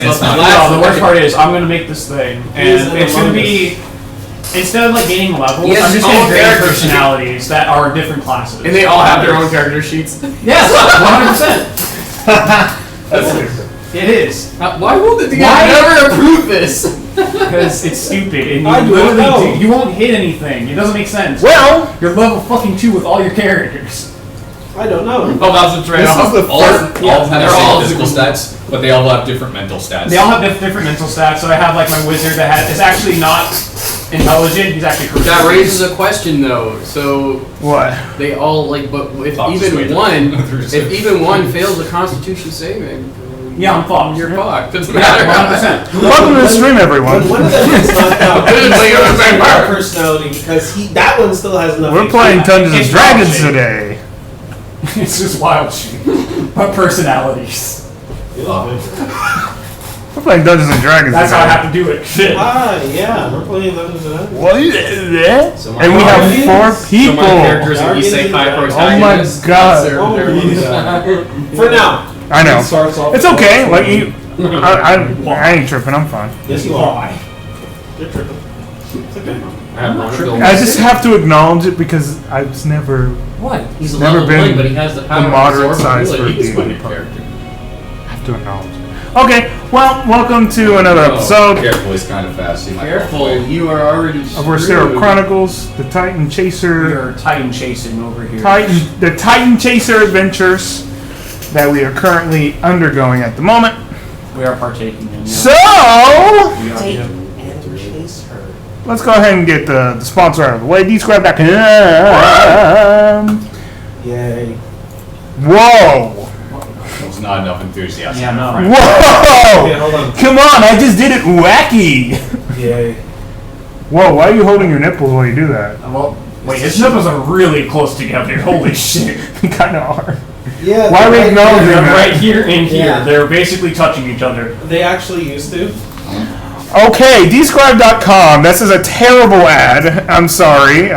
The worst part is I'm gonna make this thing, and it's gonna be instead of like gaining levels, I'm just gonna create personalities that are different classes, and they all have their own character sheets. Yes, 100%. That's stupid. It is. Why will the DM never approve this? Because it's stupid, and you won't hit anything. It doesn't make sense. Well, you're level fucking 2 with all your characters. I don't know. Oh, that was a trade-off. All have the same physical stats, but they all have different mental stats. They all have different mental stats. So I have like my wizard that is actually not intelligent. He's actually charisma. That raises a question though. So what? They all like, but if even one fails a Constitution saving. Yeah, I'm fucked. You're fucked. Doesn't matter. matter. 100%. Welcome to the stream, everyone. One of them is not out. Personality, because that one still has enough. We're playing Dungeons and Dragons today. It's just wild shit. But personalities. We're playing Dungeons and Dragons. That's how I have to do it. Shit. Yeah, we're playing Dungeons and Dragons. What is that? So and we have 4 people. So my characters are Isekai protagonists. Oh my god. For now. I know. It's okay. Like you, I ain't tripping. I'm fine. Yes, you are. You're tripping. It's okay. I just have to acknowledge it because I've never. What? He's never been but he has the power moderate size for a character. I have to acknowledge it. Okay, well, welcome to another episode. Careful, he's kind of fast. Careful, you are already of Orsterra Chronicles, the Titan Chaser. We are Titan chasing over here. The Titan Chaser adventures that we are currently undergoing at the moment. We are partaking in. So, let's go ahead and get the sponsor out of the way. Describe.com. Yay. Whoa. There's not enough enthusiasm. Yeah, no. Right. Whoa! Okay, hold on. Come on, I just did it wacky. Yay. Whoa, why are you holding your nipples while you do that? Well, wait, his nipples are really close together. Holy shit. They kind of are. Yeah. Why are we acknowledging They're that? right here and here. Yeah. They're basically touching each other. They actually used to. Okay, describe.com. This is a terrible ad. I'm sorry.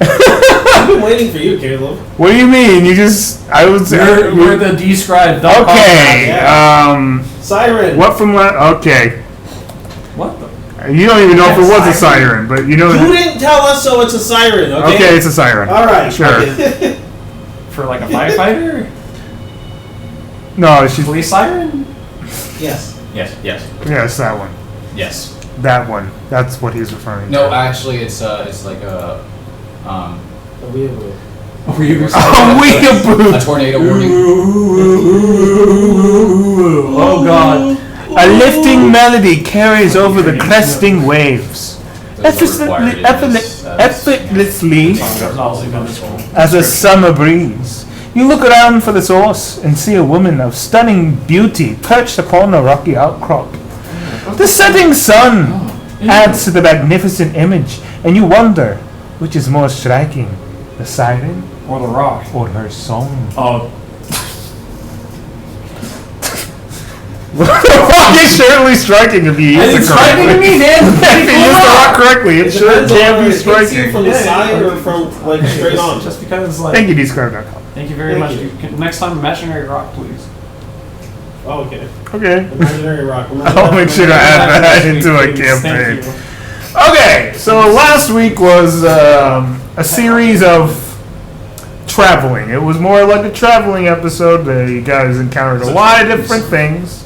I've been waiting for you, Caleb. What do you mean? You just... We're the describe.com. Okay, Siren. What from what? Okay. What the? You don't even know if it was a siren, but you know... You didn't tell us, so it's a siren, okay? Okay, it's a siren. Alright. Sure. For like a firefighter? No, she's... Police siren? Yes. Yes. Yes, that one. Yes. That one. That's what he's referring to. No, actually, it's like a A weeaboo. A weeaboo. A tornado warning. Oh god. A lifting melody carries over the cresting waves, effortlessly as a summer breeze. You look around for the source and see a woman of stunning beauty perched upon a rocky outcrop. The setting sun adds to the magnificent image, and you wonder which is more striking, the siren Or the rock. or her song. Oh. The rock is certainly striking if you use it striking to correctly. me, man. If you use the rock correctly, it sure can be It hits you striking. from the side or from like straight on. Just because, like. Thank you, describe.com. Thank you very much. Next time, imaginary rock, please. Oh, okay. Okay. Imaginary rock. I'll make sure to add that into a campaign. Okay, so last week was a series of traveling. It was more like a traveling episode. You guys encountered a lot of different things.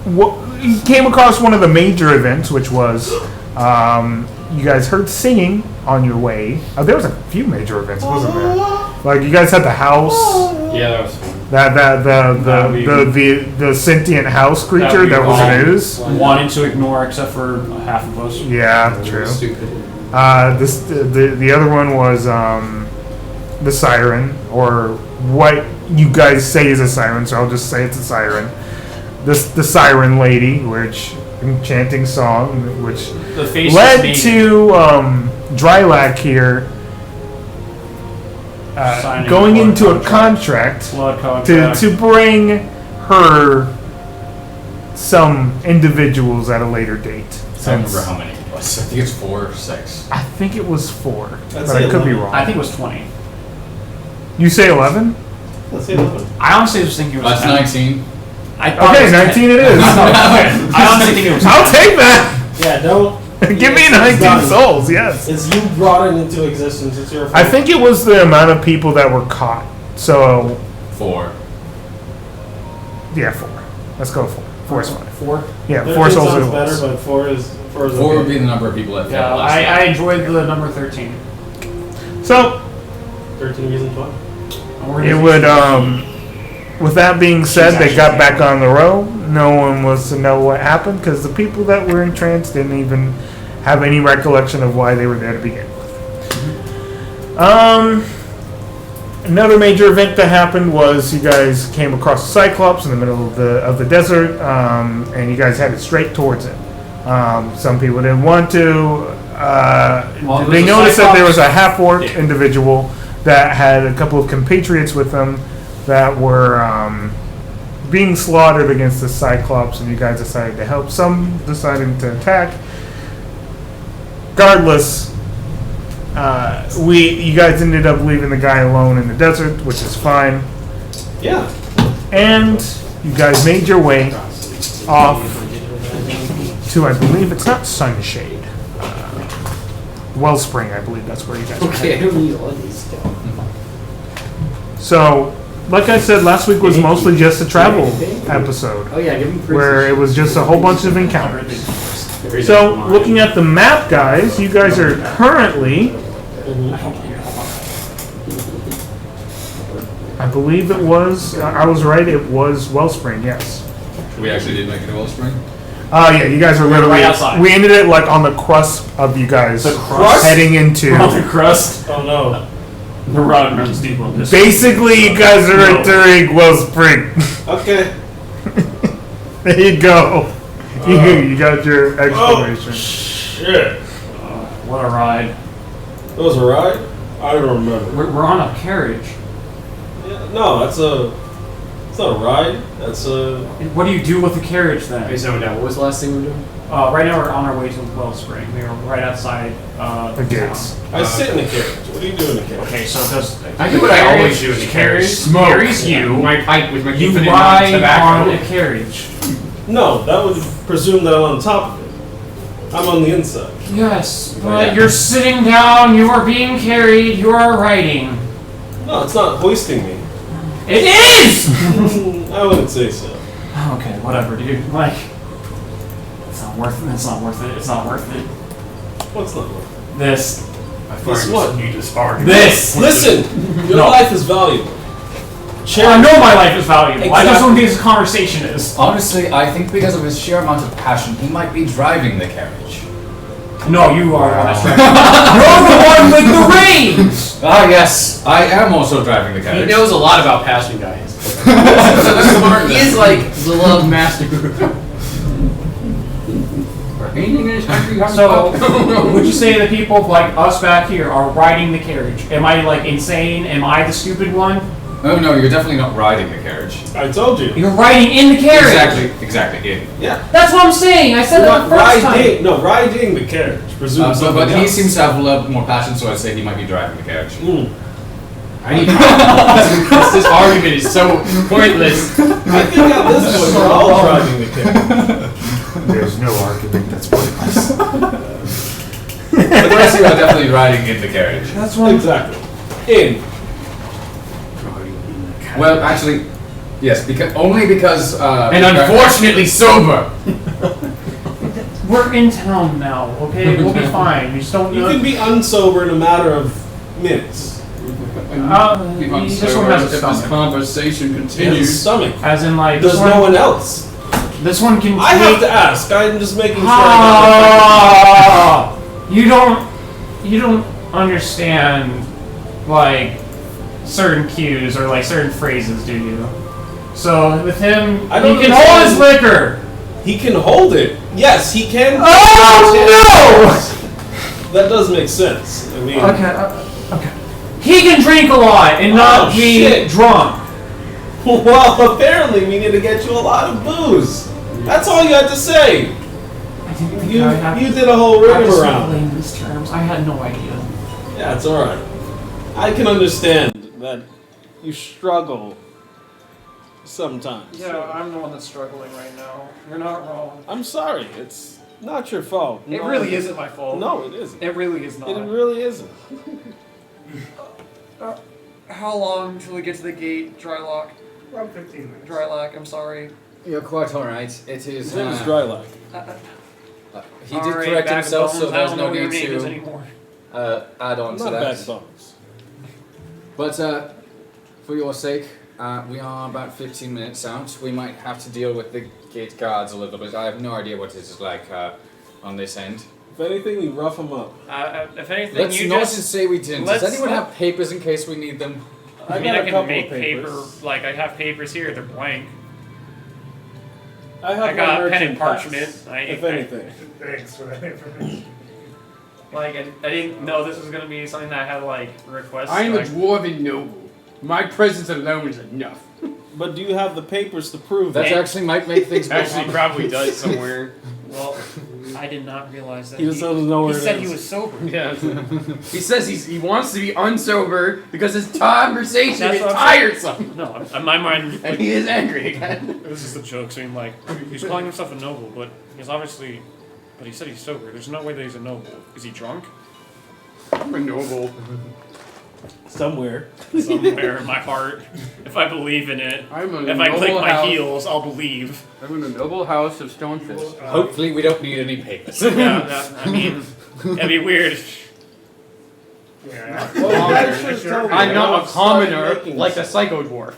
You came across one of the major events, which was you guys heard singing on your way. There was a few major events, wasn't there? Like you guys had the house. Yeah, that was fun. The sentient house creature that was news. Wanting to ignore except for half of us. Yeah, true. Stupid. The other one was the siren, or what you guys say is a siren, so I'll just say it's a siren. The siren lady, which enchanting song, which led to Drylac here going into a contract to bring her some individuals at a later date. I don't remember how many it was. I think it's 4 or 6. I think it was 4, I'd but say I could be 11. wrong. I think it was 20. You say 11? Let's say 11. I honestly was thinking it was That's 10. 19. Okay, 19 it is. I honestly think it was. I'll take that. Yeah, don't. Give me 19 souls, yes. It's you brought it into existence. It's your fault. I think it was the amount of people that were caught. So, 4. yeah, 4. Let's go 4. 4 is fine. 4. Yeah, 4 13 souls sounds it better, was. but 4 is 4 would okay. be the number of people that failed Yeah, last time. I enjoyed the number 13. So, 13 reasons why. it would, with that being said, they got back on the road. No one was to know what happened because the people that were in trance didn't even have any recollection of why they were there to begin with. Another major event that happened was you guys came across a Cyclops in the middle of the desert, and you guys headed straight towards it. Some people didn't want to. They noticed that there was a half-orc individual that had a couple of compatriots with them that were being slaughtered against the Cyclops, and you guys decided to help. Some decided to attack. Regardless, you guys ended up leaving the guy alone in the desert, which is fine. Yeah. And you guys made your way off to, I believe it's not Sunshade, Wellspring. I believe that's where you guys are headed. So, like I said, last week was mostly just a travel episode, Oh yeah, give me free. where it was just a whole bunch of encounters. So, looking at the map, guys, you guys are currently, I believe it was, I was right, it was Wellspring, yes. We actually did make it a Wellspring. Yeah, you guys were literally, right outside. we ended it like on the crust of you guys The crust? heading into, On the crust. Oh no. The rod runs deep on this. basically you guys are No. entering Wellspring. Okay. There you go. You got your explanation. Shit. What a ride. It was a ride? I don't remember. We're on a carriage. Yeah, no, it's not a ride. That's a. What do you do with the carriage then? Okay, so now, what was the last thing we were doing? Right now we're on our way to Wellspring. We are right outside The gates. town. I sit in the carriage. What do you do in the carriage? Okay, so does I do what I always do in the carriage. Smoke. Carries you. My pipe with my You infinite ride tobacco. on a carriage. No, that would presume that I'm on top of it. I'm on the inside. Yes, but Yeah. you're sitting down. You are being carried. You are riding. No, it's not hoisting me. It is. I wouldn't say so. Okay, whatever, dude. Like, it's not worth it. It's not worth it. It's not worth it. What's not worth This. This what? This. Listen, your No. life is valuable. I know my life is valuable. I just Exactly. don't think this conversation is. Honestly, I think because of his sheer amount of passion, he might be driving the carriage. No, you are the one that's driving. You're the one with the reins. Ah, yes, I am also driving the He carriage. knows a lot about passion, guys. He is like the love master. So, would you say that people like us back here are riding the carriage? Am I like insane? Am I the stupid one? No, you're definitely not riding the carriage. I told you. You're riding in the carriage. Exactly. Yeah. That's what I'm saying. I said that the first time. Riding. No, riding the carriage. Presume But something he else. seems to have a lot more passion, so I'd say he might be driving the carriage. I need this argument is so pointless. I think at this point we're all driving the carriage. There's no argument that's pointless. But the rest of you are definitely riding in the carriage. That's what. Exactly. In. Well, actually, yes, only because. And unfortunately sober. We're in town now. Okay, we'll be fine. We just don't. You can be unsober in a matter of minutes. This one has a If this stomach. conversation His continues. stomach. As in, like There's this no one. one else. This one can. I have take- to ask. I'm just making sure. Ah, you don't understand like certain cues or like certain phrases, do you? So with him, I don't he can hold his understand. liquor. He can hold it. Yes, he can. Oh That does make sense. I mean, no! Okay. He can drink a lot and not Oh, be shit. drunk. well, apparently we need to get you a lot of booze. That's all you had to say. I didn't think You I had. you did a whole I was rigmarole. in these terms. I had no idea. Yeah, it's all right. I can understand that you struggle sometimes. Yeah, I'm the one that's struggling right now. You're not wrong. I'm sorry. It's not your fault. It No, really isn't my fault. No, it isn't. It really is not. It really isn't. How long till we get to the gate, Drylock? Around 15 minutes. Drylock, I'm sorry. You're quite alright. It is. His name is Drylock. He did correct himself, so there's no need to anymore. add on to Not that. bad bones. But for your sake, we are about 15 minutes out. We might have to deal with the gate guards a little bit. I have no idea what it is like on this end. If anything, you rough them up. If anything, Let's you not just say we didn't. Does let's anyone not- have papers in case we need them? I mean, got I a can couple make of paper. papers. Like I have papers here. They're blank. I have I got my pen and merchant pass, parchment. if anything. Thanks for that information. Like I didn't know this was gonna be something that I had like requests. I am a like, dwarven noble. My presence alone is enough. But do you have the papers to prove That it? actually might make things more Actually, probably does somewhere. well, I did not realize that. He just doesn't know where he it said is. he was sober. Yeah. He says he wants to be unsober because his conversation That's is what I'm saying. tiresome. No, in my mind, And he is angry again. it was just a joke saying like he's calling himself a noble, but he's obviously. But he said he's sober. There's no way that he's a noble. Is he drunk? I'm a noble. Somewhere. Somewhere in my heart. If I believe in it. I'm a If I click noble my house. heels, I'll believe. I'm in a noble house of Stonefist. Hopefully, we don't need any papers. I mean, it'd be weird. Yeah. Well, you guys should have told me. I'm I not a would've started commoner making like the some. psycho dwarf.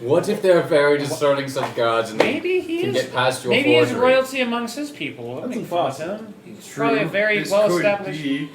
What if they're very discerning such guards and they Maybe he can is. get past your Maybe he's forgery? royalty amongst his people. That's Make fun of impossible. him. He's probably a very This well could established. be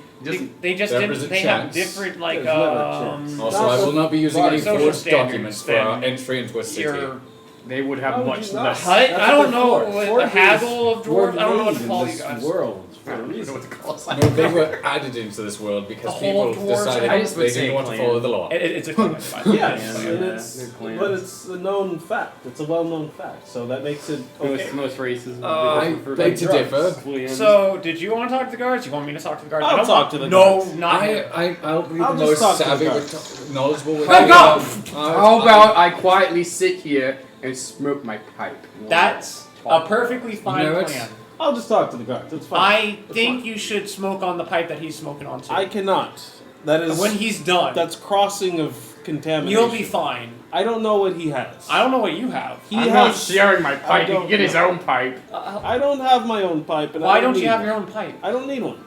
They just There didn't. is a They have chance. different like There's never a chance. Also, I will not be using any Social forged standards documents for our then entry into a city. your They would Why have would much you not? less. I That's don't what know they're for. what the Forgeries haggle of were dwarves. I don't know what to made call in you this guys. world for I a don't know reason. what to call us. No, they were added into this world because The whole people dwarves decided are- I just they would didn't say want to clan. follow the law. It's a clan. Yes, Yeah, and they're it's, clans. but it's a known fact. It's a well-known fact, so that makes it okay. Most races. I beg to differ. So, did you want to talk to the guards? You want me to talk to the guards? I'll I don't talk want- to the No, guards. not yet. I'll be I'll the just most talk to the savvy, guards. with knowledgeable with Back up! How about I quietly sit here and smoke my pipe? That's a perfectly fine No, it's- plan. I'll just talk to the guards. It's fine. I It's think fine. you should smoke on the pipe that he's smoking on too. I cannot. That is when he's done, that's crossing of contamination. you'll be fine. I don't know what he has. I don't know what you have. He I'm not has. sharing my pipe. He don't can get his know. own pipe. I don't have my own pipe, and Why I don't need you have one. your own pipe? I don't need one.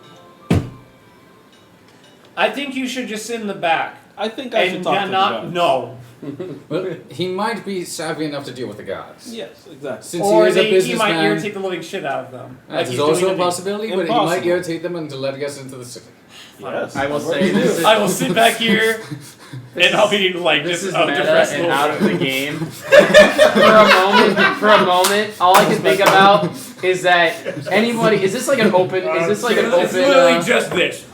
I think you should just sit in the back I think I should and talk to the not guards. no. Well, he might be savvy enough to deal with the guards. Yes, exactly. Since Or he is a he might businessman, irritate the living shit out of them. that he's is also doing a to me. possibility, but he Impossible. might irritate them into letting us into the city. Yes. I will say this is I will sit back here and I'll be like this just is a meta depressed and little out of the game. For a moment, all I can think about is that anybody is this like an open is this like an It's literally open just this.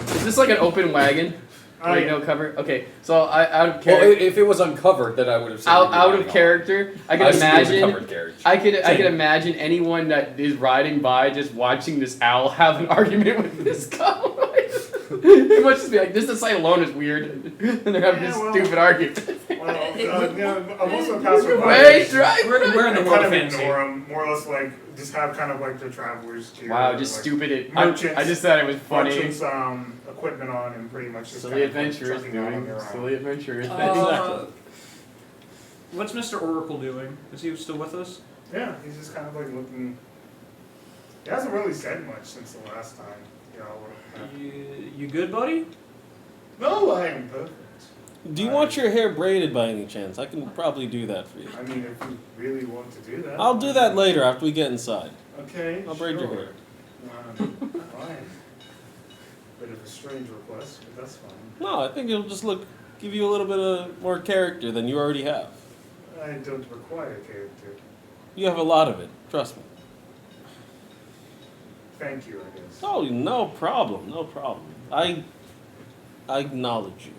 is this like an open wagon? Like no cover. Okay, so I out of Well, character. if it was uncovered, then I would have said Out of character, I can imagine. covered carriage. I could imagine anyone that is riding by just watching this owl have an argument with this cow. It must just be like this sight alone is weird, and they're having this stupid argument. Most of the passers Wait, right? We're in the kind world of fantasy. ignore them, more or less like just have kind of like their travelers gear. Wow, just like, stupid. It. merchants- I just thought it was funny. merchants, equipment on and pretty much just Silly kind of, like, adventurers trucking out on doing their own. silly adventurers. What's Mr. Oracle doing? Is he still with us? Yeah, he's just kind of like looking. He hasn't really said much since the last time. You know. You good, buddy? No, I am perfect. Do you want your hair braided by any chance? I can probably do that for you. I mean, if you really want to do that. I'll do that later after we get inside. Okay. I'll braid your sure. hair. Fine. Bit of a strange request, but that's fine. No, I think it'll just give you a little bit of more character than you already have. I don't require character. You have a lot of it. Trust me. Thank you, I guess. Oh, no problem. No problem. I acknowledge you.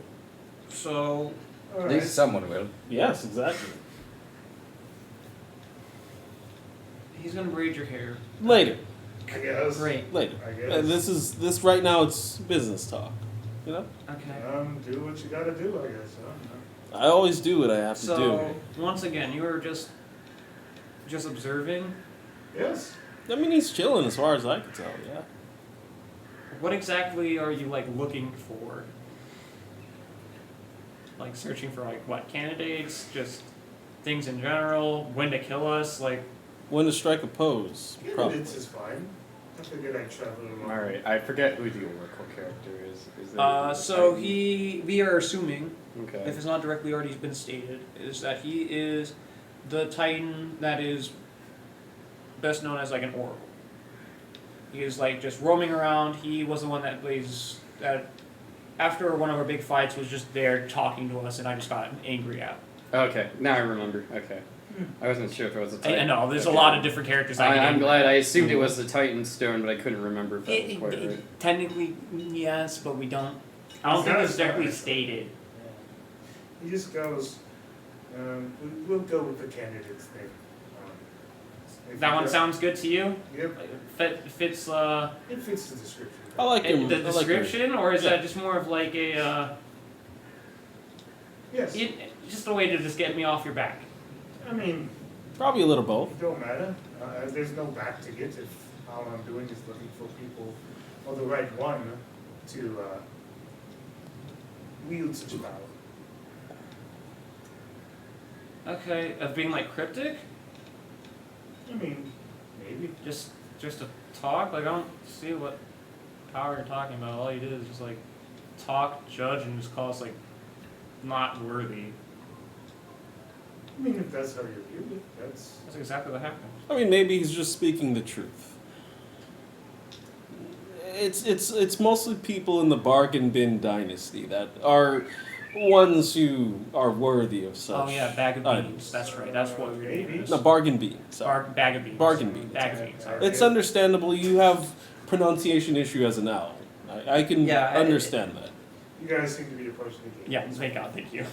So, All At right. least someone will. Yes, exactly. he's gonna braid your hair. Later. I guess. Great. Later. I guess. This right now. It's business talk. You know. Okay. Do what you gotta do, I guess. I always do what I have to do. So once again, you were just observing. Yes. I mean, he's chilling as far as I can tell. Yeah. What exactly are you like looking for? Like searching for like what candidates? Just things in general? When to kill us? Like When to strike a pose. Probably. Candidates is fine. I figured I'd travel along. Alright, I forget who the Oracle character is. so we are assuming, Okay. if it's not directly already been stated, is that he is the Titan that is best known as like an oracle. He is like just roaming around. He was the one that after one of our big fights was just there talking to us, and I just got angry at. Okay, now I remember. Okay. I wasn't sure if it was a Titan. I know there's Okay. a lot of different characters. I'm glad. I assumed it was the Titan Stone, but I couldn't remember if that was quite right. Technically, yes, but we don't. I don't think it's directly stated. He just goes, we'll go with the candidates thing. If That you one go- sounds good to you? Yep, fits it fits the description. I like him. the I like him. description, or is Yeah. that just more of like a Yes. just a way to just get me off your back? I mean, Probably a little both. it don't matter. There's no back to get if all I'm doing is looking for people, or the right one, to wield such power. Okay, of being like cryptic, I mean, maybe. just to talk. Like I don't see what power you're talking about. All you did is just like talk, judge, and just call us like not worthy. I mean, if that's how you view it, that's. That's exactly what happened. I mean, maybe he's just speaking the truth. It's mostly people in the bargain bin dynasty that are ones who are worthy of such. Oh yeah, bag of items. beans. That's right. That's what we Maybe. were. No, bargain bean. Sorry. Bag of beans. Bargain beans. Bag of beans. Sorry. It's understandable. You have pronunciation issue as an owl. I can Yeah, understand that. You guys seem to be approaching the game. Yeah, thank God, thank you.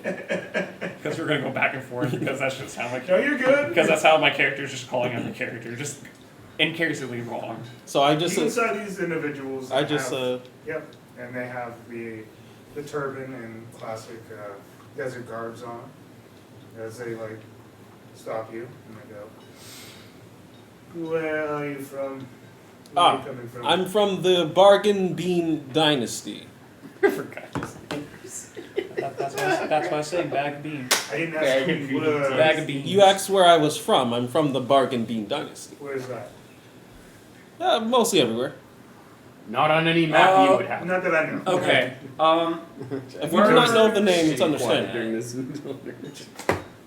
Because we're gonna go back and forth because that's just how my No, you're good. because that's how my character is just calling every character just incariously wrong. So I just Inside these individuals. I just have, Yep, and they have the turban and classic desert garbs on. As they like stop you and they go, "Where are you from? Where are you coming from?" I'm from the bargain bean dynasty. For God's sake. That's why I say bag of beans. I didn't ask Bag who of you beans. were. Bag of beans. You asked where I was from. I'm from the bargain bean dynasty. Where's that? Mostly everywhere. Not on any map you would have. Not that I know. Okay. If you Where do not is- know the name, it's Stay quiet understandable. during this.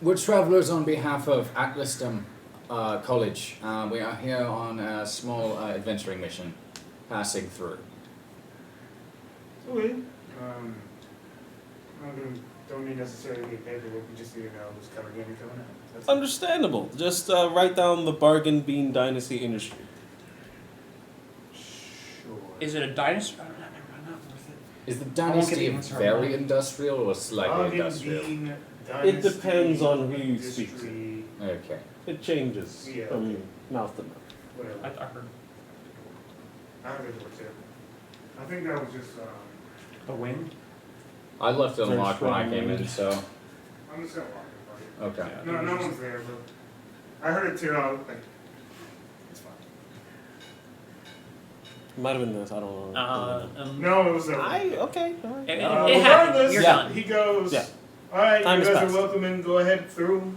We're travelers on behalf of Atlasdom College. We are here on a small adventuring mission, passing through. Okay. Don't need necessarily any paperwork. We just need to know who's coming in and coming out. That's Understandable. Just write down the bargain bean dynasty industry. Sure. Is it a dinosaur? I'm not worth it. Is the won't dynasty get the answer very right. industrial or slightly Bargain industrial? bean It dynasty, depends on who you speak to. industry, Okay. It changes Yeah. from mouth to mouth. Whatever. I heard I heard it was it. I think that was just. the wind. I left it Very unlocked when I strong came in, wind. so I'm just gonna walk it. okay. Yeah. No, no one's there, but I heard it too. I was like, it's fine. Might have been this. I don't know. No, it was a. Okay. All right. It regardless, happened. You're Yeah. done. He goes. Yeah. All right, Time you has guys passed. are welcome in. Go ahead through.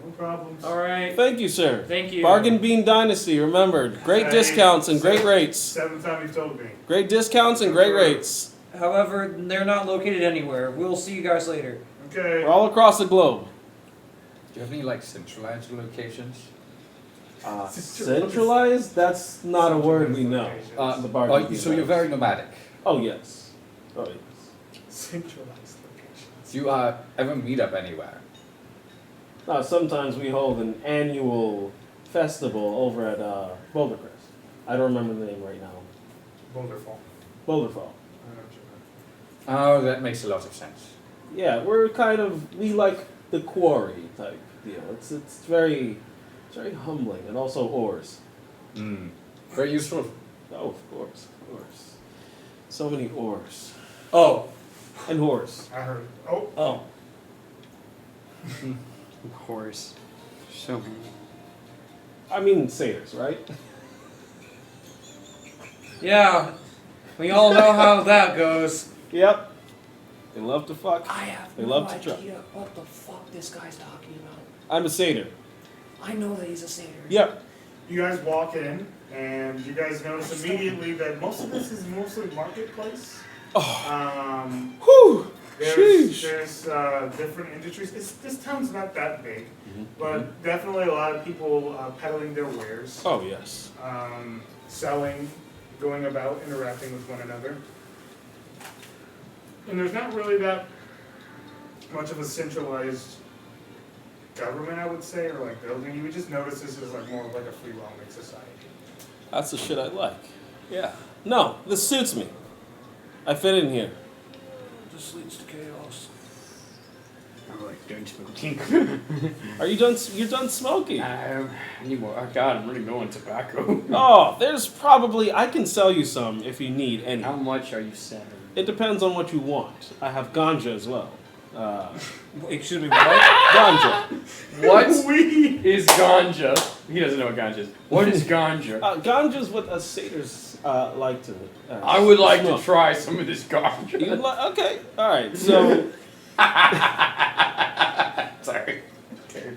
No problems. All right. Thank you, sir. Thank you. Bargain Bean Dynasty, remembered. Great Hey, discounts and great rates. Seventh time you've told me. Great discounts and great rates. However, they're not located anywhere. We'll see you guys later. Okay. We're all across the globe. Do you have any like centralized locations? Centralized? That's not a word we know. The bargain bean So you're very nomadic. Oh, yes. Oh, yes. Centralized locations. Do you ever meet up anywhere? Sometimes we hold an annual festival over at Boulder Crest. I don't remember the name right now. Wonderful. Boulder Fall. I know what you meant. Oh, that makes a lot of sense. Yeah, we like the quarry type deal. It's very humbling, and also ores. Very useful. Oh, of course. So many ores. Oh, And horse. I heard. Oh, Oh. Horse. So many. I mean satyrs, right? Yeah. We all know how that goes. Yep. They love to fuck. I have They no love to try. idea what the fuck this guy's talking about. I'm a satyr. I know that he's a satyr. Yep. you guys walk in, and you guys notice immediately that most of this is mostly marketplace. Oh. Whew. Sheesh. There's different industries. This town's not that big, Mhm. but definitely a lot of people peddling their wares, Oh yes. selling, going about, interacting with one another. And there's not really that much of a centralized government, I would say, or like building. You would just notice this is like more of like a free roaming society. That's the shit I like. Yeah. No, this suits me. I fit in here. This leads to chaos. I'm like, don't smoking. Are you done? You're done smoking. I need more. Oh God, I'm really low on tobacco. Oh, there's probably I can sell you some if you need any. How much are you selling? It depends on what you want. I have ganja as well. Excuse me, what? Ganja. What is ganja? He doesn't know what ganja is. What is ganja? Ganja is what satyrs like to. I would like smoke. to try some of this ganja. You'd okay, all right. So Sorry.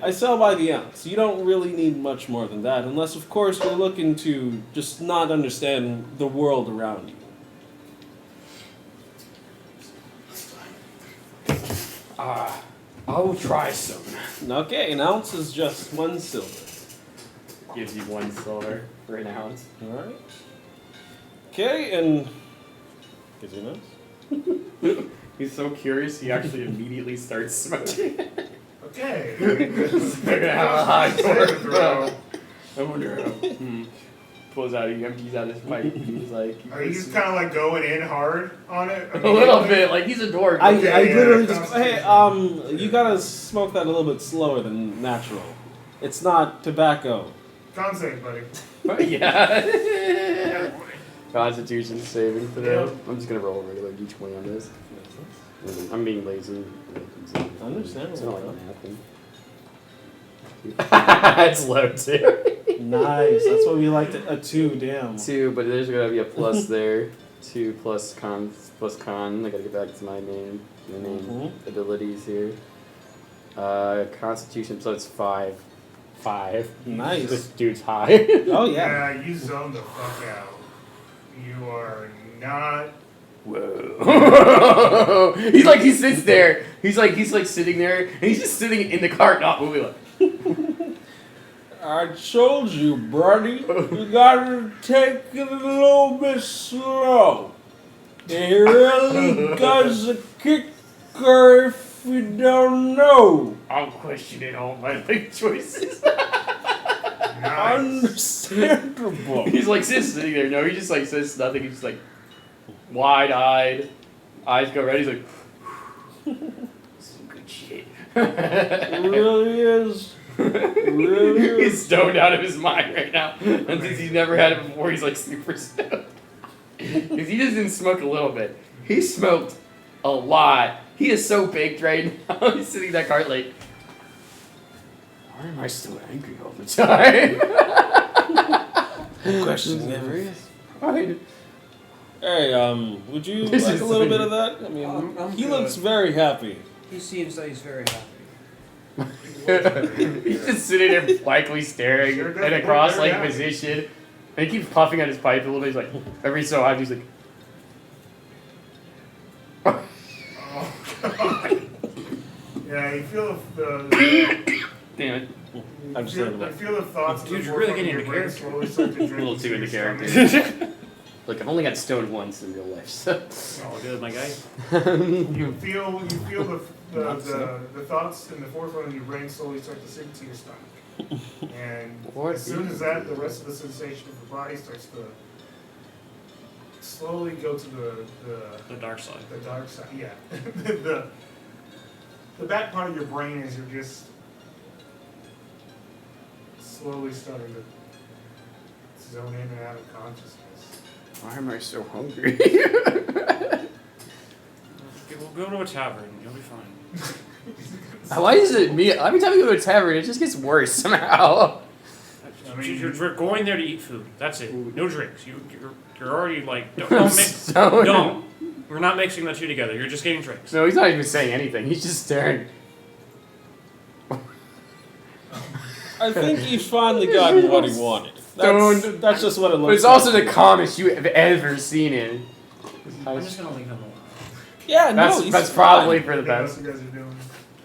I sell by the ounce. You don't really need much more than that, unless, of course, you're looking to just not understand the world around you. I will try some. Okay, an ounce is just 1 silver. Gives you 1 silver for an ounce. All right. Okay, and gives you an ounce. He's so curious, he actually immediately starts smoking. Okay. They're gonna have a high score throw. I'm gonna pulls out, he empties out his pipe. He's like, Are you just kind of like going in hard on it? a little bit, like he's a dork. I Okay, literally yeah, just hey you gotta smoke that a little bit slower than natural. It's not tobacco. Concept, buddy. Yeah. Constitution saving for Yeah. them. I'm just gonna roll a regular d20 on this. I'm being lazy. Understandable. It's not like nothing. It's low too. Nice. That's what we like to. A 2, damn. 2, but there's gonna be a plus there. 2 plus con. I gotta get back to my main abilities here. Constitution, so it's 5. 5. Nice. This dude's high. Oh yeah. Yeah, you zone the fuck out. You are not. Whoa. he sits there. He's like sitting there, and he's just sitting in the cart, not moving. Like, I told you, buddy. You gotta take it a little bit slow. It really does a kicker if you don't know. I'm questioning all my life choices. Nice. Understandable. He's like just sitting there. No, he just like says nothing. He's just like wide-eyed, eyes go red. He's like, some good shit. It really is. Really He's is. stoned out of his mind right now. And since he's never had it before, he's like super stoned. Because he just didn't smoke a little bit. He smoked a lot. He is so baked right now. He's sitting in that cart like, why am I still angry all the time? Questioning everything. Fine. Hey, would you This like is a little so bit of that? I mean, I'm he good. looks very happy. He seems like he's very happy. He's just sitting there blankly staring Sure in does a look cross-like very happy. position. And he keeps puffing on his pipe a little bit. He's like, every so often, he's like, Oh, God. Yeah, you feel the damn it. Understandable. you feel the thoughts of Dude, the you're really forefront of getting your brain into slowly start to A little drift too into your character. stomach. Look, I've only got stoned once in real life, so. All good, my guy. You feel the thoughts in the forefront of your brain slowly start to sink to your stomach. And What as soon is as that, the rest of the sensation of the body starts to slowly go to The dark side. the dark side. Yeah. the back part of your brain is you're just slowly starting to zone in and out of consciousness. Why am I so hungry? Good we'll go to a tavern. You'll be fine. Why is it me? Every time we go to a tavern, it just gets worse somehow. You're going there to eat food. That's it. No drinks. You're already like don't mix. Stoned. Don't. We're not mixing the two together. You're just getting drinks. No, he's not even saying anything. He's just staring. I think he's finally gotten what he wanted. That's just what it looks But it's like. also the calmest you have ever seen it. I'm just gonna leave him alone. Yeah, no, That's probably fine. for the What best. you guys are doing?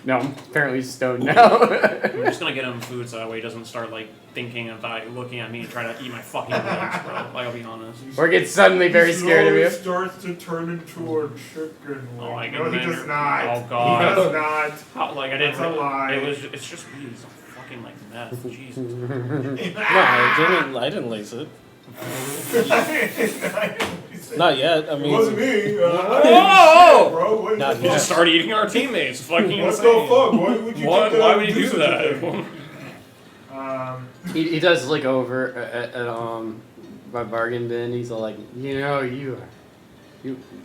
No, I'm apparently stoned now. I'm just gonna get him food so that way he doesn't start like thinking about looking at me and try to eat my fucking legs, bro. Like I'll be honest. Or get suddenly very scared of Slowly you. starts to turn into a chicken. Oh, I no, he can does not. Oh, God. He does not. How, like I didn't. That's a lie. It's just me. It's fucking like meth. Jesus. No, I didn't lace it. Not yet. I It mean, wasn't me. Whoa! Bro, what Not the You yet. just started eating our teammates. Fucking What insane. the fuck? Why would you Why, do that? why would you do such a thing? that? He does look over at my bargain bin. He's all like, you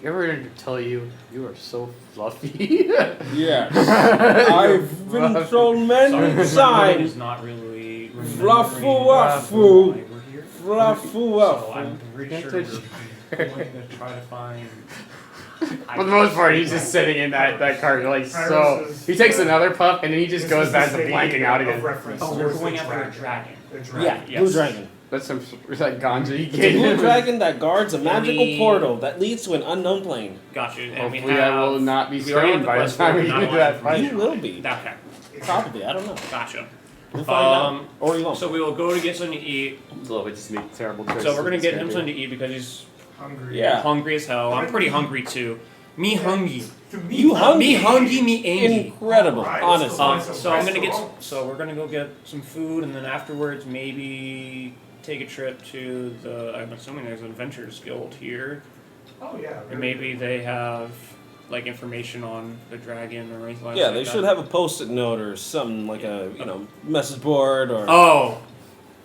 ever tell you are so fluffy? Yes. I've been told many It's times. not really. Fluffu remembering waffu. why we're here. Fluffu So waffu. I'm pretty sure we're going to try to find. For the most part, he's just sitting in that cart, like so. He takes another puff and then he just goes back to blanking out again. Oh, we're going after a dragon. Yeah, Yes. blue dragon. That's some that ganja he It's a gave blue him. dragon that guards a magical we- portal that leads to an unknown plane. Got you. And we Hopefully, I have, will not be we already have stoned by the quest time board, we not get a to lot of that fight. You will be. Okay. Probably. I don't know. Gotcha. We'll find out. Or you won't. So we will go to get something to eat. A little bit just make terrible choices. So we're gonna get him It's something to eat because he's Hungry. Yeah. hungry as hell. I'm pretty hungry too. Me hungry. You hungry? Me hungry. Me angry. Incredible, Alright, honestly. So I'm gonna get. So we're gonna go get some food, and then afterwards maybe take a trip to the. I'm assuming there's an Adventures Guild here, Oh yeah. and maybe they have like information on the dragon or anything like that. Yeah, they should have a post-it note or something like a message board or. Oh,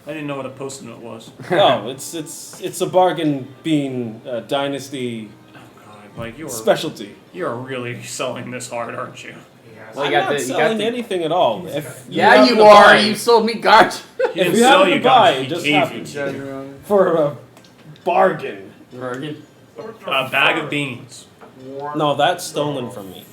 I didn't know what a post-it note was. No, it's a bargain bean dynasty Oh God, like you're specialty. You're really selling this hard, aren't you? Well, I'm you got not the- you got selling the- anything at all. If Yeah, happen you to are. buy- You sold me ganja. He If didn't you sell happen you to buy, guys. it He just gave happens. you for a bargain. Bargain. a bag of beans. No, that's stolen from me.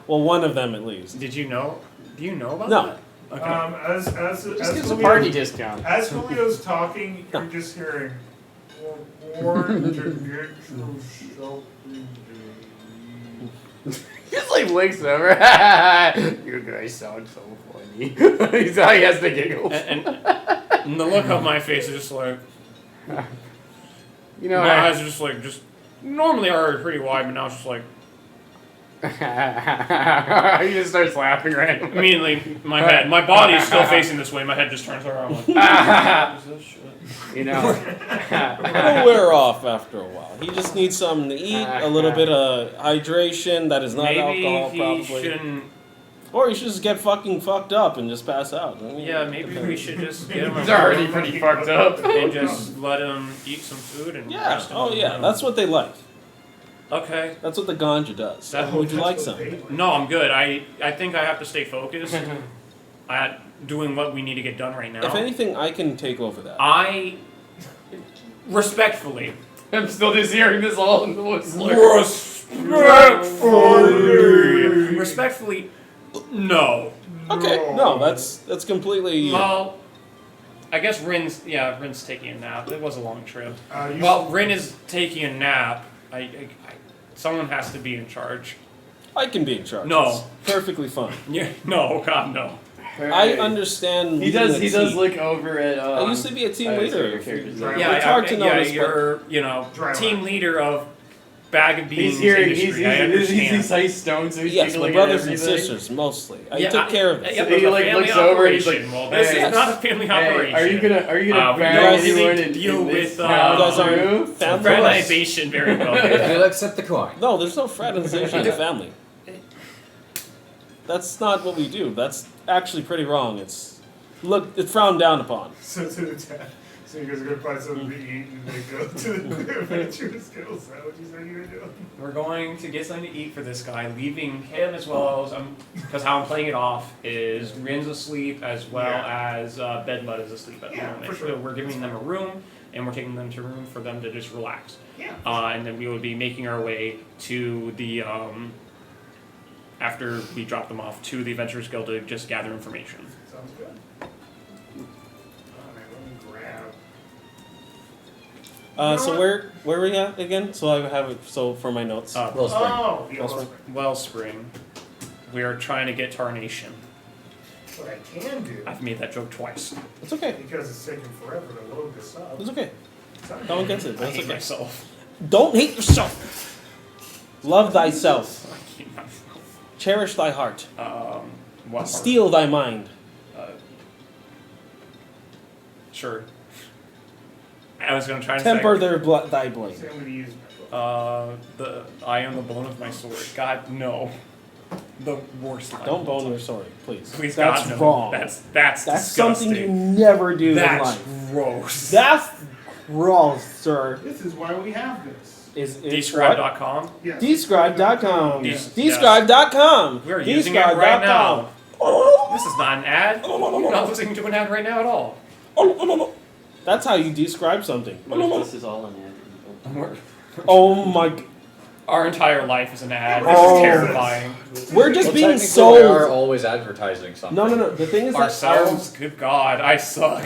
Well, one of them at least. Did you know? Do you know about No. that? Okay. As Just gives a Julio's- party discount. As Julio's talking, you're just hearing. Born to get yourself Just like looks over. You guys sound so funny. He's how he has the giggles. And the look on my face is just like You know, my eyes are just like normally are pretty wide, but now it's just like he just starts laughing randomly. immediately my head, my body is still facing this way. My head just turns around like. What is this shit? You know. It'll wear off after a while. He just needs something to eat, a little bit of hydration that is not Maybe alcohol, he probably. shouldn't. Or you should just get fucking fucked up and just pass out. I mean, Yeah, maybe we should just get him He's a already room pretty fucked up. and just let him eat some food and Yeah. rest him Oh in the yeah. room. That's what they like. Okay. That's what the ganja does. That- Would you like some? No, I'm good. I think I have to stay focused at doing what we need to get done right now. If anything, I can take over that. I respectfully, I'm still just hearing this all in the respectfully, no. Okay. No, that's completely. Well, I guess Rin's taking a nap. It was a long trip. You Well, Rin is taking a nap. Someone has to be in charge. I can be in charge. No. It's perfectly fine. Yeah, no, God, no. I understand. He does. leading He a does team. look over at. I used to be a team I see leader. your character's Right. Yeah, It's hard to yeah, notice, but- you're, Dry team line. leader of Bag of Beans He's hearing. industry. I understand. He's ice stone, so he's Yes, my giggling at brothers and everything. sisters mostly. I Yeah, took care of it. Yeah, So but he, it's a like, family looks over and he's operation. like, Well, this "Hey, is not a family Hey, operation. are you gonna we bang don't anyone really in deal this with, You guys aren't group? family. fraternization very well. We'll accept the coin. No, there's no fraternization in the family. That's not what we do. That's actually pretty wrong. It's frowned down upon. So to the So you guys are gonna find something to eat and then go to the Adventurers Guild. Is that what you said you were doing? We're going to get something to eat for this guy, leaving him as well as because how I'm playing it off is Rin's asleep as well as Bedmud is asleep at the moment. for sure. So we're giving them a room and we're taking them to a room for them to just relax. Yeah. And then we would be making our way to the after we drop them off to the Adventurers Guild to just gather information. Sounds good. Oh man, let me grab. So where are we at again? So I have it. So for my notes. Wellspring. Oh, yeah, Wellspring. Wellspring. We are trying to get Tarnation. what I can do, I've made that joke twice. It's okay. because it's taking forever to load this up. It's okay. Sorry. No one gets it. I That's hate okay. myself. Don't hate yourself. Love thyself. I hate myself. Cherish thy heart. What part? Steal thy mind. Sure. I was gonna try and Temper say, thy blade. See, I'm gonna use my book. I am the bone of my sword. God, no. The worst line. Don't bone your sword, please. Please, That's God, no. wrong. That's That's disgusting. something you never do in That's life. gross. That's gross, sir. This is why we have this. Is Describe.com. Yes. Describe.com. Yes. Describe.com. We're using it right now. Describe.com. This is not an ad. You're not listening to an ad right now at all. That's how you describe something. What if this is all an ad? Oh my. Our entire life is an ad. This Oh. is terrifying. We're just Well, being technically, we are sold. always advertising something. No. The thing is that Ourselves? Good God, I suck.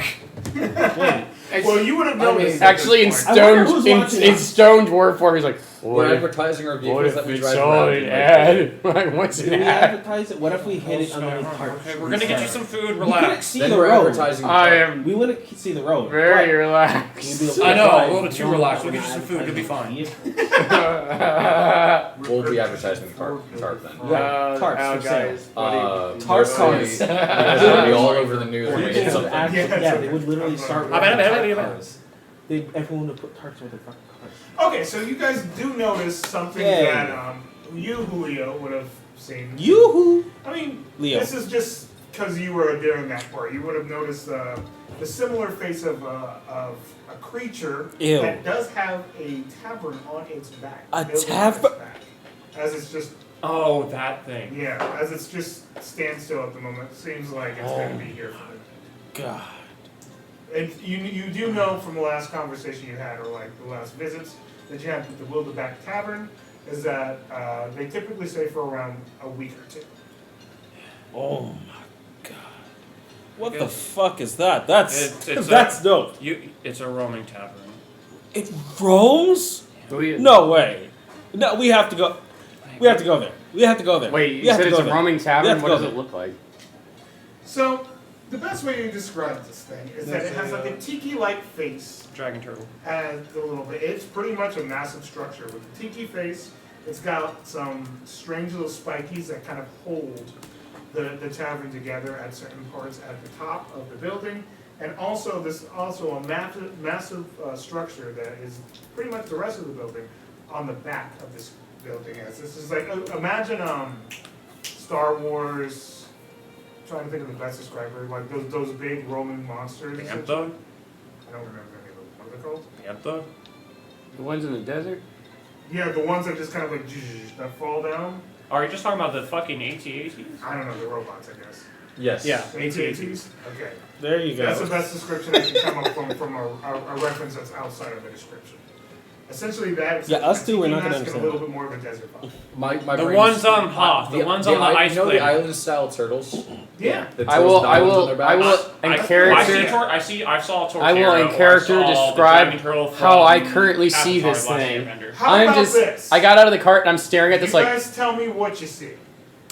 Wait. Well, you would have I noticed. mean, at Actually, in this point. I wonder stone, who's in watching us. stone dwarf form, he's like, We're advertising our what vehicles if that we it's drive all around. an in, ad? Like, what's Do an we ad? advertise it? What if we hit it underneath parts? Okay, we're gonna get you some food. We couldn't Relax. see Then the we're road. advertising. the I car. am We wouldn't see the road. very We'd relaxed. be able to I know, drive. a little too relaxed. We'll get you some food. You'll be fine. We'll be advertising the car then. Right. Tarps now, for sale. guys. Tarp cars. cars. It'll be all over the news when we hit People would something. actually, Yeah, yeah, they would literally start. I bet. tarp cars. Everyone would put tarps with their fucking cars. Okay, so you guys do notice something Yay. that you, Julio, would have seen. Yoo-hoo! I mean, Leo. this is just because you were during that part. You would have noticed the similar face of a creature Ew. that does have a tavern on its back. A built on tavern? its back. As it's just, Oh, that thing. yeah, as it's just standstill at the moment. Seems like it's going to be here for the God. And you do know from the last conversation you had, or like the last visits that you had with the Wildeback Tavern, is that they typically stay for around a week or two. Oh my God. What the Good. fuck is that? That's It's that's dope. It's a roaming tavern. It roams? No way. No, we have to go. We have to go there. We have to go there. Wait, We you have said to it's go a there. roaming We tavern? have to What go does there. it look like? So the best way to describe this thing is that it has like a tiki-like face. Dragon turtle. As a little bit. It's pretty much a massive structure with a tiki face. It's got some strange little spikies that kind of hold the tavern together at certain parts at the top of the building. And also a massive structure that is pretty much the rest of the building on the back of this building. As this is like imagine Star Wars. Trying to think of the best describer, like those big Roman monsters. Bantha? I don't remember any of them. What are they called? Bantha? The ones in the desert? Yeah, the ones that just kind of like that fall down. Are you just talking about the fucking AT-ATs? I don't know, the robots, I guess. Yes. Yeah. AT-ATs? Okay. There you That's the go. best description I can come up from a reference that's outside of the description. Essentially that. Yeah, us two, we're not gonna gonna understand. A little bit more of a desert vibe. My The brain ones is- on Hoth, the ones on the ice You know plate. the island style turtles? Yeah. The I turtles will, with I islands on will, their I backs? will, in character, I saw a Torterra. I will in or character saw the describe dragon turtle how I from currently see Avatar: this The Last thing. Airbender. How I'm about just, this? I got out of the cart and I'm staring at You this like, guys tell me what you see.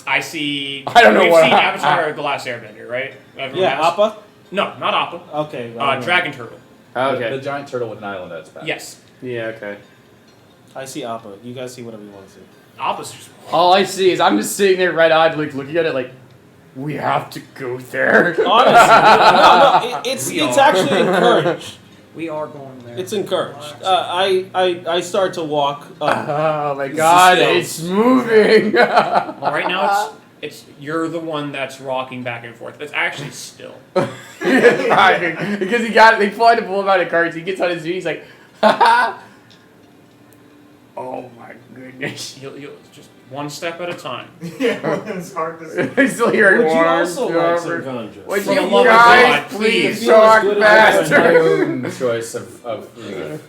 I see. I don't know We've what seen I- Avatar: The Last Airbender, right? Everyone Yeah, has? Appa? No, not Appa. Okay. I don't know. Dragon turtle. okay, The giant turtle with an island at its back. Yes. yeah, okay. I see Appa. You guys see whatever you want to see. Appa's just. All I see is I'm just sitting there red-eyed, like looking at it, like we have to go there. Honestly, no, it's actually encouraged. We are going there. It's encouraged. I start to walk. Oh my god, Still. it's moving. Well, right now You're the one that's rocking back and forth. It's actually still. He's rocking because they fly the full amount of cards. He gets on his feet. He's like, ha. Oh my goodness. You'll just one step at a time. Yeah, it's hard to see. I still hear Would you one. also like some ganja? Would For you the love of guys God, please please. talk I have my faster? own choice of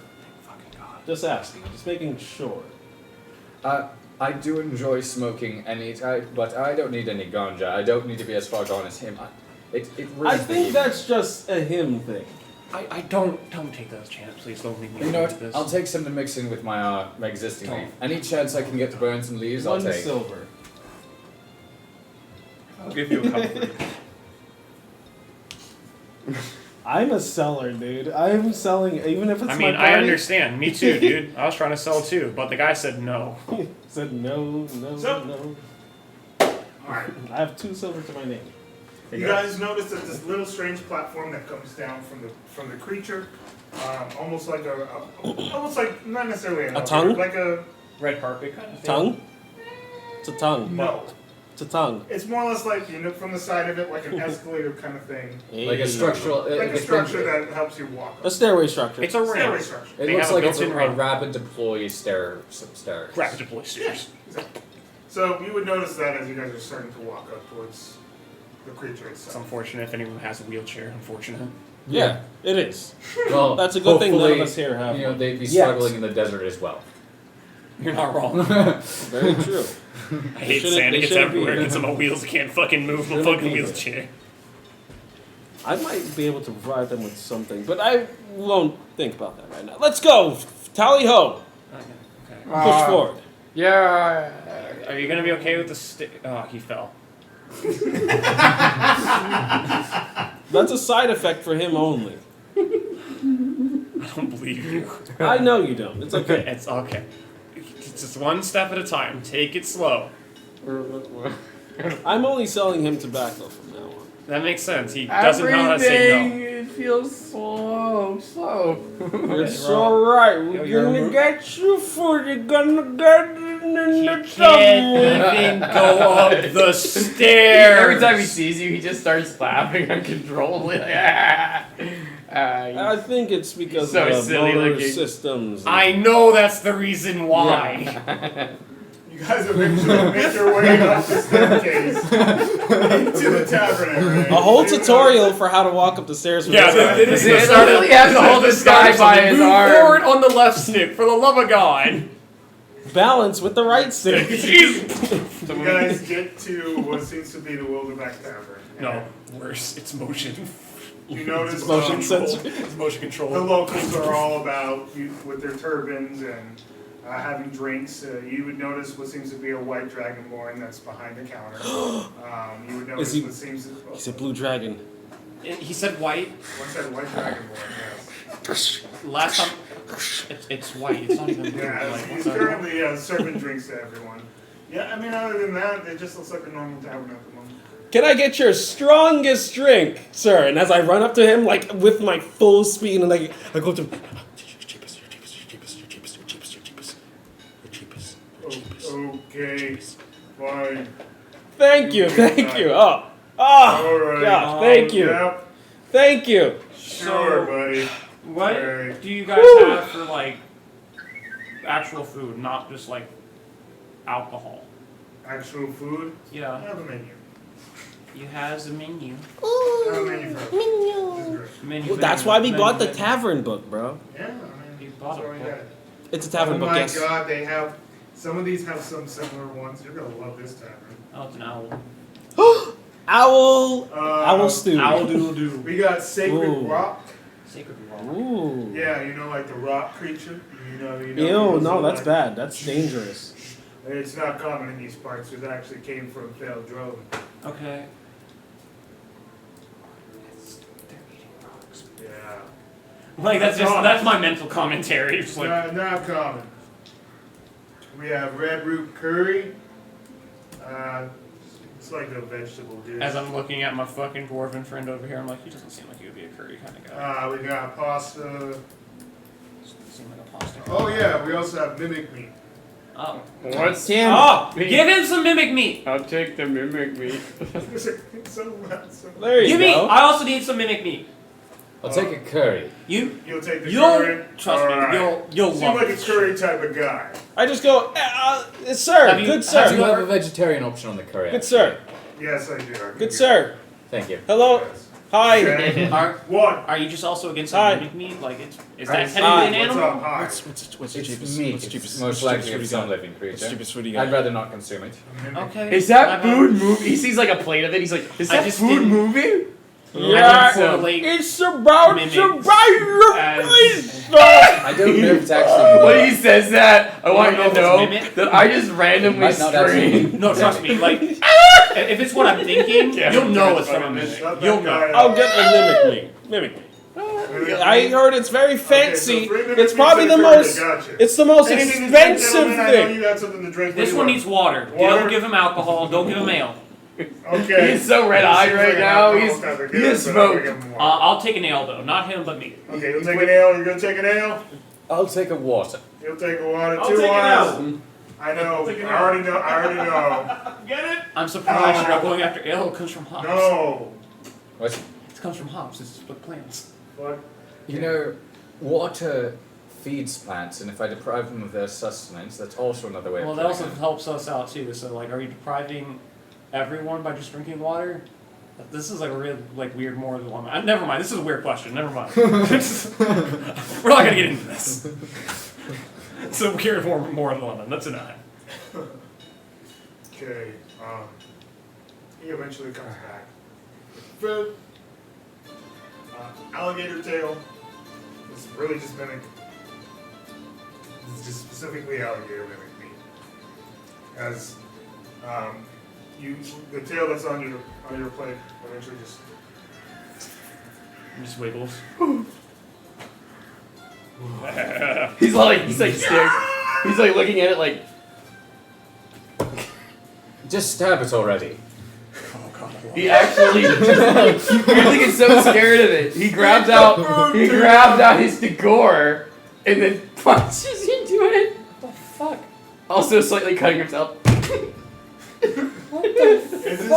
Just asking. Just making sure. I do enjoy smoking but I don't need any ganja. I don't need to be as far gone as him. It really I think that's just a him thing. I don't take those chances, please. Don't leave me You know alone what? to this. I'll take some to mix in with my existing leaf. Any chance I can get to burn some leaves, I'll One take. silver. I'll give you a couple. I'm a seller, dude. I'm selling, even if it's I mean, my I party. understand. Me too, dude. I was trying to sell too, but the guy said no. Said no. So- Alright. I have 2 silver to my name. You guys notice that this little strange platform that comes down from the creature, almost like almost like not necessarily A tongue? like a Red carpet kind of thing. Tongue? It's a tongue. no. It's a tongue. It's more or less like from the side of it, like an escalator kind of thing, Like a structural. like a structure that helps you walk. A stairway structure. It's a Stairway ramp. structure. It They looks have a like it's built-in a ramp. rapid deploy stairs. Rapid deploy stairs. So you would notice that as you guys are starting to walk up towards the creature It's itself. unfortunate if anyone has a wheelchair. Unfortunate. Yeah, it is. Well, That's a good thing none of hopefully, us here have. You know, they'd be Yes. struggling in the desert as well. You're not wrong. Very true. I hate shouldn't- sand. they It gets shouldn't be everywhere. here. It gets on my wheels. I can't fucking move my Shouldn't fucking be here. wheelchair. I might be able to provide them with something, but I won't think about that right now. Let's go! Tally ho! Okay. Push forward. Yeah. Are you gonna be okay with the stick? Oh, he fell. That's a side effect for him only. I don't believe you. I know you don't. It's okay. It's okay. It's just one step at a time. Take it slow. I'm only selling him tobacco from now on. That makes sense. He doesn't know how to say Everything, it feels slow. It's alright. We're You're gonna ro- get you food. You're gonna get it in no. the He can't tummy. even go up the stairs. Every time he sees you, he just starts laughing uncontrollably. Like, I think it's because So of the silly motor looking. systems. I know that's the reason why. You guys eventually make your way up the staircase into the tavern. A whole tutorial for how to walk up the stairs. Yeah, with this is They the start of literally have to hold this guy by his Move arm. forward on the left stick, for the love of God. balance with the right stick. Jeez. You guys get to what seems to be the Wilderback Tavern. No, worse. It's motion. You notice Motion sensor. It's motion control. the locals are all about with their turbans and having drinks. You would notice what seems to be a white dragonborn that's behind the counter. You would notice he- what seems to He's a blue dragon. He said white. what's that white dragonborn? Yes. Last time. It's white. It's not even blue. Yeah, Like, he's what's that? currently serving drinks to everyone. Yeah, I mean, other than that, it just looks like a normal tavern at the moment. Can I get your strongest drink, sir? And as I run up to him, like with my full speed, and I go to him. Okay, fine. Thank you. Oh, All right. God, thank you, Yep, thank you. sure, buddy. What Alright. do you guys have for like actual food, not just like alcohol? Actual food? I Yeah, have a menu. you has a menu. I have a menu for everything. Menu. Well, that's menu, why we menu, bought the menu. tavern book, bro. Yeah, I mean, You bought that's a all we book. got. It's a tavern Oh book, my yes. god, they have. Some of these have some similar ones. You're gonna love this tavern. Oh, it's an owl. Owl stew. Owl doodle doo. We got Sacred Ooh. Rock. Sacred rock. Ooh. Yeah, you know, like the rock creature. You know. Ew, no, that's like- bad. That's dangerous. It's not common in these parts. It actually came from Feldrome. Okay. They're eating rocks. Yeah. Like that's my mental commentary. It's like Not common. We have red root curry. It's like a vegetable dish. as I'm looking at my fucking dwarven friend over here, I'm like, he doesn't seem like he would be a curry kind of guy. We got pasta. Doesn't seem like a pasta. Oh yeah, we also have mimic meat. Oh. What's Oh! Give him some mimic meat! I'll take the mimic meat. There you Give me! go. I also need some mimic meat. I'll take a curry. You'll take the You'll curry. trust me. Alright. You'll Seem love like a this curry shit. type of guy. I just go, sir, Have you- good have Do sir, you have a vegetarian option on the curry? good actually? sir, Yes, I do. good sir. Thank you. Hello, Yes. hi. Okay. Are, What? are you just also against Hi. some mimic meat? Like, is Hi. that technically an What's animal? up? Hi. What's the It's cheapest? meat. What's the It's cheapest? most what's the likely cheapest of some food living What's the creature. cheapest food you I'd got? rather not consume it. Okay. Is that I'm food out. moving? He sees like a plate of it. He's like, is I that just food didn't- moving? Yeah, correlate it's about mimics to bite as- please. I don't know if it's actually. When he says that, I want you don't to know if know it's mimic. that I just randomly Might not scream. No, trust me. Like, if it's what I'm thinking, Yeah, you'll know it's it's from a fucking mimic. Shut You'll that know. guy I'll up. get the mimic meat. Mimic meat. I heard it's very fancy. Okay, so 3 minutes It's probably into the curry, most. Gotcha. It's the most Anything to drink, expensive gentlemen? I know thing. you got something to drink. What This do you one want? needs water. Water? Don't give him alcohol. Don't give him ale. Okay. He's so red-eyed Seems right like an now. alcohol He's type of he guy, is but I'm gonna smoked. give him water. I'll take an ale though. Not him, but me. Okay, you'll take an ale. You're gonna take an ale. I'll take a water. You'll take a water. I'll 2 take an waters. ale. I know. Take an I already know. I already know. Get it? I'm surprised No. you're not going after ale. It comes from hops. No. What? It comes from hops. It's what plants. What? You know, water feeds plants, and if I deprive them of their sustenance, that's also another way Well, of that killing also them. helps us out too. So, like, are you depriving everyone by just drinking water? This is like a real, like, weird moral dilemma. Never mind. This is a weird question. Never mind. We're not gonna get into this. It's a weird moral dilemma. Let's deny it. Okay. He eventually comes back. Food. Alligator tail. It's really just mimic. It's just specifically alligator mimic meat. As the tail that's on your plate eventually just. Just wiggles. He's like staring. He's like looking at it like. Just stab it already. He actually, you're thinking so scared of it. He grabs out his Dagor and then punches into it. What the fuck? Also slightly cutting himself. Is this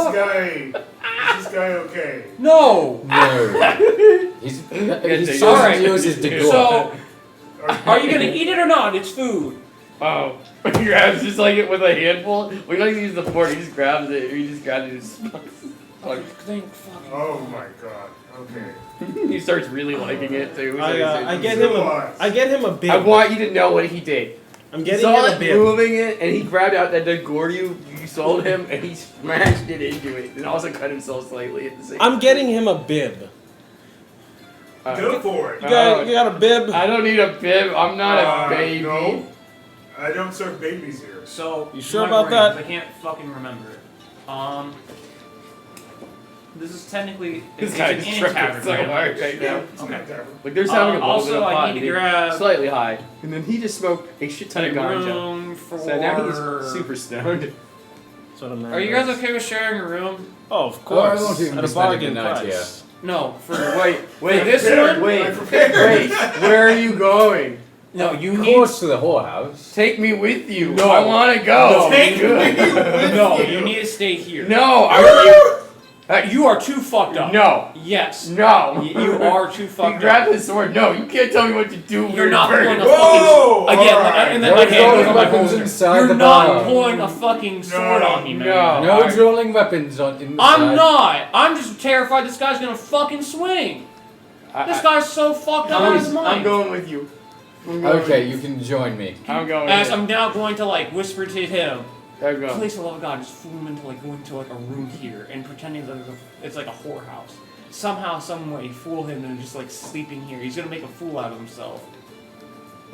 guy okay? No. No. He's chosen Alright. to use his Dagor. So, are you gonna eat it or not? It's food. Oh. He grabs just like it with a handful. We don't even use the fork. He just grabs it. He just grabs it and just Thank fuck. Oh my god. Okay. he starts really liking it too. I get him a bib. I want you to know what he did. I'm He getting saw him a it bib. moving it, and he grabbed out that Dagor you sold him, and he smashed it into it, and also cut himself slightly at the same time. I'm getting him a bib. Go for it. You got a bib? I don't need a bib. I'm not a baby. No. I don't serve babies here. So, You sure my about brain, that? I can't fucking remember it. This is technically This it's guy an is inn trying tavern, so right? hard right now. It's not tavern. Like they're sounding a little also, bit of I hot, need to and he- grab slightly high, and then he just smoked a shit ton of ganja. room for. So now he's super stoned. That's what a man Are you guys does. okay with sharing a room? Oh, of Oh, I course. won't even At be a spending bargain the night price. No, for Wait, this one? wait, where are you going? No, you Of need. course to the whorehouse. Take me with you. No. I want to go. No. Take Good. No, you need to stay here. No, are You are too fucked up. No. Yes. No. You are too He fucked grabbed up. his sword. No, you can't tell me what to do. You're not Weird pulling a bird. Whoa! fucking. Again, Alright. and then my No hand goes drawing on my weapons holster. inside You're the not bar. pulling a fucking sword on me, man. No. No drawing weapons on inside. I'm not. I'm just terrified this guy's gonna fucking swing. This guy's so fucked up out of his mind. I'm going with you. I'm going Okay, with you can join me. I'm going. As with I'm now going to like whisper to him, I'm going. please, for the love of God, just fool him into like going to like a room here and pretending that it's like a whorehouse. Somehow, some way, fool him into just like sleeping here. He's gonna make a fool out of himself.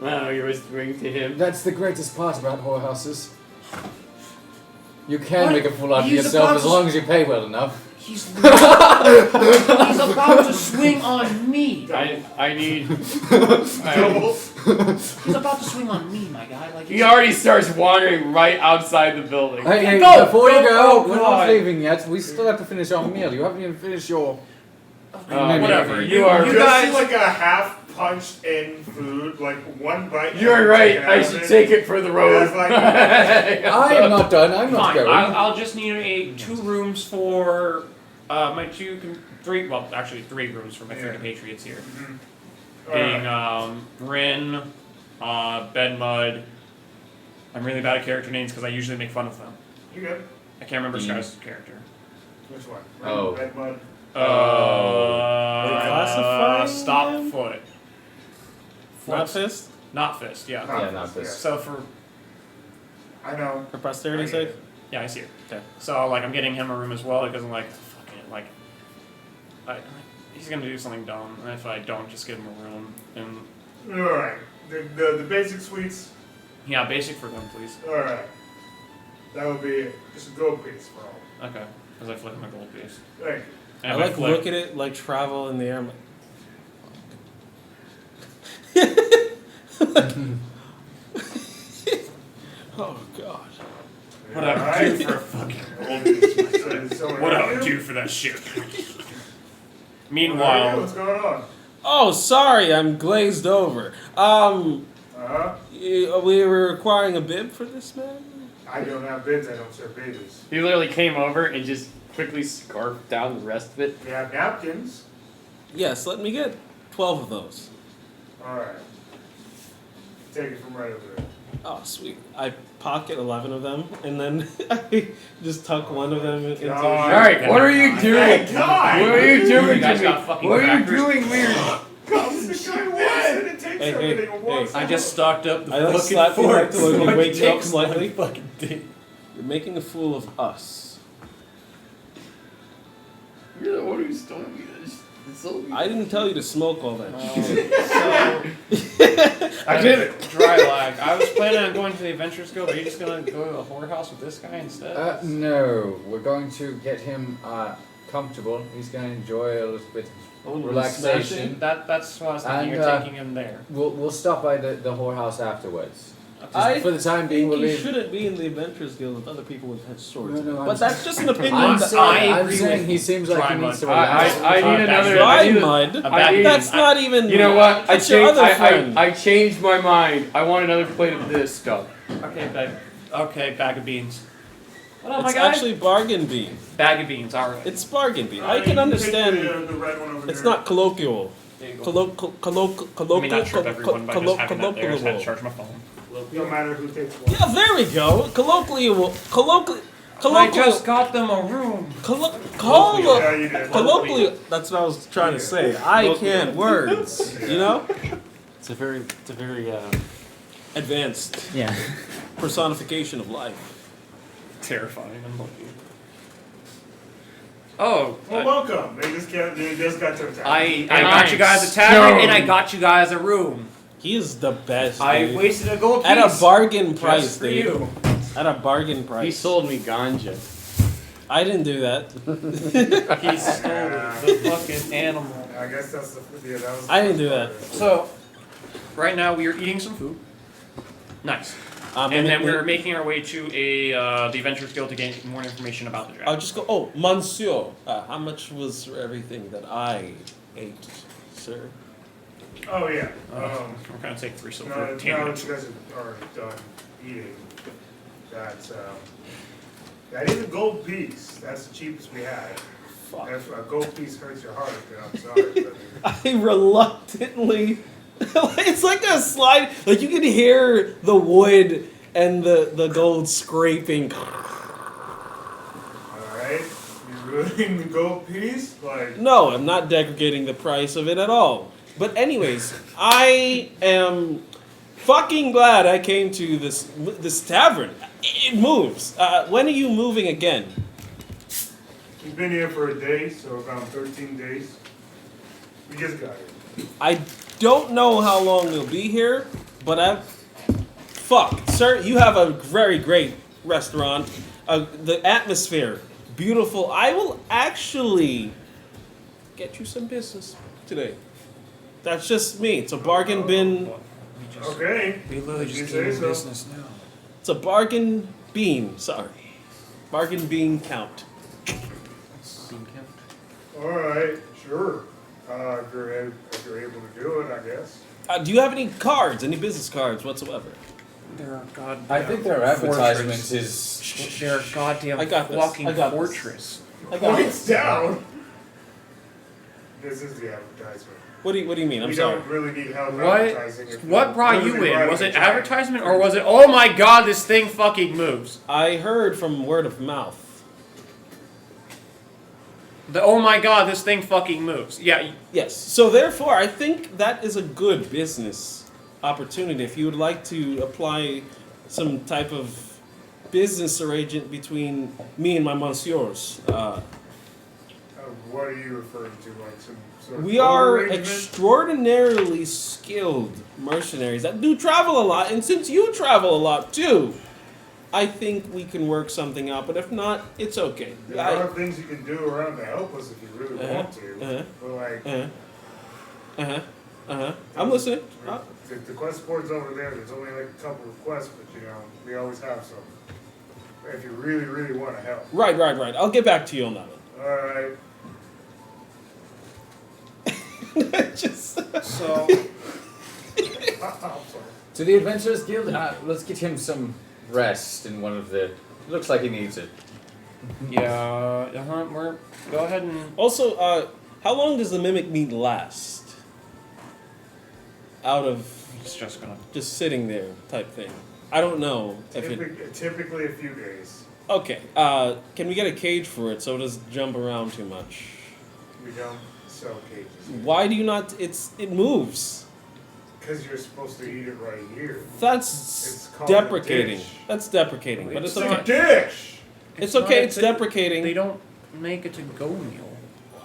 Wow, you're whispering to him. That's the greatest part about whorehouses. You can What? make a fool out of He's yourself about as to- long as you pay well enough. He's he's about to swing on me. I need. He's about to swing on me, my guy. Like He already starts wandering right outside the building. Hey, Go! before you Go! go, Oh, we're God. not leaving yet. We still have to finish our meal. You haven't even finished your... whatever. you are You Just guys. see like a half punched in food, like one bite. You're and right. take it I out of should it. take it for the road. That's like- I am not done. I'm not Fine. going. I'll just need 2 rooms for my 3 rooms for my 3 Yeah. compatriots here. Alright. Being Rin, Bed Mud. I'm really bad at character names because I usually make fun of them. You good? I can't remember Sky's character. Which one? Oh. Red mud. classifying Stop him? foot. Not fist? Not fist, yeah. Yeah, not this. So for I know. For posterity's sake? yeah, I see it. Okay. So like I'm getting him a room as well because I'm like, fuck it, like, he's gonna do something dumb, and if I don't, just give him a room. And Alright. The basic suites. yeah, basic for them, please. Alright. That would be just a gold piece for all. Okay, because I flip my gold piece. Thank you. And I if like flip- look at it like travel in the air. I'm like, oh god. What I would do for a fucking gold piece. What I would do for that shit. Meanwhile, What's going on? Oh, sorry, I'm glazed over. Uh-huh. We were requiring a bib for this man? I don't have bids, I don't serve babies. He literally came over and just quickly scarfed down the rest of it. We have napkins. Yes, let me get 12 of those. Alright. Take it from right over there. Oh, sweet. I pocket 11 of them, and then I just tuck one of them into God. All right, what are you doing? Thank God! What are you doing You guys to got me? fucking What are you crackers. doing, weird? Comes the guy wants it, it takes Hey, everything and walks I just stocked up the I like fucking slap you like forks. to so I wake can you up take slightly. my fucking dick. You're making a fool of us. You're the one who stole me this. I didn't tell you to smoke all that shit. I did it. Dry lag. I was planning on going to the Adventures Guild. Are you just gonna go to the whorehouse with this guy instead? No, we're going to get him comfortable. He's going to enjoy a little bit of relaxation. That's what I was thinking. And, You're taking him there. We'll stop by the whorehouse afterwards. I For the time being, we'll You leave. shouldn't be in the Adventurers Guild with other people with head swords. No, I'm but that's just an opinion. I'm that saying, I I'm agree saying with he seems like he Dry needs to Mud. relax. I need another. Dry I need a- mud. I- That's not even. You know what? That's your other friend. I changed my mind. I want another plate of this stuff. Okay, bag of beans. What up, my It's guy? actually bargain bean. Bag of beans. All right. It's bargain bean. You I can understand. take the red one over It's there. not colloquial. There you go. Colloquial. I mean, not trip everyone by just having that there. I just had to Colloquial. charge my phone. No matter who takes one. Yeah, there we go. Colloquial. Colloquial. I just got them a room. Colloquial. Yeah, you did. Colloquial. That's what I was trying to say. I can't words. You know. It's a very Advanced yeah. personification of life. Terrifying. I'm lucky. Oh, Well, welcome. They just got to attack. I got you guys a tavern and I got you guys a room. He is the best. I dude. wasted a gold piece. At a bargain price, just for dude. you. At a bargain price. He sold me ganja. I didn't do that. He stole the fucking animal. I guess that's the that was. I didn't do that. So, right now we are eating some food. Nice. And then we're making our way to the Adventures Guild to gain more information about the dragon. I'll just go. Oh, Monsieur, how much was for everything that I ate, sir? Oh yeah. We're gonna take 3 silver. No, 10 now that minutes. you guys are done eating, that's that is a gold piece. That's the cheapest we had. Fuck. If a gold piece hurts your heart, then I'm sorry. But I reluctantly. It's like a slide. Like you can hear the wood and the gold scraping. all right, you're ruining the gold piece, like. No, I'm not degrading the price of it at all. But anyways, I am fucking glad I came to this tavern. It moves. When are you moving again? We've been here for a day, so around 13 days. We just got here. I don't know how long you'll be here, but fuck, sir, you have a very great restaurant. The atmosphere, beautiful. I will actually get you some business today. That's just me. It's a bargain bin. Okay. We literally You just say gave so. business now. It's a bargain bean. Sorry, bargain bean count. All right, sure. If you're able to do it, I guess. Do you have any cards? Any business cards whatsoever? Their goddamn I think their advertisement is. Their goddamn I got this. fucking I got this. fortress. I got Points down. This is the advertisement. What do you mean? I'm We sorry. don't really need help What? advertising. if What we're brought you really in? right Was on it the track. advertisement or was it, oh my god, this thing fucking moves? I heard from word of mouth. The oh my god, this thing fucking moves. Yeah, Yes. So therefore, I think that is a good business opportunity. If you would like to apply some type of business arrangement between me and my monsieurs, What are you referring to? Like some sort of we are arrangement? extraordinarily skilled mercenaries that do travel a lot. And since you travel a lot too, I think we can work something out. But if not, it's okay. There are things you can do around to help us if you really want to. But like, I'm listening. the quest board's over there. There's only like a couple of quests, but you know, we always have some. If you really, really want to help. Right. I'll get back to you on that one. All right. Just so I'm sorry. To the Adventurers Guild, let's get him some rest in one of the. Looks like he needs it. yeah, we're go ahead and also, how long does the mimic meat last? Out of it's just gonna just sitting there type thing. I don't know if it. Typically a few days. Okay. Can we get a cage for it so it doesn't jump around too much? We don't sell cages. Why do you not? It moves. Because you're supposed to eat it right here. That's It's called deprecating. a dish. That's deprecating, but it's a okay. dish! It's not okay. a It's thing. deprecating. They don't make it to go meal.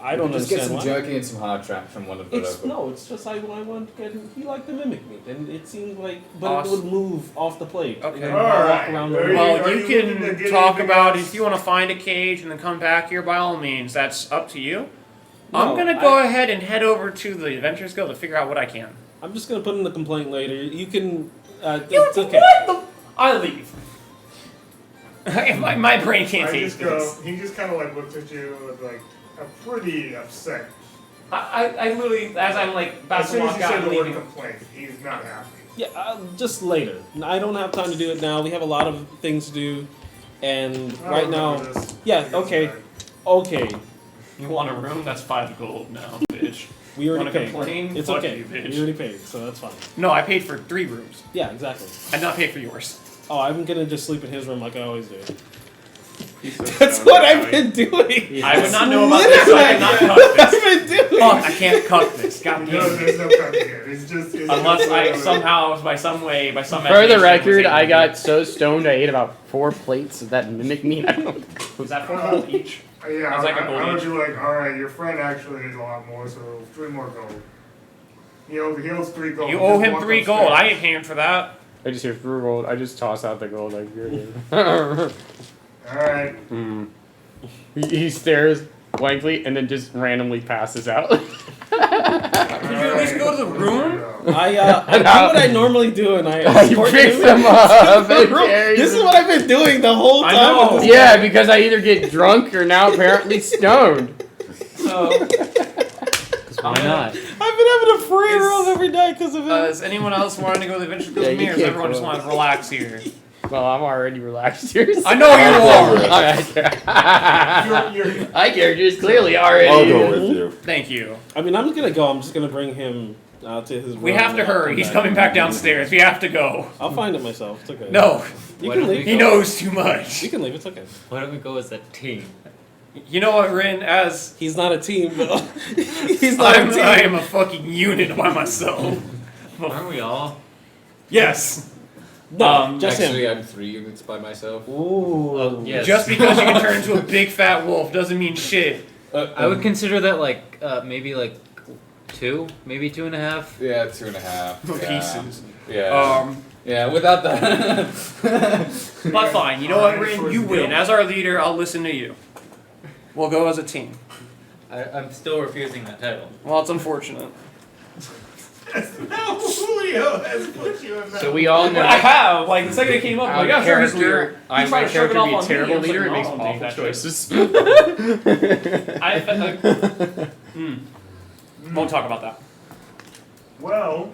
I don't Just get understand some why. jerky and some hard trap from one of the It's local. no. It's just I want to get. He liked the mimic meat, and it seemed like, but Awesome. it would move off the plate. Okay. And then All walk right. around the Are room. Well, are you you looking to can get talk anything about else? if you want to find a cage and then come back here. By all means, that's up to you. No, I'm gonna go ahead and head over to the Adventurers Guild to figure out what I can. I'm just gonna put in the complaint later. You can. It's okay. What the? I leave. my brain can't I take just this. go, he just kind of like looks at you with like a pretty upset. I literally, as I'm like As about to soon as walk you out say and the word leaving. complaint, he's not happy. Yeah, just later. I don't have time to do it now. We have a lot of things to do, and I right remember now. this. Yeah. It's Okay. bad. Okay. You want a room? That's 5 gold now, bitch. We already Wanna paid. complain? It's Fuck okay. you, bitch. We already paid, so that's fine. No, I paid for 3 rooms. Yeah, exactly. I did not pay for yours. Oh, I'm gonna just sleep in his room like I always do. He's so That's stoned what now. I've been doing. I would not know about this. I cannot cut What this. I've been doing. Fuck, I can't cut this. God No, damn it. there's no cut here. It's just. It's Unless just I literally- somehow, by some way, by some For the machination, was record, able I to- got so stoned I ate about 4 plates of that mimic meat. I don't know. Was that 4 gold each? Yeah, Sounds like a I gold would each. be like, alright, your friend actually needs a lot more, so 3 more gold. He owes 3 gold. You Just owe him walk 3 gold. upstairs. I ain't paying for that. I just hear 3 gold. I just toss out the gold like you're Alright. He stares blankly and then just randomly passes out. Did you at least go to the room? I do what I normally do, and I You escort pick him them up to and the room. carry This is them. what I've been doing the whole I time. know. with this Yeah, guy. because I either get drunk or now apparently stoned. So, Why not? I've been having a free room every night because of him. is anyone else wanting to go to the Adventure Guild Yeah, with me, you or does can't everyone just go. want to relax here? Well, I'm already relaxed here. I know you are! My character is clearly already. I'll go with you. Thank you. I mean, I'm just gonna go. I'm just gonna bring him to his room. We have to and I'll hurry. come He's back. coming back downstairs. We have to go. I'll find it myself. It's okay. No, You Why can don't leave. he knows too much. You can leave. It's okay. Why don't we go as a team? You know what, Rin? As He's not a team. But he's not a team. I am a fucking unit by myself. Aren't we all? Yes. No, just Actually, him. I'm 3 units by myself. Ooh. Oh, yes. Just because you can turn into a big fat wolf doesn't mean shit. I would consider that like maybe like 2, maybe 2.5. Yeah, 2.5. Yeah. Pieces. Yeah. Yeah, without that. But fine, you know what, Rin? You win. As our leader, I'll listen to you. We'll go as a team. I'm still refusing that title. Well, it's unfortunate. Julio has put you in that. So we all know I have, like, the second it came up, I'm our like, yeah, sure, he's character. leader. I He my tried to shove it character off be a on me. terrible I was leader like, and makes no, I'll take awful that shit. choices. Won't talk about that. Well,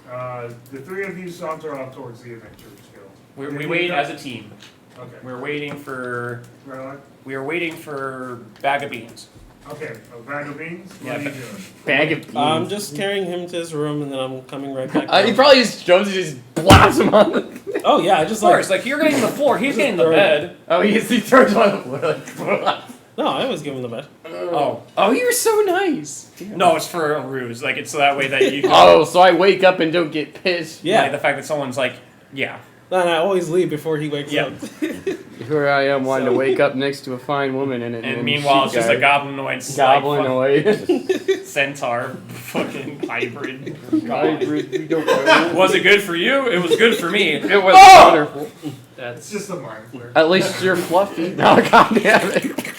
the three of you saunter off towards the Adventurers Guild. We wait as a team. Okay. We're waiting for. Really? We are waiting for bag of beans. Okay, a bag of beans? What Yeah, are you but- doing? Bag of beans. I'm just carrying him to his room, and then I'm coming right back. He down. probably just jumps and just blasts him on the. Oh yeah, I just Of course, like you're getting the floor, he's getting the bed. Oh, he throws him on the floor. Like, No, I always give him the bed. Oh. oh, you were so nice. No, it's for a ruse. Like, it's so that way that you can. Oh, so I wake up and don't get pissed. Yeah. Like, the fact that someone's like, yeah. And I always leave before he wakes Yeah. up. Here I am wanting to wake up next to a fine woman and meanwhile, it's just a goblinoid. goblinoid. Centaur. Fucking hybrid. Hybrid, we don't know. Was it good for you? It was good for me. It was wonderful. It's That's. just a mind flare. At least you're fluffy. No, goddamn it.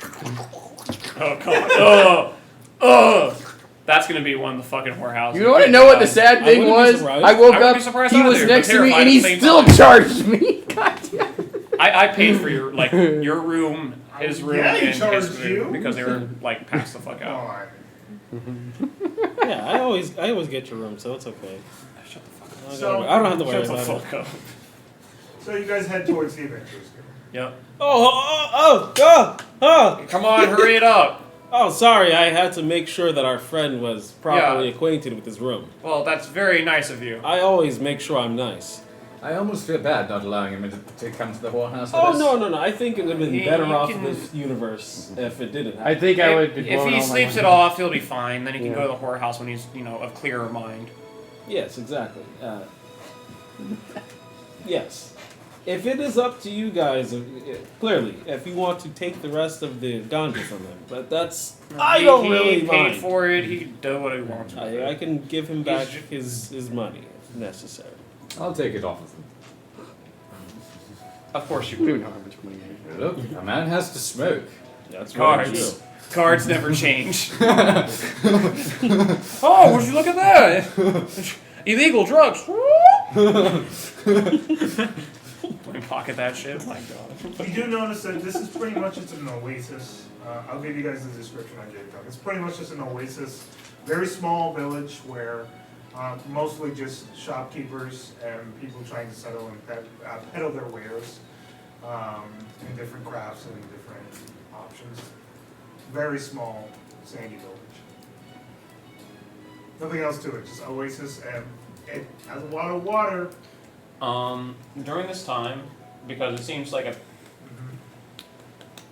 Oh, God. Oh. That's gonna be one of the fucking whorehouses. You want to know what the sad I thing wouldn't be was? surprised. I woke I wouldn't up, be surprised he either, was but next to me, terrified and at he the same still time. charged me. God damn it. I paid for your your room, his room, Yeah, he and his charged room you. because they were like passed the fuck Oh, out. Yeah, I always get your room, so it's okay. Shut the fuck up. So- I don't have to worry Shut the about it. fuck up. So you guys head towards the Adventurers Guild. Yep. Oh! Come on, hurry it up. Oh, sorry, I had to make sure that our friend was properly Yeah. acquainted with his room. Well, that's very nice of you. I always make sure I'm nice. I almost feel bad not allowing him to come to the whorehouse. Oh, with us. no. I think it would have been He better off can- this universe if it didn't I happen. think I would be If blown he all my sleeps mind. it off, he'll be fine. Then he can Yeah. go to the whorehouse when he's, of clearer mind. Yes, exactly. Yes. If it is up to you guys, clearly, if you want to take the rest of the ganja from him, but that's... I don't he really paid mind. for it. He can do what he wants with I it. can give him back He's his money if necessary. I'll take it off of him. Of course We you don't know how much money I have. Look, a man has to smoke. That's very true. Cards. Cards never change. Oh, would you look at that? Illegal drugs. Let me pocket that shit. My God. You do notice that this is pretty much just an oasis. I'll give you guys the description I gave them. It's pretty much just an oasis, very small village where mostly just shopkeepers and people trying to settle and peddle their wares in different crafts and different options. Very small, sandy village. Nothing else to it, just oasis, and it has a lot of water. During this time, because it seems like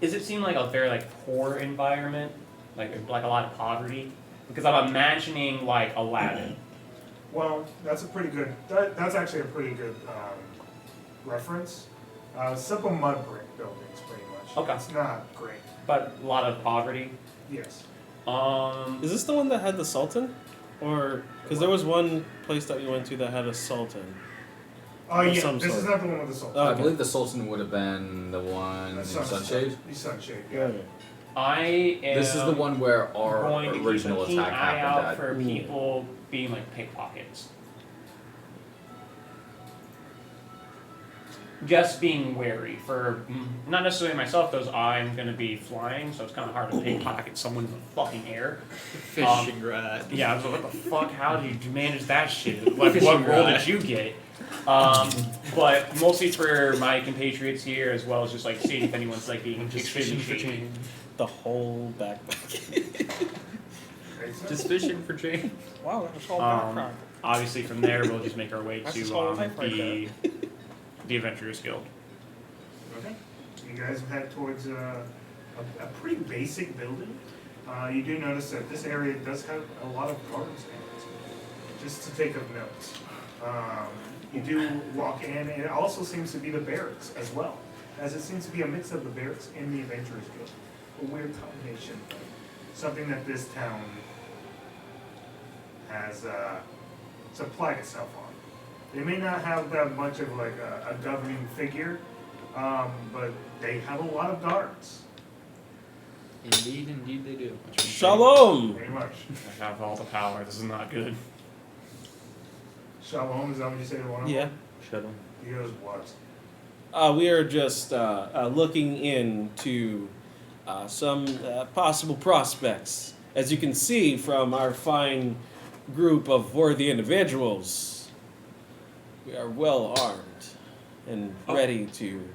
does it seem like a very poor environment, like a lot of poverty? Because I'm imagining like Aladdin. Well, that's a pretty good. That's actually a pretty good reference. Simple mud brick buildings, pretty much. Okay. It's not great. But a lot of poverty. Yes. Is this the one that had the Sultan? Or, because there was one place that we went to that had a Sultan. Oh Of yeah. some This sort. is not the one with the salt. I Okay. believe the Sultan would have been the one in That's Sunshade. The sunshade. Yeah. Okay. I am. This is the one where our going to original keep a keen attack eye out happened for at. people being like pickpockets. Just being wary for not necessarily myself, because I'm gonna be flying, so it's kind of hard to pickpocket someone in the fucking air. Fishing rod. Yeah, I was like, what the fuck? How did you manage that shit? Like, Fishing what role rod. did you get? But mostly for my compatriots here, as well as just like seeing if anyone's like being Just extremely fishing for shady. change. The whole backpack. Just fishing for change. Wow, that's all Obviously, from there we'll just make our way That's to his whole life right the Adventurers Guild. Okay. You guys head towards a pretty basic building. You do notice that this area does have a lot of gardens in it. Just to take of note. You do walk in, and it also seems to be the barracks as well, as it seems to be a mix of the barracks and the Adventurers Guild. A weird combination. Something that this town has supplied itself on. They may not have that much of like a governing figure, but they have a lot of guards. Indeed they do. Shalom! Very much. I have all the power. This is not good. Shalom, is that what you say to one of Yeah. them? Shalom. He goes, what? We are just looking into some possible prospects. As you can see from our fine group of worthy individuals. We are well armed and ready to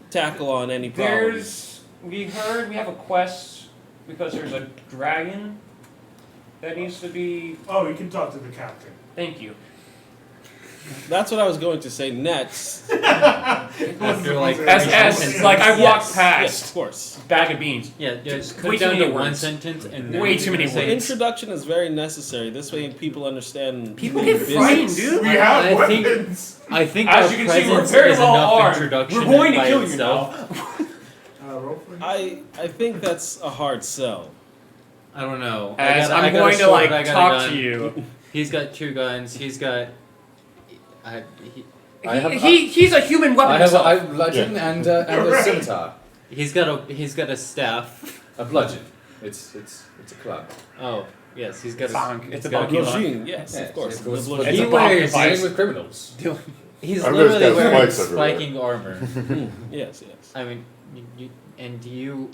tackle on any problems. We heard we have a quest because there's a dragon that needs to be. Oh, you can talk to the captain. Thank you. That's what I was going to say next. After like As like I walked past. Yes, of course. Bag of beans. yeah, just Way cut too down many to one words. sentence and then Way you're too many gonna say- words. Introduction is very necessary. This way people understand. People the get frightened, business. dude. We have I think- weapons. I think As our you can see, we're presence very is well enough armed. introduction We're going to by kill you itself. now. Roll for it. I think that's a hard sell. I don't know. As I I'm got a going to sword, I like got a talk gun. to you. He's got 2 guns. He's got. He's a human weapon I have himself. a bludgeon and a scimitar. He's got a staff. A bludgeon. It's a club. Oh yes, he's got a. Bonk. he's It's a got bonky Bludgeon, yes, Yeah, of course. it goes The for It's He a bonk wears. device. dealing with criminals. He's I've noticed literally got wearing spikes everywhere. spiking armor. Yes, yes. I mean, you,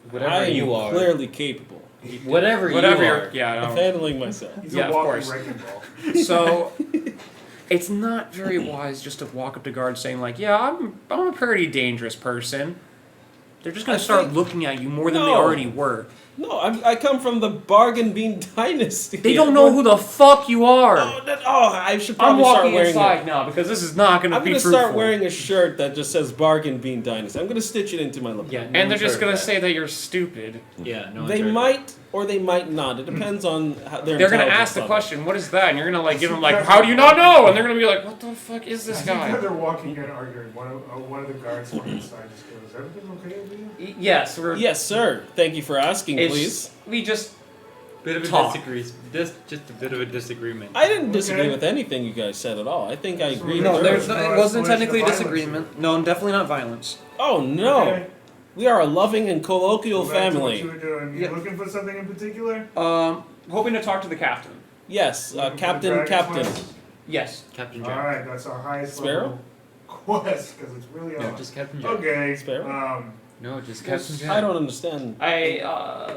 I whatever am you are, clearly capable whatever you Whatever are. you're, yeah, I of don't- handling myself. He's Yeah, a of walking course. wrecking ball. So it's not very wise just to walk up to guards saying like, "Yeah, I'm a pretty dangerous person." They're just gonna I start think- looking at you more than they No. already were. No, I come from the Bargain Bean Dynasty. They don't know who the fuck you are. I should I'm probably start walking wearing inside now because this is not gonna I'm be gonna fruitful. start wearing a shirt that just says Bargain Bean Dynasty. I'm gonna stitch it into my lapel. Yeah, no and they're one's just heard gonna of that. say that you're stupid. Yeah, no. They one's heard of might or they might not. It depends on how their They're gonna intelligence ask the level. question, "What is that?" And you're gonna like give them like, "How do you not know?" And they're gonna be like, "What the fuck is this I think guy?" as they're walking and arguing, one of the guards from inside just goes, "Everything okay with you?" Yes, we're. Yes, sir. Thank you for asking, It's- please. We just. Bit of a Talk. disagreement. Just a bit of a disagreement. I didn't disagree Okay. with anything you guys said at all. I think I agree. No, with there's you. no- it wasn't technically a disagreement. No, definitely not violence. Oh no, Okay. we are a loving and colloquial Go back to family. What you were doing. You Yeah. looking for something in particular? Hoping to talk to the captain. Yes, Looking for Captain. Dragon's Captain. Quest? Yes. Captain All Jack. right, that's our highest Sparrow? level quest because it's really No, on. just Captain Jack. Okay. Sparrow? No, just Captain Jack. I don't understand. I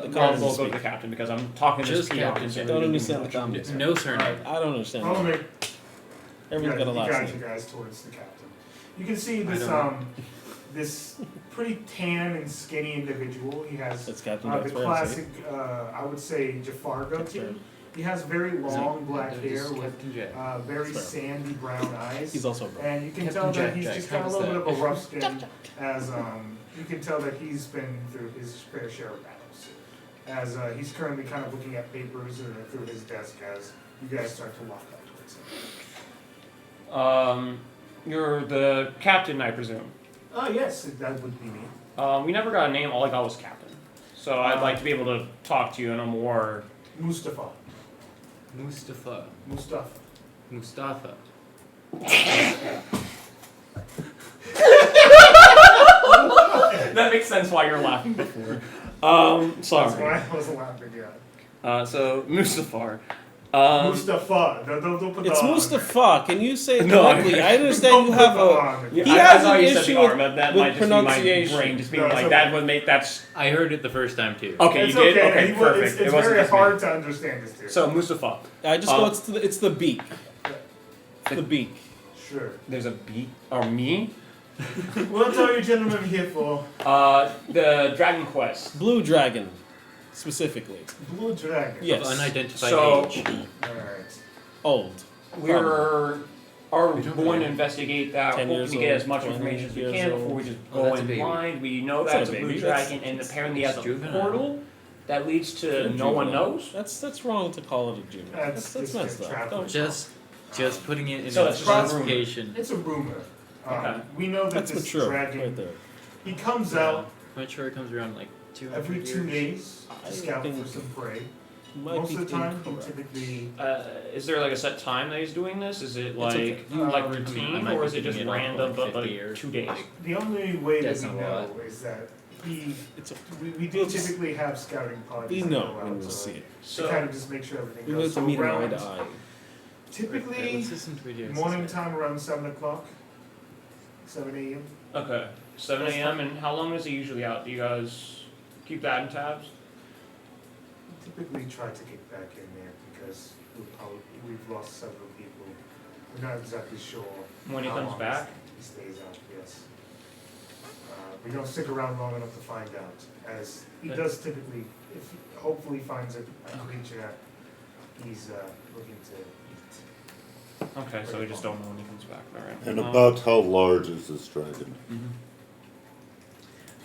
The will captain go speak. to the captain because I'm talking to Just this captain. captain. I don't understand the comment. No surname. I don't understand. Follow me. Everyone's got a You last guide name. you guys towards the captain. You can see this don't this pretty tan and skinny individual. He has That's Captain the Jack Sparrow. classic, I would say, Jafar goatee. He has very long black hair Just with Captain Jack. very Sparrow. sandy brown eyes. He's also a bro. And you can Captain tell that Jack he's Jack, just how got a was little that? bit of a rough skin, as you can tell that he's been through his fair share of battles. As he's currently kind of looking at papers through his desk as you guys start to walk up towards him. You're the captain, I presume. Oh yes, that would be me. We never got a name. All I got was captain. So I'd like to be able to talk to you in a more. Mustafa. Mustafa. Mustafa. Mustafa. That makes sense why you're laughing before. That's Sorry. why I wasn't laughing yet. So Mustafar. Mustafa. Don't put It's the on. Mustafa. Can you say it No, correctly? I understand Don't you put have the a. on. Yeah, He I has thought an you said issue the arm. That with might just be my pronunciation. brain just being No, it's like okay. that would make that's. I heard it the first time too. Okay, It's you did. okay. Okay, It's, perfect. it's it wasn't very just me. hard to understand this too. So Mustafa. I just go. It's the beak. It's the beak. Sure. There's a beat or me. Well, that's all you gentlemen here for. The Dragon Quest. Blue dragon, specifically. Blue dragon. Yes. Unidentified So- age. Alright. Old. We're We don't going know. to investigate that. 10 Hoping years to get old, as much 20 information as we years can old. before we just Oh, go that's a in baby. blind. We know That's that's not a a blue baby, that's- dragon, and it's- apparently has it's a juvenile. portal that leads to Juvenile. no one knows. That's wrong to call it a juvenile. That's That's just messed a up. trap. Don't- Just putting it in So its it's just a rumor. classification. It's a rumor. Okay. We know that That's this mature dragon, right there. he comes out I'm sure it comes around like 200 every 2 years. days I to scout think for some prey. Might Most be of the time, he incorrect. typically Is there like a set time that he's doing this? Is it okay. like I routine, might or be is it just thinking it off random like but 50 like years. 2 days? the only way that That's we not a know lot. is that he It's a, we do We'll just- typically have scouting we parties that know go out when we'll to, see it. to kind of just make sure everything We goes. need to So meet eye around- to eye. Typically, Let's listen to videos. morning time around 7 o'clock, 7 a.m. Okay, 7 a.m. And how long is he usually out? Do you guys keep that in tabs? typically try to get back in there because we've lost several people. We're not exactly sure. When he how comes long back? He stays out, yes. We don't stick around long enough to find out, as he does typically, if he hopefully finds a creature he's looking to eat. Okay, so we just don't know when he comes back. All right. And about how large is this dragon?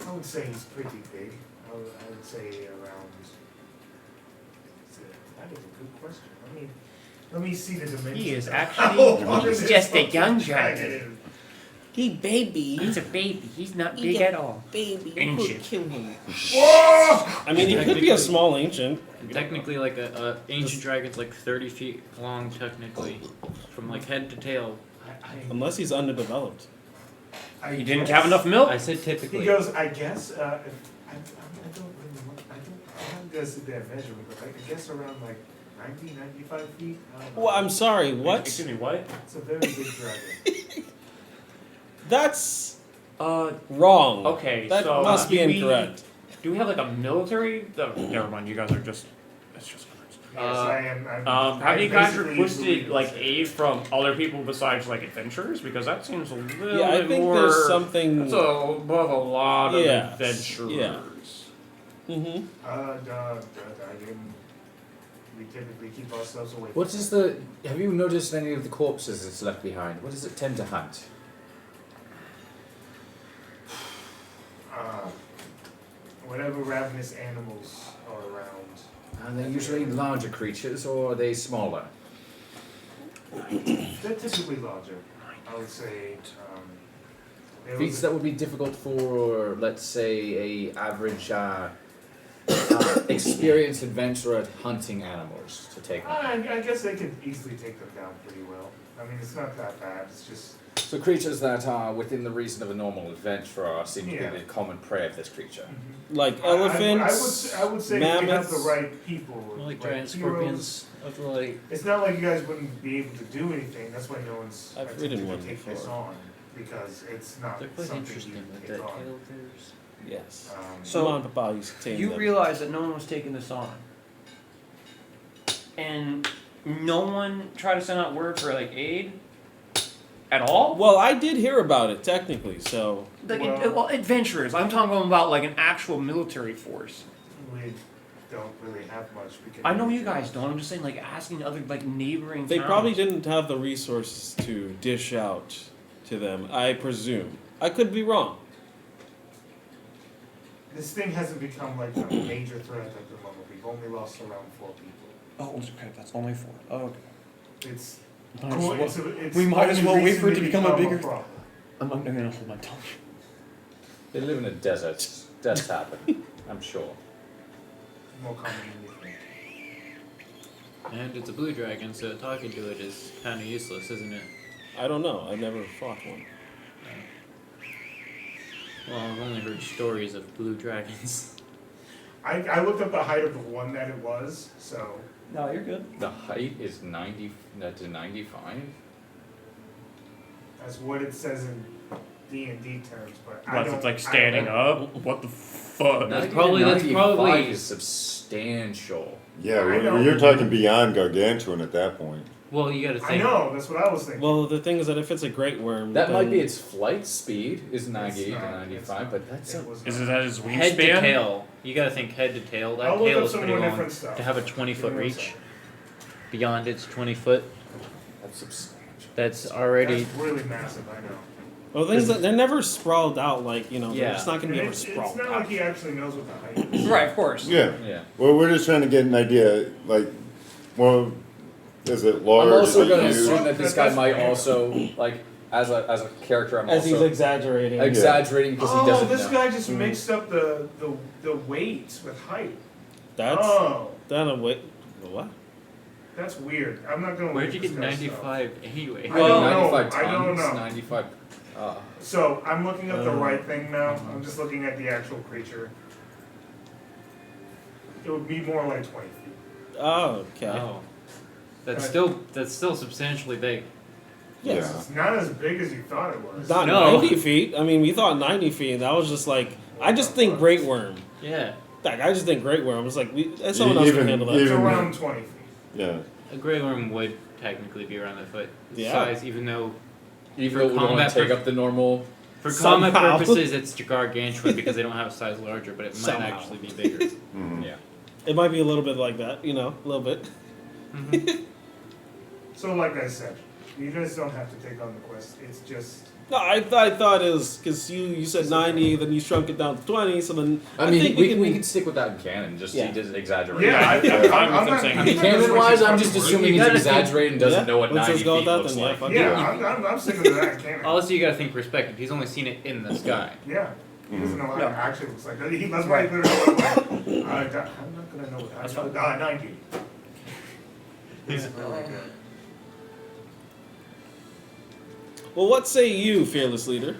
I would say he's pretty big. I would say around. That is a good question. Let me see the dimensions. He is of actually how he's big just a this young dragon dragon. He baby. He's a baby. He's not big at all. Baby. Ancient. Kill him. Whoa! I mean, he could be a small ancient. Technically, like a ancient dragon's like 30 feet long, technically, from like head to tail. Unless he's underdeveloped. He didn't have enough milk. I said typically. He goes, I guess, if, I don't really want, I haven't got to that measurement, but I guess around like 90, 95 feet. I don't know. Well, I'm sorry, what? Excuse me, what? It's a very big dragon. That's Uh, wrong. okay, That so must be do we- incorrect. Do we have like a military? Never mind. You guys are just. It's just cards. Yes, I am. Have you guys basically requested believe like it's- aid from other people besides like adventurers? Because that seems a little Yeah, I bit think more. there's something. That's above a lot of Yes, adventurers. yeah. Mm-hmm. We typically keep ourselves away. What is the? Have you noticed any of the corpses it's left behind? What does it tend to hunt? Whatever ravenous animals are around. Are they usually larger creatures or are they smaller? They're typically larger. I would say. There was Feats that would be difficult for, let's say, a average experienced adventurer at hunting animals to take on. I guess they could easily take them down pretty well. I mean, it's not that bad. It's just. So creatures that are within the reason of a normal adventurer seem to Yeah. be the common prey of this creature. Like elephants, I would say if you have mammoths. the right people, Like right giant heroes, scorpions of the like. It's not like you guys wouldn't be able to do anything. That's why no one's I've attempted ridden to one take this before. on because it's not They're quite something interesting you with can that take on. tail of theirs. Yes. So, Come on, Papa, you tame You them. realize that no one was taking this on, and no one tried to send out word for like aid at all. Well, I did hear about it technically, so Like, Well- adventurers. I'm talking about like an actual military force. We don't really have much. I know you guys don't. I'm just saying, like asking other like neighboring. they towns. probably didn't have the resources to dish out to them. I presume. I could be wrong. This thing hasn't become like a major threat at the moment. We've only lost around 4 people. Oh, okay. That's only 4. Oh, okay. It's. Might as well- it's we might as only well wait for it to recently become a bigger- problem. I'm gonna hold my tongue. They live in a desert. Deaths happen, I'm sure. More common than you think. And it's a blue dragon, so talking to it is kind of useless, isn't it? I don't know. I've never fought one. Well, I've only heard stories of blue dragons. I looked up the height of the one that it was, so No, you're good. The height is 90 to 95. that's what it says in D&D terms. But I Unless don't. it's like I standing don't- up. What the fuck? 90 to probably- that's 95 probably- is substantial. Yeah, I know. you're talking beyond gargantuan at that point. Well, you gotta I think. know. That's what I was thinking. Well, the thing is that if it's a great worm, That might then- be its flight speed is 98 It's to not, 95, it's but not. that's It a, was Is not. it at his Head to wingspan? tail. You gotta think head to tail. That I'll look tail up is some pretty more long. different stuff. To have a 20-foot Give me one reach second. beyond its 20-foot, that's substantial. that's already. That's really massive. I know. Well, things that they're never sprawled out like they're Yeah. just not going to be And able to it's sprawl not out. like he actually knows what the height is. Right, of course. Yeah. Yeah. Well, we're just trying to get an idea. Like, well, is it large? I'm also is it going to huge? assume that this guy That's might fair. also, like, as a character, I'm As he's also exaggerating. exaggerating because he Oh, doesn't this know. guy just mixed up the weight with height. That's Oh, that a wait. What? that's weird. I'm not gonna. Where'd look you this get guy's 95 anyway? I don't know. 95 I don't tons, know. 95. stuff. So I'm looking up the right thing now. Uh-huh. I'm just looking at the actual creature. It would be more like 20 feet. Oh, okay. Oh, that's still substantially big. Yes. Yeah. It's not as big as you thought it was. Not No. 90 feet. I mean, we thought 90 feet. And that was just like I just think great worm. Yeah. I just think Great Worm was like, someone else can handle that. It's Even- around 20 feet. Yeah. A Grey Worm would technically be around that foot Yeah. size, even though Even though we don't want combat to take up the normal. for Somehow. combat purposes it's gargantuan because they don't have a size larger, but it might Somehow. actually be bigger. Mhm. Yeah. It might be a little bit like that, a little bit. So, like I said, you guys don't have to take on the quest. It's just. No, I thought it was because you said 90, then you shrunk it down to 20, so then I mean, think we can stick with that in canon. Just Yeah. he doesn't exaggerate. Yeah, I'm fine with them saying- I mean, canon-wise, I'm just assuming he's exaggerating and doesn't Yeah. know what Let's 90 just go with feet that looks then, yeah, like. fuck Yeah, I'm sticking to that canon. Also, you gotta think perspective. He's only seen it in the sky. Yeah. He doesn't know what No. it actually looks like. That's why he literally was like, I'm not gonna know what That's I know. fine. 90. Basically like that. Well, what say you, fearless leader?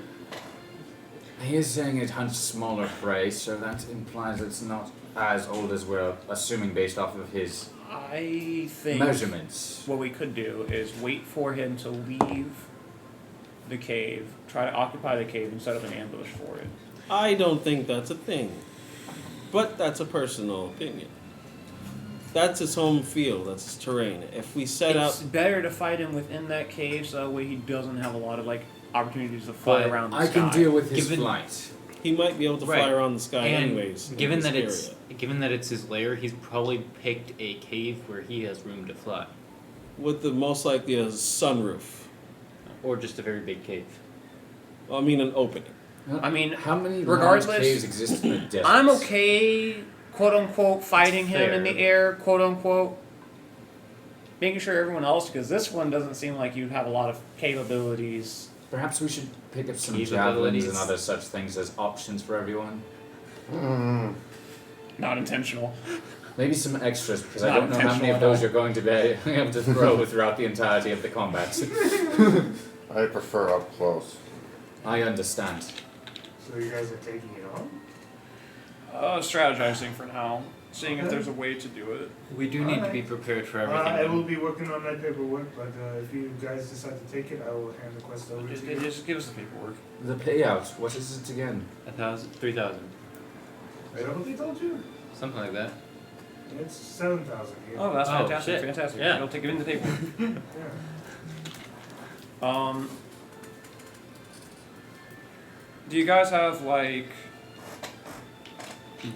He is saying it hunts smaller prey, so that implies it's not as old as we're assuming based off of his I think measurements. what we could do is wait for him to leave the cave, try to occupy the cave and set up an ambush for it. I don't think that's a thing, but that's a personal opinion. That's his home field. That's his terrain. If we set It's up, better to fight him within that cave so that way he doesn't have a lot of opportunities to fly But around the I sky. can deal with his Given- flight. he might be able to fly Right. around the sky And anyways. in given this that it's area. given that it's his lair, he's probably picked a cave where he has room to fly, with the most likely a sunroof. or just a very big cave. Well, I mean, an opening. I mean, How many regardless, large caves exist in the desert? I'm okay, quote unquote, fighting him in the air, quote unquote. Making sure everyone else, because this one doesn't seem like you have a lot of capabilities. Perhaps we should pick up some Capabilities. javelins and other such things as options for everyone. Mm. Not intentional. Maybe some extras, because I Not don't know how many intentional of at all. those you're going to be able to throw throughout the entirety of the combat. I prefer up close. I understand. So you guys are taking it on? Strategizing for now, seeing if there's a way to do it. We do need to be prepared for everything. I will be working on that paperwork, but if you guys decide to take it, I will hand the quest over to you. Just give us the paperwork. The payout, what is it again? 1,000, 3,000, Is that what they told you? something like that. It's 7,000 here. Oh, that's Oh, fantastic! shit. Fantastic. Yeah. I'll take it in the paperwork. Yeah. Do you guys have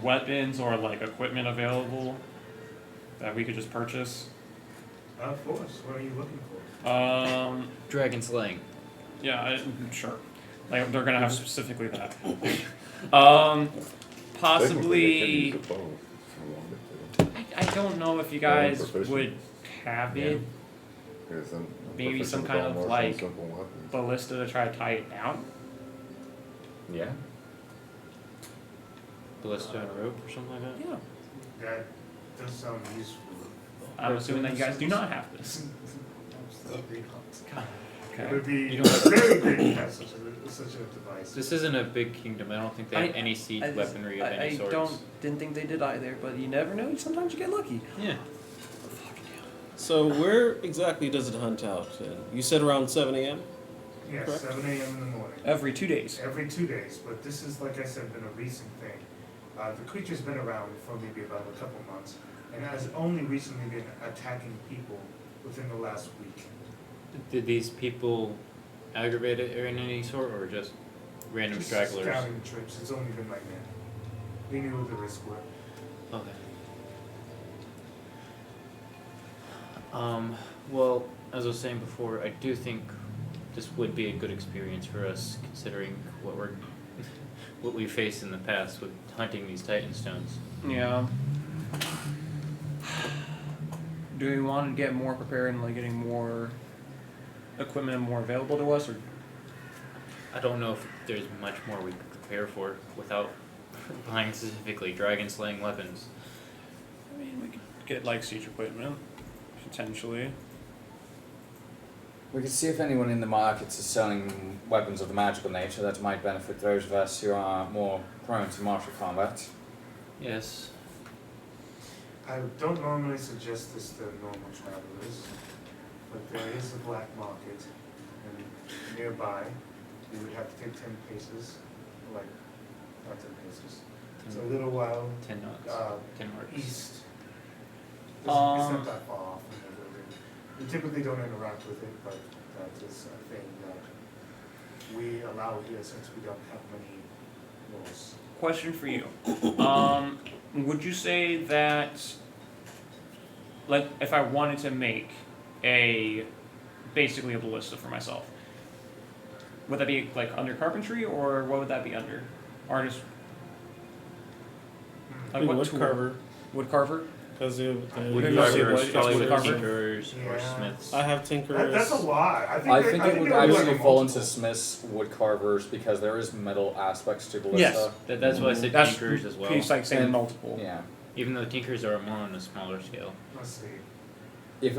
weapons or equipment available that we could just purchase? Of course. What are you looking for? Dragon slaying. Yeah, sure. They're gonna have specifically that. Possibly. Technically, I can use a bow if I wanted to. I don't know if you guys proficient. would have it. Because I'm Maybe proficient some with kind all of, more like, simple weapons. Ballista to try to tie it down. Yeah. Ballista on a rope or something like that? Yeah. That does sound useful. I'm assuming that you guys do not have this. Absolutely not. It Okay. would be You don't- very great to have such a device. This isn't a big kingdom. I don't think they have I- any siege I weaponry of any sorts. didn't think they did either, but you never know. Sometimes you get lucky. Yeah. So where exactly does it hunt out? You said around 7 a.m.? Yes, Correct. 7 a.m. in the morning. Every 2 days. Every 2 days, but this is, like I said, been a recent thing. The creature's been around for maybe about a couple months, and has only recently been attacking people within the last week. Did these people aggravate it in any sort, or just random Just stragglers? scouting trips, it's only been like that. We knew what the risks were. Okay. Well, as I was saying before, I do think this would be a good experience for us, considering what we faced in the past with hunting these Titan stones. Yeah. Do we want to get more prepared and getting more equipment more available to us, or I don't know if there's much more we could prepare for without buying specifically dragon slaying weapons. I mean, we could get siege equipment potentially. We could see if anyone in the markets is selling weapons of the magical nature that might benefit those of us who are more prone to martial combat. Yes. I don't normally suggest this to normal travelers, but there is a black market, and nearby, you would have to take 10 paces, not 10 paces, It's a little while 10 knots. 10 marks. east. It's not that far off from the building. We typically don't interact with it, but that is a thing that we allow here since we don't have many laws. Question for you. Would you say that, like, if I wanted to make basically a ballista for myself, would that be like under carpentry, or what would that be under? Artist. Like what wood tool? carver. Wood carver. Because Wood Maybe I'll say carvers, wood- probably wood wood carver? tinkers or Yeah. smiths. I have tinkerers. That's a lot. I think, I think it would there actually like a fall multiple. into smiths, wood carvers, because there is metal aspects to ballista. Yes. That's why I said That's tinkers as well. He's like saying And- multiple. Yeah. Even though tinkers are more on a smaller scale. Let's see. If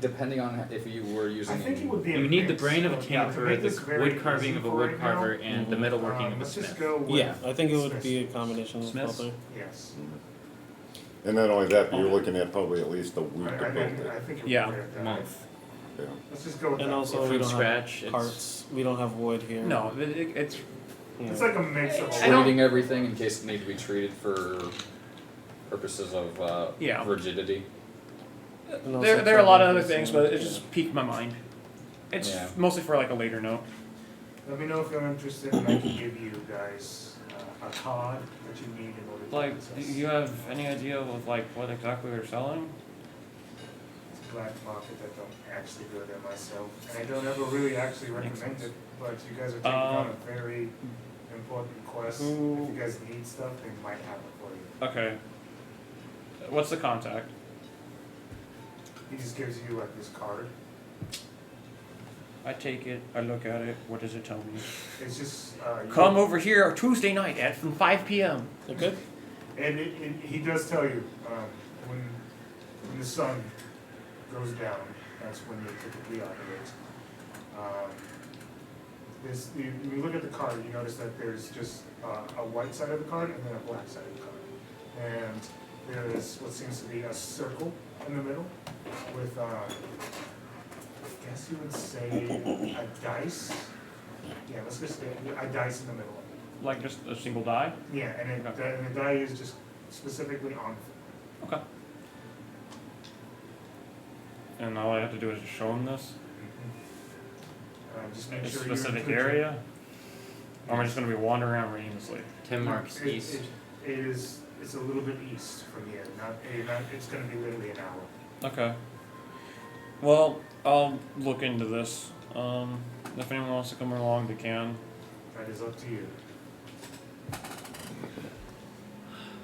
depending on if you were I using. think it would be a You need the mix. brain of a Yeah, to tinkerer, make the this very wood carving easy of a for wood right carver, now, and the metalworking of a let's just smith. go with Yeah, I think it would Smiths. be a combination of Smiths? both. Yes. And not only that, but you're looking at probably at least a I, week I to build think, it. I think it would Yeah. be at that. Month. Yeah. Let's just go with And that. also, From we don't scratch, have it's- parts. We don't have wood here. No, it's Yeah. It's like a mix of I don't- Treating everything in case it needs to be treated for purposes of Yeah. rigidity. And also there are a lot of other fabrics things, and- but it just piqued my mind. It's Yeah. mostly for like a later note. Let me know if you're interested, and I can give you guys a card that you need in order to Like, do access. you have any idea of like what exactly they're selling? It's a black market that don't actually go there myself, and I don't ever really actually Makes recommend sense. it, but you guys are taking on a very important quest. If who- you guys need stuff, they might have it for you. Okay. What's the contact? He just gives you like this card. I take it, I look at it, what does it tell me? It's just, Come over here Tuesday night at from 5 p.m. Okay. And he does tell you, when the sun goes down, that's when they typically operate. When you look at the card, you notice that there's just a white side of the card and then a black side of the card. And there is what seems to be a circle in the middle with, I guess you would say a dice. Yeah, let's just say a dice in the middle. Like just a single die? Yeah, and the die is just specifically on. Okay. And all I have to do is just show them this? Just make In a sure specific you include area? Or am I just gonna be wandering around aimlessly? 10 marks It- east. it's a little bit east from here. It's going to be literally an hour. Okay. Well, I'll look into this. If anyone wants to come along, they can. That is up to you.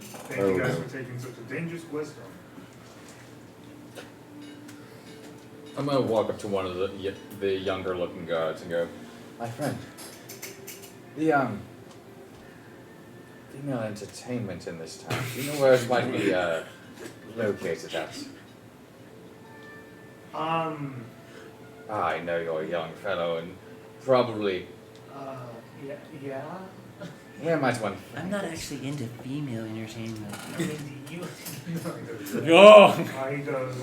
Thank Oh, you guys okay. for taking such a dangerous quest on. I'm gonna walk up to one of the younger looking guards and go, my friend, the female entertainment in this town. Do you know where it might be located at? I know you're a young fellow and probably Yeah. where might one I'm not actually into female entertainment. I mean, you. Oh! He does.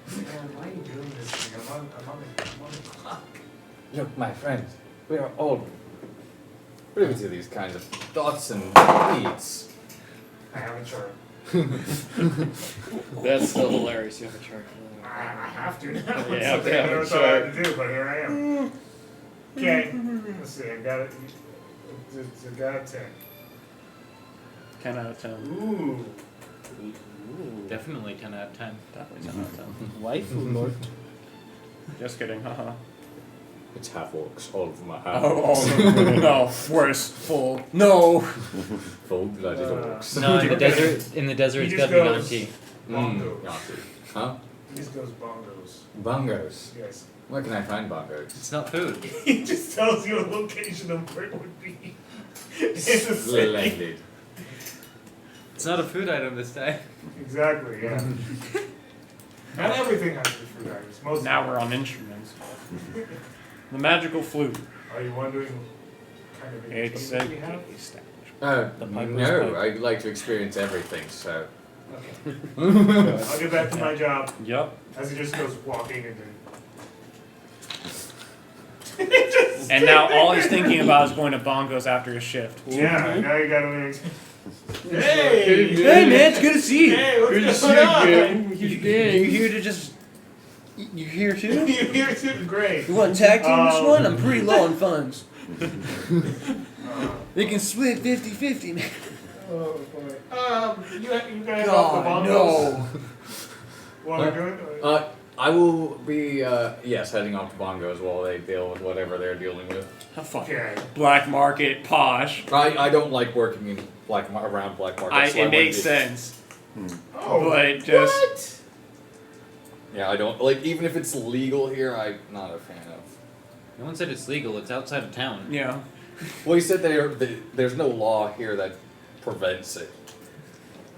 Man, why are you doing this to me? I'm on the clock. Look, my friend, we are all privy to these kinds of thoughts and needs. I have a chart. That's still hilarious. You have a chart. I have to now. Yeah, It's something okay, I never I'm thought I had to do, but here I am. Okay, let's see, I got it. It's a guy of 10. 10 out of 10. Ooh. Definitely 10 out of 10. Definitely 10 out of 10. Waifu Lord. Just kidding, haha. It's half orcs all over my Oh, no, worse, full. No! Full blooded orcs. No, in the desert, He it's just got to be goes- Yanti. Bongos. Yahtzee. Huh? He just goes bongos. Bongos. Yes. Where can I find bongos? It's not food. He just tells you a location of where it would be. In the city. Splendid. It's not a food item this time. Exactly, yeah. Not everything has to be food items. Most Now we're on instruments. The magical flute. Are you wondering what kind of It's a entertainment we have? establishment. The Piper's No, Pipe. I'd like to experience everything, so I'll get back to my job. Yep. As he just goes walking and then. And now all he's thinking about is going to bongos after his shift. Yeah, now you gotta make. Hey man, it's good to see you. Hey, what's Good to see going you on? again. You here to just? You here too? You here too? Great. You want to tag team this one? I'm pretty low on funds. They can split 50-50, man. Oh boy. You guys off the God, bongos? no. What we're doing? I will be, yes, heading off to bongos while they deal with whatever they're dealing with. How fucking Okay. black market posh. I don't like working in around black markets. so It wouldn't makes be- sense, Oh, but just what? Yeah, I don't like even if it's legal here. I'm not a fan of. No one said it's legal. It's outside of town. yeah. Well, you said there's no law here that prevents it.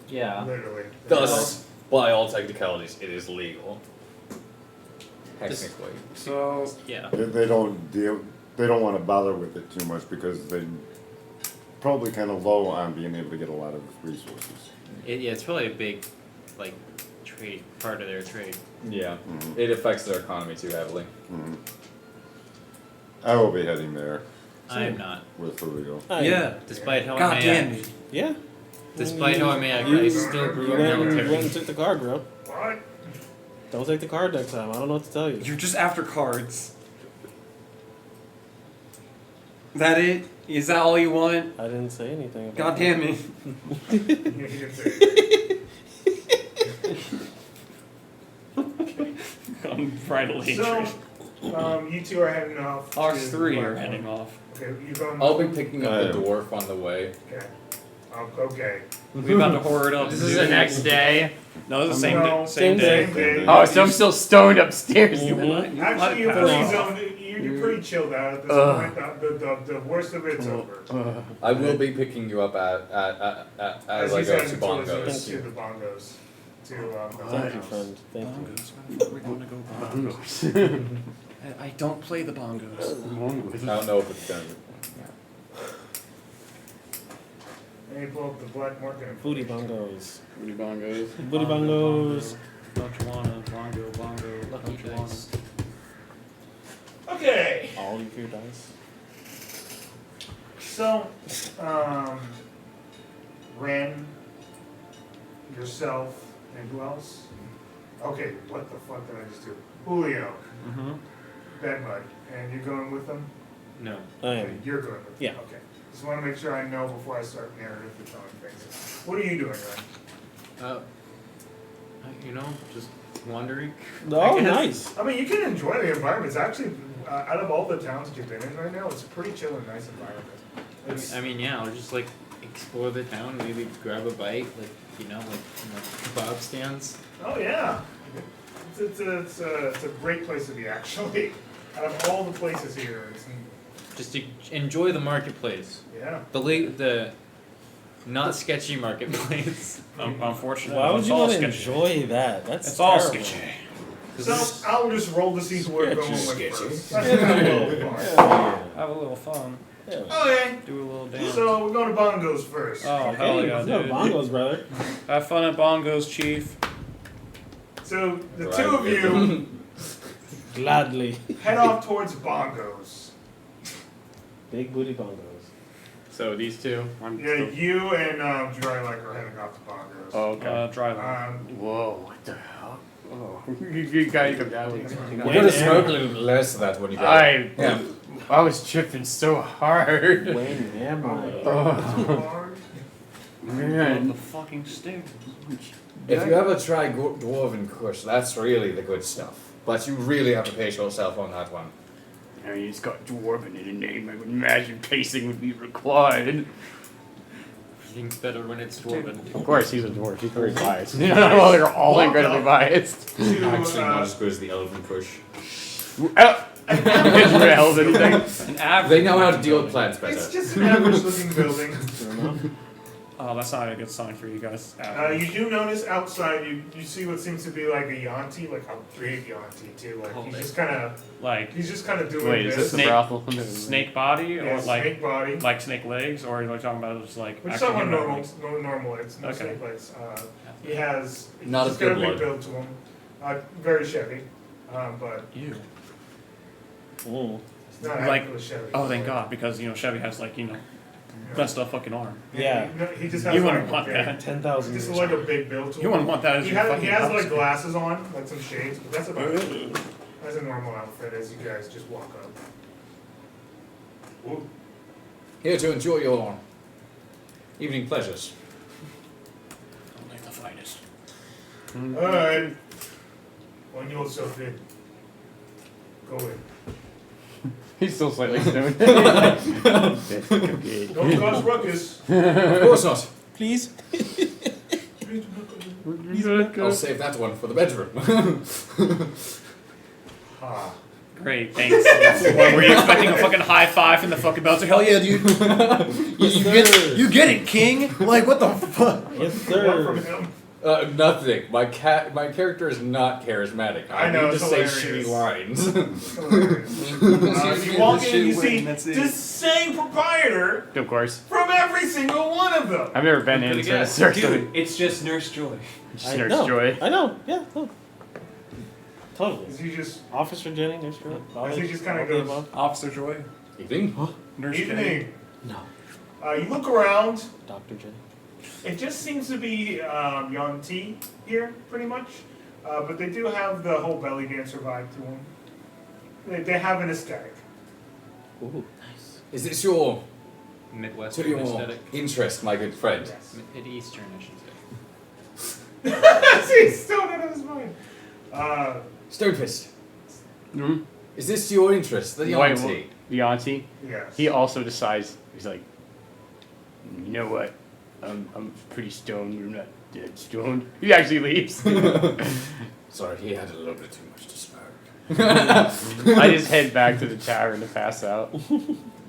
Yeah. Literally. Thus, by all technicalities, it is legal. Just- Technically. So Yeah. They don't want to bother with it too much because they're probably kind of low on being able to get a lot of resources. Yeah, it's probably a big, like, trade part of their trade. Yeah, Mhm. it affects their economy too heavily. Mhm. I will be heading there I am not. with Julio. Yeah. Despite how God I may damn act. it. Yeah. Despite how I may act, I still grew You up went and military. took the card, bro. What? Don't take the card next time. I don't know what to tell you. You're just after cards. That it? Is that all you want? I didn't say anything. About God damn it. You can say. I'm bridally So, you two are heading off. Our to three are Blackmore. heading off. Okay, you going? I'll be picking up the Yeah. dwarf on the way. Okay. Okay. We about to horde up. This is the next day. No, it's the same No, day. Same day. Same day. Oh, so I'm still stoned upstairs. Mhm. Actually, you're pretty zoned. You're pretty chilled out at this point. The worst of it's over. I will be picking you up as I he's go to heading towards bongos. us, to the bongos. To the Thank you, bongos. friend. Thank you. Bongos. We're going to go bongos. I don't play the bongos. I don't know if it's done. And you pull up the black market. Booty bongos. Booty bongos. Booty bongos. Don't you wanna bongo, bongo, Lucky don't you wanna? dice. Okay. All of your dice. So, Ren, yourself, and who else? Okay, what the fuck did I just do? Julio, Mm-hmm. Bedbud, and you're going with them? No. I Okay, am. you're going with them. Yeah. Okay. Just want to make sure I know before I start narrative telling things. What are you doing, Ren? You know, just wandering. Oh, I guess. nice. I mean, you can enjoy the environment. It's actually, out of all the towns that you've been in right now, it's a pretty chill and nice environment. It's, I mean, yeah, I'll just like explore the town, maybe grab a bite, like kebab stands. oh yeah, it's a great place to be actually. Out of all the places here, it's Just to enjoy the marketplace, yeah. the not sketchy marketplace. Unfortunately, Why would it's you all want to sketchy. enjoy that? That's It's all terrible. sketchy. So I'll just roll to see who we're going with Sketchy. first. Let's have a little fun. Have a little fun. Okay, Do a little dance. so we're going to bongos first. Oh hell Hey, yeah, let's go to dude! bongos, brother. Have fun at bongos, chief. So the Right. two of you Gladly. head off towards bongos. Big booty bongos. So these two. Yeah, you and Drylock are heading off to bongos. Oh, okay. Drive. Whoa, what the hell? Oh, you gotta come down with me. You gotta smoke a little less of that when you go. Yeah. I was tripping so hard. When am I? Oh, the man. fucking stairs. If you ever try dwarven kush, that's really the good stuff. But you really have to pace yourself on that one. I mean, it's got dwarven in the name. I would imagine pacing would be required. Everything's better when it's dwarven. Of course, he's a dwarf. He's very biased. Well, they're all incredibly biased. To, Actually, not as good as the elven kush. Elven thing. An average. They know how to deal with plants better. it's just an average looking building. Oh, that's not a good sign for you guys. You do notice outside, you see what seems to be like a Yanti, like a big Yanti too. Like Hold he's it. just kind of Like doing Wait, is this the Snake- brothel? snake body or yeah, like snake body. like snake legs, or are you talking about just like We're just actual talking about human normal, legs? normal legs, no Okay. snake legs. He has Not he's a got a good big one. build to him. Very Chevy, but Ew. Mm. it's not Like, actually Chevy. Oh, thank God, because Chevy has messed up fucking arm. Yeah. He just has You like wouldn't want that. 10,000 just years. like a big build to him. You wouldn't want that as He your has, fucking he has house. like glasses on, like some shades, but that's about it. That's a normal outfit as you guys just walk up. Ooh. Here to enjoy your evening pleasures. Only the finest. Alright. When yourself in. Go in. He's still slightly stoned. Don't cause ruckus. Of course not. Please. I'll save that one for the bedroom. Ah. Great, thanks. Were you expecting a fucking high five from the fucking bouncer? Hell yeah, dude. you get it, king. Like what the fuck? Yes, What from sir. him? Nothing. My character is not charismatic. I know, need to it's say hilarious. shitty lines. You walk in and you see the same proprietor Of course. from every single one of them. I've never been Could in have a guessed. circus. Dude, it's just Nurse Joy. Just Nurse Joy. I know. Yeah. No. Totally. As you just, Officer Jenny, Nurse Joy. as he just kind of all the goes, above. Officer Joy. Evening. Nurse Joy. evening. No. You look around. Dr. Jenny. It just seems to be Yanti here, pretty much. But they do have the whole belly dancer vibe to them. They have an aesthetic. Ooh. Nice. Is this your Midwestern to your aesthetic. interest, my good friend? Yes. Mid-Eastern, I should say. He's still out of his mind. Stonefist. Hmm? Is this to your interest? The Wait, auntie. The auntie. Yes. He also decides. He's like, you know what? I'm pretty stoned. You're not dead stoned. He actually leaves. Sorry, he had a little bit too much to smoke. I just head back to the tavern to pass out.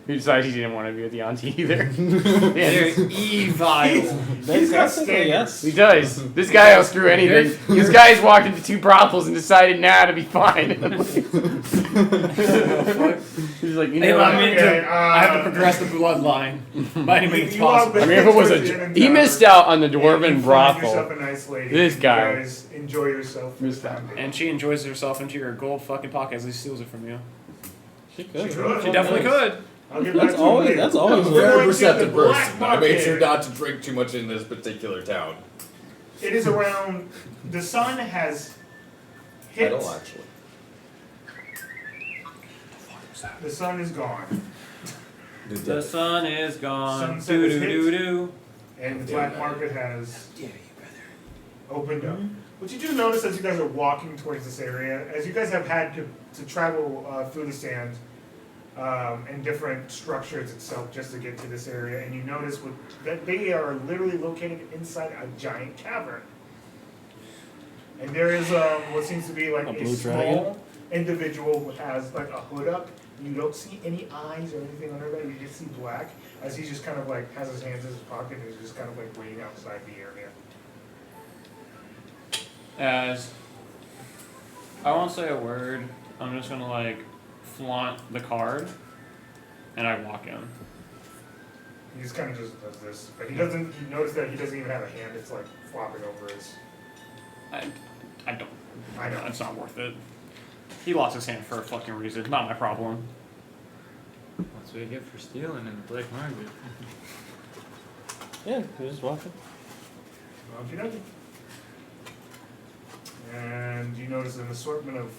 He decides he didn't want to be with the auntie either. They're evil. He's got Basically, yes. He does. This guy will screw anything. This guy's walked into 2 brothels and decided now to be fine. He's like, you know what? I have to progress the bloodline by any means possible. I mean, if it was he missed out on the dwarven brothel. Yourself a nice lady. This guy. You guys enjoy yourself. Missed out. And she enjoys herself into your gold fucking pocket as he steals it from you. She could. She definitely could. I'll get back That's to you always later. that's always I'm a We're very going to receptive the Black person. I made Market. sure not to drink too much in this particular town. It is around. The sun has hit. I don't actually. The sun is gone, The sun is gone. Sunset Do is do hit. do do. and the black market has opened up. What you do notice as you guys are walking towards this area, as you guys have had to travel through the sand and different structures itself just to get to this area, and you notice that they are literally located inside a giant cavern. And there is what seems to be like A a blue small dragon? individual who has like a hood up. You don't see any eyes or anything under there. You just see black as he just kind of like has his hands in his pocket and is just kind of like waiting outside the area. As I won't say a word, I'm just gonna like flaunt the card, and I walk in. He just kind of just does this, but he doesn't. You notice that he doesn't even have a hand. It's like flopping over his. I don't. I know. It's not worth it. He lost his hand for a fucking reason. Not my problem. That's what you get for stealing in the black market. Yeah, you're just walking. Okie dokie. And you notice an assortment of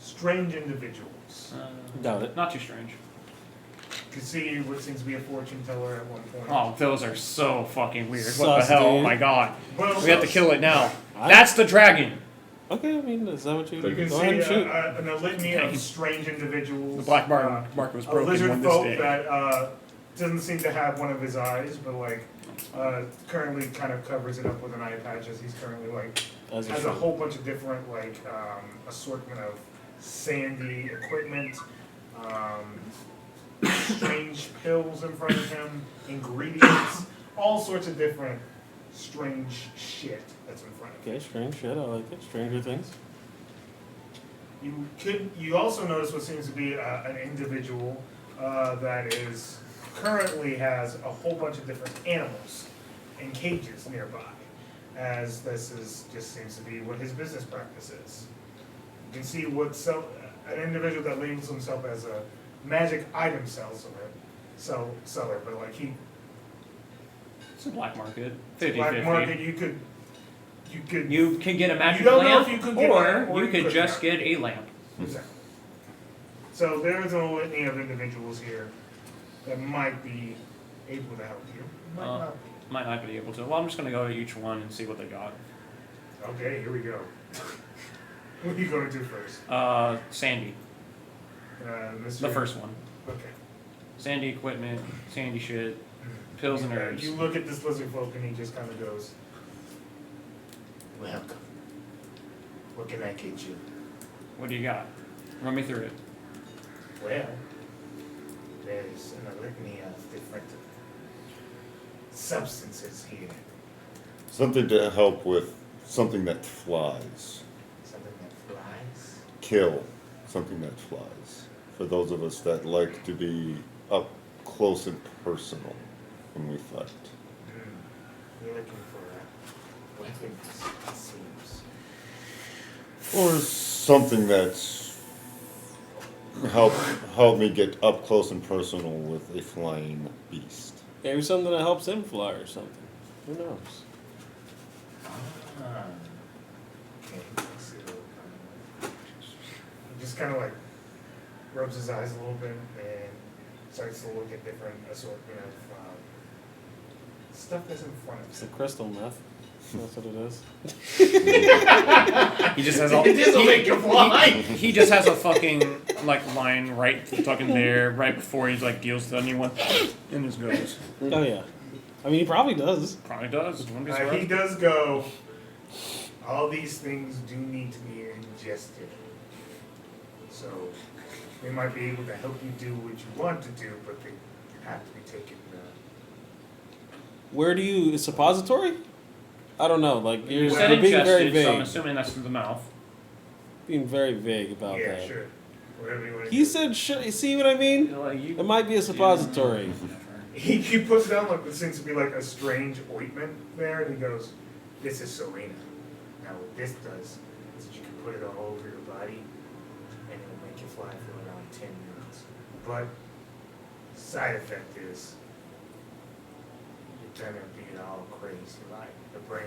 strange individuals. Doubt it. Not too strange. You can see what seems to be a fortune teller at one point. Oh, those are so fucking weird. What Sus, the hell? Oh dude. my god. Well, We have to kill it now. I- That's the dragon. Okay, I mean, is that what you you can go ahead and see shoot? a litany of strange individuals. The black market was A broken lizard one this folk day. that doesn't seem to have one of his eyes, but like currently kind of covers it up with an eye patch as he's currently like As you has a should. whole bunch of different like assortment of sandy equipment, strange pills in front of him, ingredients, all sorts of different strange shit that's in front of him. Okay, strange shit. I like it. Stranger things. You also notice what seems to be an individual that currently has a whole bunch of different animals in cages nearby. as this just seems to be what his business practice is. You can see an individual that labels himself as a magic item seller, but like It's a black market. black 50-50. market, you can get a magic don't know lamp, if you could get or a- or you you could could just not. get a lamp. Exactly. So there is a litany of individuals here that might be able to help you, might not be. Might not be able to. Well, I'm just gonna go to each one and see what they got. Okay, here we go. What are you going to do first? Sandy, Mr. the first one. Okay. Sandy equipment, Sandy shit, pills and herbs. You look at this lizard folk and he just kind of goes, "Welcome. What can I get you?" What do you got? Run me through it. Well, there's a litany of different substances here. Something to help with something that flies. Something that flies. Kill something that flies. For those of us that like to be up close and personal when we fight. You're looking for weapons, it seems. Or something that's help me get up close and personal with a flying beast. Maybe something that helps him fly or something. Who knows? Okay, let's see what he just kind of like rubs his eyes a little bit and starts to look at different assortment of stuff that's in front of It's him. the crystal meth. That's what it is. He just has all. He just has a fucking like line right fucking there, right before he like deals to anyone, and just goes. Oh yeah. I mean, he probably does. Probably does. Wouldn't be He surprised. does go, all these things do need to be ingested. So they might be able to help you do what you want to do, but they have to be taken. Where do you? A suppository? I don't know. Like You you're said being very ingested, so I'm vague. assuming that's in the mouth. Being very vague about Yeah, that. sure. Whatever you want to He do. said, you see what I mean? Like you, It might be a suppository. He puts down like what seems to be like a strange ointment there, and he goes, "This is Serena. Now what this does is that you can put it all over your body, and it'll make you fly for around 10 minutes. But side effect is you're gonna be all crazy. Like the brain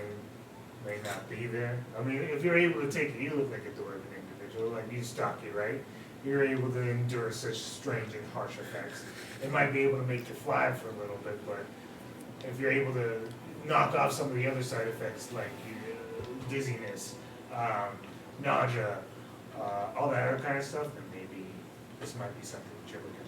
may not be there. I mean, if you're able to take it, you look like a dwarven individual. Like you stocky, right? You're able to endure such strange and harsh effects. It might be able to make you fly for a little bit, but if you're able to knock off some of the other side effects like dizziness, nausea, all that other kind of stuff, then maybe this might be something that you're looking for."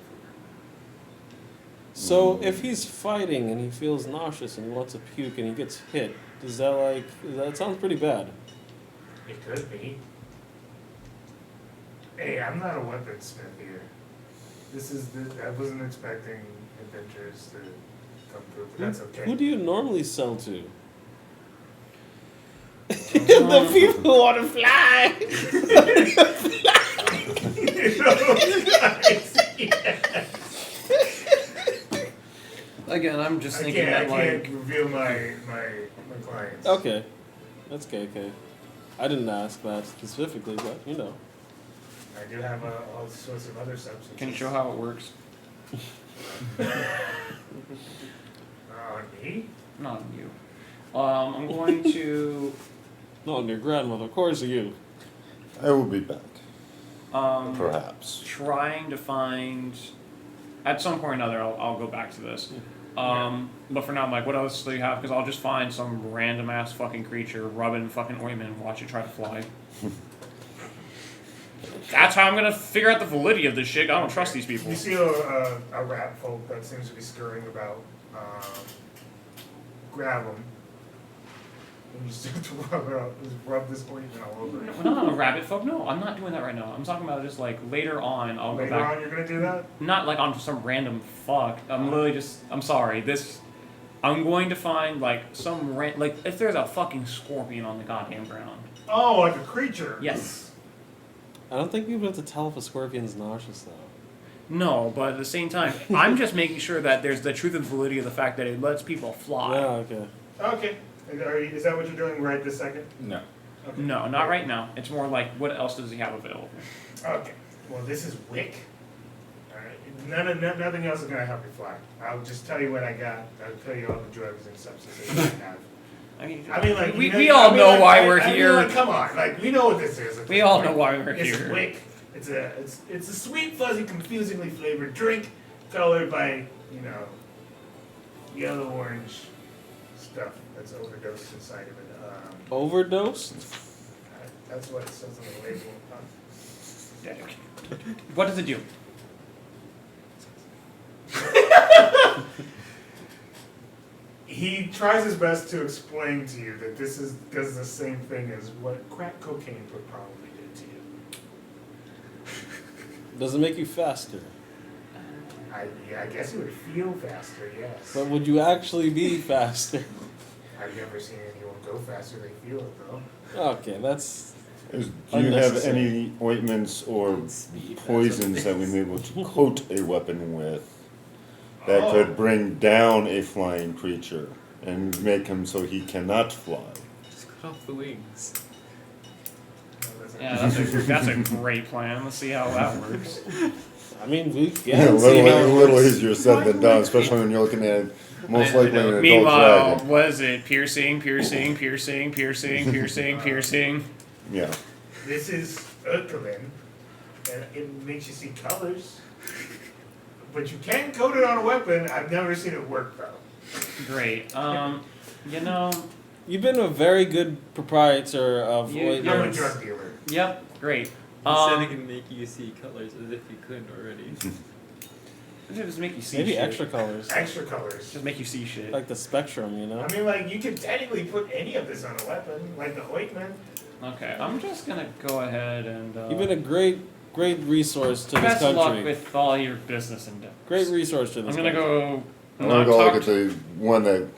So if he's fighting and he feels nauseous and he wants to puke and he gets hit, that sounds pretty bad. It could be. Hey, I'm not a weaponsmith here. I wasn't expecting adventurers to come through, but that's okay. Who do you normally sell to? The people who want to fly. again, I'm just I thinking can't that like reveal my clients. Okay, that's okay. I didn't ask that specifically, but you know. I do have all sorts of other substances. can you show how it works? Me? Not on you. I'm going to No, on your grandmother, of course you. I will be back. Perhaps. trying to find. At some point or another, I'll go back to this. But for now, I'm like, what else do you have? Because I'll just find some random ass fucking creature, rub it in fucking ointment, and watch it try to fly. That's how I'm gonna figure out the validity of this shit. I don't trust these people. You see a rat folk that seems to be scurrying about. Grab them. And you start to rub this ointment all over it. No, rabbit folk. No, I'm not doing that right now. I'm talking about just like later on. I'll Later go back. on, you're gonna do that? Not like on some random fuck. I'm literally just. I'm sorry. I'm going to find like some like if there's a fucking scorpion on the goddamn ground. Oh, like a creature. Yes. I don't think people have to tell if a scorpion's nauseous though. No, but at the same time, I'm just making sure that there's the truth and validity of the fact that it lets people fly. Yeah, okay. Okay. Is that what you're doing right this second? No. Okay. No, not right now. It's more like, what else does he have available? Okay. Well, this is wick. Alright. Nothing else is gonna help you fly. I'll just tell you what I got. I'll tell you all the drugs and substances I have. I mean, like we all know why we're here. Like, come on, like we know what this is. We all know why we're It's here. wick. It's a sweet, fuzzy, confusingly flavored drink colored by yellow orange stuff that's overdosed inside of it. Overdosed? That's what it says on the label. Yeah, okay. What does it do? He tries his best to explain to you that this does the same thing as what crack cocaine would probably do to you. Does it make you faster? I guess it would feel faster, yes. But would you actually be faster? I've never seen anyone go faster. They feel it though. Okay, that's Do you have unnecessary. any ointments or poisons that we may be able to coat a weapon with that could bring down a flying creature and make him so he cannot fly? Just cut off the wings. Yeah, that's a great plan. Let's see how that works. I mean, we A can see how it little works. easier said than done, especially when you're looking at most likely an adult Meanwhile, dragon. what is it? Piercing. Yeah. This is Urkelin, and it makes you see colors. But you can coat it on a weapon. I've never seen it work though. Great. You've been a very good proprietor of You- I'm a ointments. drug dealer. Yep. Great. You said it can make you see colors as if you couldn't already. It just make you see Maybe shit. extra colors. Extra colors. Just make you see shit. Like the spectrum, you know? I mean, like, you could technically put any of this on a weapon, like the ointment. Okay, I'm just gonna go ahead and. You've been a great resource to this best of luck country. with all your business endeavors. Great resource to this I'm gonna country. go. I'm gonna go talk look at the one that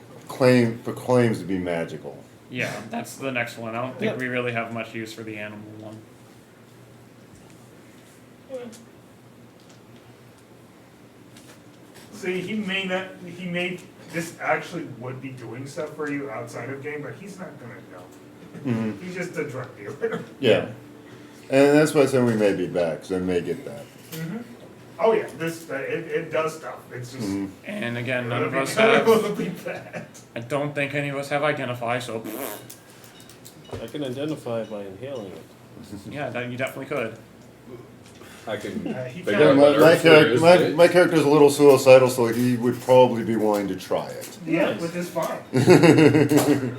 proclaims to be magical. Yeah, that's the next one. I don't think we really have much use for the animal one. See, he may this actually would be doing stuff for you outside of game, but he's not gonna know. Mhm. He's just a drug dealer. Yeah. And that's why I said we may be back, so I may get that. Oh yeah, it does stuff. It's just. Mhm. And again, none it'll of be- us have. it'll be bad. I don't think any of us have identify, so. I can identify by inhaling it. Yeah, that you definitely could. I can. He figure kinda- out what My Orsterra is, my character's a little suicidal, so he would probably be willing to try it. Yeah, which is fine.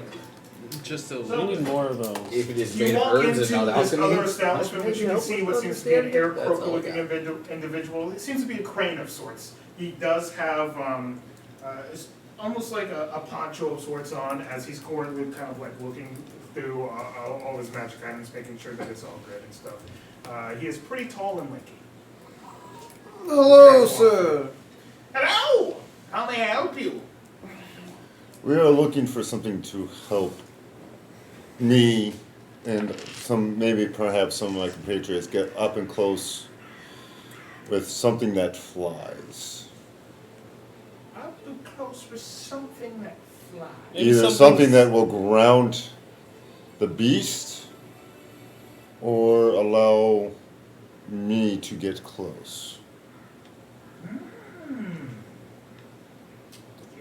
Just a We little. need more of those. If it is You made of walk herbs into and not this alchemy. other establishment, which you can see what seems to be an air croaker looking That's individual. It seems to be a crane of sorts. He does have it's almost like a poncho of sorts on, as he's currently kind of like looking through all his magic items, making sure that it's all good and stuff. He is pretty tall and lanky. Hello, sir. Hello! How may I help you? We are looking for something to help me and perhaps some of my compatriots get up and close with something that flies. Up and close with something that flies. Maybe Either something that will ground the beast or allow me to get close.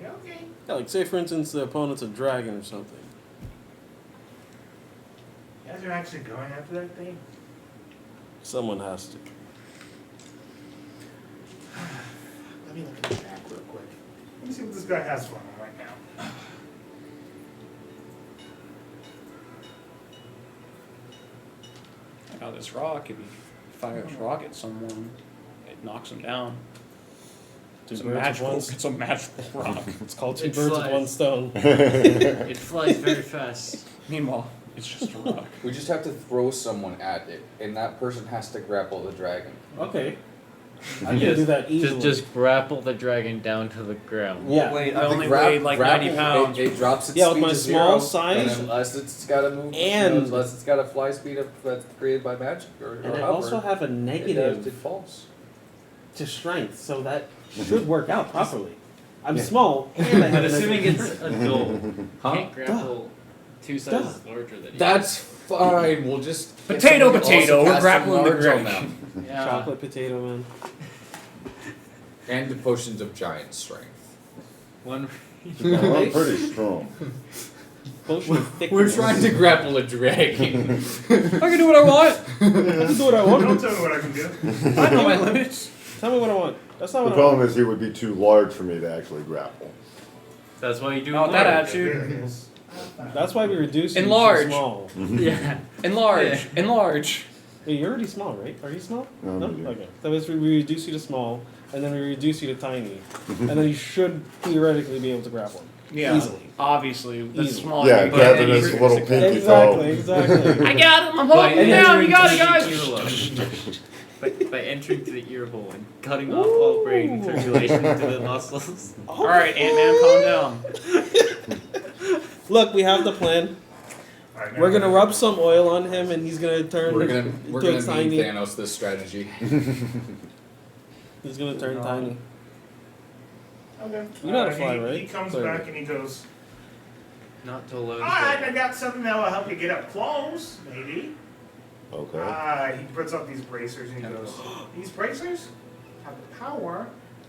Okay. Yeah, like say for instance the opponent's a dragon or something. You guys are actually going after that thing? Someone has to. Let me look at the back real quick. Let me see what this guy has for him right now. Now this rock, if you fire this rock at someone, it knocks them down. It's a magical rock. It's called two It birds with flies. one stone. It flies very fast. Meanwhile, it's just a rock. We just have to throw someone at it, and that person has to grapple the dragon. Okay. I can do that easily. Just grapple the dragon down to the ground. Yeah. Wait, I only weighed like 90 pounds. It drops its Yeah, with speed my to small zero, size, and unless it's got to move, and- unless it's got a fly speed that's created by magic or And I hover, also have a it negative falls. to strength, so that should work out properly. I'm small. And I have But an assuming it's adult, Huh? can't grapple two sizes larger than you. That's fine. We'll just get Potato, someone to also potato, we're cast grappling the enlarge on grapes. them. Yeah. chocolate potato man. And the potions of giant strength. One. Well, I'm pretty strong. Potion of thick. We're trying to grapple a dragon. I can do what I want. I can do what I want. Don't tell me what I can do. I know my limits. Tell me what I want. That's not The what I problem want. is he would be too large for me to actually grapple. That's why you do. Oh, that more. attitude. That's why we reduce you Enlarge. to small. Yeah. Enlarge. Enlarge. Wait, you're already small, right? Are you small? No, medium. Okay. That means we reduce you to small, and then we reduce you to tiny, and then you should theoretically be able to grapple. Yeah. Easily. Obviously, the Easily. smaller. Yeah, you but- get, grabbing you- his little pinky Exactly. toe. Exactly. I got him. I'm By holding him down. You got it, entering guys. to the earlobe. by entering to the ear hole and cutting off all brain circulation to the muscles. All right, Ant-Man, calm down. Look, we have the plan. Alright, now We're gonna rub some oil on him, and he's gonna turn We're into gonna a meet tiny. Thanos this strategy. He's gonna turn tiny. Okay. You know how to He- fly, right? He comes Clearly. back and he goes, Not to load. alright, I got something that will help you get up close, maybe. Okay. He puts up these bracers and he goes, these bracers have the power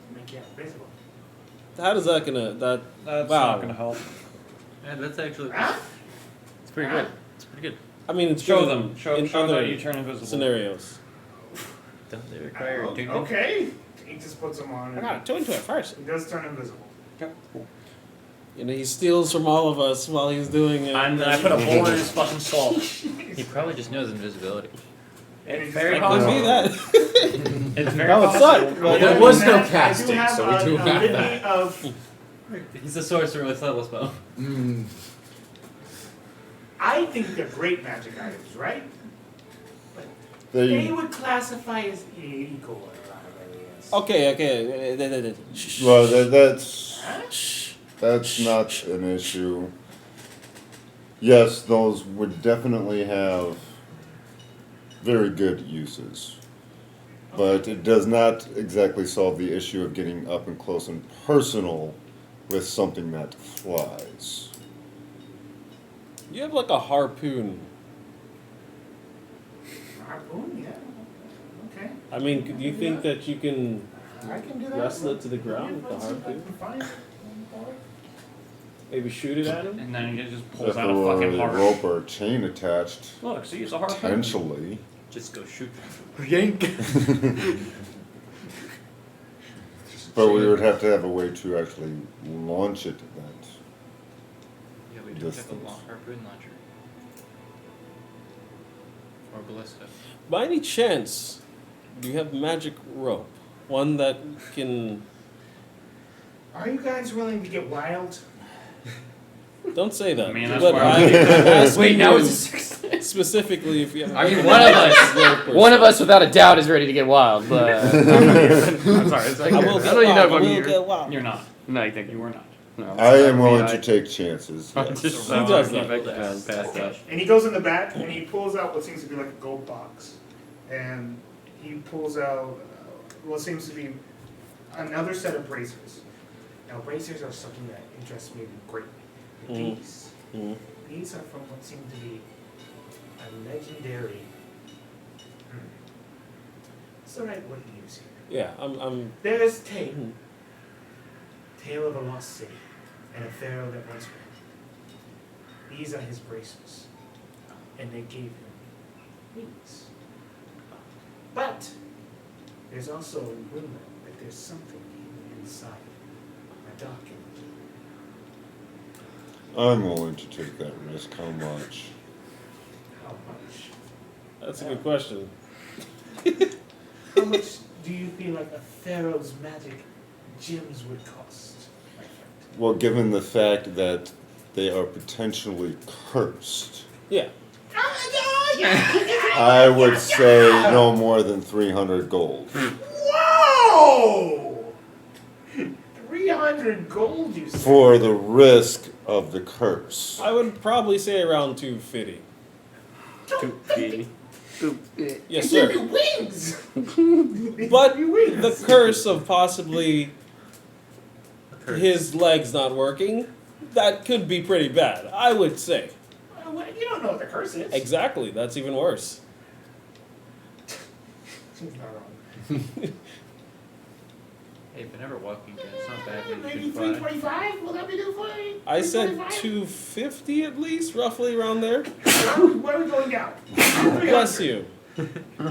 to make you invisible. How does that gonna that? That's Wow. not gonna help. Yeah, that's actually. Huh? It's pretty good. It's pretty good. I mean, it's Show good them. Show in them other that you turn invisible. scenarios. Don't they require Oh, attunement? okay. He just puts them on I and gotta tune into it first. he does turn invisible. You know, he steals from all of us while he's doing it. And then I put a hole in his fucking skull. He probably just knows invisibility. It's very It could possible. be that. It's very That would possible. suck. But There Other was than no that, casting, I do so we have do a have litany that. of He's a sorcerer with subtle spell. Mm. I think they're great magic items, right? They, They would classify as illegal in a lot of areas. Okay. Shh. well, Huh? that's not an issue. Yes, those would definitely have very good uses. But it does not exactly solve the issue of getting up and close and personal with something that flies. You have like a harpoon. Harpoon, yeah. Okay. I mean, do you think that you can I can do that. wrestle it to the ground with the Let's see if I harpoon? can find it. Maybe shoot it at him? And then he just If pulls there out a were fucking a heart. rope or a chain attached, Look, see, it's a harpoon. potentially. Just go shoot. Yank. But we would have to have a way to actually launch it at that. Yeah, we do have a Distance. harpoon launcher. Or ballista. By any chance, do you have magic rope? One that can. Are you guys willing to get wild? Don't say that. I mean, that's but why I'm asking Wait, now you it's a success. specifically if you have. I mean, one of us, one of us without a doubt is ready to get wild, but I'm sorry, it's like, I will I get know you're wild. not I going will here. get wild. you're not. no, I think You were not. no. I am willing I- to take chances. I'm yes. just Who does that? past that. And he goes in the back and he pulls out what seems to be like a gold box. And he pulls out what seems to be another set of bracers. Now, bracers are something that interests me greatly. Mhm. These are from what seem to be a legendary. What's the right word to use here? Yeah, I'm. There is Tale. Mhm. Tale of a lost city and a pharaoh that once reigned. These are his bracers, and they gave him wings. But there's also a rumor that there's something hidden inside, a dark energy. I'm willing to take that risk. How much? How much? That's a good question. How much do you feel like a pharaoh's magic gems would cost, my friend? Well, given the fact that they are potentially cursed, Yeah. I would say no more than 300 gold. Whoa! 300 gold, you said? For the risk of the curse. I would probably say around 250. Yes, Give sir. me wings! But Give me wings. the curse of possibly his leg's not working, that could be pretty bad, I would say. You don't know what the curse is. Exactly, that's even worse. She's not wrong. Hey, if you're never walking again, it's not bad when you Maybe can fly. 325? Will that be good for you? I said 325? 250 at least, roughly around there. Where are we going down? Bless you. You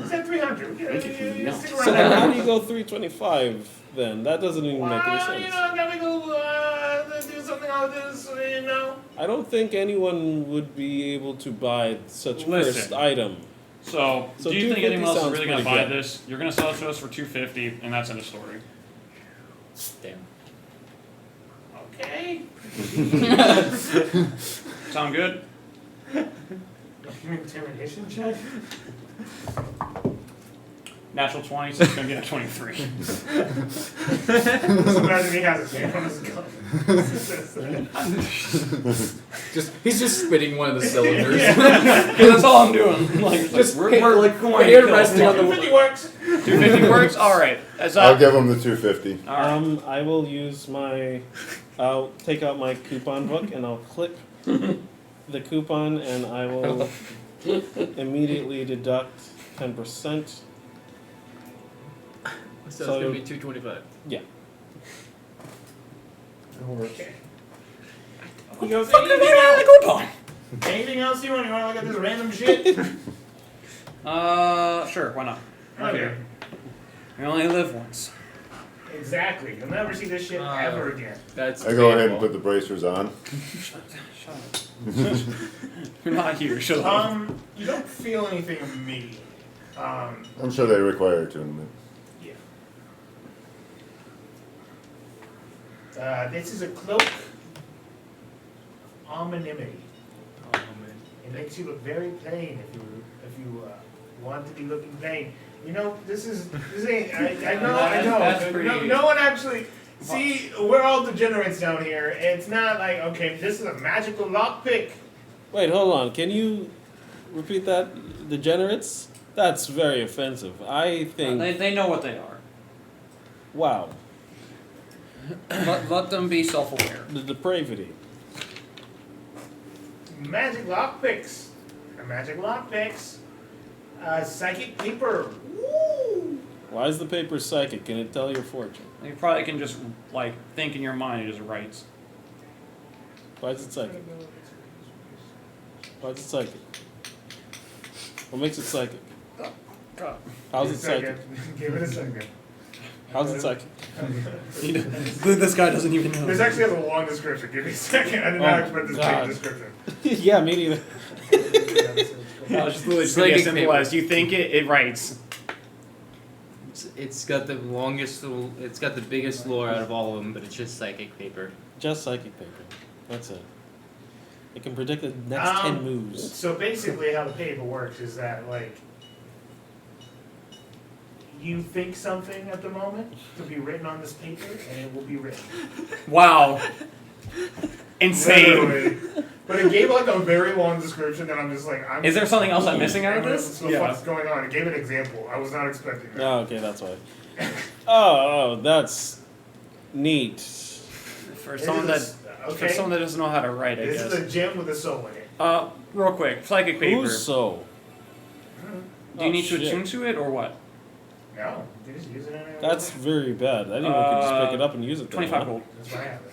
said 300. You stick around So then there. how do you go 325 then? That doesn't even make any Well, sense. gotta go do something like this, I don't think anyone would be able to buy such Listen. first item. So, So do you think 250 anyone else is sounds really going to pretty buy good. this? You're going to sell it to us for $250, and that's in the story. Damn. Okay. Sound good? Intimidation check? Natural 20, so it's going to get a 23. Just imagine he has his hand on his gun. He's just spitting one of the cylinders. Because that's all I'm doing. Like, Just we're like going to hand kill resting on the 250 works. 250 works? Alright. I'll give him the 250. Alright. I will use I'll take out my coupon book and I'll clip the coupon and I will immediately deduct 10%. So So- it's gonna be 225. Yeah. Okay. He goes, Anything else you want? You want to look at this random shit? Sure, why not? Okay. You only live once. Exactly. You'll never see this shit ever again. That's I go ahead and debatable. put the bracers on. Shut up. You're not here, shut up. You don't feel anything immediately. I'm sure they require attunement. This is a cloak anonymity. Oh, man. It makes you look very plain if you want to be looking plain. You know, this ain't. I know. That's pretty- No one actually. See, we're all degenerates down here. It's not like, okay, this is a magical lockpick. Wait, hold on. Can you repeat that? Degenerates? That's very offensive. I think. They know what they are. Wow. Let them be self-aware. The depravity. Magic lockpicks. Magic lockpicks. Psychic paper. Woo! Why is the paper psychic? Can it tell your fortune? You probably can just, like, think in your mind it just writes. Why is it psychic? Why is it psychic? What makes it psychic? God. How's it psychic? Give it a second. How's it psychic? This guy doesn't even know. This actually has a long description. Give me a second. I did not expect this God. big description. Yeah, me neither. No, it's just literally just Psychic as simple paper. as you think it writes. It's got the longest, it's got the biggest lore out of all of them, but it's just psychic paper. Just psychic paper. That's it. It can predict the next 10 moves. So basically how the paper works is that, like, you think something at the moment to be written on this paper, and it will be written. Wow. Insane. Literally. But it gave, like, a very long description that I'm just like, Is there something else I'm missing out of this? So what's going on? It gave an example. I was not expecting that. Oh, okay, that's why. Oh, that's neat. For someone that Okay. for someone that doesn't know how to write, I This guess. is a gem with a soul in it. Real quick, psychic paper. Who's so? Do you need to shit. attune to it or what? No, they just use it in there. That's very bad. Anyone could just pick it up and use it. then, 25 huh? gold. That's why I have it.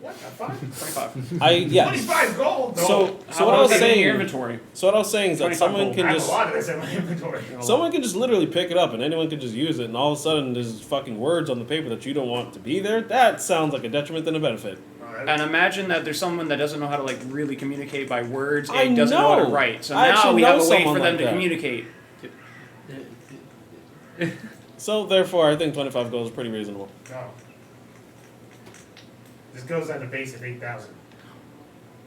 What the fuck? 25. Yes. 25 gold? No. So How what I long was is it in your saying. inventory? So what I was saying is that 25 someone gold. can I have just a lot of this in my inventory. someone can just literally pick it up and anyone can just use it, and all of a sudden there's fucking words on the paper that you don't want to be there. That sounds like a detriment than a benefit. And imagine that there's someone that doesn't know how to like really communicate by words and I doesn't know how to know. write. So I now actually we have know a way someone for them like to that. communicate. So therefore, I think 25 gold is pretty reasonable. No. This goes at a base of 8,000.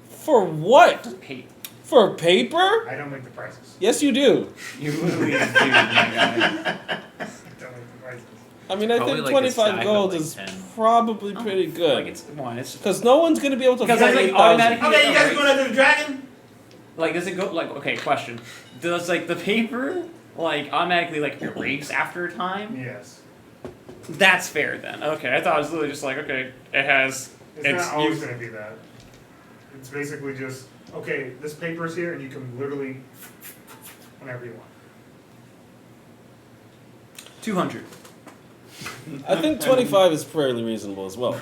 For what? Hey, For paper? I don't make the prices. Yes, you do. you literally do, my guy. I don't make the prices. I mean, I Probably think like a 25 stack of, gold like, is 10. probably pretty Like good. it's one. It's Because no one's going to be able to because find I like 8,000. automatically. Okay, you guys going after the dragon? Like does it go like okay? Question: does like the paper like automatically like erase after a time? Yes. That's fair then. Okay, I thought it was literally just like, okay, it has. It's not always going to be that. It's basically just, okay, this paper's here and you can literally whenever you want. 200. I think 25 is fairly reasonable as well.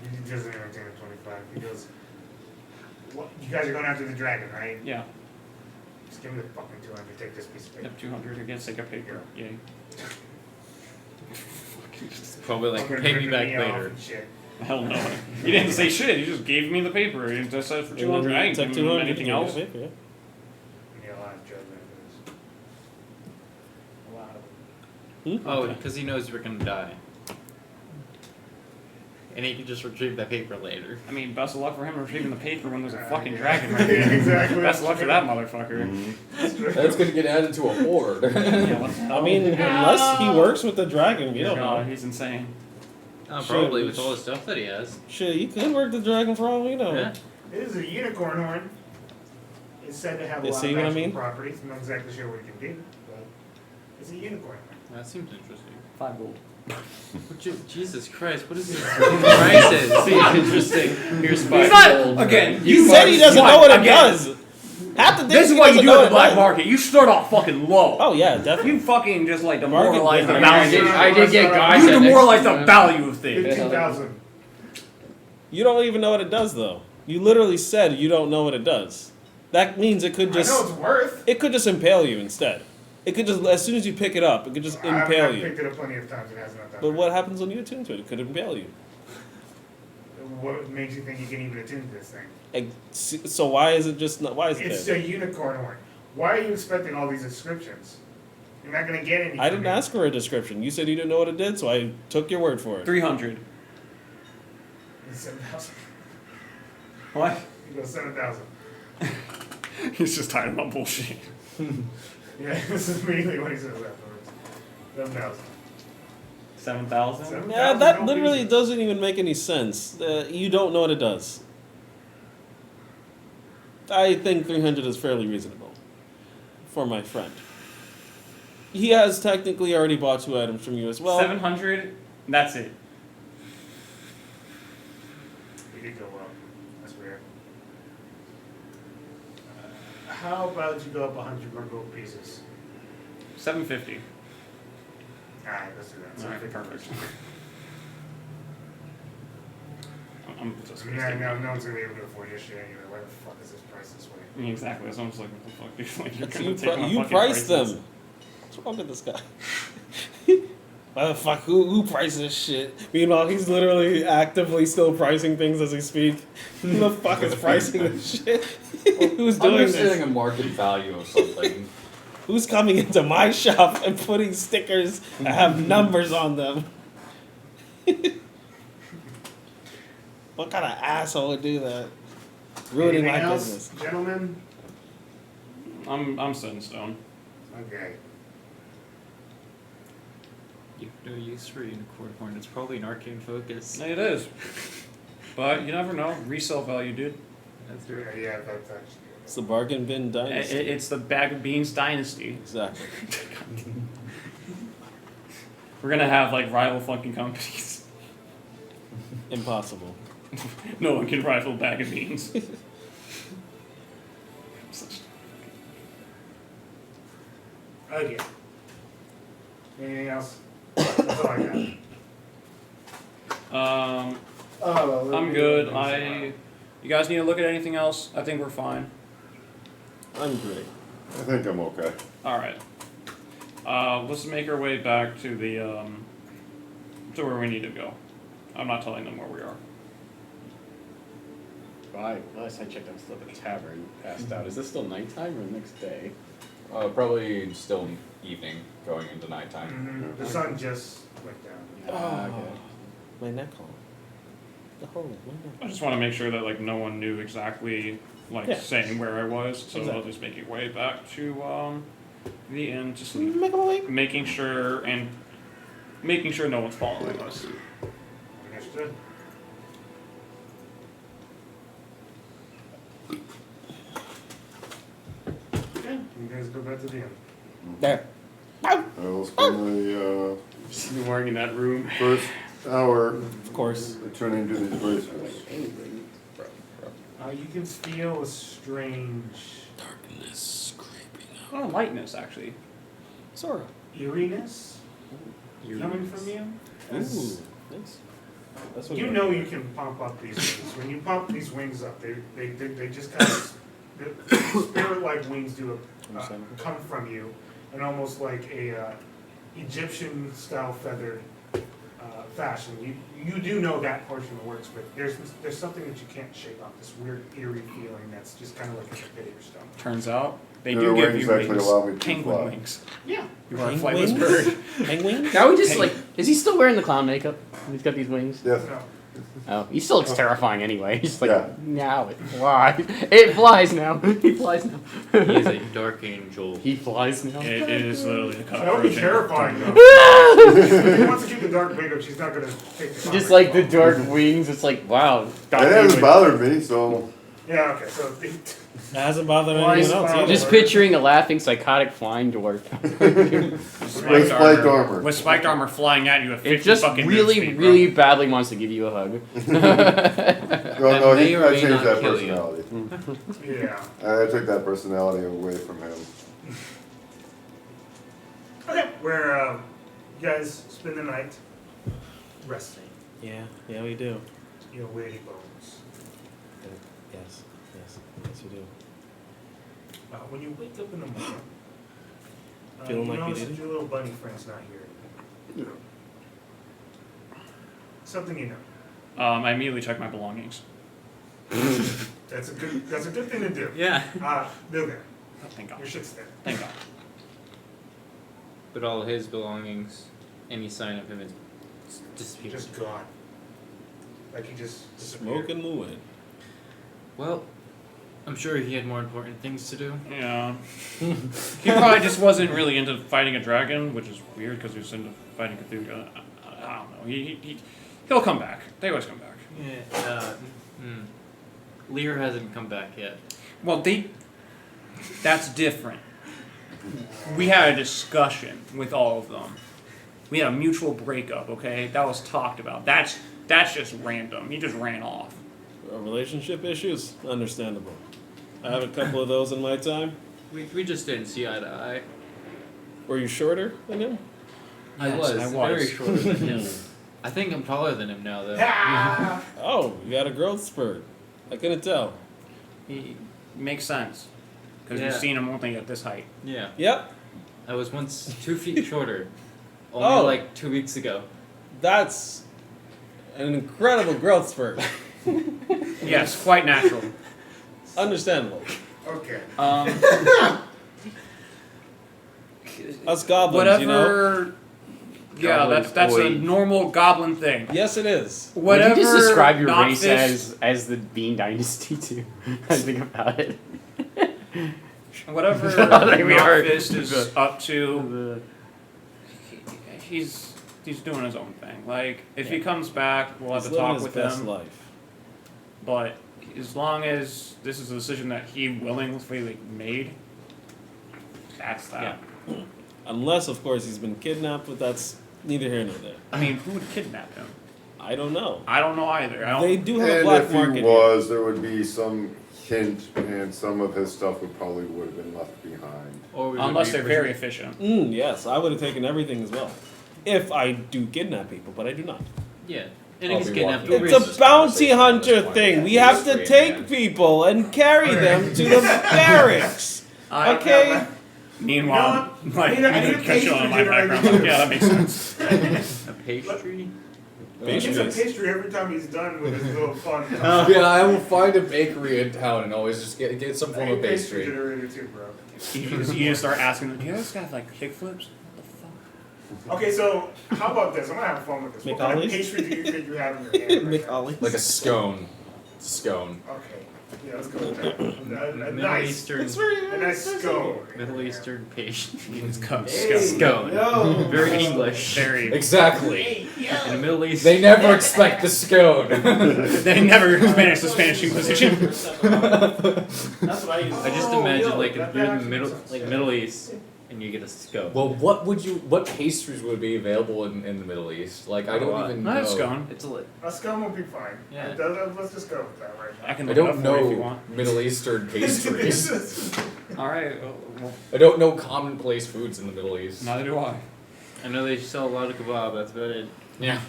He doesn't entertain at 25 because what, you guys are going after the dragon, right? Yeah. Just give me the fucking 200. Take this piece of paper. Yep, 200 against like a paper. Yay. Probably like Fucking pay me ripping back off later. and shit. Hell no. You didn't say shit. You just gave me the paper. You just said for 200. I ain't Take giving him 200. anything give me else. the paper, yeah. You get a lot of judgment for this. A lot of them. Oh, because he knows we're gonna die. And he can just retrieve that paper later. I mean, best of luck for him retrieving the paper when there's a fucking Yeah. dragon right Yeah, there. exactly. Best of luck for that motherfucker. That's gonna get added to a horde. Yeah, what the hell? I mean, unless he works with the dragon, we don't No, know. he's insane. Oh, Shit. probably with all the stuff that he has. Shit, you could work the dragon for all we know. Yeah. This is a unicorn horn. It's said to have a You lot see of what I magical mean? properties. I'm not exactly sure what it can do, but it's a unicorn horn. That seems interesting. 5 gold. Jesus Christ, what is this prices? See, interesting. Here's He's 5 not. gold. Again, He said he doesn't know what it does. Half the This things is he what you doesn't do know at it the black does. market. You start off fucking low. Oh yeah, definitely. You fucking just like Market demoralize the difference. value. I did get guys You that demoralize next- the value of things. 15,000. You don't even know what it does though. You literally said you don't know what it does. That means it could I know just it's worth. it could just impale you instead. It could just as soon as you pick it up, it could just impale I've you. picked it up plenty of times. It has not done But that. what happens when you attune to it? It could impale you. What makes you think you can even attune to this thing? So why is it just not? Why is it It's there? a unicorn horn. Why are you expecting all these descriptions? You're not gonna get any. I from didn't me. ask for a description. You said you didn't know what it did, so I took your word for it. 300. It's 7,000. What? You go 7,000. He's just tired of my bullshit. Yeah, this is immediately what he says afterwards. 7,000. 7,000? Yeah, that literally doesn't even make any sense. You don't know what it does. I think 300 is fairly reasonable for my friend. He has technically already bought 2 items from you as well. 700? That's it. We did go up. That's weird. How about you go up 100 more gold pieces? 750. Alright, let's do that. Alright, 750. perfect. I'm just I mean, no one's gonna be able to afford your shit anyway. Why the fuck is this price this way? Yeah, exactly. That's what I'm just like, what the fuck, dude? Like, you're That's gonna you take my you fucking priced prices. them. What's wrong with this guy? Why the fuck? Who prices this shit? Meanwhile, he's literally actively still pricing things as we speak. Who the fuck is pricing this shit? Who's doing Understanding this? a market value of something. Who's coming into my shop and putting stickers that have numbers on them? What kind of asshole would do that? Ruining Anything my else, business. gentlemen? I'm set in stone. Okay. You have no use for a unicorn horn. It's probably an arcane focus. It is. But you never know. Resale value, dude. That's Yeah, that's actually. It's the bargain bin dynasty. It's the bag of beans dynasty. Exactly. We're gonna have like rival fucking companies. Impossible. No one can rival bag of beans. Okay. Anything else? That's all I got. I'm good. You guys need to look at anything else? I think we're fine. I'm great. I think I'm okay. All right. Let's make our way back to the to where we need to go. I'm not telling them where we are. Last I checked, I was still at the tavern, passed out. Is this still nighttime or next day? Probably still evening, going into nighttime. Mhm. The sun just went down. Okay. My neck hole. The hole, my neck. I just want to make sure that like no one knew exactly like Yeah. saying where I was, so I'll Exactly. just make it way back to the inn to sleep. Make a way. Making sure no one's following us. Understood. Okay, you guys go back to the inn. There. I will spend the She's been working in that room. first hour Of course. returning to these bracelets. You can feel a strange Oh, lightness actually. Sora. eeriness coming from you. Ooh, nice. That's what You we- know you can pump up these wings. When you pump these wings up, they just kind of spirit-like wings do come from you, and almost like a Egyptian-style feathered fashion. You do know that portion of the works, but there's something that you can't shake off. This weird eerie feeling that's just kind of like at the pit of your stomach. Turns out they Their do give wings you actually wings. allow me to Penguin fly. wings. Yeah. You are a Penguins? flightless bird. Penguins? Now we just like, is he still wearing the clown makeup? He's got these wings. Yes. No. Oh, he still looks terrifying anyway. He's just like, Yeah. now it flies. It flies now. He flies now. He is a dark angel. He flies now. It is literally a That would be cockroach. terrifying, though. If she wants to keep the dark makeup, she's not gonna take the Just cockroach like the off. dark wings. It's like, wow. It Dark hasn't wings. bothered me, so Yeah. Okay. So That hasn't bothered Why anyone is else Clown- either. Just picturing a laughing, psychotic flying dwarf. with spiked armor. With spiked armor flying at you at 50 It just fucking really, speed, bro. really badly wants to give you a hug. Well, no, may or I may changed not that kill you. personality. yeah. I took that personality away from him. Okay. Where you guys spend the night resting. Yeah, we do. Your weighty bones. Yes, we do. When you wake up in the morning, Feeling you like we notice did? that your little bunny friend's not here. Something you know. I immediately check my belongings. That's a good thing to do. Yeah. They're there. Oh, thank God. Your shit's there. Thank God. But all his belongings, any sign of him is disappeared. Just gone. Like he just disappeared. Smoke in the wind. Well, I'm sure he had more important things to do. Yeah. He probably just wasn't really into fighting a dragon, which is weird because he was into fighting Cthulhu. I don't know. He'll come back. They always come back. Yeah. Lear hasn't come back yet. Well, that's different. We had a discussion with all of them. We had a mutual breakup, okay? That was talked about. That's just random. He just ran off. Relationship issues? Understandable. I have a couple of those in my time. We just didn't see eye to eye. Were you shorter than him? I Yes, was I was. very shorter than him. I think I'm taller than him now, though. Oh, you got a growth spurt. I couldn't tell. He makes sense. Because Yeah. you've seen him only at this height. Yeah. Yep, I was once 2 feet shorter. Only Oh. like 2 weeks ago. that's an incredible growth spurt. Yes, quite natural. Understandable. Okay. Us goblins, you know? Whatever. Yeah, Goblin that's a boy. normal goblin thing. Yes, it is. Whatever. Would you just describe your not race fish- as the Bean Dynasty too? I think about it. Whatever Like we are- Fist is up to, he's doing his own thing. Like, if he comes back, we'll have He's to living talk his with best him. life. But as long as this is a decision that he willingly made, that's that. Yeah. Unless, of course, he's been kidnapped, but that's neither here nor there. I mean, who would kidnap him? I don't know. I don't know either. I don't. They do have a And black if market. he was, there would be some hint, and some of his stuff would have been left behind. Or we would Unless be they're very efficient. Yes, I would have taken everything as well. If I do kidnap people, but I do not. Yeah. And I'll he's be kidnapped. walking It's Raise a this bounty conversation at hunter this point. thing. We Yeah, have to he's take free, man. people and carry them to the barracks. Okay? Meanwhile, like, I need a catch on my pastry background. dinner. Like, yeah, that makes sense. A pastry? He gets a Pastries. pastry every time he's done with his little fun. Yeah, I will find a bakery in town and always just get some form of pastry. generator too, bro. You just start asking them, do you guys got like kickflips? What the fuck? Okay, so how about this? I'm gonna have fun with this. What kind of McAuley's? pastry do you think you have in your hand? Right now? Like a scone. Scone. Okay, yeah, let's go with that. A Middle nice, Eastern. a nice scone. Middle Eastern pastry. It's cup Scone. Yo. Very English. Very. Exactly. In the Middle East. They never expect the scone. They never finished the Spanish Inquisition. I just imagine like if you're in the Middle East and you get a scope. Well, what pastries would be available in the Middle East? Like, I don't even know. Not a scone. It's a A scone will be fine. Yeah. Let's just go with that right now. I can I look it up don't for you if you know want. Middle Eastern pastries. All right. Well, I don't know commonplace foods in the Middle East. neither do I. I know they sell a lot of kebab. That's about it. Yeah.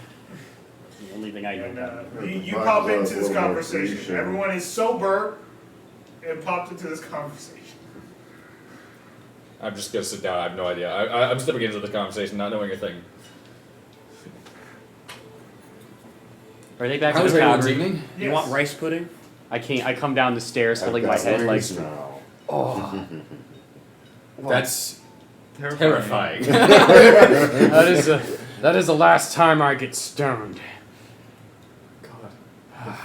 The only thing I know And, about. you pop into this conversation. Everyone is sober and popped into this conversation. I'm just gonna sit down. I have no idea. I'm stepping into the conversation, not knowing a thing. Are they back How in was the everyone's tavern? evening? You want rice pudding? I can't. I come down the stairs I've holding got my head like. wings now. Oh. That's terrifying. That is the last time I get stoned.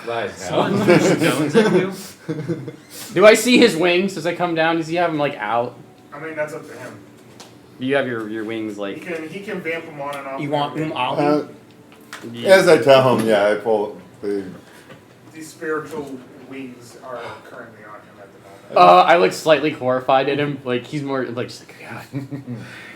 Right now. Someone threw stones at you? Do I see his wings? Does I come down? Does he have them like out? I mean, that's up to him. Do you have your wings He like? can vamp them on and off. You want Uh, as I tell him, yeah, I pull the. These spiritual wings are currently on him at the moment. I look slightly horrified at him. Like he's more like just like God.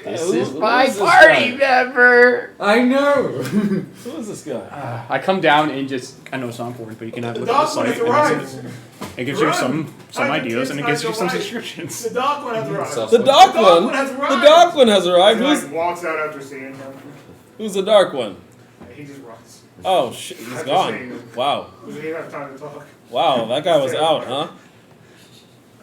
This Who- is who my is this party guy? member. I know. Who is this guy? I come down and just. I know it's not important, but you can have a The look at the dog one site. has and arrived. it gives you Run! some Hide the ideas, kids, and it hide gives you your some wife. descriptions. The dog one has arrived. The dark one. has The arrived. dark one has arrived. He Who's like walks out after seeing him. who's the dark one? He just runs. Oh shit, he's After gone. seeing him. Wow. We didn't have time to talk. Wow, that guy was out, huh?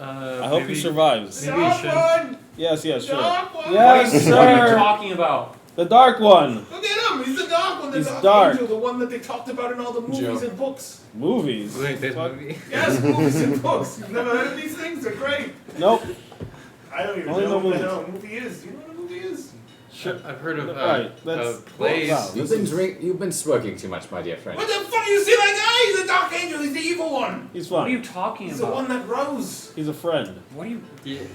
I I hope he survives. Maybe you should. one! Yes, yes, The sure. dark one! Yes, What are you sir. talking about? The dark one. Look at him! He's the dark one. The He's dark dark. angel, the one that they talked about in all the movies Joe. and books. Movies. Wait, this Fuck. movie? Yes, movies and books. You've never heard of these things? They're great. Nope. I don't even Only know know what the movies. hell a movie is. You know what a movie is? I've heard of Right, that's- plays. wow. You've been smoking too much, my dear friend. What the fuck? You see that guy? He's the dark angel. He's the evil one. He's What are fine. you talking He's the about? one that rose. He's a friend. What are you?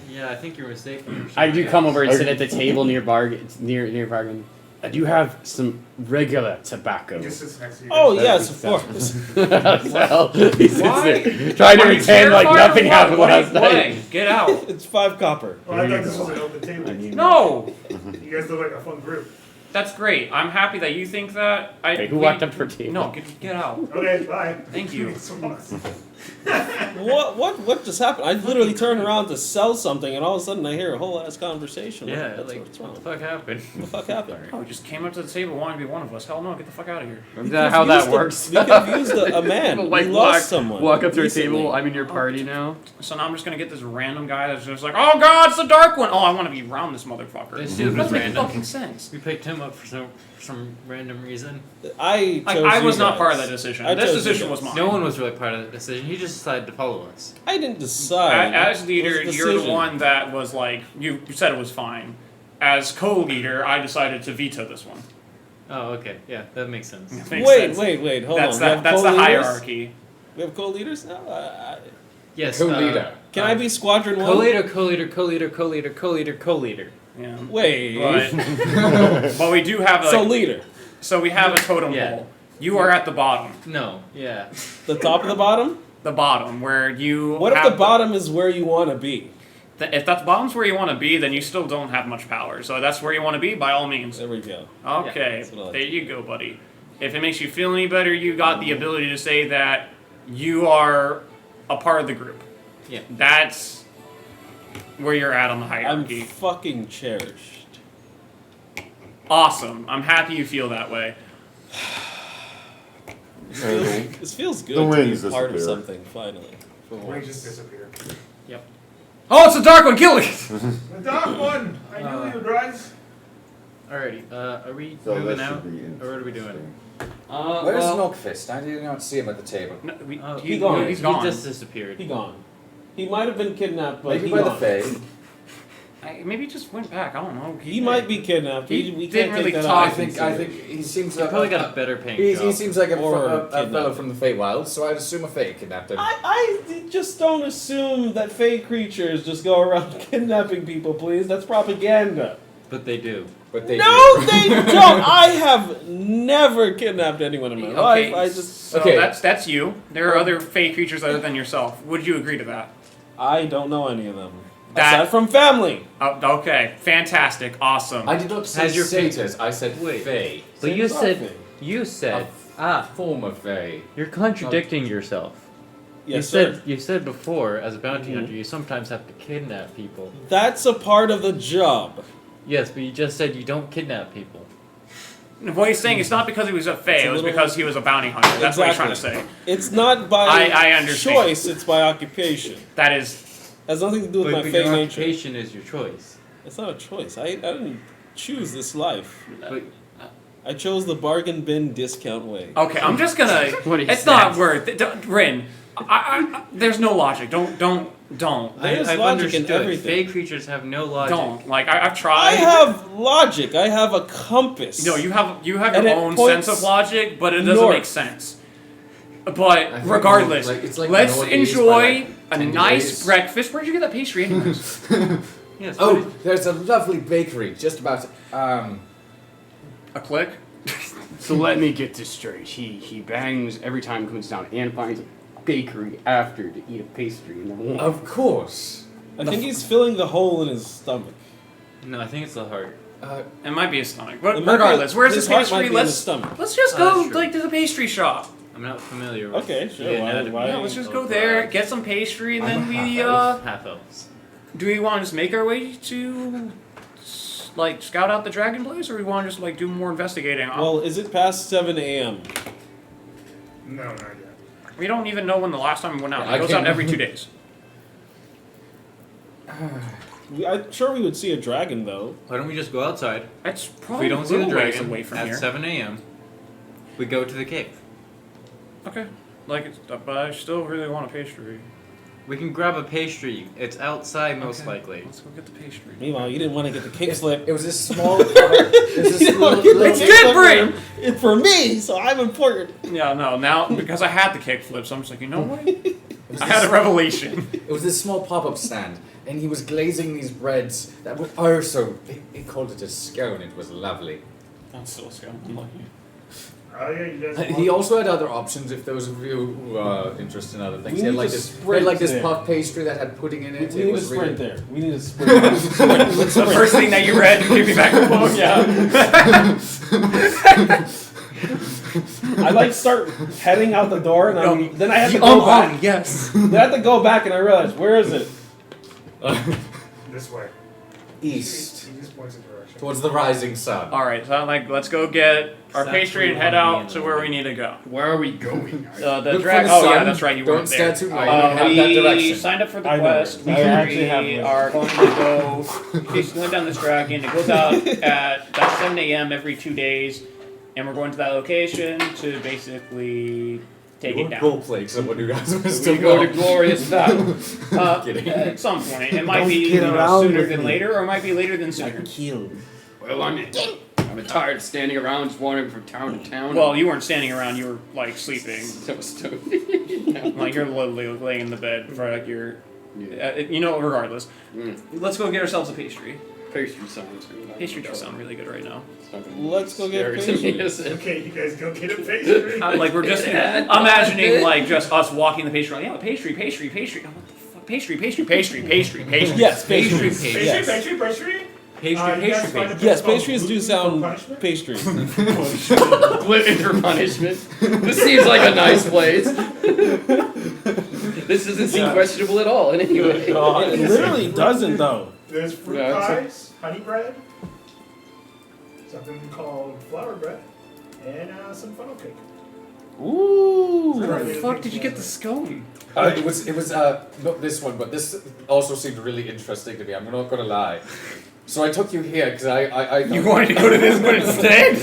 Yeah, I think you're mistaken. I do come over and sit at the table near bargain. I do have some regular tobacco. He just sits next to you. Oh yes, of course. Well, he sits there, trying to Are you pretend like terrified nothing or what? happened What are you last night. playing? Get out. It's 5 copper. Well, I thought this was an open table. No. You guys look like a fun group. That's great. I'm happy that you think that. Wait, who walked up to our table? No, get out. Okay, bye. Thank you. What just happened? I literally turned around to sell something, and all of a sudden I hear a whole ass conversation. Yeah, what's, like, what's what wrong? the fuck happened? What the fuck happened? Oh, he just came up to the table wanting to be one of us. Hell no, get the fuck out of here. Is that how that Used works? You could have used a man. Like you lost someone. walk up to a recently. table. I'm in your party now. So now I'm just gonna get this random guy that's just like, oh god, it's the dark one. Oh, I want to be around this motherfucker. This dude was Doesn't make random. fucking sense. We picked him up for some random reason. I Like, chose I was you not guys. part of that decision. I This chose you decision was guys. mine. No one was really part of the decision. He just decided to follow us. I didn't decide. As It leader, was a you're the decision. one that was like, you said it was fine. As co-leader, I decided to veto this one. Oh, okay. Yeah, that makes sense. Makes Wait, sense. wait, hold That's on. that. That's the hierarchy. We have co-leaders now? Yes. Co-leader. Can I be Squadron 1? Co-leader, co-leader, co-leader, co-leader, co-leader, co-leader. Yeah. Wait. But we do have a. So leader. So we have a totem Yeah. pole. You are at the bottom. No. Yeah. The top of the bottom? The bottom, where you. What if have the bottom is where you want to be? If that bottom's where you want to be, then you still don't have much power. So that's where you want to be, by all means. There we go. Okay, that's what I like. there you go, buddy. If it makes you feel any better, you got the ability to say that you are a part of the group. Yeah. That's where you're at on the I'm hierarchy. fucking cherished. Awesome. I'm happy you feel that way. This feels good The to wings be part of disappear. something, finally. For We once. just disappeared. Oh, it's a dark one! Kill it! The dark one! I knew he would rise. Alrighty. Are we So moving that out, should be or what are we doing? Where's Milkfist? I did not see him at the table. No, He gone. He's gone. He just disappeared. He gone. He might have been kidnapped, but Maybe he by the gone. Fae. Maybe he just went back. I don't know. He might be kidnapped. He we didn't can't really take that talk. out. I think he seems He probably got a better paying He job. seems like a Or fellow kidnapped. from the Feywild, so I'd assume a Fae kidnapped him. I just don't assume that fake creatures just go around kidnapping people, please. That's propaganda. But they do. But they No, do. they don't. I have never kidnapped anyone in my Okay, life. I just so Okay. that's you. There are other fey creatures other than yourself. Would you agree to that? I don't know any of them. Aside from family. Okay, fantastic, awesome. I did not say Has your satyrs, I said Wait. fae. But you Same said thing. you said A form of fae. you're contradicting yourself. Yes, sir. You said before, as a bounty hunter, you sometimes have to kidnap people. That's a part of the job. Yes, but you just said you don't kidnap people. What he's saying, it's not because he was a fae, It's a it was little- because he was a bounty hunter. That's what he's trying to say. It's not by I understand. choice, it's by occupation. That is. Has nothing to do with my but fake your nature. occupation is your choice. It's not a choice. I didn't choose this life. But I chose the bargain bin discount way. Okay, I'm just gonna. What he It's said. not worth it. Rin, there's no logic. Don't. There's I've logic in understood. everything. Fey creatures have no logic. Don't. Like, I've I tried. have logic. I have a compass. No, you have And your it own points sense of logic, but it doesn't north. make sense. I But think regardless, it's like let's northeast by enjoy like a 10 nice degrees. breakfast. Where'd you get that pastry, anyways? Yes. Oh, there's a lovely bakery just about. A click. So let me get this straight. He bangs every time he comes down and finds a bakery after to eat a pastry in the morning. Of course. I think he's filling the hole in his stomach. No, I think it's the heart. It might be a stomach, but It might be- regardless, where's his this heart might pastry? be in his Let's stomach. just Oh, go that's true. like to the pastry shop. I'm not familiar with Okay, the sure, why- anatomy why- Yeah, let's just go there, get some pastry, and then we half elves. do we want to just make our way to like scout out the dragon place, or we want to just like do more investigating? Well, is it past 7 a.m.? No, not yet. We don't even know when the last time we went out. Yeah, It goes I out can't- every 2 days. I'm sure we would see a dragon, though. Why don't we just go outside? It's If probably we don't see the little ways dragon away from at here. 7 a.m., we go to the cave. Okay, like, but I still really want a pastry. We can grab a pastry. It's outside most Okay. likely. Let's go get the pastry. Meanwhile, you didn't want to get the cake slip. It was this small. It's this You didn't want little, to get the It's cake slip different! for him. It's for me, so I'm important. Yeah, no, now because I had the kickflip, so I'm just like, you know what? I had a revelation. It was this small pop-up stand, and he was glazing these breads that were oh so. He called it a scone. It was lovely. That's still a scam. I'm lucky. Oh yeah, you guys. He also had other options if those of you who are interested in other things. We He had need like to this, he had sprint like this there. puff pastry that had pudding in We it. need It to was sprint really. there. We need to sprint. Let's The first thing that you read, give me back the book. I like start heading out the door, and then I have to go back. Yes. Then I have to go back, and I realize where is it? This way. East, He just points a direction. towards the rising sun. All right, so I'm like, let's go get our That's pastry and where head you wanna be out in to the where we morning. need to go. Where are we going? The Look for dragon. the Oh yeah, sun. that's right. You Don't weren't there. stare too long. Have that We direction. signed up for the I know. quest. I actually have We one. are going to go chasing down this dragon. It goes out at about 7 a.m. every 2 days, and we're going to that location to basically take it down. Roleplay someone who guys are still We go to going. glorious battle. Kidding. At some point, it might Don't be kid around sooner with than me. later, or it might be later than sooner. Kill. Well, I'm tired of standing around just wandering from town to town. Well, you weren't standing around; you were like sleeping. so stupid. Like you're literally laying in the bed for like your, Yeah. you know. Regardless, Mm. let's go get ourselves a pastry. Pastry sounds good. Pastry does sound really good right now. Let's go get Scary to me, pastry. is it? Okay, you guys go get a pastry. Like we're just imagining like just us walking the pastry. Like, yeah, pastry. Oh, what the fuck? Pastry. Yes, pastry. Pastry, Yes. pastry. Pastry. You guys find a place Yes, called pastries do gluten for sound punishment? pastry. Gluten for punishment. This seems like a nice place. This doesn't seem questionable at all in any way. It literally doesn't, though. There's fruit Yeah, it's a- pies, honey bread, something called flour bread, and some funnel cake. Ooh. Where the fuck did you get the scone? It was not this one, but this also seemed really interesting to me. I'm not gonna lie. So I took you here because I You wanted to go to this one instead?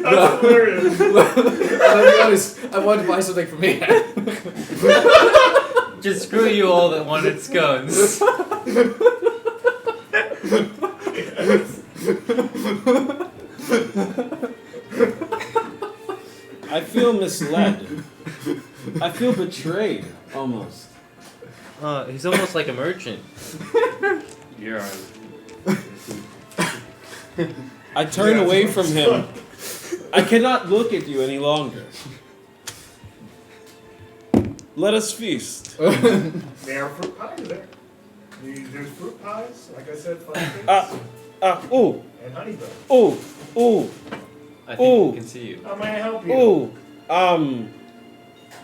That's hilarious. I'll be honest, I wanted to buy something for me. Just screw you all that wanted scones. I feel misled. I feel betrayed, almost. He's almost like a merchant. Yeah. I turn away from him. I cannot look at you any longer. Let us feast. There are fruit pies there. There's fruit pies, like I said, fun cakes, Ooh, and honey bread. ooh, I think Ooh. we can see you. How may I help you? ooh.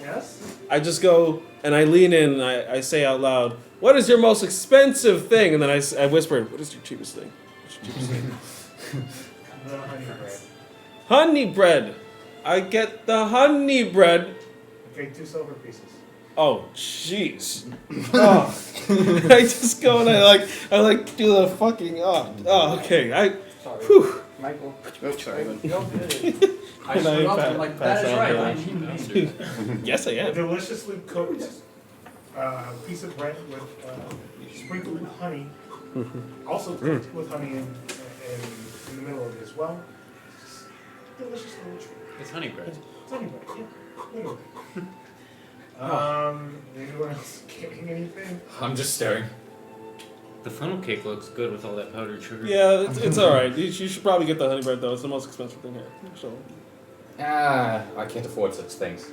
Yes? I just go and I lean in and I say out loud, "What is your most expensive thing?" And then I whisper, "What is your cheapest thing? What's your cheapest thing?" The honey bread. Honey bread. I get the honey bread. Okay, 2 silver pieces. Oh, jeez. Oh. I just go and I like do the fucking okay. Sorry. Whew. Michael. Oh, sorry. I stood up and that is right. I Yes, I A am. deliciously cooked piece of bread with sprinkled with honey. Also cooked with honey in the middle of it as well. Just delicious little treat. It's honey bread. It's honey bread, yeah. Literally. Anyone else getting anything? I'm just staring. The funnel cake looks good with all that powdered sugar. Yeah, it's all right. You should probably get the honey bread though. It's the most expensive thing here. So. I can't afford such things.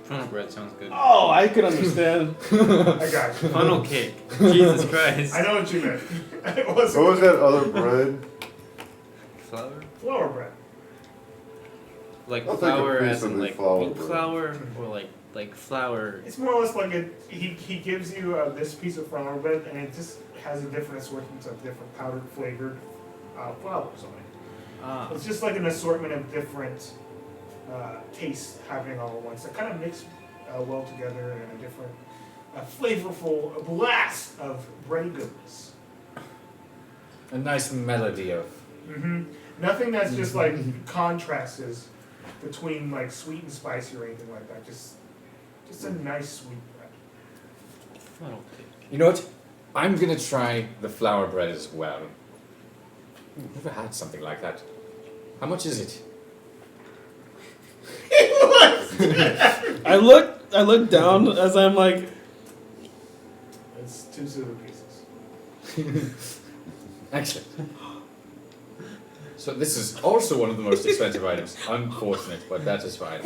Funnel bread sounds good. Oh, I could understand. I got you. Funnel cake. Jesus Christ. I know what you meant. It What wasn't was that other bread? Flour? flour bread. Like I'll take a flour piece as of in the like flour wheat bread. flour or like flour. It's more or less like he gives you this piece of flour bread, and it just has a different assortment of different powdered flavored flours on it. Ah. It's just like an assortment of different tastes happening all at once that kind of mix well together in a different, flavorful blast of bready goodness. A nice melody of. Mm-hmm. Nothing that's just like contrasts between like sweet and spicy or anything like that. Just a nice sweet bread. Funnel cake. You know what? I'm gonna try the flour bread as well. Never had something like that. How much is it? I look down as I'm like, It's 2 silver pieces. Excellent. So this is also one of the most expensive items. Unfortunate, but that is fine.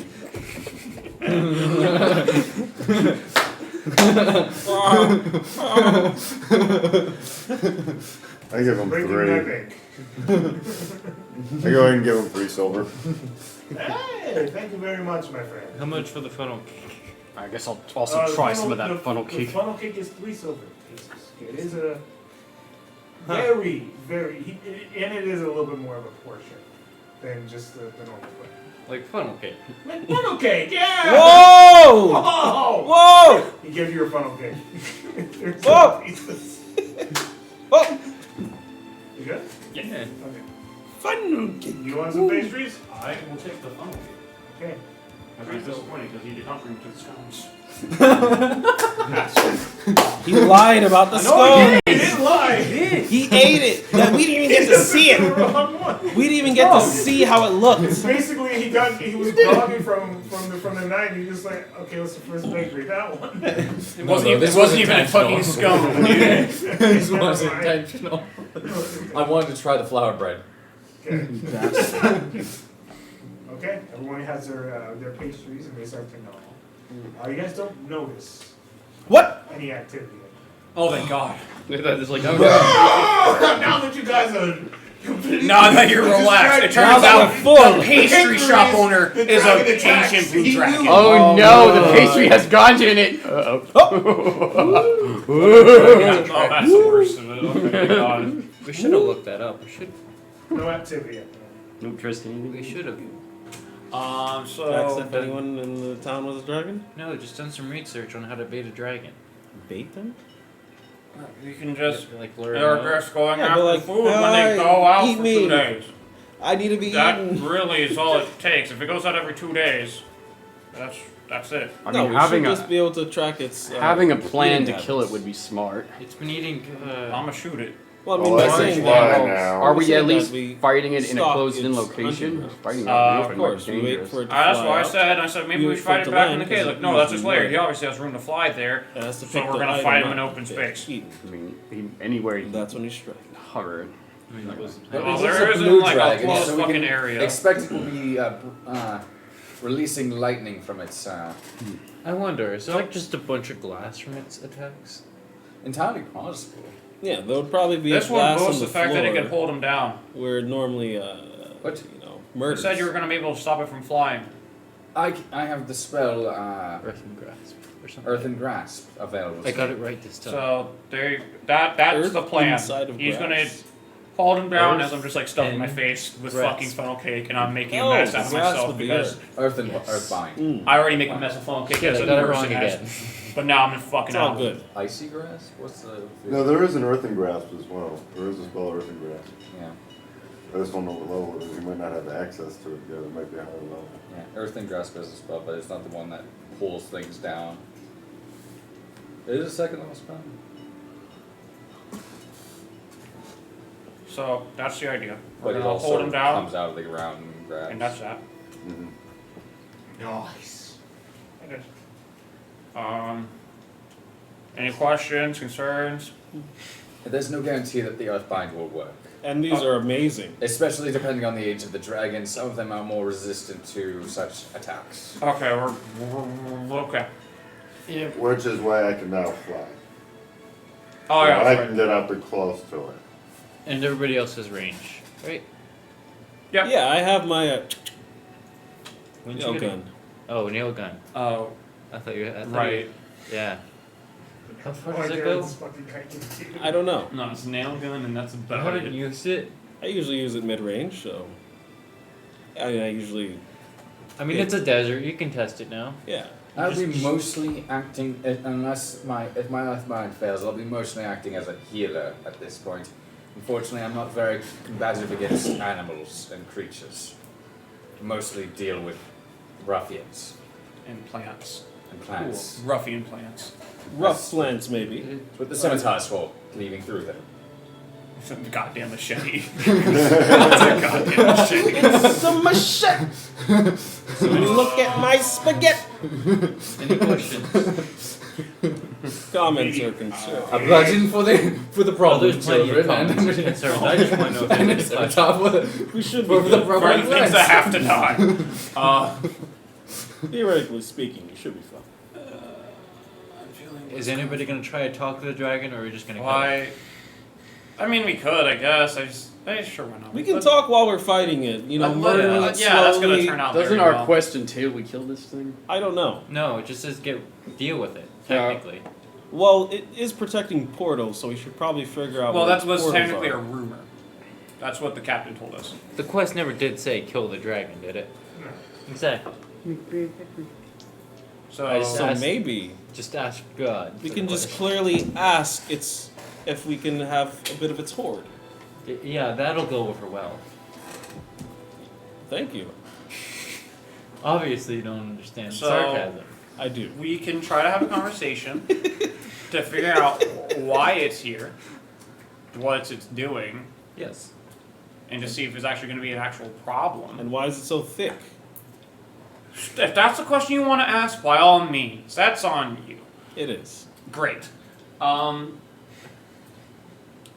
I give him Breaking my 3. bank. I go ahead and give him 3 silver. Hey, thank you very much, my friend. How much for the funnel cake? I guess I'll also The try some of that funnel The cake. funnel cake is 3 silver pieces. It is a very, and it is a little bit more of a portion than just the normal bread. Like funnel cake. Like funnel cake, yeah! whoa, Whoa! whoa, He gives you a funnel cake. There's Whoa! pieces. whoa. You good? Yeah. Okay. Funnel cake. You want some pastries? I will take the funnel cake. Okay. I'm very disappointed because he did not bring to the scones. He lied about the No, scone. he didn't lie. He ate it. That we didn't even get to see The it. wrong one. We didn't even get to see how it looked. Basically, he was groggy from the night. He was like, okay, what's the first bakery? That one. It this wasn't even a fucking scone, dude. This was intentional. I wanted to try the flour bread. Okay. Okay. Everyone has their pastries and they start to gnaw. You guys don't notice What? any activity. Oh, thank God. It's like, Now that you guys are completely Now that you're relaxed, it Now turns that out we're full. the pastry shop owner The is dragon a attacks. ancient blue He dragon. knew. Oh no, the my. pastry has gone in it. Oh, that's the worst of it. Oh, my God. we should have looked that up. No activity at the No trust anything. We should have. Asked So if anyone in the town was a dragon. No, just done some research on how to bait a dragon. Bait them? you can just Like lure they're them out. just going Yeah, after but like, food when "Hey, they go out eat for me." 2 days. I need to be That eaten. really is all it takes. If it goes out every 2 days, that's it. I No, mean, we having should a just be able to track its. having a plan to eating kill it habits. would be smart. It's been eating. I'ma shoot it. Well, I mean, Well, by that's saying why that, now. Are we we said at that least we fighting it in a stalk closed-in its location? hunting Fighting Uh, out in the of open course, might we be wait dangerous. for it to That's fly what I out. said. I said maybe You we wait should for it fight to it back in land, the cave. 'cause Like, it no, moves that's just in later. the He air. obviously has room to fly there. It has to So pick we're the gonna item fight him up. in open Yeah, space. eaten. I mean, anywhere he That's when you strike. hover. I mean, that was. But Well, this there is isn't, blue like, a dragon, close so we fucking can area. expect it will be releasing lightning from its I wonder, is it like just a bunch of glass from its attacks? Entirely possible. Yeah, there would probably be This a one glass boasts on the the fact that it floor can hold him down. where normally, What? you know, You murders. said you were going to be able to stop it from flying. I have the spell Earth and grasp or something. Earth and Grasp available. I got it right this time. So that's Earth the plan. inside of He's going to grass. hold him down Earth as I'm just like stuffing my and face with grasp. fucking funnel cake and I'm making a Oh, mess out of grasp myself with the because Earth and Yes. Earthbind. Mm. I already make a mess of funnel cake Shit, as I a got it person wrong has. again. But now I'm fucking It's all out. good. Icy Grasp? What's the... No, there is an earthen grasp as well. There is a spell earthen grasp. Yeah. I just don't know what level it is. You might not have access to it yet. It might be a higher level. Yeah, Earth and Grasp is a spell, but it's not the one that pulls things down. It is a second level spell. So that's the idea. But We're it going to also hold him down comes out of the ground and grabs. and that's that. Mm-hmm. Nice. Any questions, concerns? There's no guarantee that the Earthbind will work. And these are amazing. Especially depending on the age of the dragon, some of them are more resistant to such attacks. Okay, we're okay. Which is why I can now fly. Oh So yeah, I that's can right. get up and close to it. And everybody else has range, right? Yep. Yeah, I have my When'd you nail get it? gun. Oh, nail gun. Oh, I thought you had. right. Yeah. How far Oh, does it dude, go? it's fucking cranky. I don't know. No, it's a nail gun and that's I about haven't it. used it. I usually use it mid-range, so... I usually... I mean, Yeah. it's a desert. You can test it now. Yeah. I'll be mostly acting, unless if my Earthbind fails, I'll be mostly acting as a healer at this point. Unfortunately, I'm not very combative against animals and creatures. Mostly deal with ruffians And plants. and plants. Cool. Ruffian plants. Rough plants, maybe. With the scimitars for cleaving through them. Goddamn machete. Goddamn machete. It's a machete! Look at my spaghetti! Any questions? Comments or concerns? A bludgeon for the problem There's plenty of children comments and concerns. I just want to know if and any a questions. scimitar We should for be the good. For problem any things that have to die. Theoretically speaking, you should be fine. Is anybody gonna try to talk to the dragon, or are we just gonna? Why? I mean, we could, I guess. I sure why not. We can talk while we're fighting it, you know, murdering it yeah, that's gonna slowly. turn out Doesn't very our well. quest entail we kill this thing? I don't know. No, it just says deal with it. Yeah. Technically. Well, it is protecting portals, so we should probably figure out Well, what that was portals technically are. a rumor. That's what the captain told us. The quest never did say kill the dragon, did it? Exactly. So, So maybe Just ask God. we for can the just question. clearly ask if we can have a bit of its horde. Yeah, that'll go over well. Thank you. Obviously, you don't understand So- sarcasm. I do. we can try to have a conversation to figure out why it's here, what it's doing, Yes. and to see if it's actually going to be an actual problem. And why is it so thick? If that's the question you want to ask, by all means, that's on you. It is. Great.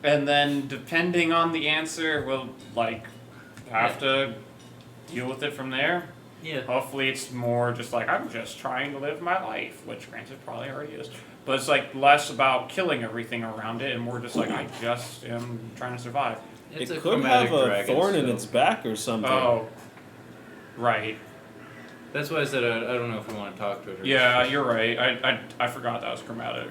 And then depending on the answer, we'll have to deal with it from there. Yeah. Hopefully it's more just like I'm just trying to live my life, which granted probably already is. But it's like less about killing everything around it and more just like I just am trying to survive. It's it a could chromatic have a dragon, thorn in so- its back or something. Oh. Right. That's why I said I don't know if we want to talk to it. Or Yeah, you're right. I forgot that was chromatic.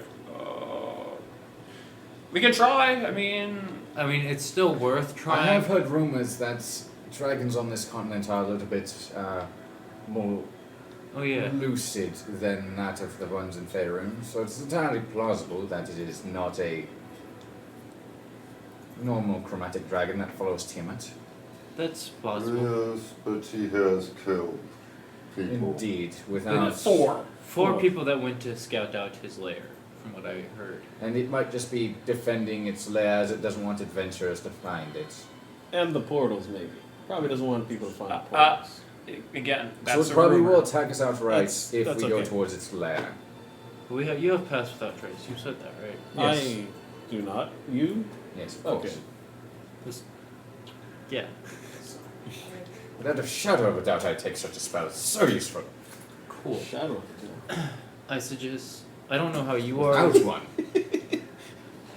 We can try. I mean, it's still worth I trying. have heard rumors that dragons on this continent are a little bit more Oh yeah. lucid than that of the ones in Faerun, so it's entirely plausible that it is not a normal chromatic dragon that follows Tiamat. That's plausible. Yes, but he has killed people. Indeed, without Four people that went to scout out his lair, from what I heard. And it might just be defending its lair as it doesn't want adventurers to find it. And the portals, maybe. Probably doesn't want people to find portals. again, So that's it a probably rumor. will attack us outright That's if we go okay. towards its lair. But you have passed without trace. You said that, right? Yes. I do not. You? Yes, of Okay. course. Yeah. Without a shadow of a doubt, I take such a spell. It's so useful. Cool. Shadow. I suggest. I don't know how you are. Out one.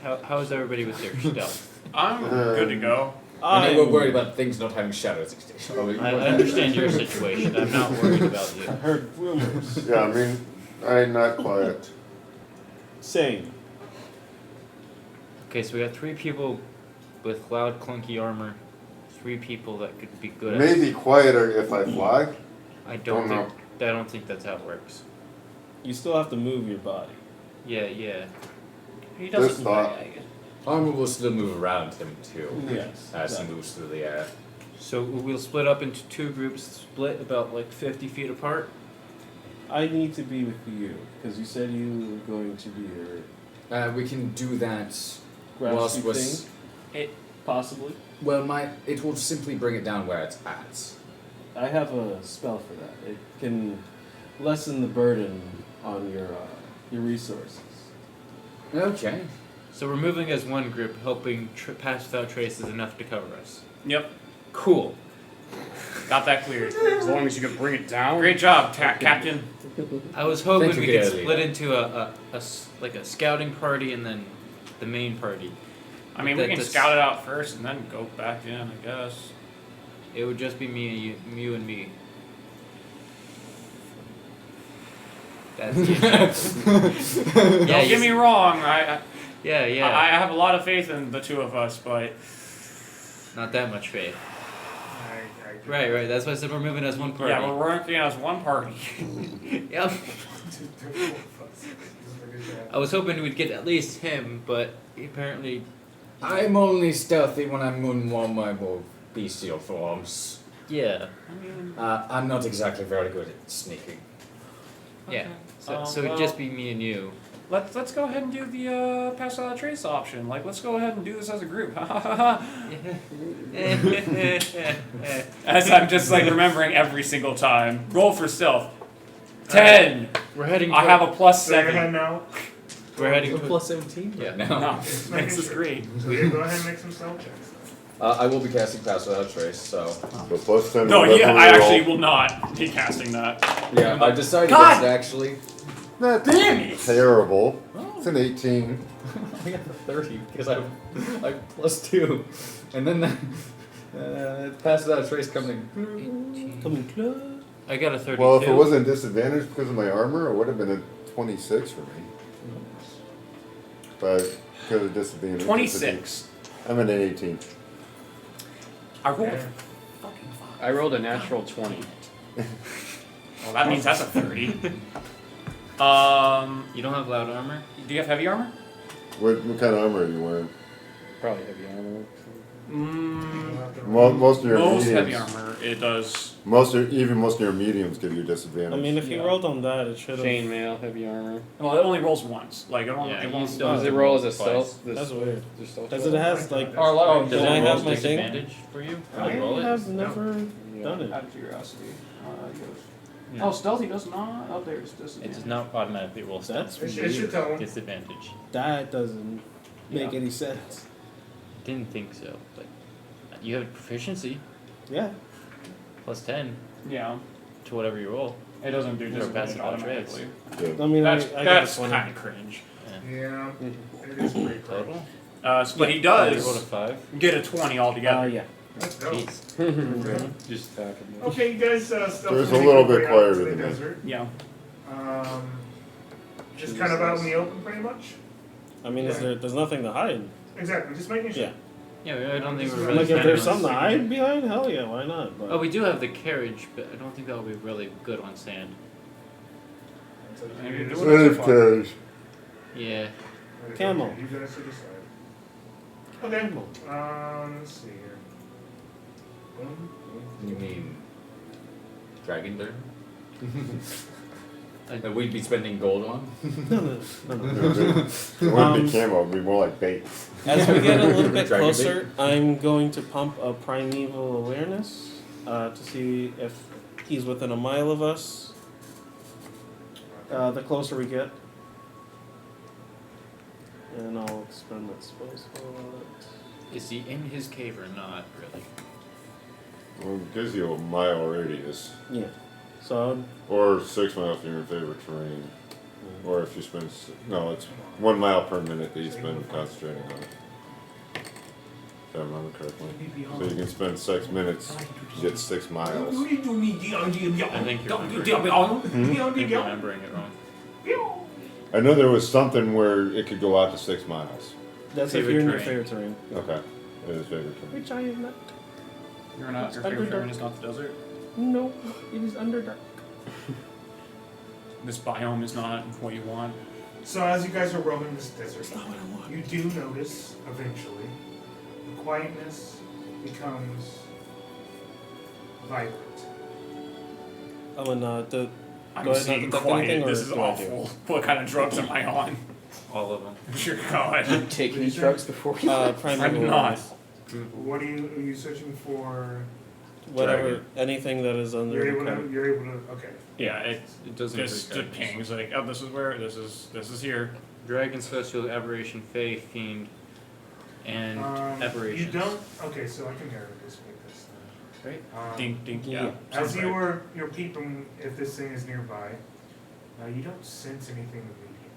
How is everybody with their stealth? I'm good to go. I know we're worried about things not having shadows. I understand your situation. I'm not worried about you. I heard rumors. Yeah, I mean, I'm not quiet. Same. Okay, so we got 3 people with loud, clunky armor. 3 people that could be good at. Maybe quieter if I fly. I Don't don't think that's how it works. You still have to move your body. Yeah. He This doesn't. thought. Armor will still move around him too. Yes. As he moves through the air. So we'll split up into 2 groups, split about like 50 feet apart. I need to be with you because you said you were going to be your We can do that graspy whilst thing. Possibly. well, it will simply bring it down where it's at. I have a spell for that. It can lessen the burden on your resources. Okay. So we're moving as one group, hoping Pass Without Trace is enough to cover us. Yep. Cool. Got that cleared. As long as you can bring it down. Great job, Captain. I was hoping Thank we you, could Gary. split into a scouting party and then the main party. I mean, we can scout it out first and then go back in, I guess. It would just be me and you and me. That's it. Don't get me wrong. I have a lot of faith in the 2 of us, but not that much faith. Right. That's why I said we're moving as one party. yeah, we're working as one party. Yep. I was hoping we'd get at least him, but apparently. I'm only stealthy when I'm in one of my more bestial forms. Yeah. I'm not exactly very good at sneaking. Yeah. So well, it'd just be me and you. Let's go ahead and do the Pass Without Trace option. Like, let's go ahead and do this as a group. As I'm just like remembering every single time. Roll for stealth. 10. We're heading. I have a plus So you're ahead 7. now. We're heading. Plus 17? Yeah. No, makes us great. So yeah, go ahead and make some stealth checks. I will be casting Pass Without Trace, so. So plus 10. No, whatever yeah, we I roll. actually will not be casting that. Yeah, I decided God! against it actually. Not Damn it! terrible. It's an 18. I got the 30 because I have plus 2. And then Pass Without Trace coming. Coming close. I got a 32. Well, if it wasn't disadvantaged because of my armor, it would have been a 26 for me. But because of disadvantage. 26. I'm at an 18. I rolled a Yeah. fucking 5. I rolled a natural 20. Well, that means that's a 30. You don't have loud armor? Do you have heavy armor? What kind of armor are you wearing? Probably heavy armor. Most of your Most mediums. heavy armor, it does. Most of your mediums give you disadvantage. I mean, if you Yeah. rolled on that, it should have. Chainmail, heavy armor. Well, it only rolls once. Like, it won't. Yeah, it you won't still Does have it to roll as a twice. stealth? That's weird. Is stealth Because roll? it has like. Does Did it I roll have my thing? disadvantage for you? I roll it? have never done it. Out of curiosity. Yeah. Oh, stealthy does not. Oh, there's It disadvantage. does not automatically roll stealth. That's It should tell him. Disadvantage. That doesn't make Yeah. any sense. Didn't think so, but you have proficiency Yeah. plus 10 Yeah. to whatever you roll. It doesn't do Or disadvantage passive traits. automatically. Yeah. I mean, That's I got that's a 20. kind of cringe. Yeah, it is pretty close. Total? But he You rolled a does 5. get a 20 altogether. Yeah. Let's go. Jeez. Just stack them. Okay, you guys stealth There's a make little your bit way out to quieter the than that. desert. Yeah. Just kind of out in the open, pretty much. I mean, there's nothing to hide. Exactly. Just making sure. Yeah. Yeah, I don't think we're Like, really Like, if there's standing something to on hide behind, hell yeah, why not? But Oh, we do have the carriage, but I don't think that will be really good on sand. So Maybe you do just- it. It is carriage. Yeah. Camel. You guys should decide. Okay. Let's see here. You mean dragon burn? I- That we'd be spending gold on? no. It wouldn't be camo, it would be more like bait. As we get a little bit Dragon closer, I'm going to pump a primeval awareness to see if he's within a mile of us. The closer we get. And I'll expend that spell slot. Is he in his cave or not, really? Well, it gives you a mile radius. Yeah. So Or 6 miles if you're in favorite terrain. Or if you spend, no, it's 1 mile per minute that you spend concentrating on it. If I remember correctly. So you can spend 6 minutes, you get 6 miles. I think you're remembering it wrong. I know there was something where it could go out to 6 miles. That's Favorite if you're in your terrain. favorite terrain. Okay. It is favorite term. Which I am not. You're not. Your favorite terrain is not the desert. No, it is Underdark. This biome is not what you want. So as you guys are roaming this desert, you do notice eventually the quietness becomes vibrant. I'm gonna I'm go ahead seeing and detect quiet. anything, or This is do I do? awful. What kind of drugs am I on? All of them. Dear God. Take these drugs before you. Primeval I'm not. awareness. What are you searching for? Whatever, anything that is under the cover. You're able to. Okay. Yeah, it doesn't just include it dragons. pings like, oh, this is where this is here. Dragon, celestial, aberration, fey, fiend, and aberrations. You don't. Okay, so I can narrate this with this. Right? Dink, dink, yeah. As Sounds you're peeping, if this thing is nearby, you don't sense anything immediate.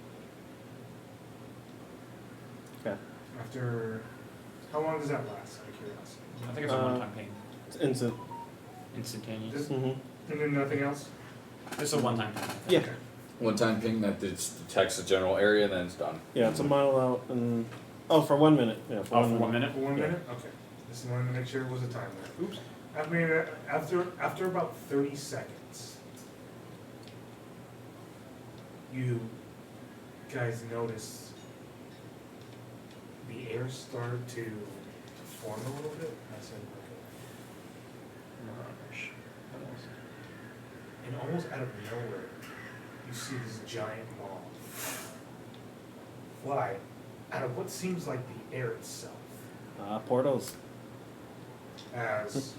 Okay. After, how long does that last? Out of curiosity. I think it's a one-time ping. It's instant. Instantaneous. Just, Mm-hmm. and then nothing else. It's a one-time ping. Yeah. Okay. One-time ping that detects the general area, and then it's done. Yeah, it's a mile out and for 1 minute. Yeah, for Oh, 1 for minute. 1 minute. For 1 minute. Okay. Just wanted to make sure it was a timer. Oops. I mean, after about 30 seconds, you guys notice the air started to form a little bit. I said, okay. And almost out of nowhere, you see this giant moth fly out of what seems like the air itself. Portals. As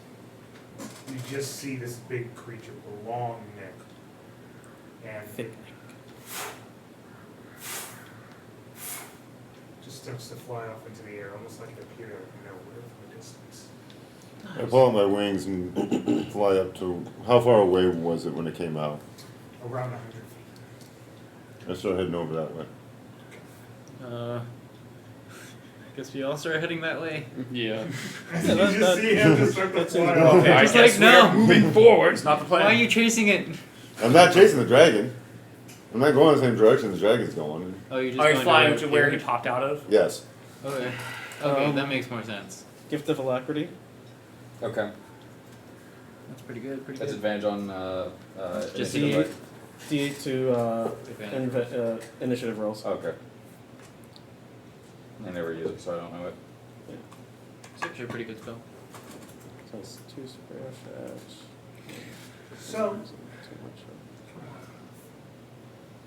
you just see this big creature with a long neck and Thick just starts to fly off into the air, almost like it appeared out of nowhere from a distance. I pull out my wings and fly up to. How far away was it when it came out? Around 100 feet. I start heading over that way. Guess we all start heading that way. Yeah. You just see him just start to fly off. Okay, I Just guess like, no. Moving forward. It's not the Why are plan. you chasing it? I'm not chasing the dragon. I'm not going the same direction the dragon's going. Oh, you're just Are you going flying to to where he popped out of? Yes. Okay. Okay, that makes more sense. Gift of alacrity. Okay. That's pretty good. Pretty That's good. advantage on Just initiative, D8 to Advantage. initiative rolls. right? Okay. I never use it, so I don't know it. It's actually a pretty good spell. So it's 2 super effects. So, Too much.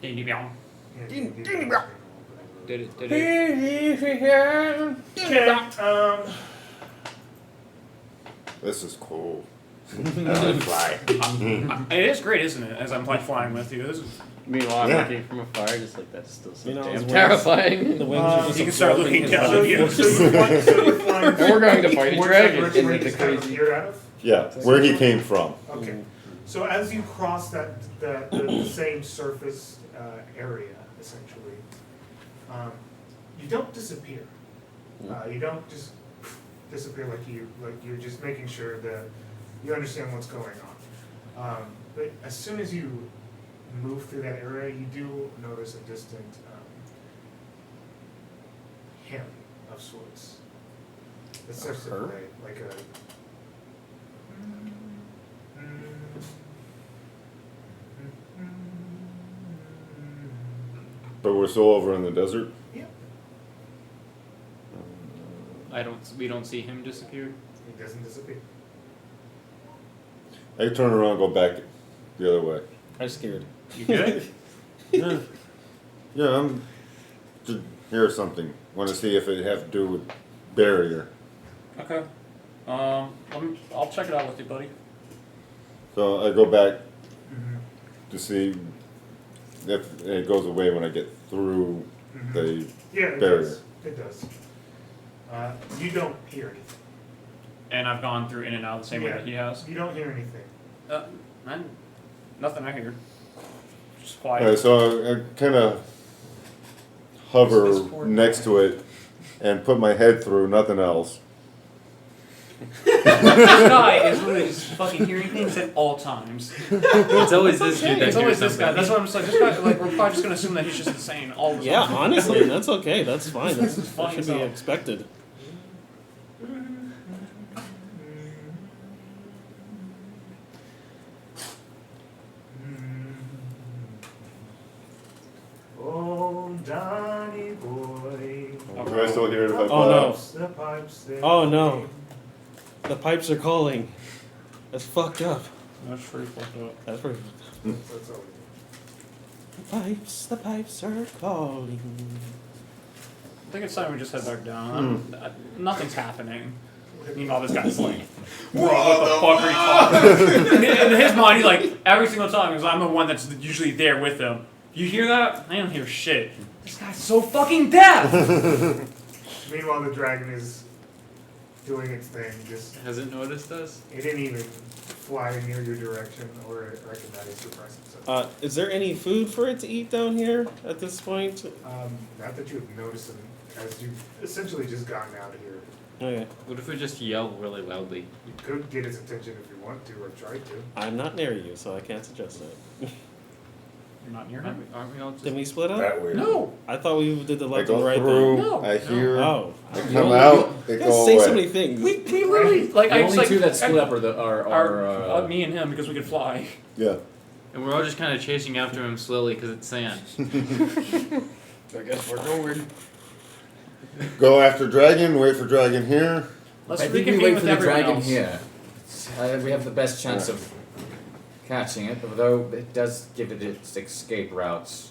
Ding, ding, dong. Did it? Did it? Okay, This is cool. I like fly. It is great, isn't it? As I'm like flying with you, this is. Meanwhile, I'm Yeah. looking from afar, just like that's still so You know, damn his terrifying. The wings are just You can start absorbing looking his down life at you. force. so you're flying And we're going to fight a towards dragon. that direction where Isn't you it just kind of crazy? appeared out of? Yeah, where he came from. Okay. So as you cross the same surface area, essentially, you don't disappear. You don't just disappear like you're just making sure that you understand what's going on. But as soon as you move through that area, you do notice a distant hymn of sorts. It starts to her? play like a. But we're still over in the desert. Yeah, We don't see him disappear. it doesn't disappear. I turn around and go back the other way. I'm scared. You good? Yeah, I'm to hear something. Want to see if it have to do with barrier. Okay. I'll check it out with you, buddy. So I go back Mm-hmm. to see if it goes away when I get through the Yeah, it barrier. does. It does. You don't hear anything. And I've gone through in and out the same way Yeah. that he has. You don't hear anything. Man, nothing I hear. Just quiet. So I kind of hover This poor next guy. to it and put my head through, nothing else. This guy is literally just fucking hearing things at all times. It's always this dude that It's always hears this guy. something. That's what I'm just like. This guy, like, we're probably just gonna assume that he's just insane all the Yeah, time. honestly, that's okay. That's fine. That Fine should be so. expected. Oh, Johnny boy. Do I still hear it if I Oh, no. The pipes, they Oh no. The pipes are calling. That's fucked up. That's pretty fucked up. That's pretty. That's all. The pipes are calling. I think it's time we just head back down. Nothing's happening. Meanwhile, this guy's like, bro, what the fuck are you talking about? In his mind, he's like, every single time, because I'm the one that's usually there with him. You hear that? I don't hear shit. This guy's so fucking deaf! Meanwhile, the dragon is doing its thing. Just Hasn't noticed us? it didn't even fly near your direction or recognize your presence. So, Is there any food for it to eat down here at this point? not that you've noticed them, as you've essentially just gotten out of here. Okay. What if we just yell really loudly? You could get its attention if you want to or try to. I'm not near you, so I can't suggest that. You're not near him? Aren't we all just... Did we split up? That weird. No! I thought we did the I left and go right through, No. I hear, Oh. I come out, You it guys go say away. so many things. We literally, like, The I was only like, two that split up are me and him, because we could fly. Yeah. And we're all just kind of chasing after him slowly because it's sand. I guess we're going. Go after dragon, wait for dragon here. Let's I think we reconvene wait with for the everyone dragon else. here. We have the best chance of catching it, although it does give it its escape routes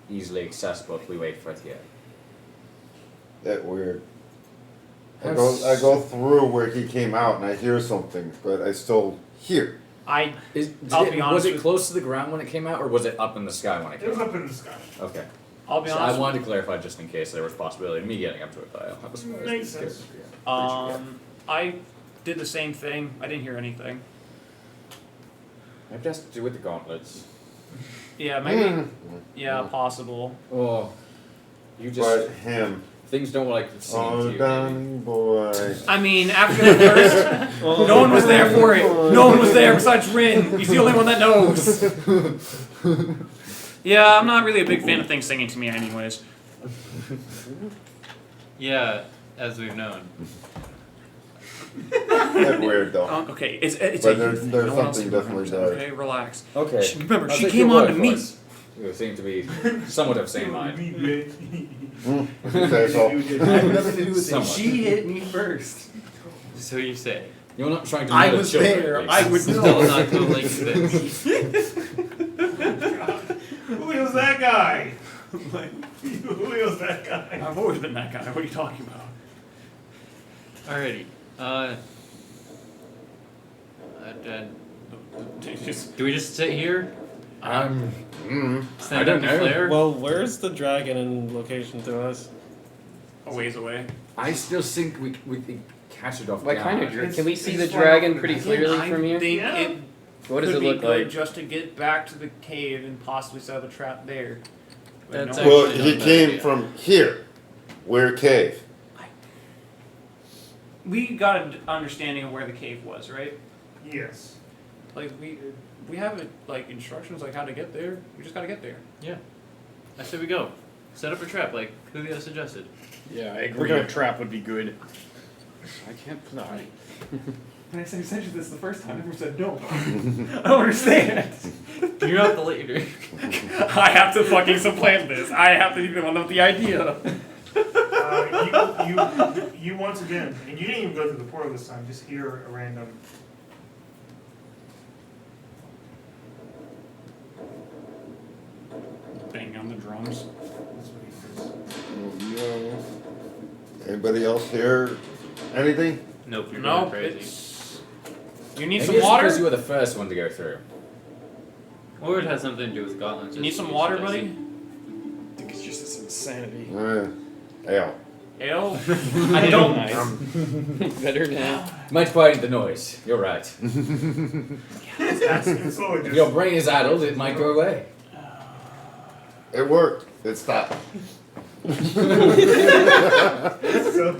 easily accessible if we wait for it here. That weird. I go through where he came out and I hear something, but I still hear. I'll be Was honest it with- close to the ground when it came out, or was it up in the sky when it It came was out? up in the sky. Okay. I'll be So honest. I wanted to clarify just in case there was possibility of me getting up to it, but I was Makes sense. I did the same thing. I didn't hear anything. Maybe it has to do with the gauntlets. Yeah, maybe. Mm. Yeah, possible. Oh, you just But him. things don't like to seem to Oh, you. Donny boy. I mean, after the first, no one was there for it. No one was there besides Rin. He's the only one that knows. Yeah, I'm not really a big fan of things singing to me, anyways. Yeah, as we've known. That weird though. Okay, it's But a there's no one else something can definitely remember, there. Okay, relax. Okay. Remember, I'll she take came your on word to for me. it. You seem to be somewhat of same mind. Mm, if you say so. I have nothing to do with it. Somewhat. She hit me first. So you say. You're not trying to I murder was children, there. please. I would Still know. not to link this. Who is that guy? Like, who is that guy? I've always been that guy. What are you talking about? Alrighty. Do we just sit here? Mm. Stand I don't up the know. flare? Well, where's the dragon in location to us? A ways away. I still think we can catch it off What kind of guard. dragon? Can we see the It's dragon flying pretty over the clearly I from here? think Yeah. it What does could it be look good like? just to get back to the cave and possibly set up a trap there. But That's no- Well, Actually, he not bad came idea. from here. Where cave? we got an understanding of where the cave was, right? Yes. Like we have like instructions like how to get there. We just gotta get there. Yeah. I said we go. Set up a trap like Julio suggested. Yeah, I agree. A trap would be good. I can't fly. When I said you this the first time, everyone said no. I don't understand. You're not the leader. I have to fucking supplant this. I have to be the one with the idea. You once again, and you didn't even go through the portal this time. Just hear a random. Bang on the drums. That's what he says. No. Anybody else hear anything? Nope, you're No, going crazy. it's. You need Maybe some it's water? because you were the first one to go through. Or it has something to do with gauntlets. You need as some you water, suggested. buddy? I think it's just this insanity. Ale. Ale? I don't. Better now. Might quieten the noise. You're right. It's slowly If just. your brain is addled, it might go away. It worked. It stopped. So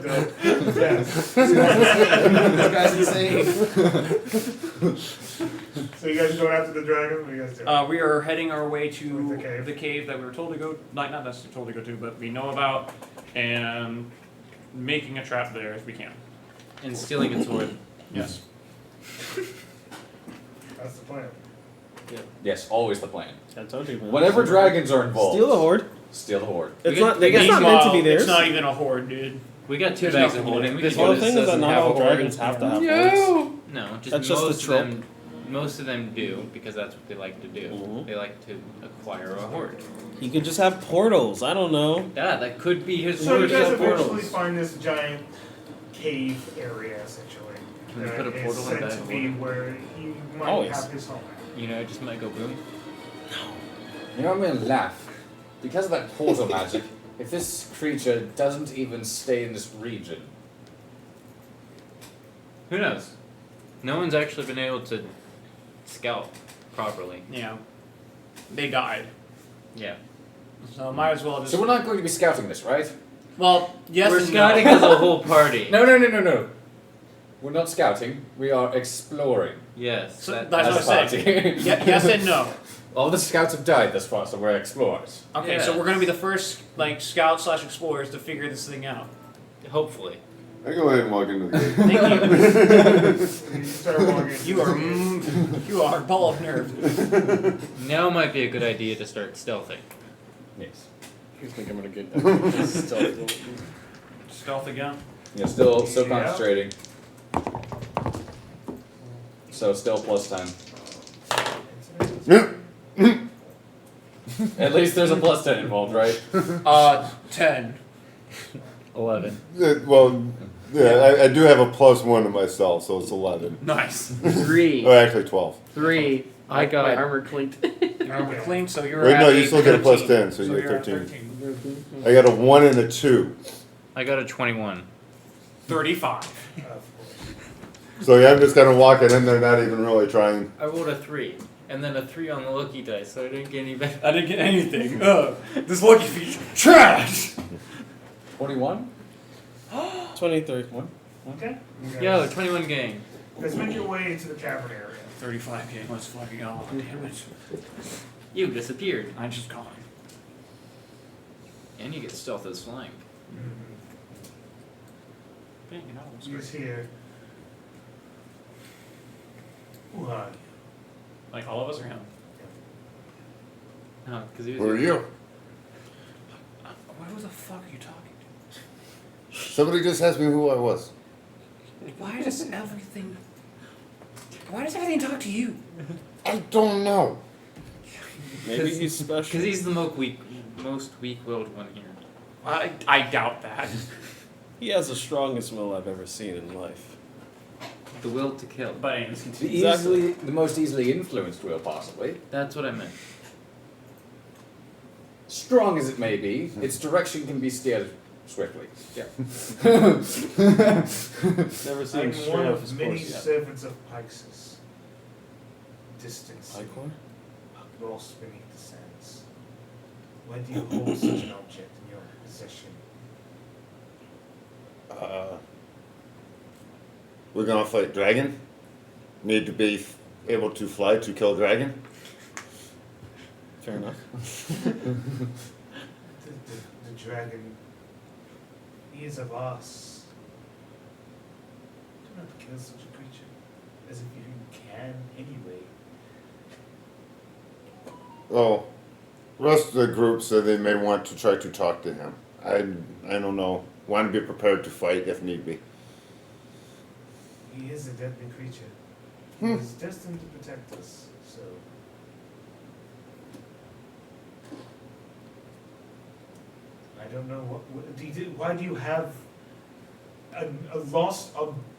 dope. Yes. This guy's insane. So you guys going after the dragon? What are you guys doing? We are heading our way to The cave. that we were told to go, not necessarily told to go to, but we know about, and making a trap there if we can. And stealing its sword. Yes. That's the plan. Yes, always the plan. I told you, man. Whenever dragons are involved, Steal the horde. Steal the horde. It's not. It's not meant to be theirs. It's not even a horde, dude. We got 2 There's bags of nothing holding. to We do. can Well, go the to thing is that doesn't not have all a horde. dragons have to have hordes. No, just That's just most the trope. of them. Most of them do because that's what they like to do. Mhm. They like to acquire a horde. He could just have portals. I don't know. Yeah, that could be his So you horde. guys of eventually portals. find this giant cave area, essentially. Can we put a That portal is in said that to be horde? where he might Always. have his home. You know, it just might go boom. You know, I'm gonna laugh. Because of that portal magic, if this creature doesn't even stay in this region, Who knows? No one's actually been able to scout properly. Yeah. They died. Yeah. So might as well just. so we're not going to be scouting this, right? Well, yes. We're and scouting no. as a whole party. No. We're not scouting. We are exploring. Yes. So that- that's as what a I'm saying. party. Yes and no. All the scouts have died thus far, so we're explorers. Okay, Yeah. so we're gonna be the first like scout / explorers to figure this thing out. Hopefully. I go ahead and walk into the gate. Thank you. You start walking. You are a ball of nerve. Now might be a good idea to start stealthing. Yes. You think I'm gonna get that? Stealth. Stealth again. Yeah, still Yeah. concentrating. So still +10. At least there's a +10 involved, right? 10. 11. Well, yeah, I do have a +1 to myself, so it's 11. Nice. 3. Oh, actually 12. 3. I got my armor clinked. You're clean, so you're Wait, at no, a you still get a 13. +10, so you're you're at 13. I got a 1 and a 2. I got a 21. 35. So yeah, I'm just kind of walking in there, not even really trying. I rolled a 3. And then a 3 on the lucky dice, so I didn't get any better. I didn't get anything. This lucky feature. Trash! 21? 23. Okay. Yo, 21 gang. Let's make your way into the cavern area. 35 game. Let's fucking go. Damn it. You disappeared. I just gone. And you get stealth as flying. Dang, you know, it's He's great. here. Who are you? Like all of us or him? Oh, because he was. Who are you? Who the fuck are you talking to? Somebody just asked me who I was. Why does everything talk to you? I don't know. Maybe he's special. Because he's the most weak-willed one here. I doubt that. He has the strongest will I've ever seen in life. The will to kill. But anyways, The, Exactly. the most easily influenced will, possibly. That's what I meant. Strong as it may be, its direction can be steered swiftly. Yeah. Never seen I'm him straight one off of his many course yet. servants of Pyxis. Distance Icor? lost beneath the sands. Why do you hold such an object in your possession? We're gonna fight dragon. Need to be able to fly to kill dragon. Fair enough. The dragon, he is of us. Do not kill such a creature, as if you can anyway. Oh, rest of the group said they may want to try to talk to him. I don't know. Want to be prepared to fight if need be. He is a deadly creature. He is destined to protect us, so. I don't know what do you do, why do you have a lost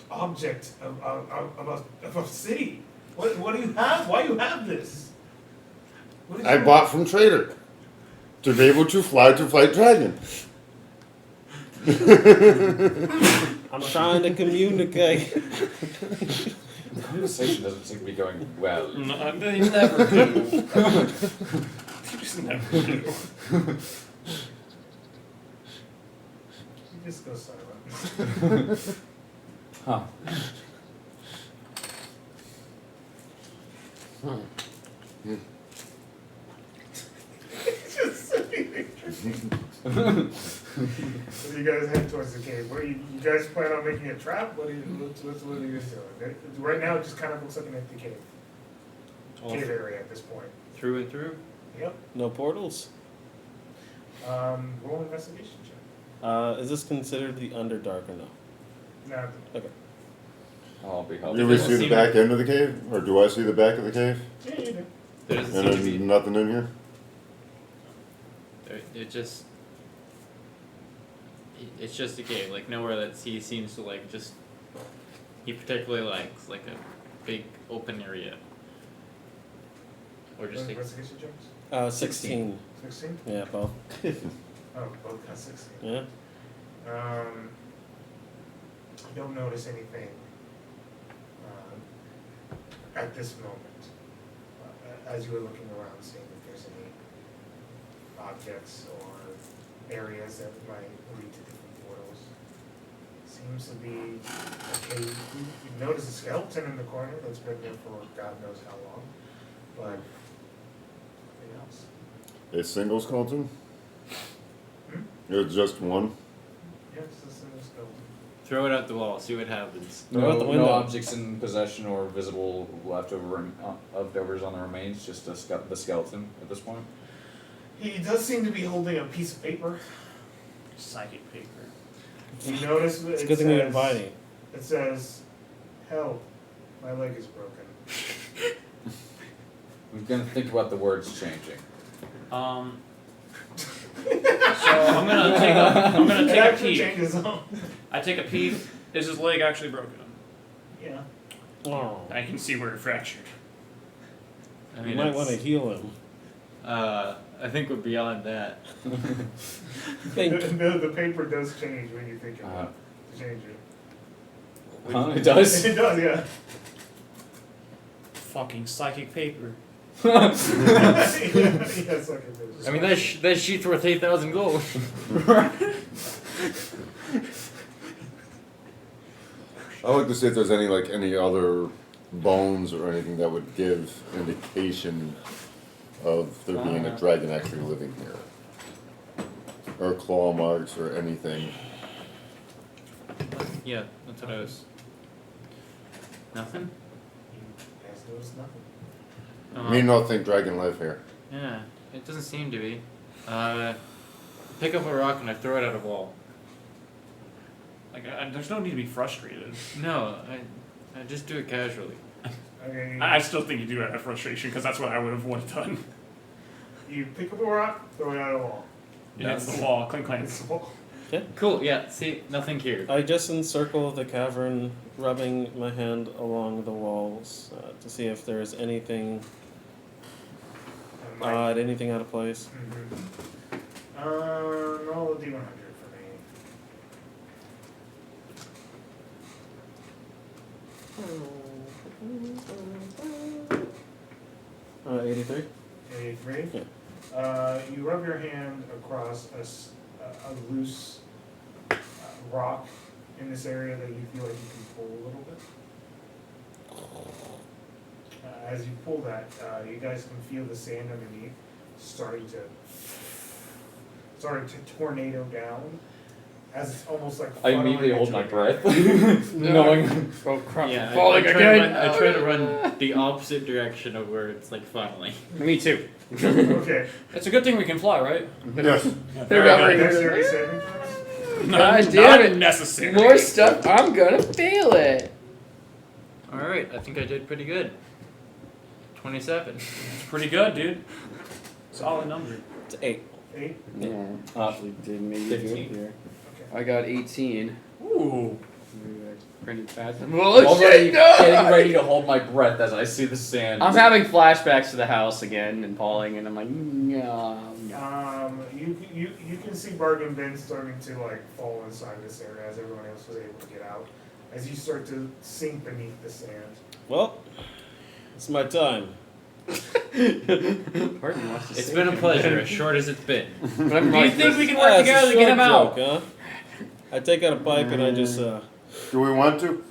object of a city? What do you have? Why do you have this? What is I your- bought from trader to be able to fly to fight dragon. I'm trying to communicate. The conversation doesn't seem to be going well. No, they never do. Never do. You just go silent. Huh. Just sitting there. So you guys head towards the cave. What do you guys plan on making a trap? What are you doing? Right now, it just kind of looks like an empty cave. Cave area at this point. Through and through. Yep. No portals. Roll investigation check. Is this considered the Underdark or no? No. Okay. I'll be Do helpful. we see the back end of the cave? Or do I see the back of the cave? Yeah, you do. There doesn't And seem to there's be. nothing in here? It just. It's just a cave, like nowhere that he seems to like just. He particularly likes like a big open area. Or just like. Investigation checks? 16. 16? Yeah, both. Oh, both got 16. Yeah. You don't notice anything at this moment. As you were looking around, seeing if there's any objects or areas that might lead to different portals. Seems to be a cave. You notice a skeleton in the corner that's been there for God knows how long, but nothing else. A single skeleton? Hmm? It's just one? Yeah, it's a single skeleton. Throw it out the wall, see what happens. Throw out the No window. objects in possession or visible leftovers on the remains, just the skeleton at this point. He does seem to be holding a piece of paper. Psychic paper. You notice It's a it good thing we didn't says, buy any. it says, "Help, my leg is broken." We're gonna think about the words changing. So I'm gonna It take a actually peek. changes on. I take a peek. Is his leg actually broken? Yeah. Oh. I can see where it fractured. I You mean, might it's- want to heal him. I think we're beyond that. The paper does change when you think about it. Change it. Huh? It does? It does, yeah. Fucking psychic paper. Yes, like it does. I mean, that sheet's worth 8,000 gold. I would like to see if there's any other bones or anything that would give indication of there being a dragon actually living here. Or claw marks or anything. Yeah, that's what I was. Nothing? You guys notice nothing. Me not think dragon live here. Yeah, it doesn't seem to be. Pick up a rock and I throw it at a wall. Like, there's no need to be frustrated. No, I just do it casually. Okay, I still think you do it out of frustration because that's what I would have done. you pick up a rock, throw it at a wall. Yeah, it's the wall. Clink, clank. It's the wall. Cool, yeah, see, nothing here. I just encircle the cavern, rubbing my hand along the walls to see if there's anything And Mike- odd, anything out of place. Roll a D100 for me. 83. 83. Yeah. You rub your hand across a loose rock in this area that you feel like you can pull a little bit. As you pull that, you guys can feel the sand underneath starting to tornado down. As it's almost like I immediately hold my breath, knowing. Oh crap! Yeah, falling I again. try to run the opposite direction of where it's like funneling. Me too. Okay. It's a good thing we can fly, right? Yes. They're Very not good. Dexterity saving throws? God damn it. Necessary. More stuff. I'm gonna fail it. Alright, I think I did pretty good. 27. It's pretty good, dude. Solid number. It's 8. 8. Actually did maybe 15. here. I got 18. Ooh. Pretty fast. Already getting ready to hold my breath as I see the sand. I'm having flashbacks to the house again and falling, and I'm like, no. You can see Bargain Bin starting to like fall inside this area as everyone else was able to get out. As you start to sink beneath the sand. Well, it's my time. Pardon, watch the It's been a pleasure, as short as it's been. But I'm Do you like, think we can Ah, work it's a together to get short him out? joke, huh? I take out a pipe and I just Do we want to?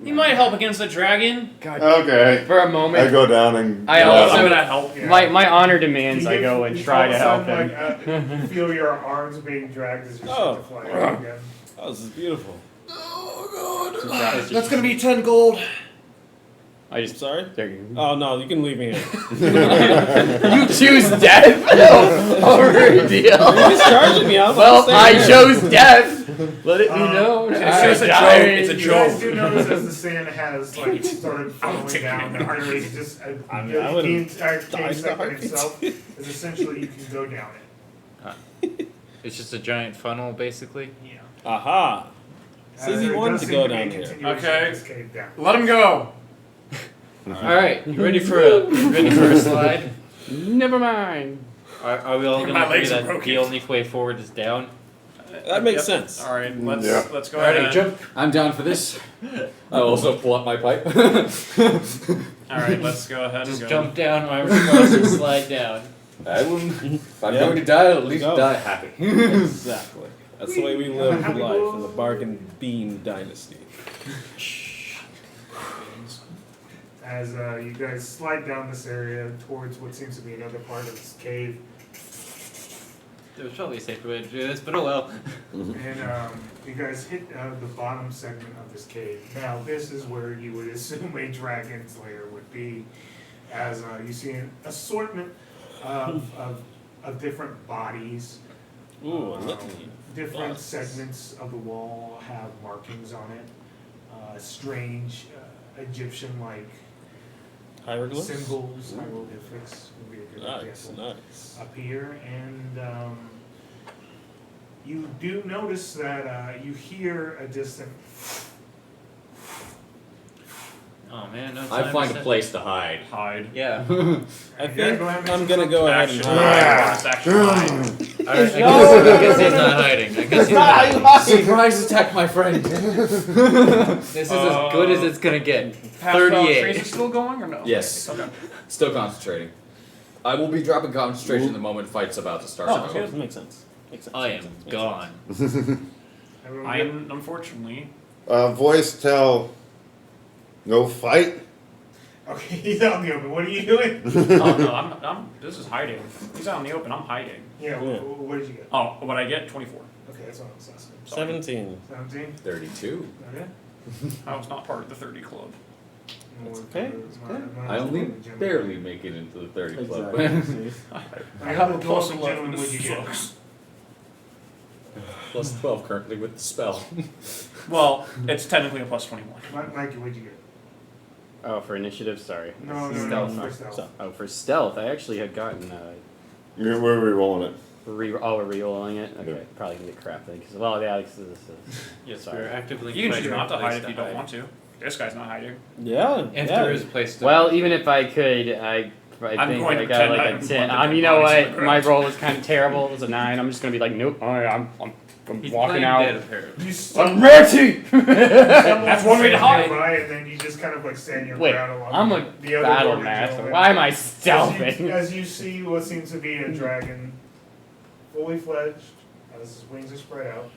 He might help against the dragon. Okay. for a I moment, go down and. I I'm also gonna help. Yeah. my honor demands I go and You try all to of a help sudden, him. Like, you feel your arms being dragged as you start to fly out again. oh, this is beautiful. That's gonna be 10 gold. I I'm just sorry. there you go. Oh no, you can leave me here. You choose death over a deal. You're just charging me. Well, I chose death. Let it be known. It's I just a joke. died. It's a You joke. guys do notice as the sand has like started falling down, there is just I mean, I would've the entire died cave in a segment heartbeat. itself is essentially you can go down it. It's just a giant funnel, basically. Yeah. Aha. Susie There wanted does to seem go be a down here. continuation Okay. of this cave down. Let him go. Alright, you ready for a slide? Never mind. Are we all My gonna agree legs are that broken. the only way forward is down? That makes Yep. sense. All right, let's Yeah. let's go Alrighty, ahead. jump. I'm down for this. I also pull up my pipe. All right, let's go ahead and Just go. jump down, arms crossed, and slide down. I will. If I'm Yeah. going to die, I'll at least Go. die happy. Exactly. That's the way we live life in the Bargain Bean Dynasty. As you guys slide down this area towards what seems to be another part of this cave, There was probably a safer way to do this, but oh well. and you guys hit the bottom segment of this cave. Now, this is where you would assume a dragon's lair would be, as you see an assortment of different bodies. Ooh, a litany. Different Busts. segments of the wall have markings on it. Strange Egyptian-like Hieroglyphs? symbols, hieroglyphics would be a good Nice, example. nice. Up here, and you do notice that you hear a distant. Oh man, no time I find to a place to hide. Hide. Yeah. I think I'm gonna go ahead and Action. hide. Bonus action. Hide. Alright, I guess he's not hiding. I guess he's not hiding. Surprise attack, my friend. This is as good as it's gonna get. Pass without 38. trace is still going or no? Yes. Okay. Still concentrating. I will be dropping concentration the moment fight's about to start. Oh, so- That makes sense. Makes sense. I am gone. Everyone I good? am unfortunately. Voice tell. No fight. Okay, he's out in the open. What are you doing? Oh no, I'm. This is hiding. He's out in the open. I'm hiding. Yeah. Yeah. What did you get? Oh, what I get? 24. Okay, that's what I was asking. 17. 17. 32. Okay. I was not part of the 30 club. It's okay, it's okay. I only barely make it into the 30 club. I have a plus 11 Would you get? sucks. Plus 12 currently with the spell. Well, it's technically a plus 21. Mikey, what'd you get? Oh, for initiative, sorry. No, no, Stealth. no, for stealth. Oh, for stealth, I actually had gotten We're re-rolling it. we're re-rolling it. Okay, Yeah. probably gonna get crap then. Cause, well, yeah, this is Yes, Sorry. we're actively You can choose finding not to a place hide if you don't hide. want to. This guy's not hiding. Yeah. If yeah. there is a place to Well, even if I could, I I'm think going I to got pretend like I'm a 10. one I of mean, you the know bodies on what? the My ground. roll was kind of terrible. It was a 9. I'm just gonna be like, nope. I'm He's walking playing out. dead, apparently. You stumble, I'm ready. That's one way to hide. nearby, and then you just kind of like stand your Wait, ground along I'm a the other battle border master. gentleman. Why am I As stealthing? you see what seems to be a dragon, fully fledged, as his wings are spread out,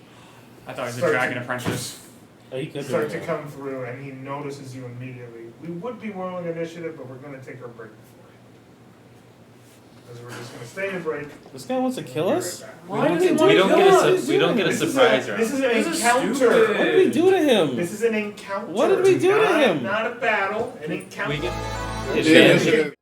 I thought he was a Start dragon to- apprentice. Oh, you could do start to that. come through, and he notices you immediately. We would be rolling initiative, but we're going to take our break before. Because we're just going to stay in break. This guy wants to kill us? Why We did he don't want to get kill a us? we don't get a This is surprise round. This is an This is encounter. stupid. What did we do to him? This is an encounter. What did we do to not- him? Not a battle, an encounter. We get Initiative.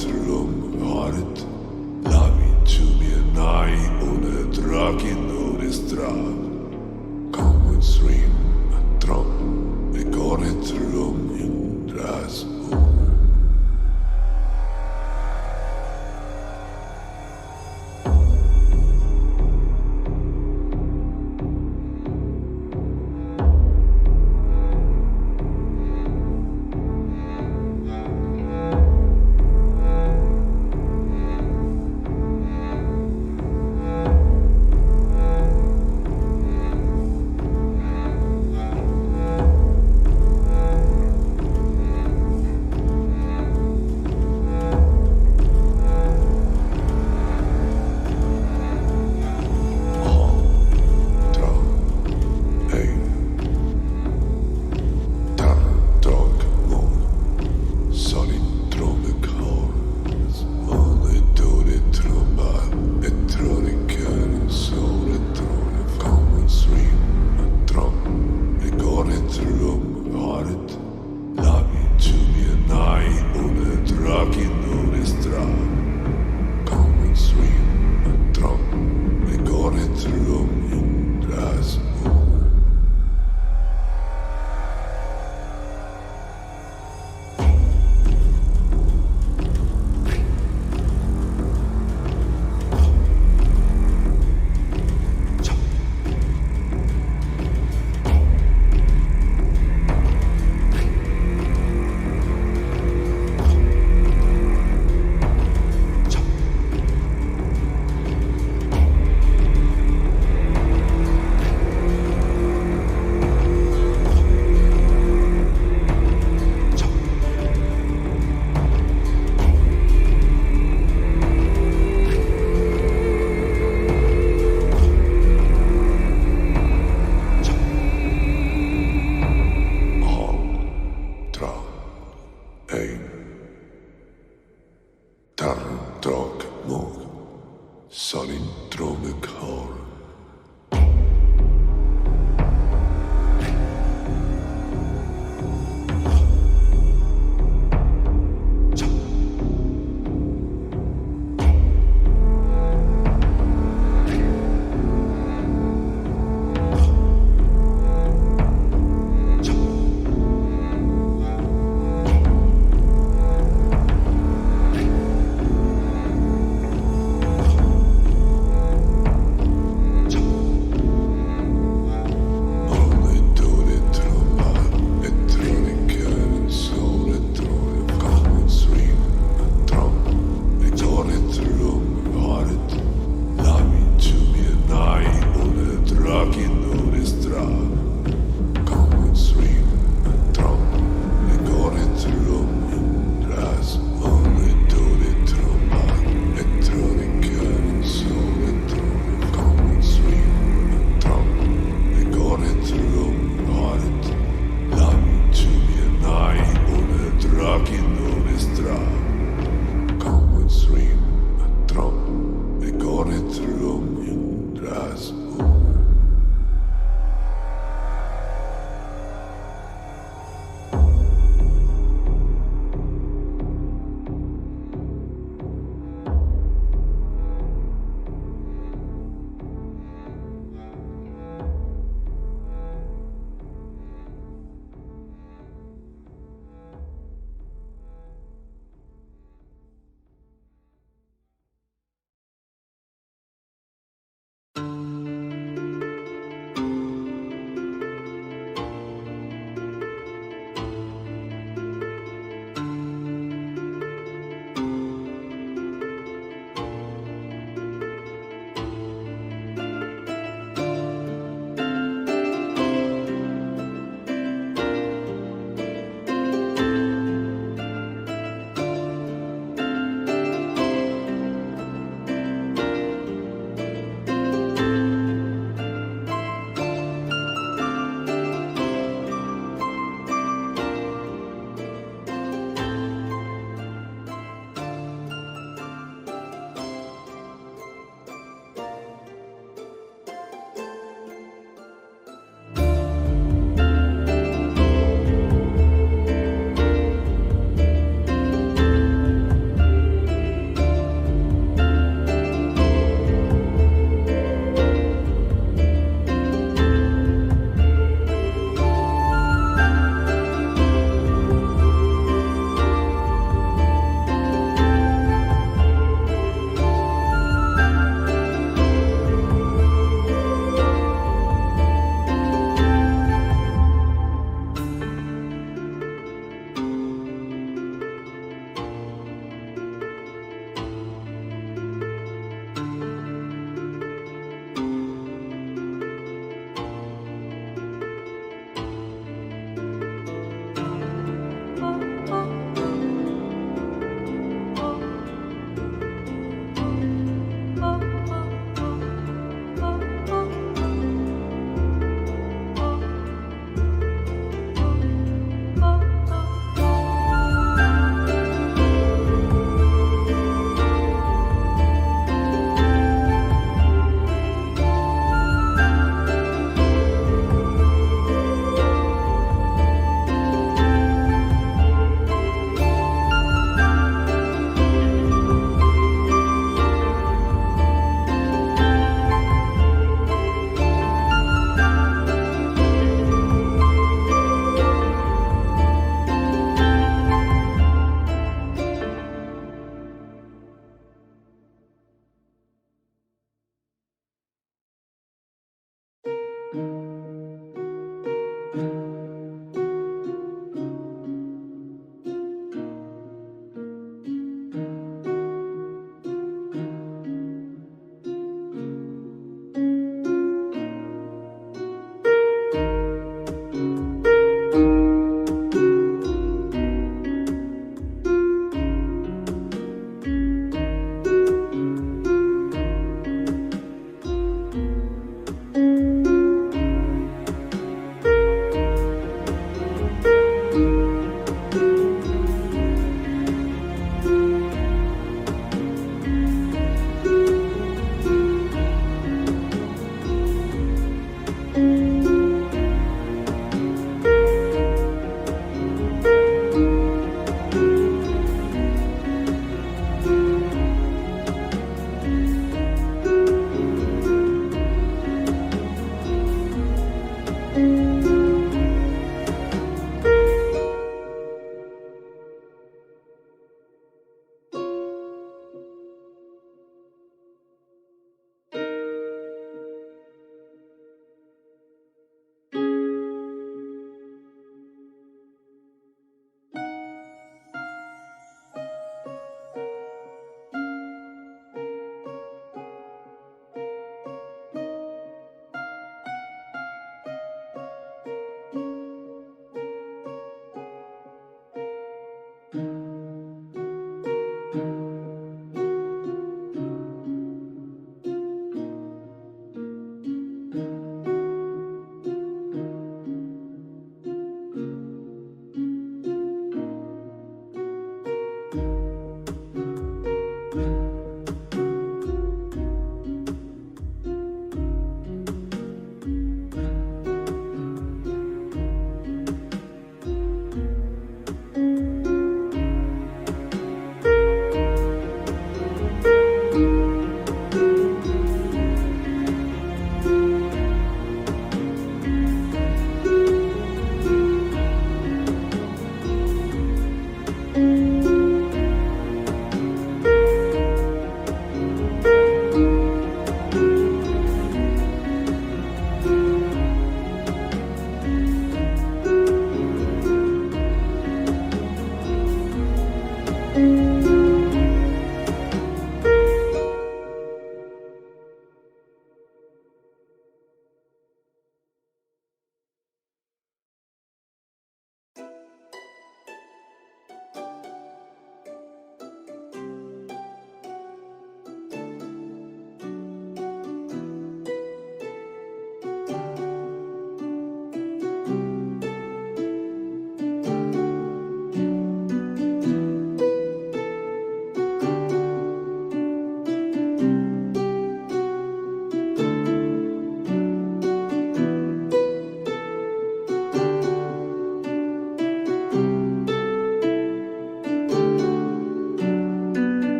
ett rum har ett lamin tumianai under draken och dess drav. Commons rim att dra, det går ett rum undras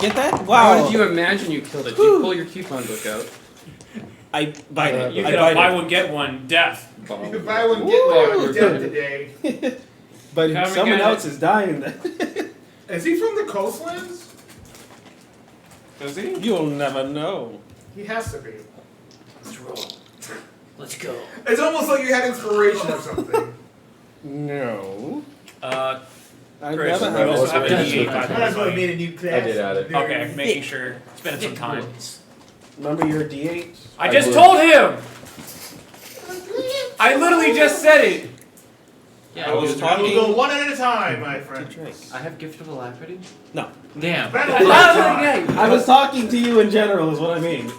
didn't get that? How Wow. did you imagine you killed it? You pull your coupon book out. I bite it. You I get a bite buy it. one get one death. If I would get one, you're dead today. But Come someone again. else is dying. Is he from the coastlands? Is he? You'll never know. He has to be. Let's roll. Let's go. It's almost like you had inspiration or something. No. I Chris, never we have also have a inspiration. D8 by the That's what way. made a new class. I did add it. Okay, making sure. Spending some time. Remember your D8? I just told him! I literally just said it! Yeah, I was We'll talking. go one at a time, my friend. I have gift of alacrity? No. Damn. Battle of the time. I was talking to you in general, is what I mean.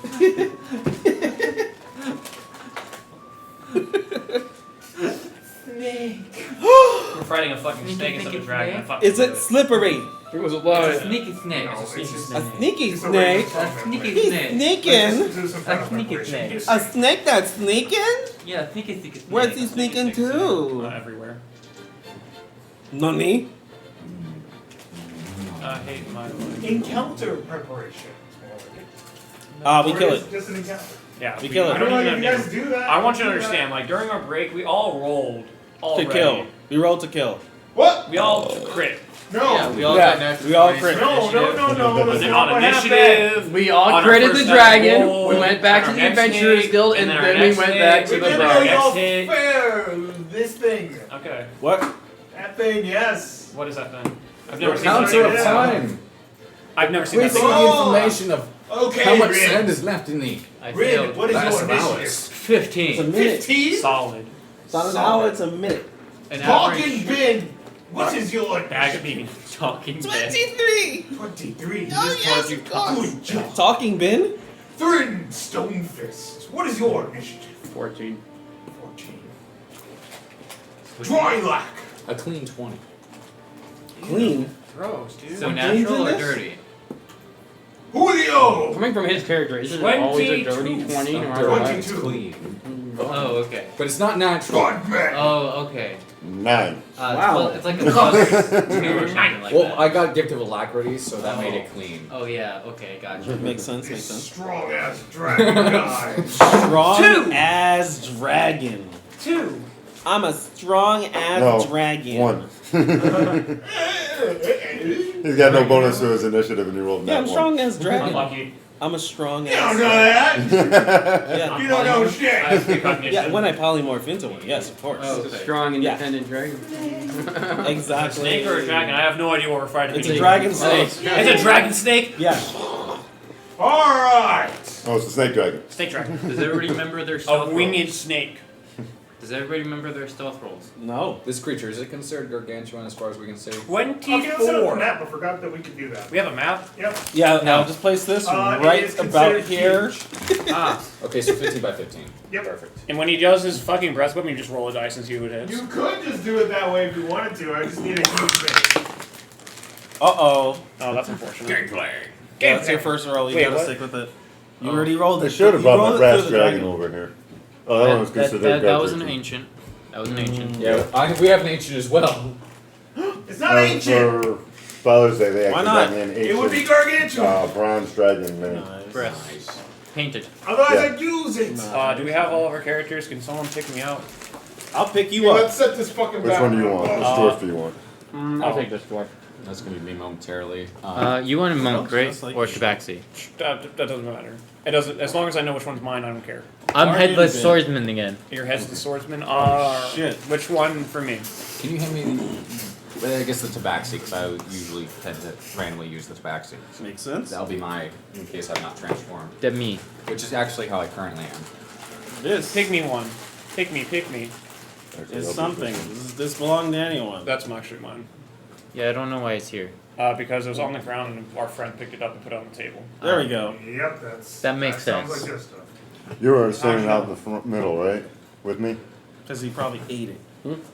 We're fighting a fucking snake instead of a dragon. I fucking Is it slippery? It was a lie. Sneaky snake. No, It's a it's sneaky just- A snake. sneaky It's a way snake? to solve A that sneaky question. He's snake. sneaking? Let's do some kind of sneaky preparation. snake. A snake that's sneaking? Yeah, sneaky snake. Where's he sneaking to? everywhere. Nani? I hate my life. Encounter preparation. We Or kill it's it. Just an encounter. Yeah, We kill it. I don't know even if you guys do that. I want you to Do that. understand, like during our break, we all rolled To already. kill. We rolled to kill. What? We all crit. No. Yeah, we all Yeah, got natural we all 20s crit. for No, initiative. that's On not what happened. initiative. We all On our critted first the set dragon. roll, We went back to on the our next Adventurers snake, Guild, and our then we next went snake, back to We the did our it next all hit. fair. This thing. Okay, What? That thing, yes. what is that thing? I've never seen Counter that. of time. I've never seen We that see thing. Oh. the information of Okay, how much Rin. sand is left in the. I Rin, failed. what is Last your of initiative? hours. It's a 15. minute. 15? Solid. It's not an hour, it's a minute. An Talking average bin. What is your Bag of beans. talking bed. 23! 23? Oh, yes, you of course. Good job. Talking bin? Thrin Stonefist. What is your initiative? 14. 14. Drylack. A clean 20. Clean. Gross, dude. So What natural game's in or this? dirty? Julio. Coming from his character, isn't it always a dirty 22. 20 no matter Dirty. what? It's clean. Oh, okay. But it's not natural. Godman. Oh, okay. 9. Wow. It's like a plus 2 or something like Well, that. I got gift of alacrity, so that made it clean. Oh, yeah, okay, gotcha. Makes sense, makes This sense. strong ass dragon guy. Strong Two. as dragon. 2. I'm a strong ass No, dragon. 1. He's got no bonus to his initiative and he rolled Yeah, that I'm strong as dragon. Unlucky. I'm a strong You ass. don't know that. Yeah. You don't know I shit. have precognition. Yeah, when I polymorph into one, yes, of course. Oh, It's a okay. strong, Yeah. independent dragon. A Exactly. snake or a dragon? I have no idea what we're fighting. It's a dragon snake. It's a dragon snake? Yeah. Alright. Oh, it's a snake dragon. Snake dragon. Does everybody remember their stealth A winged rolls? snake. Does everybody remember their stealth rolls? No. This creature, is it considered gargantuan as far as we can see? Okay, let's set up a 24. map. I forgot that we could do that. We have a map? Yep. Yeah, No. I'll just place this It right is about considered here. huge. Ah, Okay, so 15 by 15. Yep. Perfect. And when he does his fucking breast whip, you just roll a dice and see who it hits. You could just do it that way if you wanted to. I just need a huge base. Uh-oh. Oh, that's unfortunate. gameplay. Yeah, that's your first roll. You Wait, gotta what? stick with it. You already rolled I it. should have You brought rolled my it brass through the dragon over here. Oh, that one was considered That was an graduate. ancient. That was an ancient. Yeah, we have an ancient as well. It's not ancient. For Father's Day, they Why actually not? got me an It would be ancient gargantuan. bronze dragon, man. Nice. Breast. Painted. Otherwise, Yeah. I'd use it. Do we have all of our characters? Can someone pick me out? I'll pick you Yeah, up. let's set this fucking Which one do you battle want? up. Which dwarf do you want? I'll take this dwarf. That's gonna be me momentarily. You want a monk, right? just like Or you. tabaxi? That doesn't matter. It doesn't. As long as I know which one's mine, I don't care. I'm Guardian headless bit. swordsman again. Your head's the swordsman. Shit. Which one for me? Can you hand me, I guess the tabaxi, because I would usually tend to randomly use the tabaxi. Makes sense. That'll be my, in case I'm not transformed. That me. Which is actually how I currently am. It is. Pick me one. Pick me. Pick me. It's something. This belong to anyone. That's actually mine. Yeah, I don't know why it's here. Because it was on the ground and our friend picked it up and put it on the table. There we go. Yep, that's. That makes sounds sense. like your stuff. You were standing out in the front middle, right? With me? Because he probably ate it.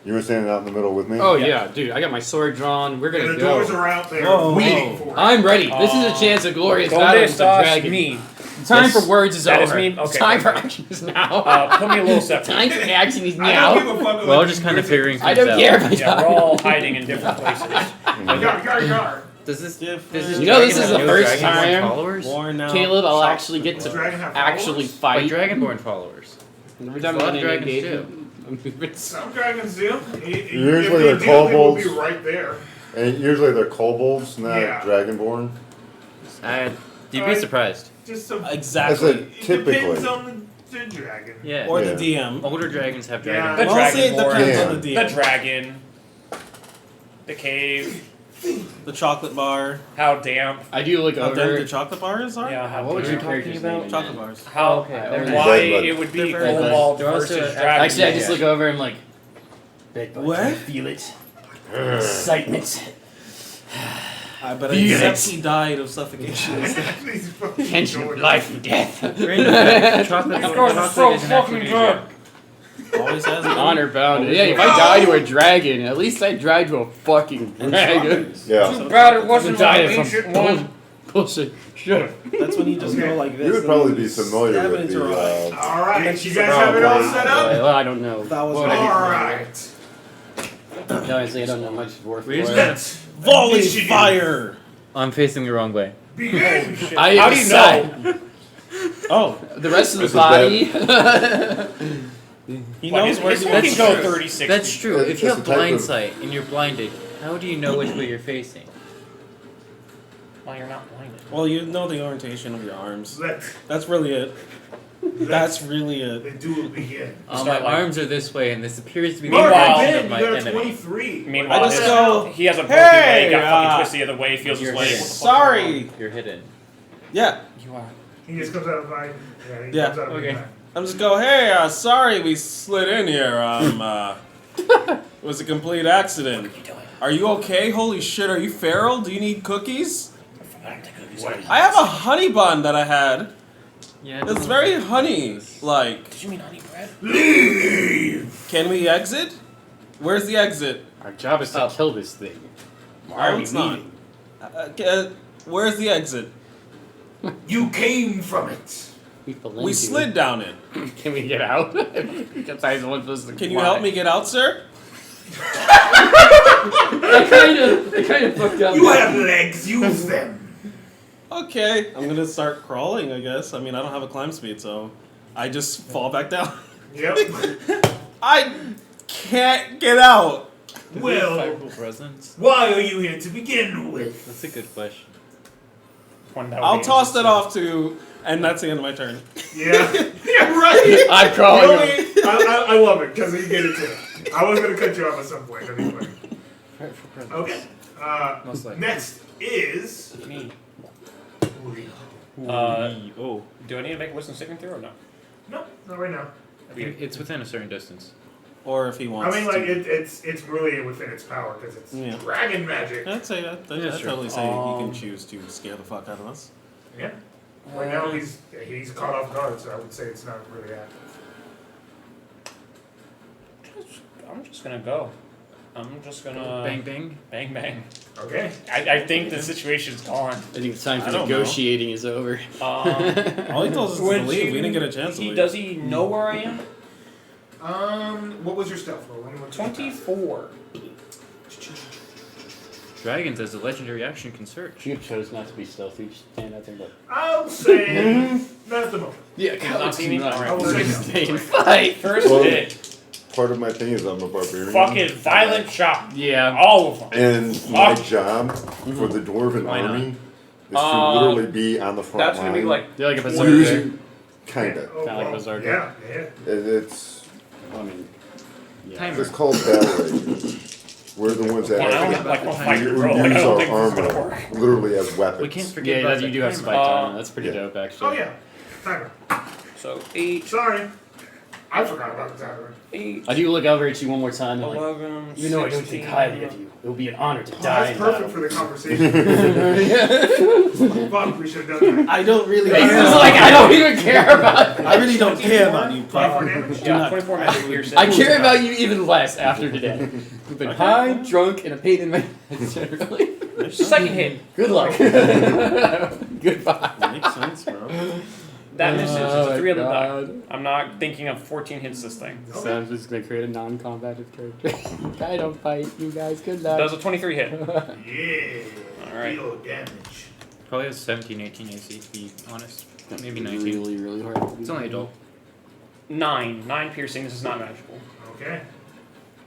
You were standing out in the middle with me? Oh yeah, dude, I got my sword drawn. We're And gonna the doors go. are out there Whoa. waiting for it. I'm ready. This is a chance of glorious battle Donde with the estás dragon. me? Time Yes. for words is That is over. me? Okay. Time for action is now. Put me a little separate. Time for action is I don't now. give a fuck. We're all just kind of figuring I things don't out. care if I Yeah, we're die. all hiding in different places. Yar, yar, yar. Does this You know, this is the know first Dragonborn time, followers? Born now. Caleb, I'll actually get Does to Dragon have actually followers? Like fight. Dragonborn followers. Every A time lot I'm of in dragons engagement. Some dragons do. Usually if they're they do, they will be kobolds. right there. And usually they're kobolds, not Yeah. dragonborn. You'd be surprised. Just some. I Exactly. said It typically. depends on the dragon. Yeah. Or Yeah. the DM. Older dragons have Yeah. dragon. The Well, I'll say it Dragonborn. depends Yeah. on the The DM. dragon. The cave. The chocolate bar. How damp. I do look How damn over. the chocolate bars are? Yeah, how What was your damp. character's name again? Chocolate bars. How, okay. why Deadwood. it would be They're very Kobold They're also- versus dragon. Actually, I just look over and I'm like, What? I feel it. Excitement. But Feel it. except he died of suffocation. These fucking Tension of doors. life and death. Chocolate, These guys are so is an fucking aphrodisiac. Always has been. Honor bound. Yeah, if I die to a dragon, at least I died to a fucking dragon. Yeah. Too bad it wasn't Die an to ancient some one. bullshit. Shut up. That's when you just go like this. You would and probably you be stab familiar it with into the. her eye. All And right, then you she's guys like, have it all wow. set up. Well, I don't know. That was What all would All I right. do? Honestly, I don't know much dwarf We just lore. gotta- Volley Initiative. fire! I'm facing the wrong way. Begin. I How do you know? Oh, The rest of the This is body. he Well, knows his- where his he one wants can to go go. 30, 60. That's true. It's If you a have type blind of- sight and you're blinded, how do you know which way you're facing? Well, you're not blinded. Well, you know the orientation of your arms. Let That's really it. That's really it. the duel begin. My Start like- arms are this way, and this appears to be the Mark, Meanwhile- direction again, of my you got a enemy. 23. Meanwhile, I just his- go, he has a broken "Hey, leg, got fucking uh, twisted the other way, feels his you're leg. hidden. What the fuck is Sorry. You're hidden. Yeah. You are. He just comes out of my. Yeah, he Yeah, comes out of okay. my. I'm just go, hey, sorry we slid in here. It was a complete accident. Are you okay? Holy shit, are you feral? Do you need cookies? I have a honey bun that I had. Yeah. It's very honey-like. Did you mean honey bread? Leave! Can we exit? Where's the exit? Our job is to kill this thing. Why are No, we it's not. leaving? Where's the exit? You came from it. We slid down it. Can we get out? Because I was supposed to Can you fly. help me get out, sir? I kind of fucked up. You have legs, use them. Okay, I'm gonna start crawling, I guess. I mean, I don't have a climb speed, so I just fall back down. Yep. I can't get out. Well, Fireable presence? why are you here to begin with? That's a good question. I'll toss that off to, and that's the end of my turn. Yeah. Yeah, right. I'm crawling. Really, I love it because he get it too. I was gonna cut you off at some point. That'd be funny. Okay. Most likely. Next is Me. Oh. Do I need to make a wisdom saving throw or no? no, not right now. It's within a certain distance. Or if he I wants mean, like to. it's really within its power because it's Yeah. dragon magic. I'd say that. I'd sure. totally say you can choose to scare the fuck out of us. Yeah. Right now he's caught off guard, so I would say it's not really active. I'm just gonna go. I'm just gonna Bang bang. bang bang. Okay. I think the situation's gone. I think it's time I for don't know. negotiating is over. All he told us is to Would leave. you- We didn't get a chance to leave. Does he know where I am? What was your stealth roll? 24. Dragons, as a legendary action, can search. You chose not to be stealthy. Just stand out there, but I'll say not at the moment. yeah, not see me? I will say no. stay and fight. First Well, hit. Part of my thing is I'm a barbarian. Fucking violent shock. Yeah. All of them. And my Fuck. job for the dwarven Why not? army is to literally be on the front That's line. gonna be like They're like a berserker. using, kinda. Oh, Kinda like well, Berserker. Yeah, yeah. It's I mean, yeah. Timer. it's called battle rage. We're the ones that I don't actually like we'll fight your use girl. Like, I don't our think this is gonna armor work. literally as weapons. We can't forget Yeah, about that, you the do have timer. spike timer. That's pretty yeah. dope, actually. Oh yeah. Timer. So 8, Sorry. I forgot about the timer. 8, I do look over at you one more time and like, 11, even though I don't 16. think highly of you, it will be an honor to Oh, die. that's in perfect battle. for the conversation. Fuck, we should have done that. I don't really. He's just like, I don't even care about it. I really don't care about you, 24 Puff. damage. Do Yeah, not- 24 magic piercing. I care about you even less after today. You've been high, drunk, and a pain in my head generally. Second hit. Good luck. Goodbye. Makes sense, bro. That misses. It's Oh a my 3 on the die. God. I'm not thinking of 14 hits this thing. So I'm just gonna create a non-combative character. I don't fight you guys. Good luck. Does a 23 hit. Yeah. Alright. Deal damage. Probably has 17, 18 AC, to be honest. Maybe 19. Really, really hard. It's only adult. 9 piercing. This is not magical. Okay.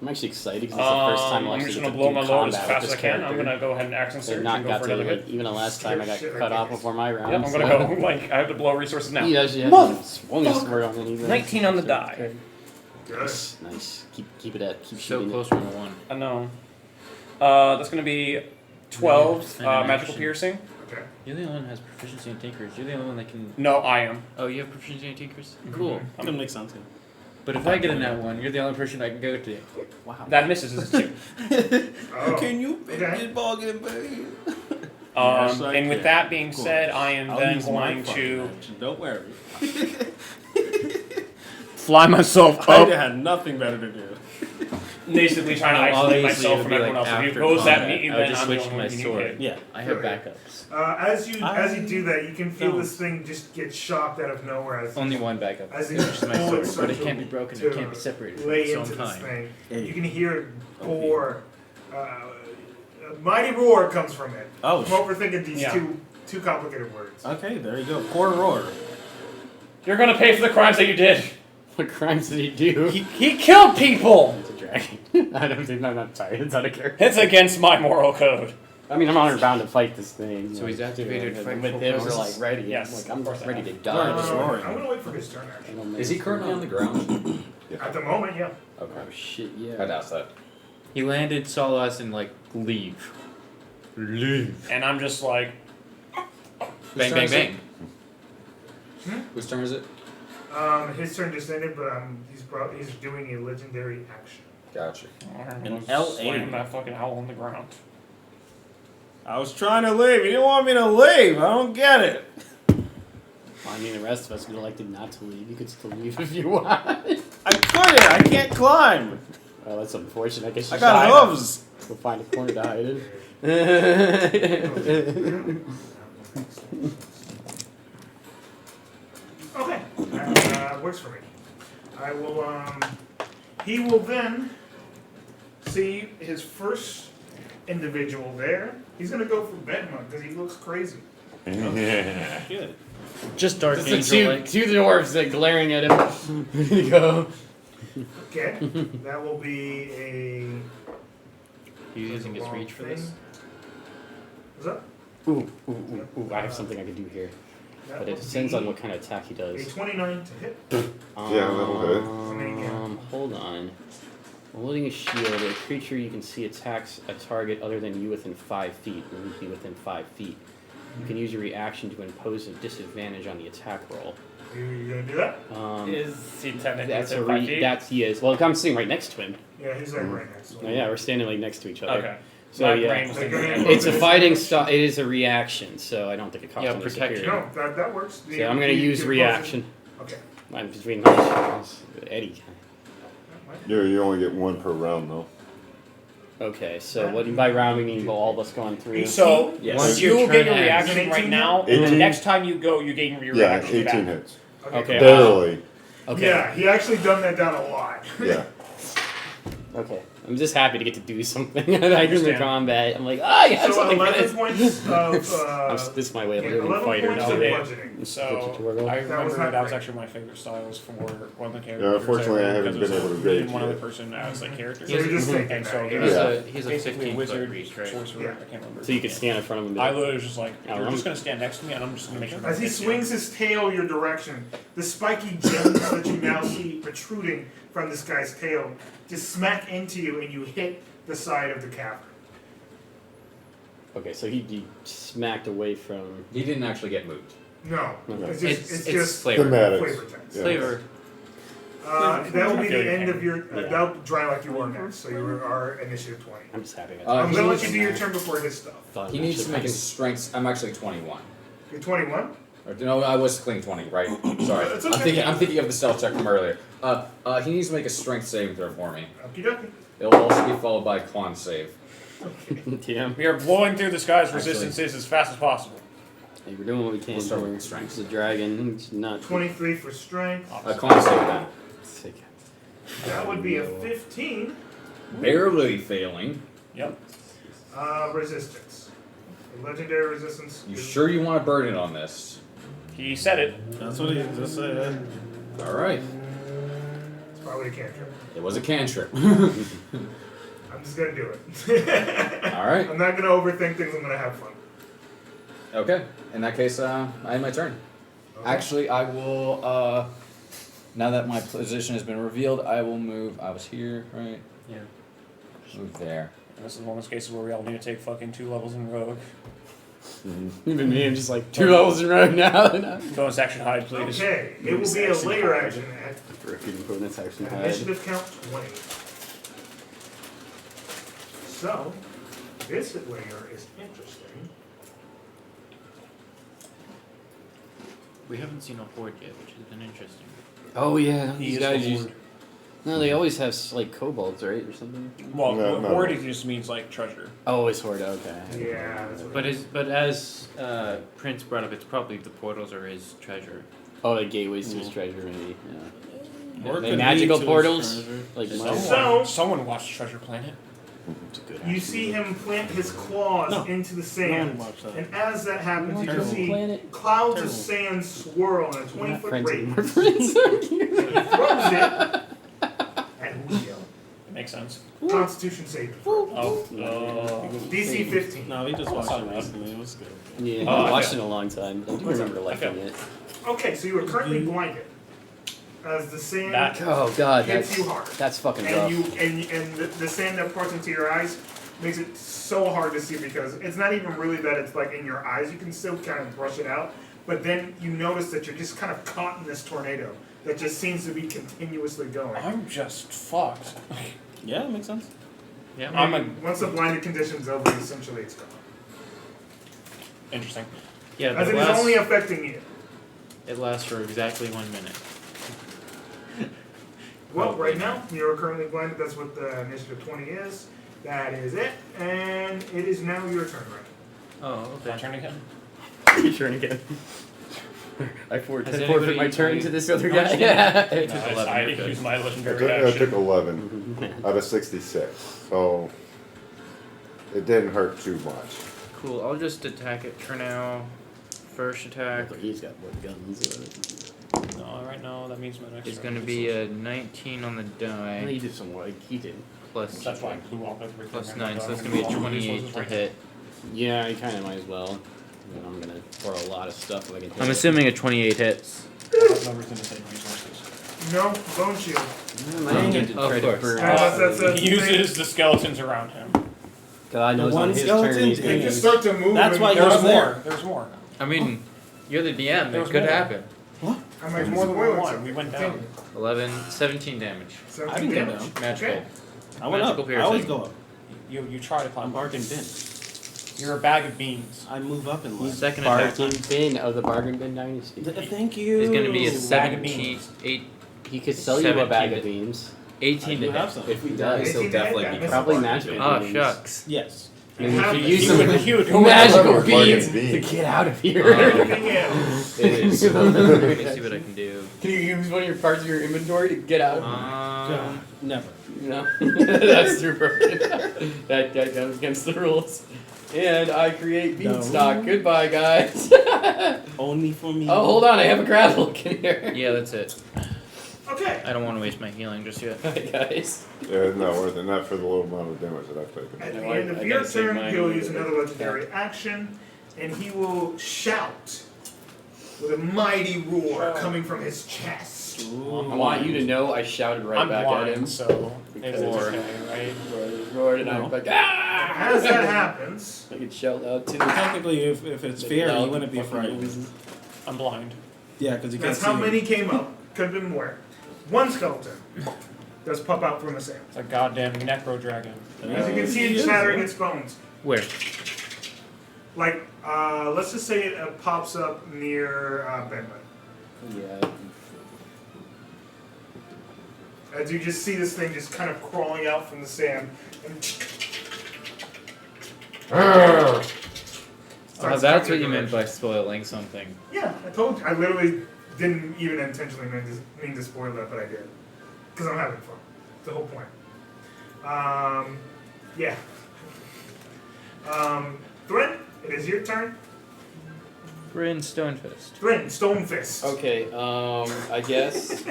I'm actually excited because it's the first time I'm actually just get gonna to blow do my load as combat fast with as I this can. I'm character. gonna go ahead and action I've surge not and go got for to another like, hit. even the last time I got Shit, I cut off guess. before my round. Yep, I'm gonna go. Like I have to blow resources now. He actually Mother- hasn't swung his sword on anything. 19 on the die. Good. Nice, nice. Keep it at. Keep So shooting close from the 1. I know. That's gonna be 12 magical Action. piercing. Okay. You're the only one who has proficiency in tinkers. You're the only one that can. No, I am. Oh, you have proficiency in tinkers? Cool. That makes sense. Yeah. But if I get a nat 1, you're the only person I can go to. Wow. That misses as a 2. Oh. Can you Okay. ball get paid? Yes, And I with can. that being Of course. said, I am I'll then use my going fucking to action, don't worry. fly myself I up. had nothing better to do. Basically trying to isolate myself from everyone else. If you oppose that me, I would then just I'm the switch to only my one who can sword. hit. Yeah. I have backups. As you do that, you can feel No. this thing just get shocked out of nowhere as Only one backup. as Which is my bullets sword. But it start can't be to- broken. to It can't be separated. lay It's its into own this time. thing. You can hear it roar. A mighty roar comes from it. Oh, I'm overthinking these Yeah. two complicated words. Okay, there you go. Poor roar. You're gonna pay for the crimes that you did. What crimes did he do? He killed people. It's a dragon. I don't think. I'm sorry. It's out of character. It's against my moral code. I mean, I'm honor bound to fight this thing. So he's activated and fight with full him, we're purposes? like ready. Yes, Like, I'm of course I ready have. to Alright, die. just roaring. I'm gonna wait for his turn. Actually, Is he currently on the ground? at the moment, yeah. Okay. Oh shit! I Yeah. doubt that. He landed, saw us, and like, leave. Leave. And I'm just like, Bang, bang, bang. Whose turn is it? His turn just ended, but he's doing a legendary action. Gotcha. An slam L8. that fucking owl on the ground. I was trying to leave. You didn't want me to leave. I don't get it. I mean, the rest of us would elected not to leave. You could still leave if you want. I couldn't. I can't climb. Well, that's unfortunate. I guess you I got should hooves. go find a corner to hide in. Okay, works for me. I will. He will then see his first individual there. He's gonna go for Benma because he looks crazy. Yeah. Good. Just Dark Just the Angel, like. two dwarves like glaring at him. Where did he go? Okay, that will be a. He's using his reach for this? What's up? Ooh, I have something I can do here. That But it will depends on be what kind of attack he A does. 29 to hit. Yeah, that'll hit. Hold on. Holding a shield, a creature you can see attacks a target other than you within 5 feet. It would be within 5 feet. You can use your reaction to impose a disadvantage on the attack roll. You gonna do that? Is he technically That's within a 5 feet? that's he is. Well, I'm sitting right next to him. Yeah, he's like right next to Oh, him. yeah, we're standing like next to each other. Okay. So My yeah, brain was thinking it's a Both fighting of his style. It is a reaction, so I don't think it costs Yeah, any protection. superior. No, that works. So I'm gonna use reaction. Okay. I'm between Eddie. You only get one per round though. Okay, so what by round we mean all of us going through? So Yes. Once you your will get turn your ends. reaction right now, and the 18? next time you go, you gain your Yeah, reaction 18 back. hits. Okay. Barely. Okay. Yeah, he actually done that down a lot. Yeah. Okay. I'm just happy to get to do something. I can understand. combat. I'm like, you have So something for 11 this. points of. This is my way of yeah, living 11 fighter. points of No, bludgeoning. So Tutorial. I That was remember not that was great. actually my favorite styles for one of the characters. Yeah, unfortunately, I haven't because been it was able to me gauge and one other yet. person as like characters. So you're just thinking And so that, he was yeah. He's a basically 15 wizard, foot reach, right? sorcerer, Yeah. I can't remember. So you could stand in front of him. I literally was just like, Oh, you're I'm- just gonna stand next to me, and I'm just gonna make sure. As he hit you." swings his tail your direction, the spiky gems that you now see protruding from this guy's tail just smack into you and you hit the side of the cavern. Okay, so he smacked away from. He didn't actually get moved. No, Okay. it's just, it's just flavor. flavor Thematics. text. Yeah. Flavor. That will be the end of your. Yeah. That'll dry like you are next, so you are initiative 20. I'm just happy. I'm he gonna let needs- you do your turn before his stuff. He needs to make a strength. I'm actually 21. You're 21? Or, no, I was clean 20, right? Sorry. That's okay. I'm thinking of the stealth check from earlier. He needs to make a strength saving throw for me. Okie dokie. It'll also be followed by a con save. Yeah. We are blowing through this guy's Actually- resistances as fast as possible. Hey, we're doing what we can. We'll start with for strength. the dragon. It's not 23 for strength. A con save then. sick. That would be a 15. Barely failing. Yep. Resistance. The legendary resistance. You is- sure you want to burn it on this? He said it. That's what he just said. All right. It's probably a cantrip. It was a cantrip. I'm just gonna do it. All right. I'm not gonna overthink things. I'm gonna have fun. Okay. In that case, I have my turn. Okay. Actually, I will. Now that my position has been revealed, I will move. I was here, right? Yeah. Move there. This is one of those cases where we all need to take fucking 2 levels in Rogue. Even me, I'm just like 2 levels in row now. Bonus action hide, please. Okay, it will be a layer action at Freaking bonus action hide. initiative count 20. So, this layer is interesting. We haven't seen a horde yet, which has been interesting. Oh yeah, He these is guys the use. horde. No, they always have like kobolds, right, or something. Well, No, no. horde just means like treasure. Oh, it's horde. Okay. Yeah, that's what But as Prince brought up, it's probably the portals are his treasure. Oh, like gateways to his treasure, maybe. Yeah. Or They could magical lead to his portals, treasure. like Someone watched Treasure Planet. It's a good you see him plant his claws No. into the No sand. one watched that. And as that happens, you can Terrible. see Planet. clouds of Terrible. sand swirl in a We're not 20-foot friends anymore. radius. Friends. He throws it at Julio. Makes sense. Constitution save. Oh. DC 15. No, we just watched it recently. It was good. Yeah, Oh, I watched okay. it in a long time. I do remember liking it. Okay, so you are currently blinded. As the sand That- Oh god, hits that's you hard. that's fucking And rough. the sand that parts into your eyes makes it so hard to see because it's not even really that it's like in your eyes. You can still kind of brush it out, but then you notice that you're just kind of caught in this tornado that just seems to be continuously going. I'm just fucked. Yeah, it makes sense. Yeah. I'm a- And once the blinded condition's over, essentially it's gone. Interesting. Yeah, As but it is only affecting you. it lasts for exactly 1 minute. Well, right now, you're currently blinded. That's what the initiative 20 is. That is it. And it is now your turn, right? Oh, My okay. turn again. Your turn again. I forfeit Has my anybody- turn to this other No, guy. it's- Yeah. It took 11. I You're good. used my I legendary took, I action. took 11 out of 66, so it didn't hurt too much. Cool. I'll just attack it for now. First attack He's got more guns. No, right now that means my next is turn going to be a 19 on the die. He did some work. He did. Plus That's why I blew off everything. plus right 9, now. so that's going to be a 28 to hit. Yeah, he kind of might as well. And I'm gonna throw a lot of stuff if I can. hit I'm it. assuming a 28 hits. Everything the same resources. No, bone shield. I didn't get to Of try to course. burn. That's He uses the skeletons around him. Cause I know The it's on one his skeleton turn. He's did. They gonna can use. start to move. That's and why you he was There's there. more. There's more. I mean, you're the DM. There It was could more. happen. I might There's more than spoil one. it. We went down. 11, 17 damage. 17 I can go damage. down. Magical. Okay. I went up. Magical I always piercing. go up. You try to climb. I'm bargain bin. You're a bag of beans. I move up in life. Second attack Bargain bin of the bargain bin dynasty. Thank you. is going to be a Bag of 17, 8, He could sell you a bag 17 of beans 18 to You have hit. some. if he He'll does. 18 definitely to hit, be that Probably misses magical. Oh, beans. shucks. Yes. Maybe if Have- you use He some would magical Bargain beans beans. to get out of here. Anything else? It is. Let me see what I can do. Can you use one of your parts of your inventory to get out? Never. No, that's too broken. that goes against the rules. And I create beanstalk. Goodbye, guys. Only for me. Oh, hold on, I have a grapple in here. Yeah, that's it. Okay. I don't want to waste my healing just yet. Hi, guys. Yeah, it's not worth it, not for the little amount of damage that I've taken. At the No, I- end of I your gotta save turn, mine. he'll use another legendary action, and he will shout with a mighty roar coming from his chest. I want you to know I shouted right I'm back blind, at him. so it's Because- okay, right? Roared and I'm like, ah! As that happens, I could shout out too. Technically, if it's fair, you wouldn't be frightened. I'm blind. Yeah, because you can't that's see. how many came up. Could have been more. One skeleton does pop out from the sand. It's a goddamn necro dragon. As you can see it shattering its bones. Where? Like, let's just say it pops up near Benwood. Yeah. As you just see this thing just kind of crawling out from the sand. And Oh, starts that's coming what you your meant by spoiling something. Yeah, I told you. I literally didn't even intentionally mean to spoil that, but I did. Because I'm having fun. It's the whole point. Yeah. Threat It is your turn. Bryn Stonefist. Bryn, Stonefist. Okay, I guess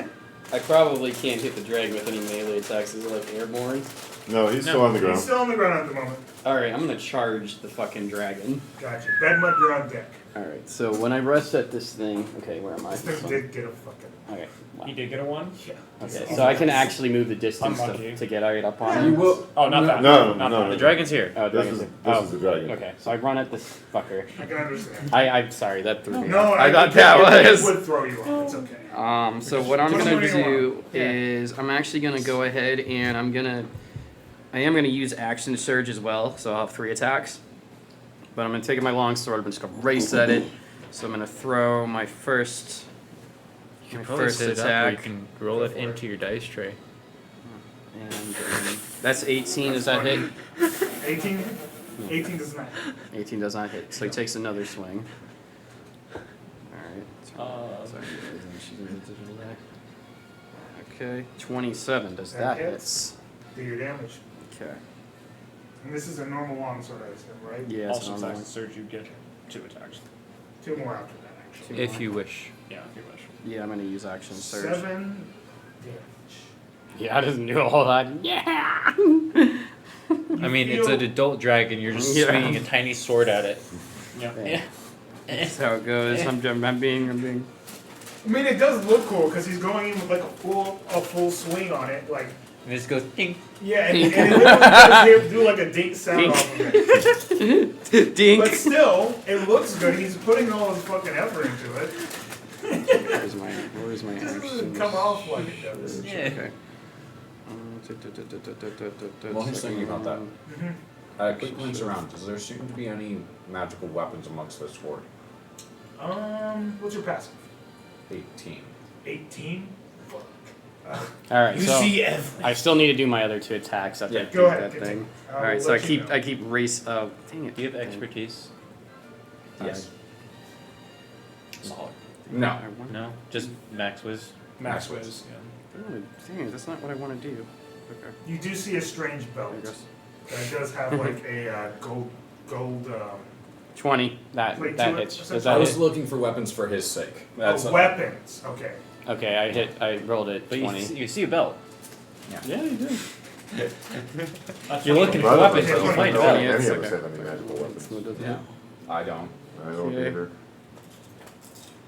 I probably can't hit the dragon with any melee attacks. Is it like airborne? No, he's still on the ground. He's still on the ground at the moment. Alright, I'm gonna charge the fucking dragon. Gotcha. Bedmud, you're on deck. Alright, so when I rest at this thing, okay, where am I? This thing did get a fucking... Okay. Wow. He did get a 1? Yeah. Okay, so I can actually move the distance Unlucky. to get right up on it. You will. Oh, not that. No, Not no, that. The dragon's here. Oh, This dragon's is here. the dragon. Okay, so I run at this fucker. I can understand. I'm sorry, that threw me No, off. I thought that it was. would throw you off. It's okay. So what I'm Just gonna what do you do want? Yeah. is I'm actually gonna go ahead and I am gonna use action surge as well, so I'll have 3 attacks. But I'm gonna take my longsword. I'm just gonna race at it. So I'm gonna throw my first. You My can probably first set it up where you attack. can roll it into your dice tray. And that's 18. Does that hit? 18? 18 does not. 18 does not hit. So he takes another swing. Alright. Okay. 27. Does that hit? hits. Do your damage. Okay. And this is a normal longsword, I assume, right? Yeah. it's Also, normal. attacks surge, you get 2 attacks. 2 more after that, actually. If you wish. Yeah, if you wish. Yeah, I'm gonna use action surge. 7 damage. Yeah, it doesn't do a whole lot. Yeah. I mean, it's an adult dragon. You're just Yeah. swinging a tiny sword at it. Yeah. That's how it goes. I'm being. I mean, it does look cool because he's going in with like a full swing on it, like. And it just goes ding. Yeah, and it literally does do like a dink sound off of it. Dink. But still, it looks good. He's putting all his fucking effort into it. Where's my It just doesn't action? come off like it does. Yeah. Okay. While he's thinking about that, Mhm. quick glance around. Does there seem to be any magical weapons amongst this horde? What's your passive? 18. 18? Fuck. Alright, You so see everything. I still need to do my other 2 attacks at Yeah, that, go ahead, that continue. thing. I will Alright, so I let you keep know. I keep race. Oh, dang it! Do you have expertise? Yes. Solid. No. I want- No? Just max whiz? Max whiz, yeah. Oh, dang, that's not what I want to do. Okay. You do see a strange belt I guess. that does have like a gold 20. That Wait, that two- hits. so- Does I that was hit? looking for weapons for his sake. That's weapons. Okay. Okay, I hit. I rolled it. But 20. you see a belt. Yeah, you do. You're looking for Brother, weapons, I you'll don't find know a belt. if any of Okay. us have any magical weapons. So it doesn't Yeah. hit. I don't. I don't Okay. either.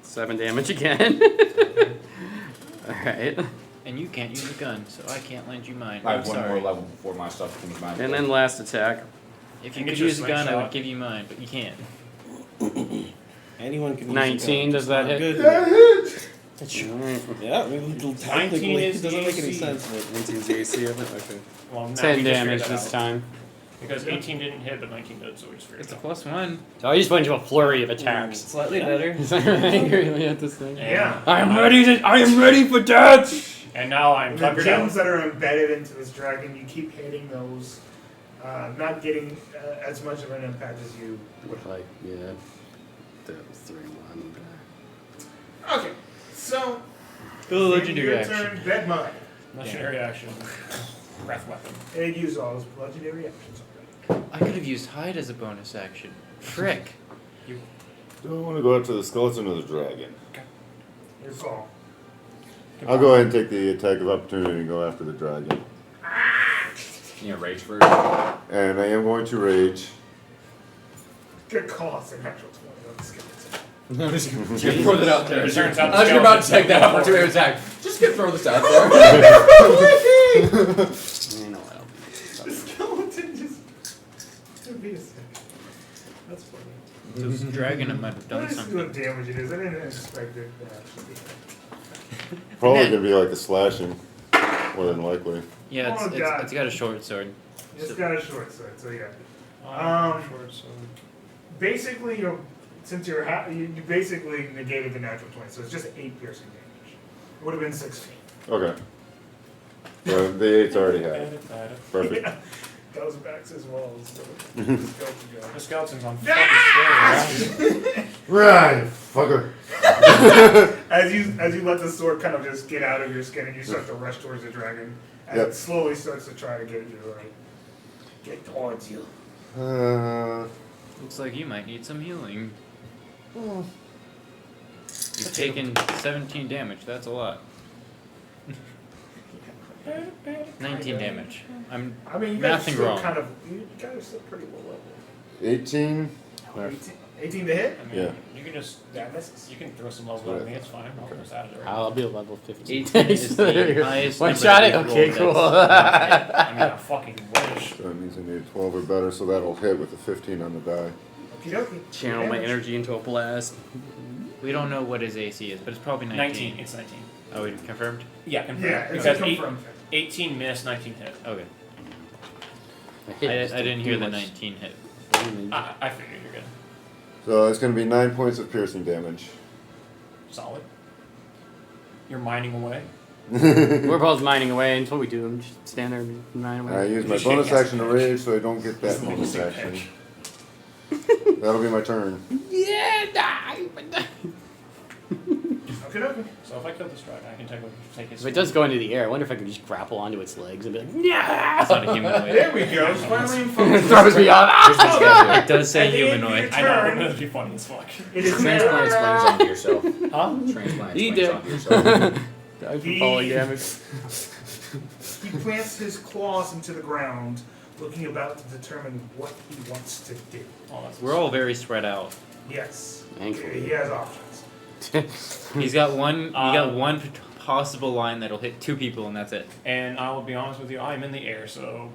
7 damage again. Alright. And you can't use a gun, so I can't lend you mine. I I'm have one sorry. more level before my stuff comes back. And then last attack. If you And could get your use a gun, I slingshot. would give you mine, but you can't. Anyone can use 19, a gun, does just that not hit? good. Alright. Yeah, I mean, 19 technically, is it doesn't make any AC. sense. 19's the AC of it? Okay. Well, now 10 we just damage figured that this out. time. Because 18 didn't hit, but 19 did, so we just figured It's a it out. +1. So I just went into a flurry of attacks. Slightly better. Is that angry at this thing? Yeah. I am ready for death! And now I'm The tuckered gems out. that are embedded into this dragon, you keep hitting those, not getting as much of an impact as you would. Like, yeah. The 3-1. Okay, so Go legendary your action. turn, Bedmud. Legendary action. Breath weapon. And use all his legendary actions already. I could have used hide as a bonus action. Frick. Do I want to go after the skeleton or the dragon? Your call. I'll go ahead and take the attack of opportunity and go after the dragon. Yeah, rage first. And I am going to rage. Good call, it's a natural 20 on the skeleton. I'm just gonna throw that out there. It turns out the I was about to skeleton's take that gonna opportunity attack. Just gonna throw this out there. You know what? The skeleton just beat a stick. That's funny. This dragon might have Let done me see what something. damage it is. I didn't expect it to actually be. Probably going to be like a slashing, more than likely. Yeah, Oh, God. it's got a short sword. It's got a short sword, so yeah. Short sword. Basically, since you basically negated the natural 20, so it's just 8 piercing damage. It would have been 16. Okay. So the 8's already had. Perfect. Yeah. Goes back to his walls. So The skeleton's on Ah! fucking stairs. Right, fucker. as you let the sword kind of just get out of your skin and you start to rush towards the dragon, as Yep. it slowly starts to try to get you, like, get towards you. Looks like you might need some healing. You've taken 17 damage. That's a lot. 19 damage. I mean, you guys are Mathing still wrong. kind of, you guys are still pretty low level. 18. 18 to hit? I mean, Yeah. you can just Yeah, misses. you can throw some levels at me. It's fine. I'll just add it. Right. I'll be a level 15. 18 is the highest One number shot that it? we've Okay, rolled cool. that's- I mean, I fucking wish. So that means I need a 12 or better, so that'll hit with a 15 on the die. Okie dokie. Channel my Damage. energy into a blast. We don't know what his AC is, but it's probably 19. 19. It's 19. Oh, we confirmed? Yeah, confirmed. Yeah, it's Because a confirmed hit. 18 miss, 19 hit. Okay. I I didn't hear the 19 hit. I figured you're good. So it's going to be 9 points of piercing damage. Solid. You're mining away. We're both mining away, and that's what we do. I'm just stand there and mine away. I use my Just bonus shake action to rage, so I don't get that Just make bonus a action. pitch. That'll be my turn. Yeah, die! Okie dokie. So if I kill this dragon, I can take his. If it does go into the air, I wonder if I can just grapple onto its legs and be like, yeah! It's not a humanoid. There we go. It's finally in focus. Throws me off. It does say At the end of humanoid. your I know, turn, that'd be funny as fuck. It is Transplant now. explains onto yourself. Huh? Transplant He explains did. onto yourself. Die from falling damage. He plants his claws into the ground, looking about to determine what he wants to do. Oh, that's We're all very spread out. Yes. Thankfully. He has options. He's got one possible line that'll hit 2 people, and that's it. And I will be honest with you, I'm in the air, so.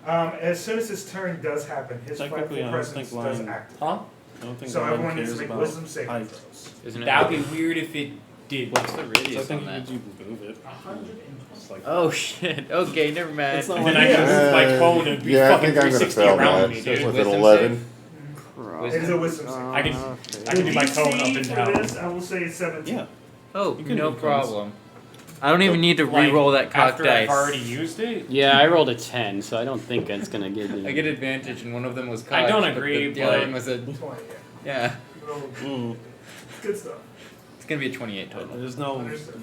As soon as his turn does happen, his Technically, frightful I don't presence think does Lion- act. Huh? I don't think So Lion everyone needs cares to make about wisdom saving height. throws. Isn't it? That would be weird if it did. What's the So I radius think on that? you move it. 120. It's like Oh shit. Okay, never mind. It's not And like then I can move my cone and be Yeah, I fucking think I'm going to 360 fail around that. me, So dude. it's With an wisdom 11. It is a wisdom save. I can do my cone up and DC for down. this, I will say it's 17. yeah. Oh, You can no do cones. problem. I don't even need to Like, re-roll that cocked after dice. I've already used it. Yeah, I rolled a 10, so I don't think it's gonna give me. I get advantage, and one of them was cocked. I don't but agree, the other but- one was a 20, yeah. yeah. Good stuff. It's gonna be a 28 total. There's no. Understood.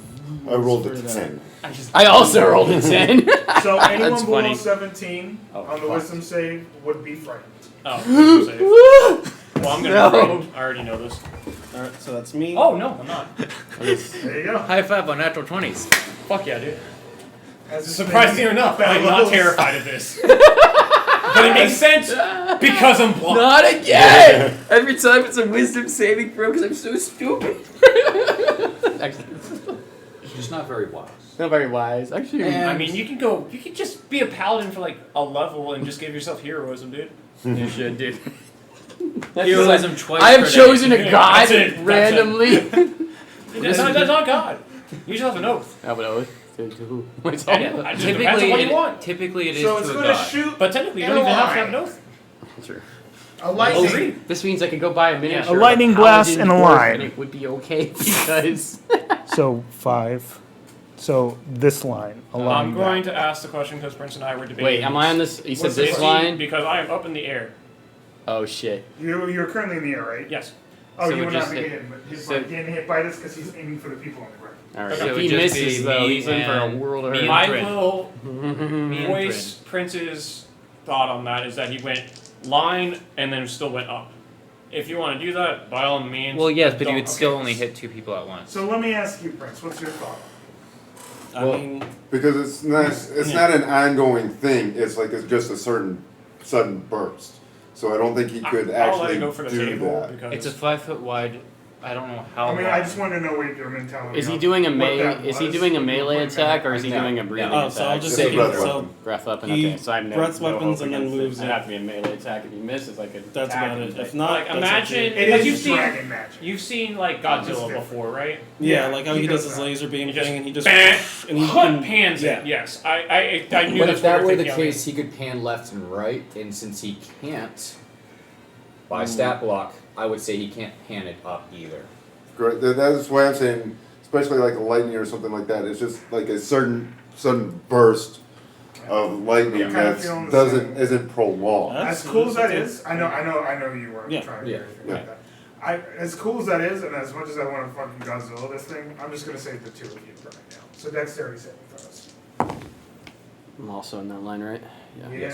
I rolled a Further down. 10. I also rolled a 10. So anyone That's below funny. 17 Oh, on the fuck. wisdom save would be frightened. Oh, wisdom save. Well, I'm gonna. No. I already know this. Alright, so that's me. Oh no, I'm not. There you go. High five on natural 20s. Fuck yeah, dude. As this Surprisingly thing enough, I'm not bellows. terrified of this. But it makes sense because I'm blind. Not again! Every time it's a wisdom saving throw because I'm so stupid. Actually, Just not very wise. not very wise. Actually, I mean, you can just be a paladin for like a level and just give yourself heroism, dude. You should, dude. that's Heroism like, twice I have per day. chosen a Yeah, god that's it, that's it. randomly. That's not God. You just have an oath. I have an oath to who? Myself. Yeah, it depends on what you want. Typically it is So to it's a going to god. shoot But technically, you in don't a even have to have line. an oath. Sure. A lightning. Oh, This means I could go buy a miniature. A of lightning blast paladin and a dwarf line. And it would be okay because. So 5. So this line along I'm going that. to ask the question because Prince and I were debating. Wait, am I on this? You said What's this the- line? Because I am up in the air. Oh shit. You're currently in the air, right? Yes. Oh, So you it would not just be hit- getting hit. He's so- like getting hit by this because he's aiming for the people on the ground. Alright. So it If would he just misses be though, me he's in for a and- world of me hurt. I Trin. will Me and voice Prince's thought on that is that he went line and then still went up. If you want to do that, by all means. Well, yes, but you don't. would still only hit 2 people at once. So let me ask you, Prince, what's your thought? I mean, Because it's not an ongoing thing. It's like it's just a certain sudden burst. So I don't think he could I'll let actually it go for the do table that. because It's a 5 foot wide. I don't know how. I mean, long. I just want to know what your mentality Is he of doing a what melee? that Is he was doing a when you melee put him in attack that or is he fight. doing a breathing oh, attack? so I'll just Say say breath so. weapon. Breath weapon. He Okay, so I have no, breath no weapons hope and then against moves it. It'd it. have to be a melee attack. If he misses, I could. That's attack about him, it. but- If not, like that's imagine okay. It like is you've seen dragon magic. you've seen like Just Godzilla different. before, right? Yeah, like how he he does does his that. laser beam He just thing and he just bang, and he Put can, pans yeah. in. Yes, I knew But that's if that what were you the thinking of. case, he could pan left and right, and since he can't, by stat block, I would say he can't pan it up either. Great. That's why I'm saying, especially like a lightning or something like that. It's just like a certain sudden burst of lightning I'm kind of that feeling the doesn't same. isn't prolonged. As cool as that is, I know you weren't Yeah. trying to do Yeah. anything like that. As cool as that is, and as much as I want to fucking Godzilla this thing, I'm just gonna save the 2 of you right now. So dexterity saving throws. I'm also in that line, right? Yeah.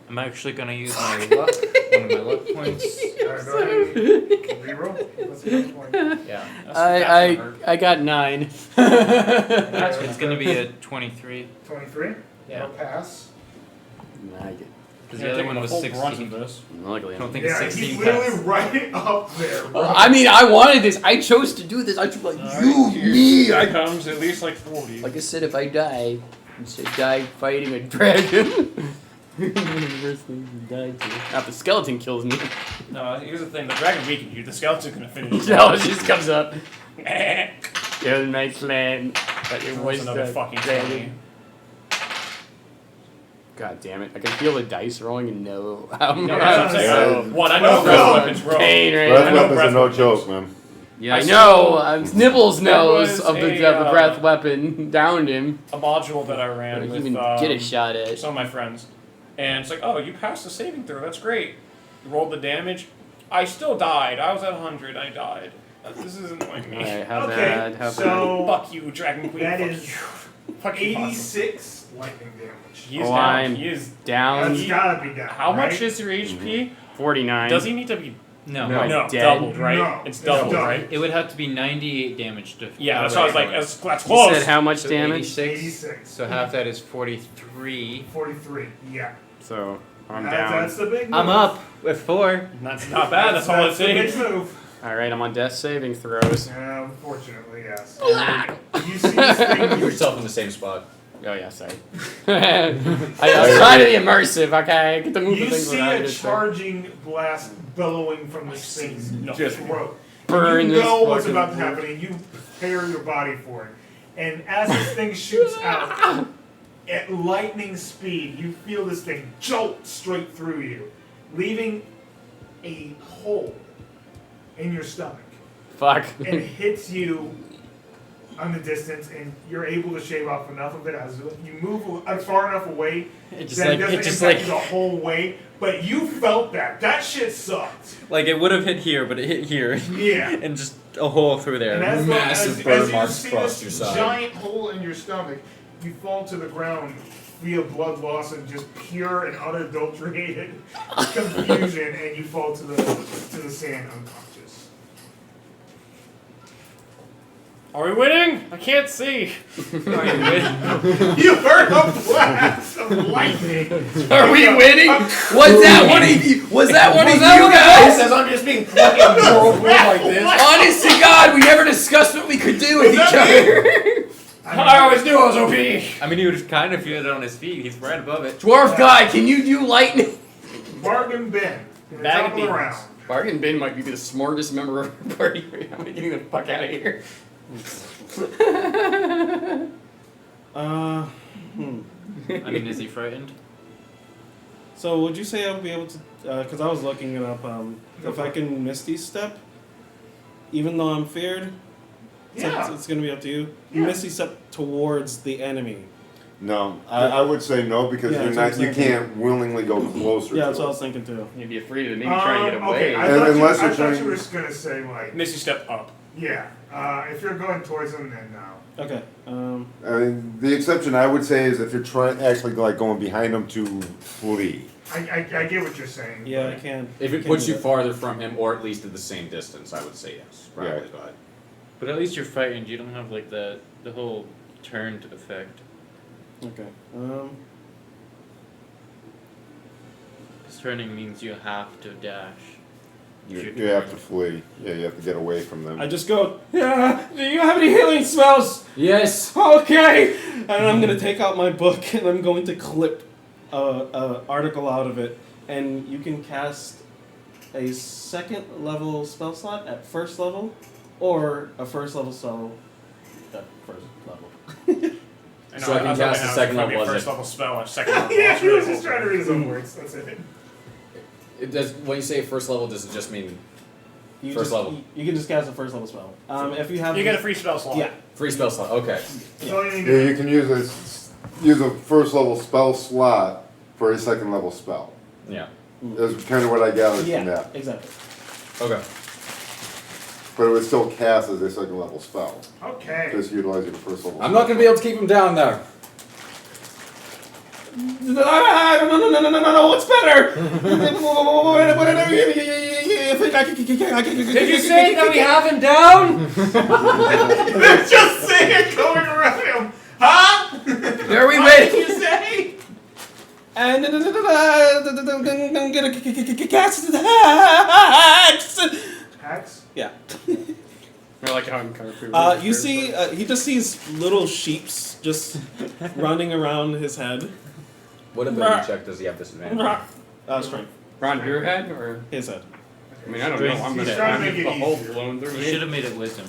I'm actually gonna use my luck, one of my luck points. Reroll. What's the next point? Yeah. I got 9. That's it's gonna be a 23. 23. Yeah. No pass. Because the other one was 16. Luckily, I don't think Yeah, it's 16 he's literally pass. right up there. Bro. I mean, I wanted this. I chose to do this. I was like, me. Here comes at least like 40. Like I said, if I die, I should die fighting a dragon. Now, if the skeleton kills me, No, here's the thing: the dragon weakened you. The skeleton's gonna finish you. skeleton just comes up. You're a nice man, but your voice another fucking dragon. 20. God damn it! I can feel the dice rolling and know how much. Yeah, Yeah. One, I know breath weapons roll. Pain right Breath now. know weapons are breath no weapons. joke, man. Yeah, I I know. saw- Nibbles there knows was of the a, breath weapon downed him. A module that I But ran he with even get a shot at. some of my friends, and it's like, oh, you passed the saving throw. That's great. You rolled the damage. I still died. I was at 100. I died. This isn't like me. Alright, how Okay, bad? How so- Fuck you, Dragon Queen. That Fuck is you. Fuck you, Possum. 86 lightning damage. He is Oh, down. I'm He is. down That's gotta be down. How right? much is your HP? 49. Does he need to be? No. No, dead. doubled, right? No, It's it's doubled, doubled. right? It would have to be 98 damage to. Yeah, that's why I was like, that's You close. said how much So damage? 86. 86. So half that is 43. 43. Yeah. So I'm That's- down. That's the big move. I'm up with 4. That's not bad. That's all it the big takes. move. Alright, I'm on death saving throws. Unfortunately, yes. Oh You see this thing. Put yourself in the same spot. yeah, sorry. I was trying to be immersive, okay? Get the move You the things see around a it. charging blast billowing from this thing's Just throat. burn You this know what's fucking about to thing. happen, and you prepare your body for it. And as this thing shoots out at lightning speed, you feel this thing jolt straight through you, leaving a hole in your stomach. Fuck. And it hits you on the distance, and you're able to shave off enough of it as you move far enough away It just that like it doesn't it just impact like you the whole way. But you felt that. That shit sucked. like it would have hit here, but it hit here. Yeah. And just a hole through there. And as, Massive as, burn as you marks see across this your side. giant hole in your stomach, you fall to the ground via blood loss and just pure and unadulterated confusion, and you fall to the sand unconscious. Are we winning? I can't see. You heard a blast of lightning. Are we winning? Was that one of you? Was that one of you guys? As I'm just being fucking whirlpool like this. Honest to God, we never discussed what we could do with each other. I always knew I was OP. I mean, he would kind of feel it on his feet. He's right above it. Dwarf guy, can you do lightning? Bargain bin. Bag of Top of the beans. round. Bargain bin might be the smartest member of the party right now. I'm getting the fuck out of here. I mean, is he frightened? So would you say I'll be able to? Because I was looking it up. If I can Misty Step, even though I'm feared, Yeah. it's gonna be up to you. Yeah. Misty Step towards the enemy. No, I would say no because Yeah, you're that's not. what You I'm can't willingly go closer. Yeah, to that's what I it. was thinking too. You'd be afraid of maybe trying to get away. Okay, I And thought, unless I you're thought trying- you were just gonna say like, Misty step up. yeah. If you're going towards them, then no. Okay. I mean, the exception I would say is if you're trying actually like going behind them to flee. I get what you're saying. Yeah, I can. If it can puts do you that. farther from him, or at least at the same distance, I would say yes. Probably, Yeah. but But at least you're frightened. You don't have like the whole turned effect. Okay. Because turning means you have to dash. You have to flee. Yeah, you have to get away from them. I just go. Yeah. Do you have any healing spells? yes. Okay. And I'm gonna take out my book and I'm going to clip a article out of it, and you can cast a second level spell slot at first level, or a first level spell at first level. I So I can was cast hoping a that second was gonna be level a as first a- level spell, a second level. Yeah, That's he was really just trying to read his own words. That's it. It does. When you say first level, does it just mean You First just, level. You can just cast a first level spell. If you have. You get a free spell slot. Yeah. free spell slot? Okay. That's all you need Yeah, to you can use a first level spell slot for a second level spell. Yeah. That's kind of what I gathered from Yeah. that. Exactly. Okay. But it would still cast as a second level spell. Okay. Just utilizing the first level. I'm not gonna be able to keep him down there. No, what's better? Did you say that we have him down? They're just saying going around him. Huh? There we What wait. did you say? And I'm gonna cast Hacks? Yeah. I like how I'm kind of You see, he just sees little sheeps just running around his head. What ability check does he have disadvantage? Strength. Ron, your head or His head. I mean I don't know. I'm He's gonna trying to have make the it hole easier. blown through You me. should have made it wisdom.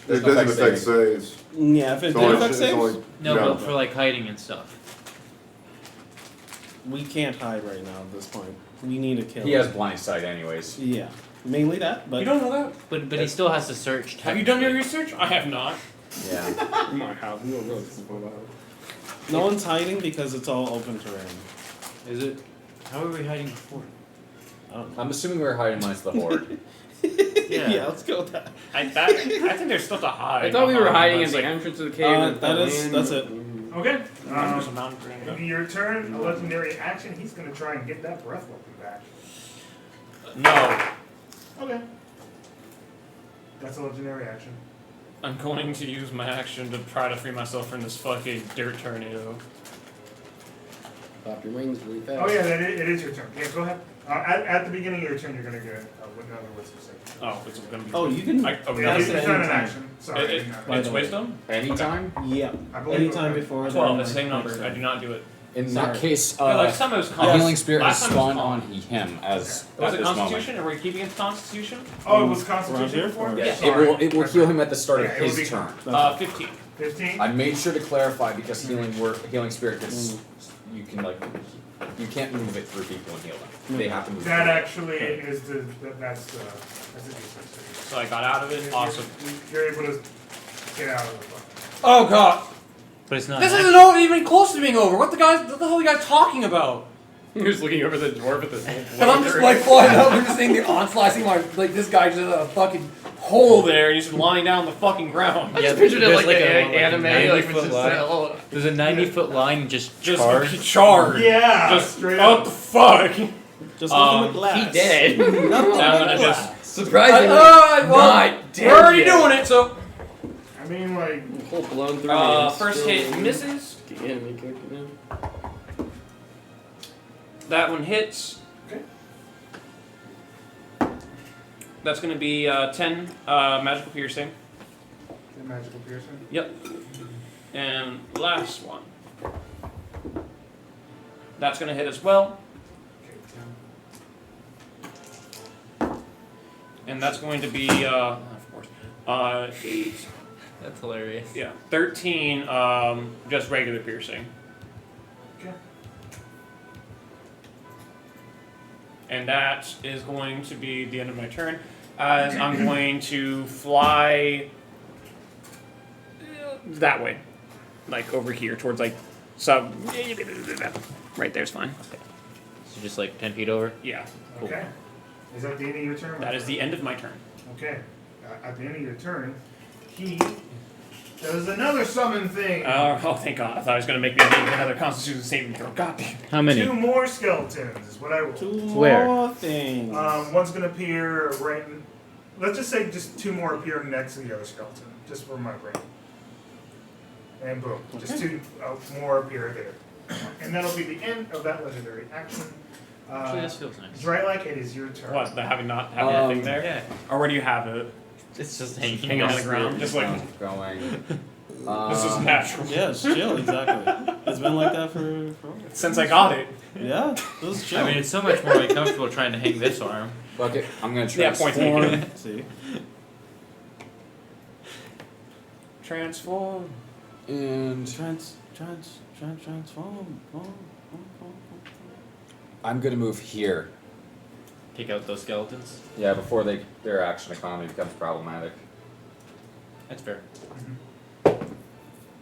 It doesn't affect saves. Yeah, if it It's did only- affect it's saves, only- No, yeah. but for like hiding and stuff. we can't hide right now at this point. We need a kill. He has blind sight anyways. Yeah, mainly that, but You don't know that? But he still has to search. Have you done your technically. research? I have not. Yeah. You might have. You don't know this is about. no one's hiding because it's all open terrain. Is it? How were we hiding before? I don't know. I'm assuming we're hiding amongst the horde. Yeah, let's go with that. I think there's stuff to hide. I thought we were behind, hiding but at it's the like, entrance of the cave. That's it. Okay. there's a mountain drain. Into your turn, a legendary action. He's gonna try and get that breath weapon back. No. Okay. That's a legendary action. I'm going to use my action to try to free myself from this fucking dirt tornado. Flap your wings really fast. Oh yeah, it is your turn. Yeah, go ahead. At the beginning of your turn, you're gonna get another wisdom save. Oh, it's gonna be. Oh, you can. Oh, Yeah, no. it's it not an anytime. action. Sorry. It's wisdom? Anytime? Yeah. I believe Anytime okay. before. 12, the the same number. next I turn. do not do it. In Sorry. that case, Last time it was the con. healing spirit is Last time it was spawned con. on him as Was at it this moment. Constitution? Are we keeping it Constitution? Oh, it was Around Constitution here? before? Or- Yeah, Sorry. it will heal him at the start Yeah, of it will his be turn. 15. 15? I made sure to clarify because healing spirit gets you can you can't move it through people and heal them. They have to move. That through it. actually is that's a decent. So I got out of it. Awesome. You're able to get out of the fuck. Oh god. But it's not. This an isn't over, even close to being over. What the hell are you guys talking about? You're just looking over the dwarf at this whole And I'm just like flying up and just seeing the onslaught, seeing my this guy just a fucking hole there, and he's just lying down on the fucking ground. I just pictured it there's like an a anime, 90-foot with just line. There's a 90-foot line just Just charged. charged. Yeah, Just straight what up. the fuck? Just look in the glass. He dead. Nothing I'm but gonna glass. just. Surprisingly, well, not dead we're already yet. doing it, so. I mean, like, Hole blown through. me. First Still hit misses. The enemy character now. That one hits. Okay. That's gonna be 10 magical piercing. the magical piercing. Yep. And last one. That's gonna hit as well. Okay, And that's going to be, of course, 8. That's hilarious. Yeah, 13 just regular piercing. Okay. And that is going to be the end of my turn, as I'm going to fly that way, like over here, towards like, right there's fine. So just like 10 feet over. Yeah, Cool. Okay. Is that the end of your turn? that is the end of my turn. Okay. At the end of your turn, he does another summon thing. Oh, thank God! I thought it was going to make me make another Constitution saving throw. God damn. How many? 2 more skeletons is what I roll. Two Where? more things. One's gonna appear right. Let's just say just 2 more appear next to the other skeleton, just for my brain. And boom, just 2 more appear there, and that'll be the end of that legendary action. Actually, this feels nice. Drylac, it is your turn. What? The having not having a thing there? Yeah. Or where do you have it? It's just hanging Hang on the ground, just like going. this is natural. Yeah, it's chill, exactly. It's been like that for Since I got it. yeah, it was chill. I mean, it's so much more like, comfortable trying to hang this arm. Fuck it, I'm gonna Yeah, point transform. taken. See? Transform. And Transform. I'm gonna move here. Take out those skeletons. Yeah, before their action economy becomes problematic. That's fair.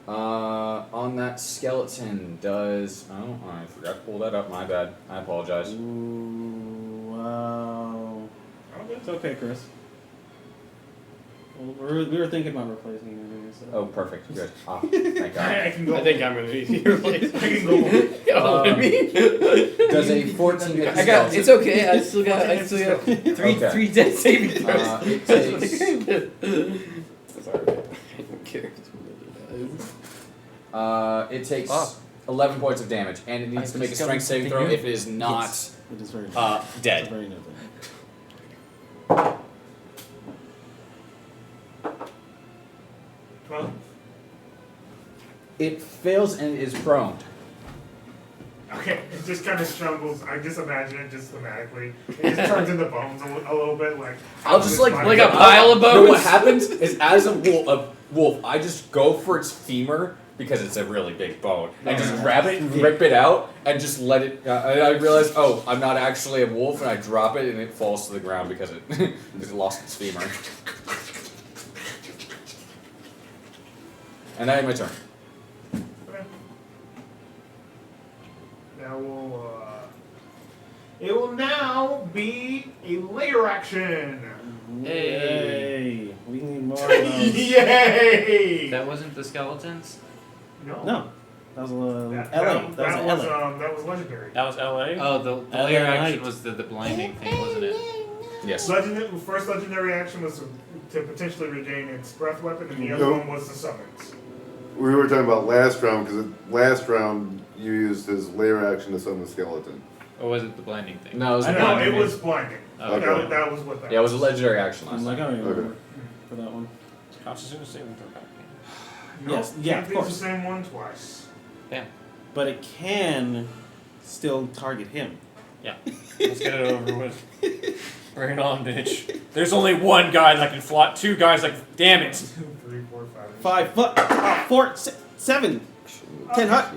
On that skeleton does I forgot to pull that up, my bad. I apologize. Ooh, wow. It's okay, Chris. Well, we were thinking about replacing you. So. Oh, perfect. Good. Ah, thank God. I can go. I think I'm gonna be replaced. I can go. You know what I mean? Does a 14 hit the I got. skeleton? It's okay. I still got Okay. three dead saving throws. It takes. Sorry. I don't care. It takes 11 points of damage, and it needs to make a strength saving throw if it is not Yes, it is very dead. It's very noble. 12. It fails and is prone. Okay, it just kind of stumbles. I just imagine it just thematically. It just turns into bones a little bit, like. I'll just this like body- a pile of No, bones? what happens is as a wolf, I just go for its femur because it's a really big bone, and just grab it and rip it out and just let it. And I realize, oh, I'm not actually a wolf, and I drop it and it falls to the ground because it because it lost its femur. And that is my turn. Okay. Now we'll. It will now be a layer action. Yay! We need more of those. Yay! That wasn't the skeletons? No. No, that was LA. That That was LA. that was legendary. That was LA? Oh, the LA layer action Knight. was the blinding thing, wasn't it? Yes. First legendary action was to potentially regain its breath weapon, and the other Nope. one was the summons. We were talking about last round, because last round you used his layer action to summon the skeleton. Or was it the blinding thing? No, it was I the know blinding it thing. was blinding. Okay. That was what that. Yeah, it was a legendary action last I'm like, I time. don't even remember for that one. Constitution saving throw. No, Yes, yeah, can't of be course. the same one twice. But it can still target him. Yeah. Let's get it over with. Bring it on, bitch. There's only one guy that can fly. Two guys that. Damn it. 2, 3, 4, 5. 5 foot, 4, 7, 10 hut.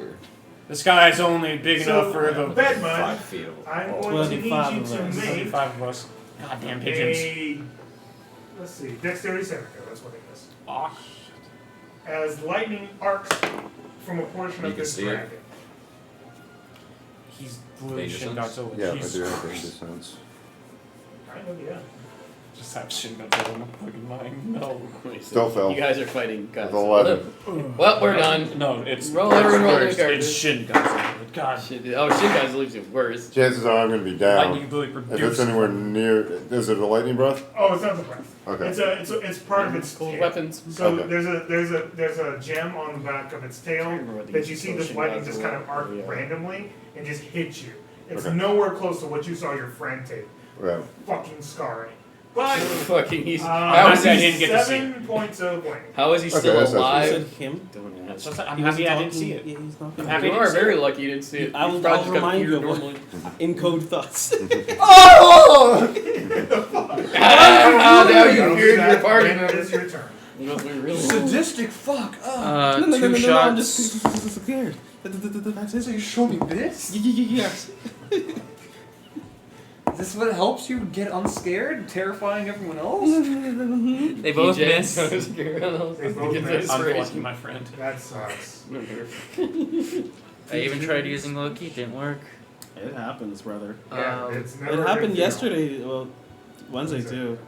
This guy's only big So, enough for the. Bedman, 5 feet. I'm Oh. going to need you 25 to of us. make 5 of us. Goddamn pigeons. a. Let's see, dexterity saving throw. That's what it is. Aw. As lightning arcs from a portion You of can this see it. dragon. He's blue Danger Shin sense? Godzilla. Yeah, Jesus I do have Christ. danger sense. Kind of, yeah. Just have Shin Godzilla in my fucking mind. No. Still fell. You guys are fighting With Godzilla. 11. Well, we're done. No, it's Roll everyone roll worse. their It's characters. Shin Godzilla. God. Shit, oh, Shin Godzilla's even worse. Chances are I'm going to be down. Lightning ability If it's produced. anywhere near, is it a lightning breath? Oh, it's not the breath. Okay. It's part of its Cool tail. weapons. So Okay. there's a gem on the back of its tail that you see this lightning just kind of arc randomly and just hit you. It's Okay. nowhere close to what you saw your friend take. Right. Fucking scarring. But Fucking he's. How is I he- didn't get to see 7 points of lightning. How is he Okay, still that's You alive? said him? Don't ask. So I'm He happy wasn't I didn't talking- see it. Yeah, he's not I'm gonna- happy You I are didn't see very it. lucky you didn't see it. I will, He's probably I'll just got remind you feared of normally. in code thoughts. Ah, now you That'll be feared that. your party When it member. is your turn. You must be really. Sadistic fuck. Two shots. I'm just scared. That's it. So you show me this? Yes. Is this what helps you get unscared, terrifying everyone else? They both missed. They both missed. Unlucky, my friend. That sucks. I even tried using Loki, didn't work. It happens, brother. Yeah, it's never It a happened good deal. yesterday. Well, Wednesday too.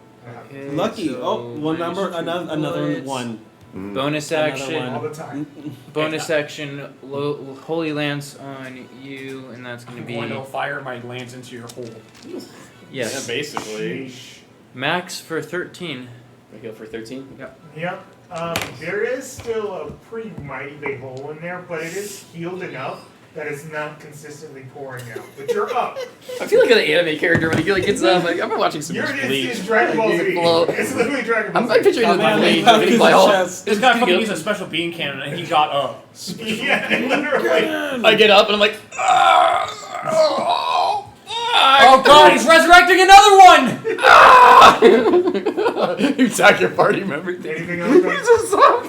Okay, Lucky. so Oh, one minus number. 2 Another bullets. one. Bonus Another action. All the time. Bonus action. Holy Lance on you, and that's going to be. When fire might lands into your hole. Yes. basically. Sheesh. Max for 13. We go for 13. Yep. There is still a pretty mighty big hole in there, but it is healed enough that it's not consistently pouring out. But you're up. I feel like an anime character when he like gets up. Like, I've been watching some Bleach. It's Dragon Ball Z. Blow- It's literally Dragon Ball I'm Z. picturing Oh, this man, Bleach. how He's his like, oh, chest. This guy fucking used a special beam cannon and he got up. Yeah, literally. I get up and I'm like, Oh god, he's resurrecting another one! you attack your party member. Anything else?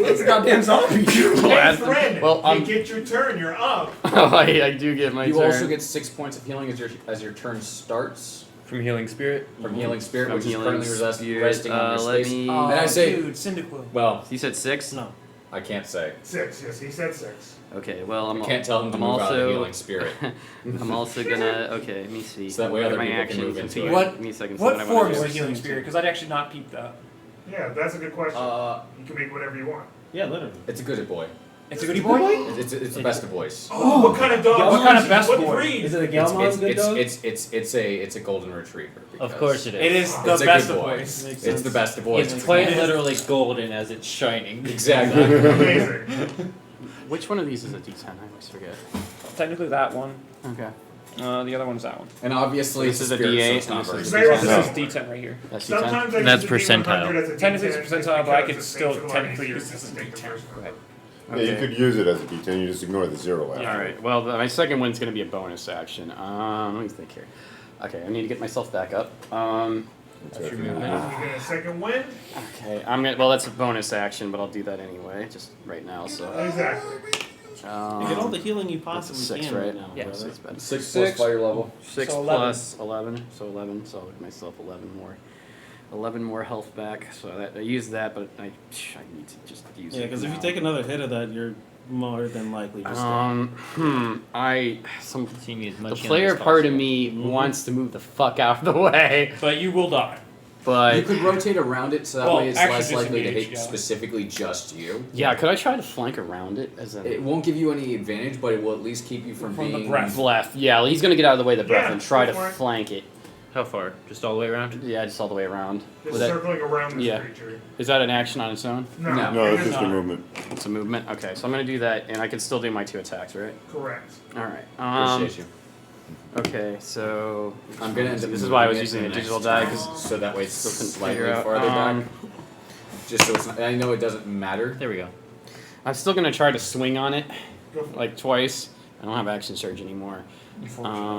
It's a goddamn zombie. Hey, friend, Well, you get your turn. You're up. Oh, I do get my You turn. also get 6 points of healing as your turn starts From Healing Spirit. from Healing Spirit, From which is Healing currently Spirit, resting on your let space. me- Oh, And I say, dude, Cyndaquil. well, You said 6? No. I can't say. 6. Yes, he said 6. Okay, well, I can't tell him to I'm move out of the also- Healing Spirit. I'm also gonna. Okay, let me see. So that way What are other my people can actions move and into figure it. out- What- Give me a second. What I wanna form do. is a healing spirit? Because I'd actually not peep that. Yeah, that's a good question. Uh, You can make whatever you want. Yeah, literally. it's a goody boy. It's a goody boy? It's the best of boys. Oh, what kind of dog? What kind of best What boy? breed? Is it a It's Galmon good dog? it's a golden retriever. Of because course it is. It is the It's a best good of boy. boys. Makes It's the best of boys. It's quite literally golden as it's shining. Exactly. Amazing. Which one of these is a D10? I always forget. Technically that one. Okay. The other one's that one. And obviously, This it's is a spirit, so D8 it's not and very this good. Very This simple. is D10 right here. That's D10. Sometimes I That's use the D100 percentile. as a Technically it's D10 percentile, but I because could it's still based on technically your use this as a statistic D10. first. Right. Yeah, you could use it as a D10. You just ignore the 0 after. All right. Well, my second one's going to be a bonus action. Let me think here. Okay, I need to get myself back up. That's your right. movement. You get a second wind? Okay, I'm gonna. Well, that's a bonus action, but I'll do that anyway, just right now. So. Exactly. Get all the healing you That's a possibly 6, can right? now, Yeah, brother. 6 better. 6 plus fire level. 6 So plus 11, so 11. So I'll give myself 11 more. 11 more health back. So that, I used that, but I need to just use it. Yeah, because if you now. take another hit of that, you're more than likely just the player part of me wants to move the fuck out of the way, But you will die. but You could rotate around it so that Well, way it's actually less likely to disengage, hit yeah. specifically just you. yeah, could I try to flank around it as a It won't give you any advantage, but it will at least keep you from From the being breath. left? Yeah, he's gonna get out of the way of the breath Yeah, and try to go for it. flank it. How far? Just all the way around? Yeah, just all the way around. Just Would that- circling around this yeah. creature. Is that an action on its own? No, No. No, it it's is just a not. movement. It's a movement. Okay, so I'm gonna do that, and I can still do my 2 attacks, right? Correct. All right. Appreciate you. Okay, so I'm gonna end up this is why I was moving it using the the digital next die turn, 'cause so that way it's still couldn't slightly figure out. farther back. Just so it's not, I know it doesn't matter. There we go. I'm still gonna try to swing on it Go for it. like twice. I don't have action surge anymore.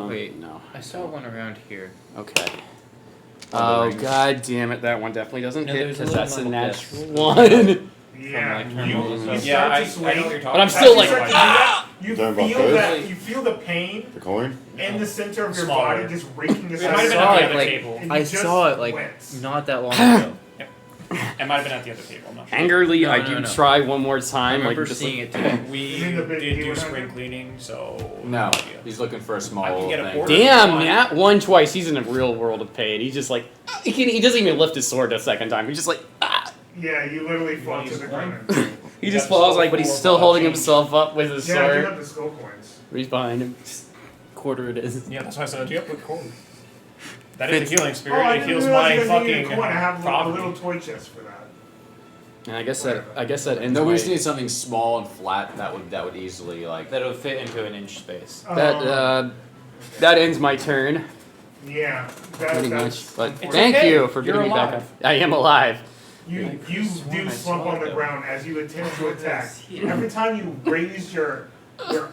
Wait. No. I saw one around here. Okay. On the Oh range. god damn it! That one definitely doesn't No, hit there's a because little that's a level natural one. Yeah, like, you, terminals you and start Yeah, to I swing. know what you're talking But I'm about. still As like, you start to do that, you Talking about feel this? that you feel the pain The coin? in the center of your Smaller. body just raking It aside. might have been saw at the it, other like- table. And you I just saw it like wince. not that long ago. It might have been at the other table. I'm not sure. Angrily, No, I no, do no. try one more I time. remember Like just seeing like, it today. We You mean the big did do D100? spring cleaning, so No, idea. he's looking for a small I can get a thing. border. damn, Nat won twice. He's in a real world of pain. He's just like he doesn't even lift his sword a second time. He's just like Yeah, you literally fall to use the one? ground. he just falls like, but he's still holding himself up with his Yeah, I do sword. have the skull coins. He's behind him. Just quarter it is. Yeah, that's why I said, do you have a cord? That is the healing Oh, spirit. I it didn't heals realize my you guys needed fucking a coin. I have a property. little toy chest for that. And I guess that ends No, we my, just need something small and flat that would easily like. That'll fit into an inch space. that ends my turn. Yeah, Pretty that's much. But It's thank okay. you for You're getting me back alive. up. I am alive. you do I slump saw on it, the though. ground as you attempt to attack. Every time you raise your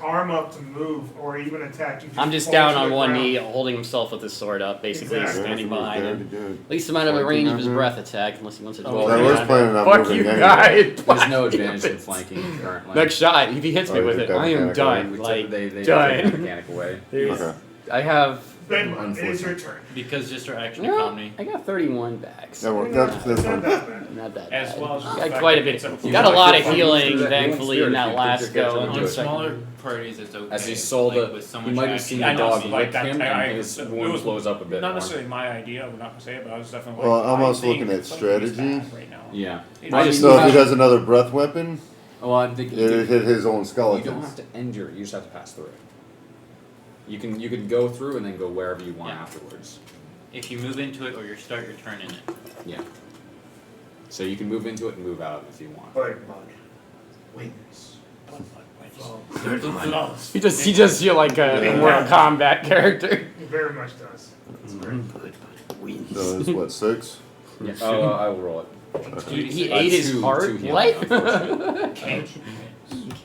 arm up to move or even attack, you I'm just fall down to on the one ground. knee, holding himself with his sword up, basically Exactly. standing behind him. Good. Least amount of a range of his breath attack, unless he wants to. Well, I was planning on Fuck moving you, anyway. guy. There's no advantage in flanking currently. Next shot, if he hits me Oh, with you it, did that I am mechanic done. We took- Like they took the done. mechanic away. There's- Okay. I have. Ben, it is your turn. Because just our action No, economy. I got 31 backs. That worked. It's That's not fine. that bad. Not that As bad. well as the Got fact quite a that bit. it's a- Got a lot of You healing, want to thankfully, in that last go. On in the smaller second. parties, it's okay. As he saw like, the, with so you much might have action. seen I the know, dog so, lick like, that- him, I- and his it wound was blows up a bit Not more. necessarily my idea, I would not say it, but I was definitely Well, like, I'm I also think looking at something's bad strategy. right now. Yeah. It I just- just- So if he does another breath weapon, Well, I'm thinking it would hit his own you skeleton. don't have to end your. You just have to pass through it. You can go through and then go wherever you want Yeah. afterwards. If you move into it or you start your turn in it. Yeah. So you can move into it and move out if you want. But wings. He just feel like a Mortal Kombat character. It very much does. It's great. So it's what, 6? Yeah. Oh, I will roll it. He ate his two heart. healing, What?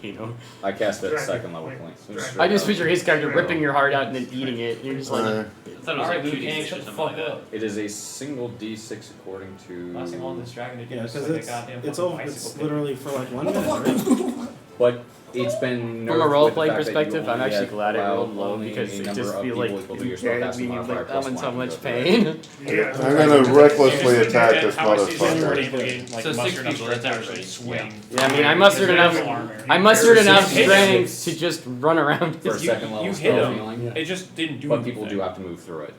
Kano. I cast that Dragon. second level Wait, point. dragon. I just picture his character ripping your heart out and then eating it. And you're just like, I thought it was like 2d6 or shut the something fuck like that. up. It is a single d6 according to. Last thing I want this dragon to do Yeah, is because like a goddamn it's fucking over. bicycle It's pit. literally for like 1 minute. Right? But it's been from a nerfed role with the playing fact that you perspective, I'm only actually have glad I allowed rolled low only because a it number just of feel people like equal to your spellcasting me modifier like plus I'm in so one much to go through it. pain. Yeah. I'm gonna recklessly attack this How I see this motherfucker. already being, like, So 6 mustered enough people, that's strength to actually- swing. Yeah, I mean, I mustered enough. I mustered enough strength to just run around. For a You- second you level hit spell him. healing. It just didn't do But anything. people do have to move through it.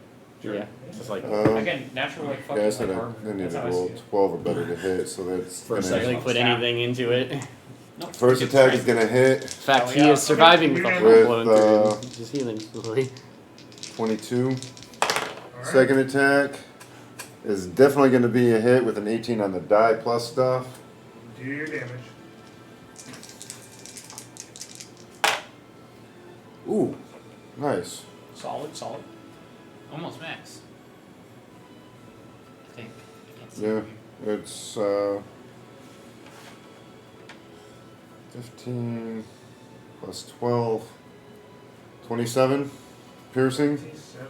Yeah. It's just like Again, natural like fucking Guys, like I armor. need That's to how I roll see it. 12 or better to hit, so that's First gonna, like put anything into it. Nope. first It's attack strength. is gonna hit In fact, Oh, he yeah. is surviving with a Okay. full With, blown through. Just healing slowly. 22. Alright. Second attack is definitely gonna be a hit with an 18 on the die plus stuff. Do your damage. Ooh, nice. Solid, solid. Almost max. I think. I can't see Yeah, from here. it's 15 plus 12, 27 piercing. 27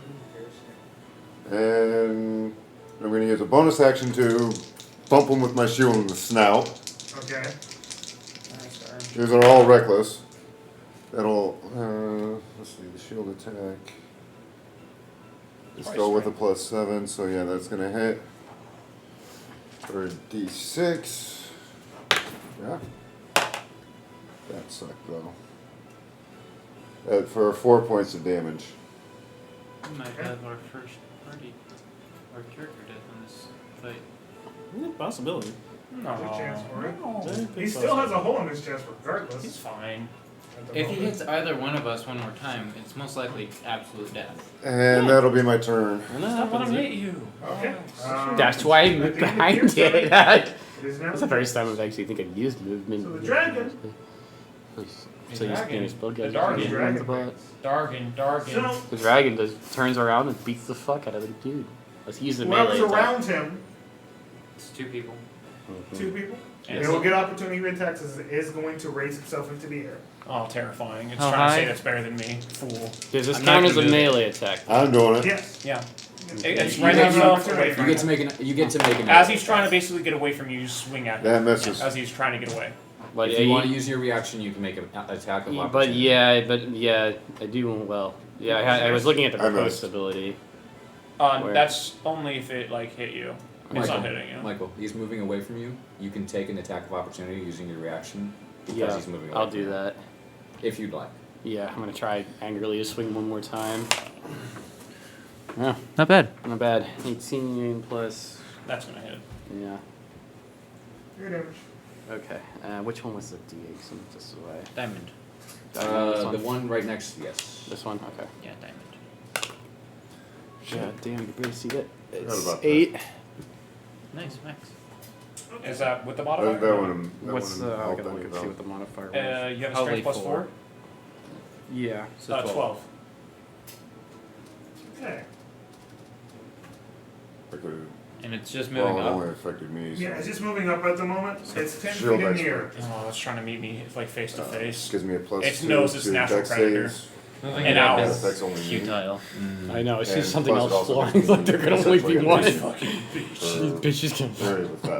piercing. And I'm going to use a bonus action to bump him with my shield in the snout. Okay. Nice arm. These are all reckless. That'll, let's see, the shield attack. Just go with a +7, so yeah, that's going to hit. For a d6. Yeah. That sucked though. For 4 points of damage. We might have our first party, our character death on this fight. Yeah, possibility. There's a chance for it. Yeah, He still has a hole in his chest regardless. He's fine. at the If he moment. hits either one of us one more time, it's most likely absolute death. And that'll be my turn. And that Stop letting happens. him hit you. Okay. That's why I at moved the end of behind your turn, it. it is now That's the first time I've actually think I've used movement. So the dragon. So you dragon. spell The guys. dragon. Dragon. Dargan. So The dragon just turns around and beats the fuck out of the dude. Let's use the whoever's melee attack. around him, It's two people. two people, Yes. they will get opportunity attacks as it is going to raise itself into the air. Oh, terrifying. It's How trying to high? say that's better than me. Fool. Does this I'm not count as a gonna do it. melee attack? I'm doing it. Yes. Yeah. You It's have right an himself opportunity. away from You get to him. make an. You get to make an. As he's trying to basically get away from you, you swing at him. That misses. As he's trying to get away. But If you want to use your reaction, you can make an attack of but opportunity. yeah, I do well. Yeah, I was looking at the I missed. post ability. Uh, Where? that's only if it like hit you. It's not hitting you. Michael, he's moving away from you. You can take an attack of opportunity using your reaction because Yeah, he's moving away. I'll from do you, that. if you'd like. Yeah, I'm gonna try angrily to swing one more time. Oh, not bad. Not bad. 18 plus. That's gonna hit. Yeah. Your damage. Okay. Which one was the D8? Some this way. Diamond. This The one right next to yes. This one. Okay. Yeah, diamond. God damn, you barely see that. Forgot It's about that. 8. Nice, max. Is that with the That modifier? one, What's that one I I'll gotta look think and see about. what the modifier was. You have a Probably strength plus 4? 4. Yeah. So 12. Okay. And it's just Well, moving it up. only affected me. So Yeah, it's just moving up at the moment. It's 10 shield feet in the expert. air. Oh, it's trying to meet me like face to face. Gives me a +2 It knows it's to natural dex predator. saves. Moving An it up owl. That is affects only me. futile. I know. It's And just something plus it else also flying. makes Like there could only essentially be a one. base Fucking bitch. Bitch just can. Very with that.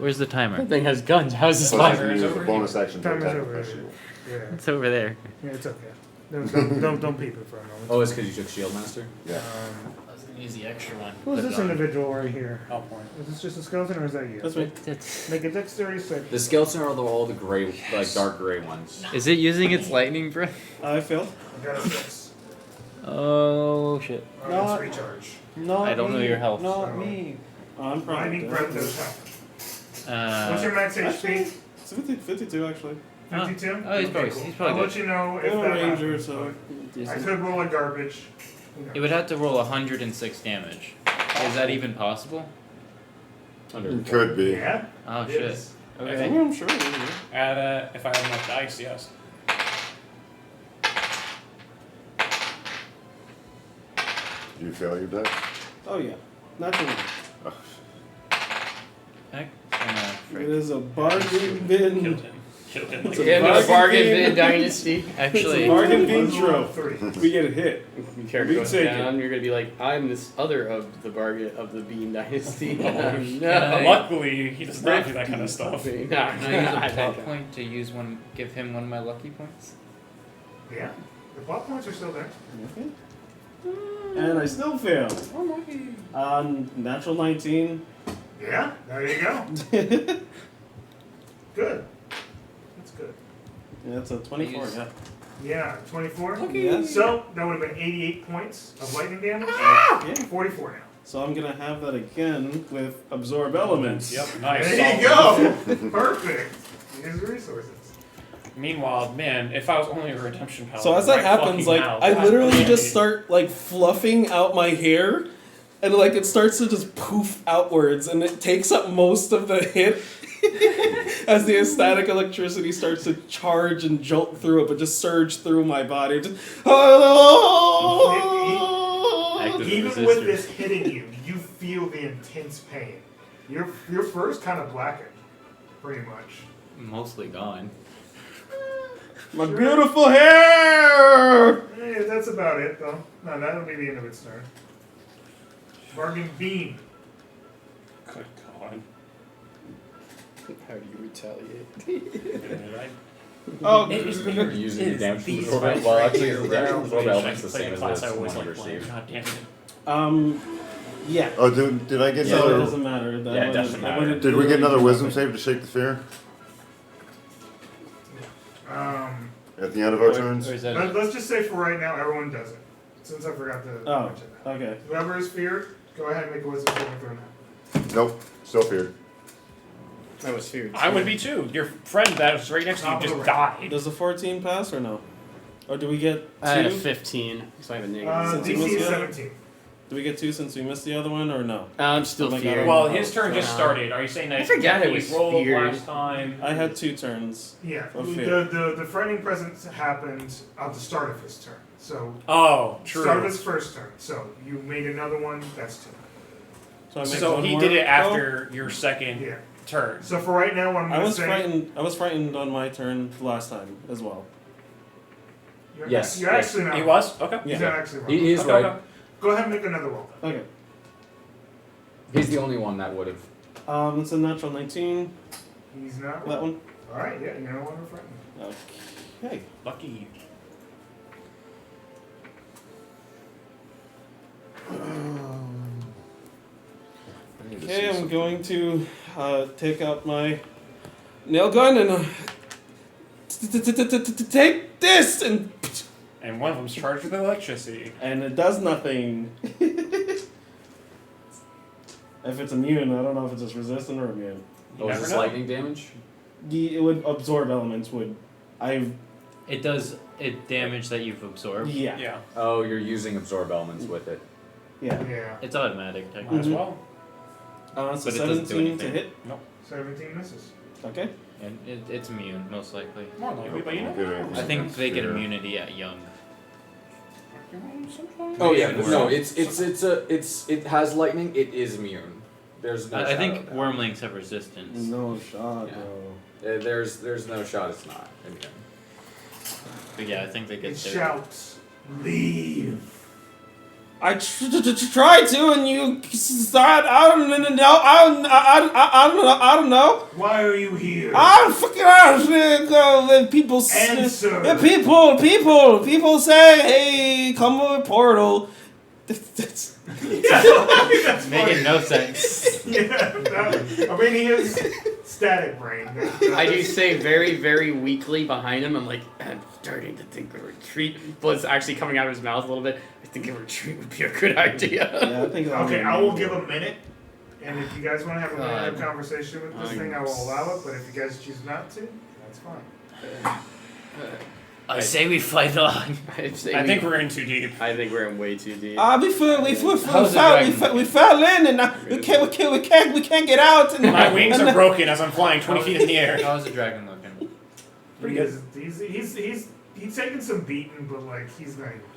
Where's the timer? That thing has guns. How is this Plus I live? can use over a bonus action to Time is attack over with my here. shield. Yeah. It's over there. Yeah, it's okay. Don't peep it for a moment. Oh, it's because you took Shield Master. Yeah. I was gonna use the extra one. Who's Put it this on. individual right here? Oh, point. Is this just a skeleton or is that you? That's me. That's, Make a dexterity save. The skeleton are all the gray, like dark gray ones. is it using its lightning breath? I failed. I got a 6. Oh shit. It's recharge. Not I don't know your health. Not me. I'm probably Lightning dead. breath does help. What's your max Actually, HP? it's 52 actually. 52? Oh, he's probably- cool. he's probably I'll good. let you know if I'm a that ranger, happens, so. but I could roll a garbage. It would have to roll 106 damage. Is that even possible? It could be. Yeah? Oh it shit. is. Okay. I'm sure. Add if I have enough dice, yes. Do you fail your dex? Oh yeah. Naturally. Heck. It is a bargain bin. Killed him. Killed him. It's a Yeah, bargain bargain bin. bin dynasty. Actually, It's a bargain bin Let's roll trope. 3. We get a hit. Your character We goes take down. You're gonna be like, I'm this other of the bargain of the bean dynasty. Yeah, luckily, he does not do that kind of stuff. Nah, can I use I a plot think- point to use one? Give him one of my lucky points. Yeah. The plot points are still there. And I still failed. Natural 19. Yeah, there you go. Good. That's good. Yeah, that's a 24. Use- Yeah. Yeah, 24. Yes. So that would have been 88 points of lightning damage. Yeah. 44 now. So I'm gonna have that again with absorb elements. Yep, nice. There you go. Perfect. Here's the resources. Meanwhile, man, if I was only a redemption paladin, So as that right happens, fucking like now, I God literally damn just it. start like fluffing out my hair, and like it starts to just poof outwards, and it takes up most of the hit as the static electricity starts to charge and jolt through it, but just surge through my body. Just, Active Even resistor. with this hitting you, you feel the intense pain. Your fur's kind of blackened, pretty much. Mostly gone. my beautiful hair. Eh, that's about it, though. No, that'll be the end of its turn. Bargain beam. Good God. How do you retaliate? Oh, You're using the damage these absorb. fights Well, right actually, here the where damage I absorb wish I element's could the play same a as class I this always one you liked playing. received. God damn it. Yeah. Oh, did I get Yeah, So it another? doesn't matter. That Yeah, it one- doesn't that matter. one- Did we get another wisdom save to shake the fear at the end of our turns? Or is that Let's just say for right now, everyone does it. Since I forgot to Oh, mention that. okay. Whoever is feared, go ahead and make a wisdom saving throw now. Nope, still feared. I was feared. I would be too. Your friend that was right next to you Top of just the died. Does the 14 pass or no? Or do we get two? I had a 15, so I have a negative. Since you DC missed is the other- 17. Do we get two since we missed the other one or no? I'm still Oh my God, feared. Well, his turn just started. Are you saying that I forgot it he was rolled feared. last time? I had 2 turns. Yeah, Of fear. the frightening presence happened at the start of his turn. So, Oh, true. start of his first turn. So, you made another one, that's 2. So I make So one he more did it roll? after your second Yeah. turn. So, for right now, what I'm I going to was say. frightened. I was frightened on my turn last time as well. You're, Yes, You're yes. actually not He wrong. was? Okay. He's not actually wrong. He is Okay, right. okay. Go ahead and make another roll. Okay. He's the only one that would have. It's a natural 19. He's not That wrong. one. Alright, yeah, you're no longer frightened. Okay. Lucky. Okay, I'm going to take out my nail gun and take this and And one of them's charged with electricity. and it does nothing. If it's immune, I don't know if it's just resistant or immune. You Oh, is never this know. lightning damage? It would absorb elements. It does it damage that you've absorbed. Yeah. Yeah. Oh, you're using absorb elements with it. Yeah. Yeah. It's automatic Might technically. as well. So But it doesn't do 17 to anything. hit. 17 misses. Okay. And it's immune, most likely. More likely, but you Won't know. get anything I think against they get fear. immunity at young. Oh yeah, Maybe no, worm. it has lightning. It is immune. There's no. I shot think at that. wormlings have resistance. No shot, Yeah. bro. There's no shot. It's not immune. But yeah, I think they get It their- shouts, leave. I tried to, and you said I don't know. Why are you here? I fucking when people Answer. people say, hey, come with portal. That's That's making no sense. Yeah, I mean, he is static brain. I do say very, very weakly behind him, I'm like, I'm starting to think a retreat. Blood's actually coming out of his mouth a little bit. I think a retreat would be a good idea. yeah, I think. Okay, I will give a minute. And if you guys want to have a minute of God. conversation with this thing, I will allow it. But if you guys choose not to, that's fine. I say we fight on. I think we're in too deep. I think we're in way too deep. We fell in, and we can't get out. And My wings are broken as I'm flying 20 feet in the air. How's the dragon looking? Pretty good. He's taking some beating, but like he's not even bloody.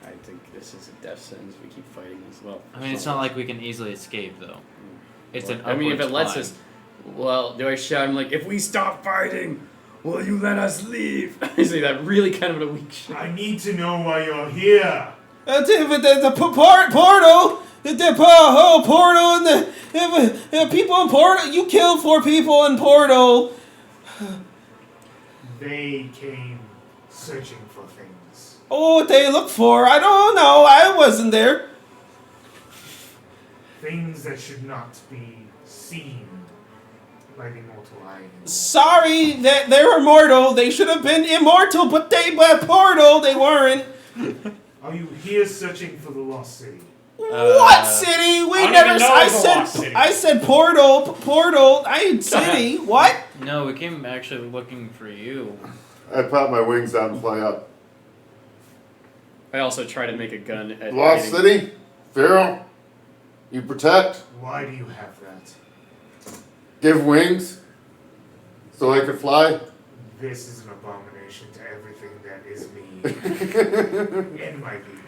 I think this is a death sentence. We keep fighting as well. I mean, it's not like we can easily escape, though. It's an I mean, if it upward lets climb. us, well, do I shout? I'm like, if we stop fighting, will you let us leave? I say that really kind of a weak shit. I need to know why you're here. The portal, the whole portal, and the people in portal. You killed 4 people in portal. They came searching for things. Oh, what they look for? I don't know. I wasn't there. Things that should not be seen. like immortal eye anymore. Sorry, that they're immortal. They should have been immortal, but they were portal. They weren't. Are you here searching for the lost city? What city? We I don't never. even know I the said. lost city. I said portal. Portal. I ain't city. What? No, we came actually looking for you. I pop my wings out and fly up. I also try to make a gun at Lost hitting- City? Pharaoh? You protect? Why do you have that? Give wings? So I could fly? This is an abomination to everything that is me and my people.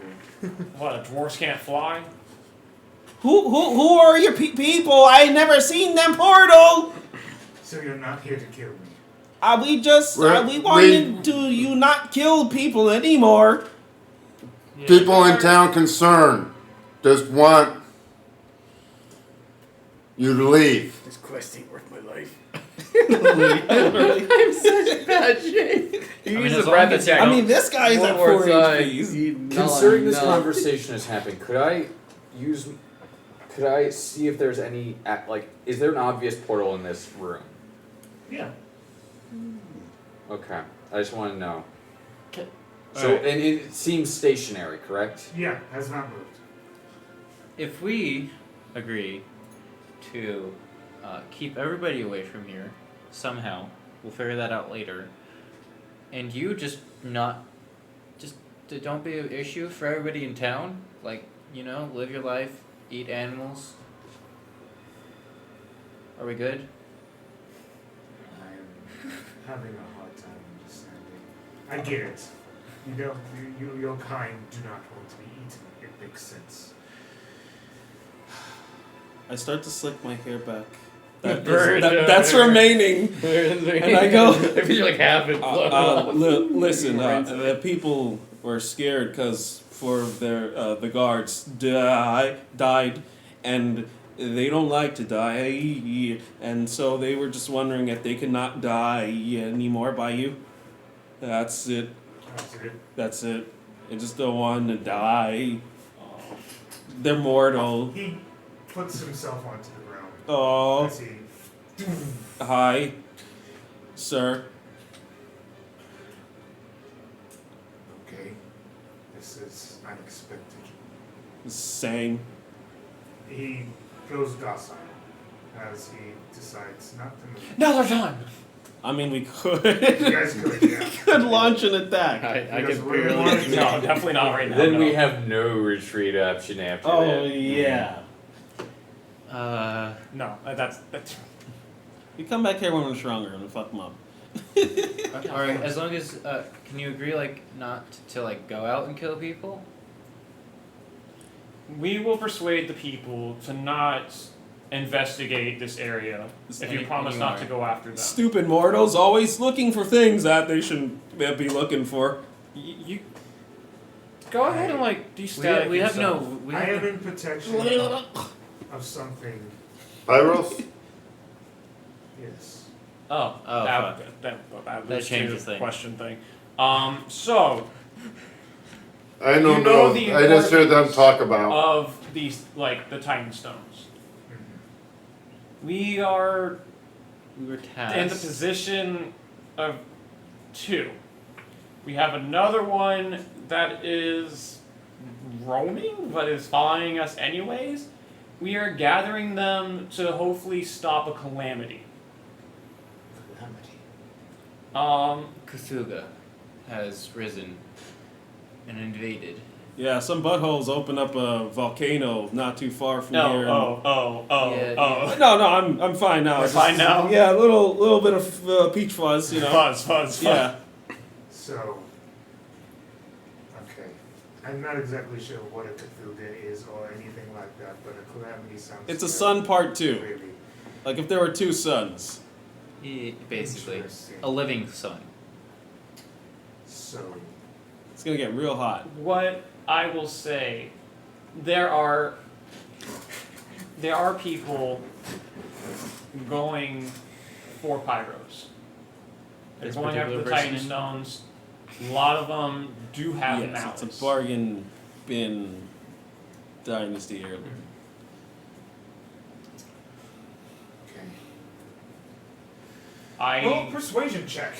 What, dwarves can't fly? Who are your people? I never seen them portal. So you're not here to kill me. We just we wanted to you not kill people anymore. People in town concerned. Just want you to leave. This quest ain't worth my life. I'm such bad shape. You use a breath attack. I mean, this guy's One at more 4 time. HP. Considering this conversation is happening, could I see if there's any is there an obvious portal in this room? Yeah. Okay, I just want to know. Okay. So Alright. and it seems stationary, correct? Yeah, has not moved. If we agree to keep everybody away from here somehow, we'll figure that out later. And you just don't be an issue for everybody in town. Like, live your life, eat animals. Are we good? I'm having a hard time understanding. I get it. Your kind do not want to be eaten. It makes sense. I start to slick my hair back. Bird, That's remaining. And I go. I feel like half it. Listen, the people were scared because the guards died, and they don't like to die, and so they were just wondering if they could not die anymore by you. That's it. That's it. They just don't want to die. They're mortal. He puts himself onto the ground. Oh. As he Hi, sir. Okay. This is unexpected. Same. He goes docile as he decides not to move. Another time! I mean, we could. You guys could, yeah. could launch an attack. I Because could we're barely. going No, definitely not right now. Then no. we have no retreat option after Oh that. yeah. No, that's. You come back here when we're stronger and fuck them up. Alright, as long as, can you agree, not to, go out and kill people? We will persuade the people to not investigate this area if you promise not to go after them. Stupid mortals always looking for things that they shouldn't be looking for. You go ahead and de-static We have yourself. no. I am in protection of something. Pyros? Yes. Oh, fuck. that That changes the things. question thing. So I don't You know know. the I just heard them importance talk about. of these, the Titan Stones, we are We were tasked. in the position of two. We have another one that is roaming, but is following us anyways. We are gathering them to hopefully stop a calamity. Cthulhu has risen and invaded. Yeah, some buttholes open up a volcano not too far from here. Yeah. No, I'm fine now. You're It's fine now? Yeah, a little bit of peach fuzz, Fuzz. Yeah. So, okay. I'm not exactly sure what a Cthulhu is or anything like that, but a calamity sounds. It's a sun part 2. Really Like if there were 2 suns. Basically, interesting. a living sun. So, It's gonna get real hot. What I will say, there are people going for pyros. They're This going after the particular Titan person? Stones. A lot of them do have Yes, malice. it's a bargain bin dynasty earlier. okay. Roll a persuasion check.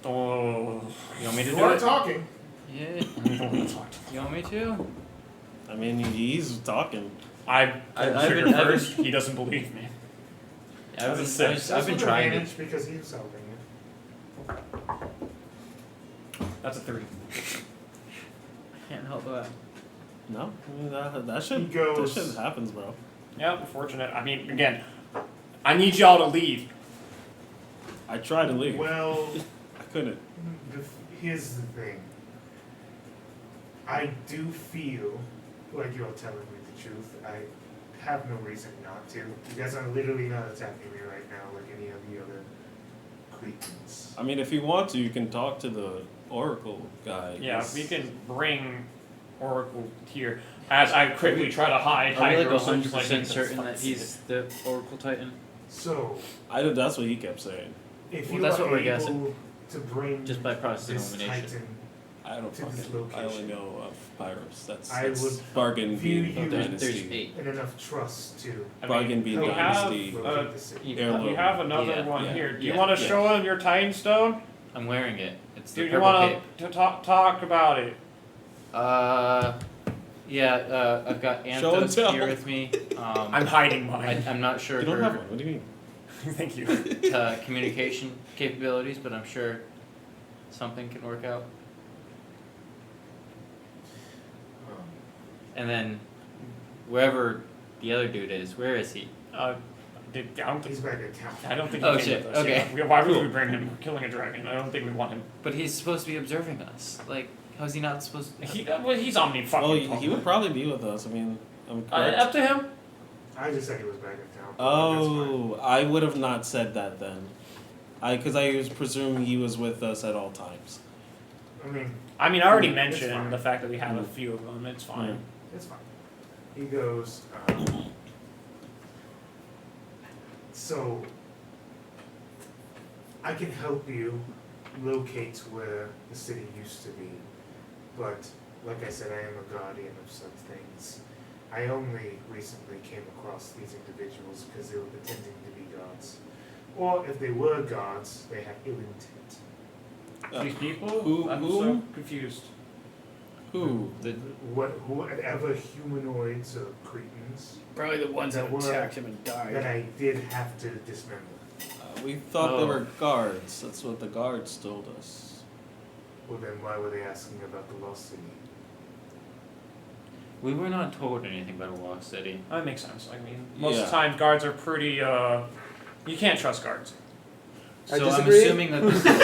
Oh, you want me to You do are it? talking. Yeah. You want me to? I mean, he's talking. I've I've triggered been- first. He doesn't believe me. I've been, That's a I've been with trying to. advantage because he's helping you. That's a 3. Can't help that. No, I mean, that shit. He goes- That shit happens, bro. Yeah, unfortunate. I mean, again, I need y'all to leave. I tried to leave. Well, I couldn't. here's the thing. I do feel like you're telling me the truth. I have no reason not to. You guys are literally not attacking me right now like any of the other Cretans. I mean, if you want to, you can talk to the Oracle guy. Yeah, He's- we can bring Oracle here. As I quickly try to hide Are we like Hydro, so I'm 100% just like, certain that he's the Oracle Titan? So, That's what he kept saying. if Well, you that's are what we're able guessing. to bring Just by process of this elimination. Titan, I don't to this fucking. I only location. know of Pyros. That's I that's would bargain view being you- There's dynasty. 8. and enough trust to Bargain being help dynasty. locate the city. Heirloom. we have another Yeah, one yeah, here. Do you yeah, want to yeah. show him your Titan Stone? I'm wearing it. It's the Do you purple want cape. to talk about it? Yeah, I've got Show and Anthos tell. here with me. I'm hiding mine. I'm not sure You don't her have one. What do you mean? Thank you. communication capabilities, but I'm sure something can work out. And then, wherever the other dude is, where is he? I don't He's think. back at town. I don't think Oh, he came shit, with us. okay. Yeah. Why would we bring him? We're killing a dragon. I don't think we want him. But he's supposed to be observing us. Like, how's he not supposed to? He's omni fucking. Oh, he would probably be with us. I mean, I'm correct. Up to him. I just said he was back in town. Oh, I would have not said that then. Because I was presuming he was with us at all times. That's fine. I mean, I already It's mentioned fine. the fact that we have a few of them. It's fine. It's fine. He goes, so, I can help you locate where the city used to be, but like I said, I am a guardian of such things. I only recently came across these individuals because they were pretending to be gods. Or if they were gods, they had ill intent. These people? Who- I'm who? so confused. Who? Whatever humanoids or cretins Probably the ones that that attacked were him and that died. I did have to dismember. We thought they Oh. were guards. That's what the guards told us. Well then why were they asking about the lost city? We were not told anything about a lost city. That makes sense. I mean, most of Yeah. the time guards are pretty. You can't trust guards. I So I'm disagree. assuming that this is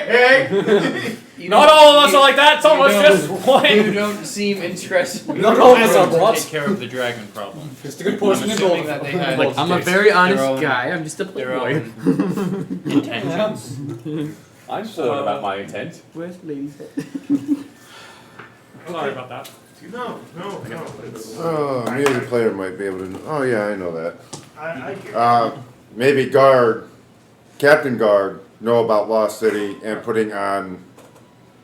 Hey! Not all of us are like that. Some of us just You one. don't seem interested. Not all of us are to bots. take care of the dragon problem. Just a good I'm portion of assuming both. that they had Like, I'm a very honest own- guy. I'm just a their playboy. own intentions. I'm certain about my intent. Where's the lady's head? Sorry about that. No, it's Oh, me as a player might be able to. Oh yeah, I know that. I get it. Maybe Captain Guard, know about Lost City and putting on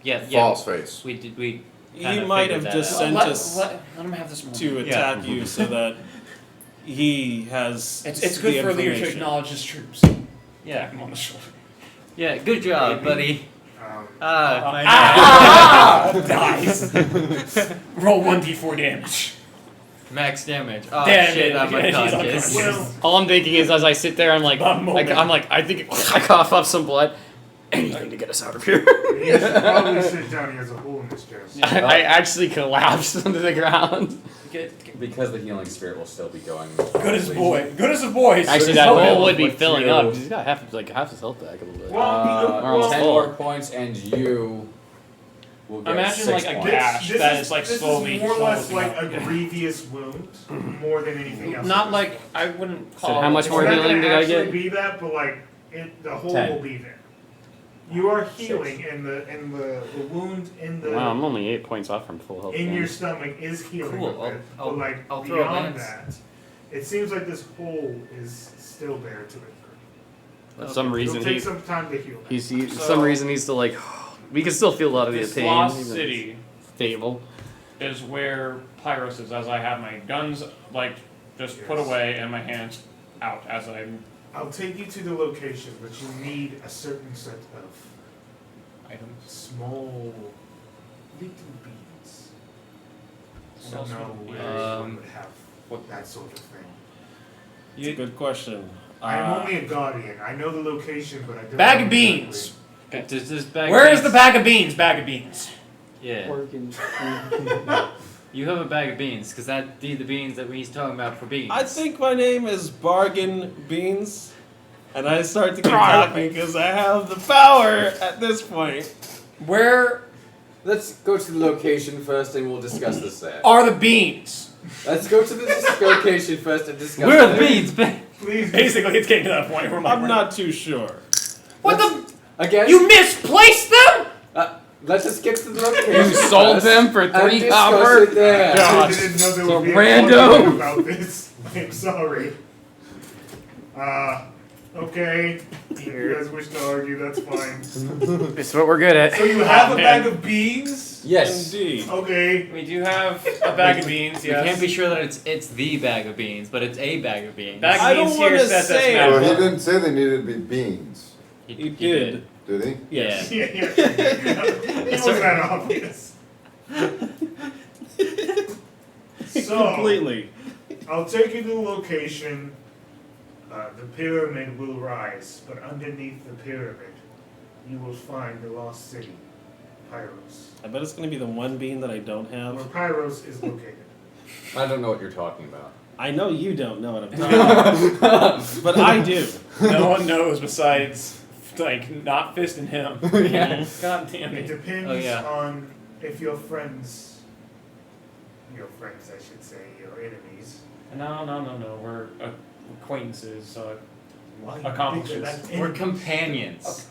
Yeah, false face. We did. We. He kinda might figured have that just out. sent let, us let him have this moment. to attack you so that he has. It's the good for a leader to information. acknowledge his troops. Yeah. Tap him on the shoulder. Yeah. Good job, buddy. Dies. Roll 1d4 damage. Max damage. Oh Damn shit! it. I'm Yeah, he's unconscious. unconscious. All I'm thinking is, as I sit there, I'm like, I think I cough up some blood. Anything to get us out of here. He should probably sit down. He has a hole in his chest. I actually collapsed onto the ground. Because the healing spirit will still be going. Good as a boy. Good as a boy. Actually, that hole would be filling up. He's got half his health back a little bit. Well, 10 more points, and you will get Imagine 6 like a points. gash that is like this slowly. is more or less closing like up. a grievous wound, more than anything else. Not like I wouldn't call. So how much It's more not healing gonna did I actually get? be that, but like the hole 10. will be there. You are healing, and the wound in the Wow, I'm only 8 points off from full health. in man. your stomach is healing. Cool, a bit, I'll- but like I'll throw a beyond lance. that, it seems like this hole is still there to it. For some reason, It'll take some time to heal. for So- some reason he's still like, we can still feel a lot of the This pain. lost even though city it's stable. is where Pyros is, as I have my guns like just put Yes. away and my hands out as I'm I'll take you to the location, but you need a certain set of Items. small little beans. I don't know where you would have that sort of thing. It's a good question. I'm only a guardian. I know the location, but I don't Bag know of beans. Does this bag Where is beans- the bag of beans? Bag of beans. Yeah. You have a bag of beans, because that'd be the beans that he's talking about for beans. I think my name is Bargain Beans, and I start to keep talking because I have the power at this point. Where Let's go to the location first, and we'll discuss this there. are the beans? Let's go to the location first and discuss. Where are the there. beans? Please. Basically, it's getting to that point where I'm not too sure. What the? Again? You misplaced them? Let's just get to the location. You sold first them for and 3 discuss copper? it there. I didn't know there So would be a rando. argument about this. I'm sorry. Okay. If you guys wish to argue, that's fine. This is what we're good at. So you have a bag of beans? Yes. Indeed. Okay. We do have a bag of beans, We yes. can't be sure that it's the bag of beans, but it's a bag of beans. Bag I of don't beans here wanna says that's say it. Well, he magical. didn't say they needed to be beans, He did. did he? Yes. Yeah. It wasn't that obvious. So, Completely. I'll take you to the location. The pyramid will rise, but underneath the pyramid, you will find the lost city, Pyros. I bet it's gonna be the one bean that I don't Where have. Pyros is located. I don't know what you're talking about. I know you don't know what I'm talking about, but I do. No one knows besides, like, not Fist and him. Yeah. God damn It it. depends Oh, yeah. on if your friends, I should say, your enemies. No, we're acquaintances, so Why Accomplishments. bigger than We're enemies? companions.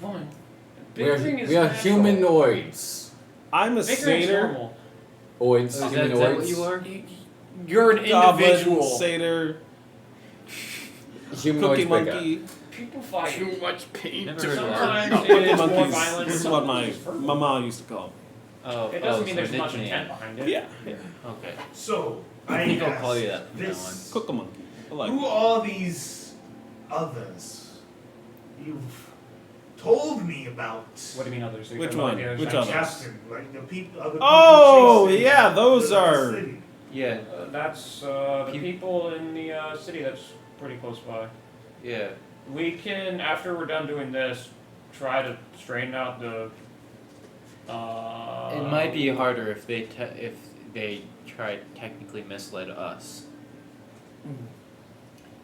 one. We are Big thing is natural. humanoids. I'm a Big thing is satyr, normal. Oids, Is that humanoids. what you are? You're an goblin, individual. satyr, Humanoids cookie bigger. monkey. People fight. Too much paint. Never to heard of learn. Sometimes No, it cookie is more monkeys. violent. This is what my mama used to call Oh, It doesn't mean so there's much nickname. intent behind them. it. Yeah. Okay. So, I I think I'll ask call you that from now this. on. Cookie monkey. I like Who it. are these others you've told me about? What do you mean others? Which one? Which Like others? Captain, like the people, other people Oh, chasing yeah, those the are- city. Yeah. That's the people in the city that's pretty close by. Yeah. We can, after we're done doing this, try to straighten out the. It might be harder if they try to technically misled us.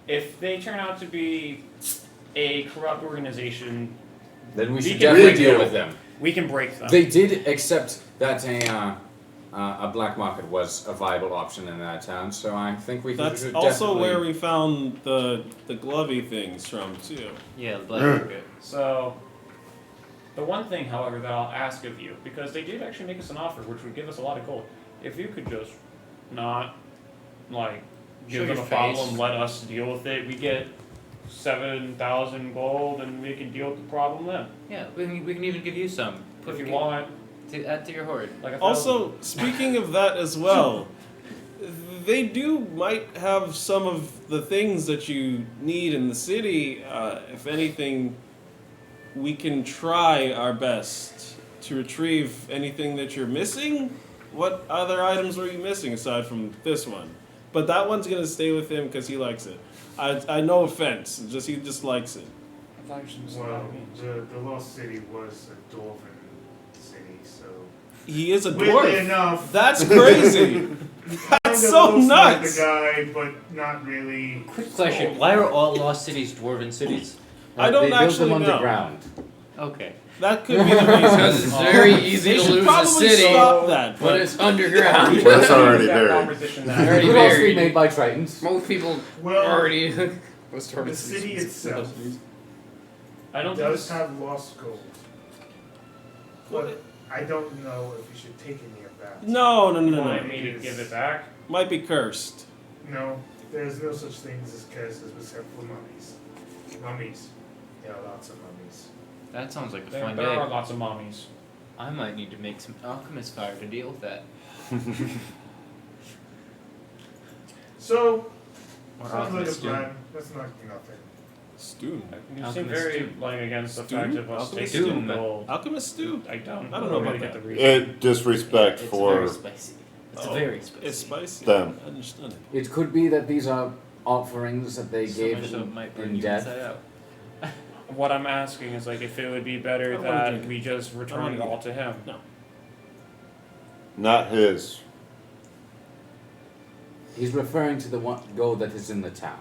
If they turn out to be a corrupt organization, Then we should can definitely break deal them. with them. We can break them. They did accept that a black market was a viable option in that town, so I think we That's should also definitely... where we found the glovey things from too. Yeah, the black market. So, the one thing, however, that I'll ask of you, because they did actually make us an offer, which would give us a lot of gold, if you could just not, like, Show give them your a problem, face. let us deal with it. We get 7,000 gold, and we can deal with the problem then, Yeah, we can even give you some. if you want. To add to your hoard. Like a Also, speaking of that as well, they might have some of the things that you need in the city. If anything, we can try our best to retrieve anything that you're missing. What other items were you missing aside from this one? But that one's gonna stay with him because he likes it. I no offense, he just likes it. I thought you should say Well, that. the lost city was a dwarven city, so He is a weirdly dwarf. enough, That's crazy. That's kinda so looks like nuts. the guy, but not really. Quick question: why are all lost cities dwarven cities? I don't they built actually them know. underground. Okay. That could be the reason. Because it's very easy They to should lose a probably city, stop that. but it's underground. That's already That buried. conversation now. Already It would also be buried. made by Tritons. Most people Well, already was the city itself I don't does think have lost gold, but I don't know if you should take any of that. No. you want me to give it back. Might be cursed. No, there's no such things as curses except for mummies. Mummies. There are lots of mummies. That sounds like a There, fun there day. are lots of mommies. I might need to make some alchemist fire to deal with that. So, Or sounds like a alchemist stone. plan. That's not nothing. Stew. You seem Alchemist very stew. like against the Stew? fact of us Alchemist taking stew. gold. Alchemist stew. I don't I don't know really about get that. the reason. It disrespect It's for very spicy. It's Oh, very spicy. It's spicy. them. I understand it. It could be that these are offerings that they So gave much so it might burn in you death. inside out. What I'm asking is like if it would be better I wanna that drink it. we just I return wanna it drink all to him. Not his. He's referring to the one gold that is in the town,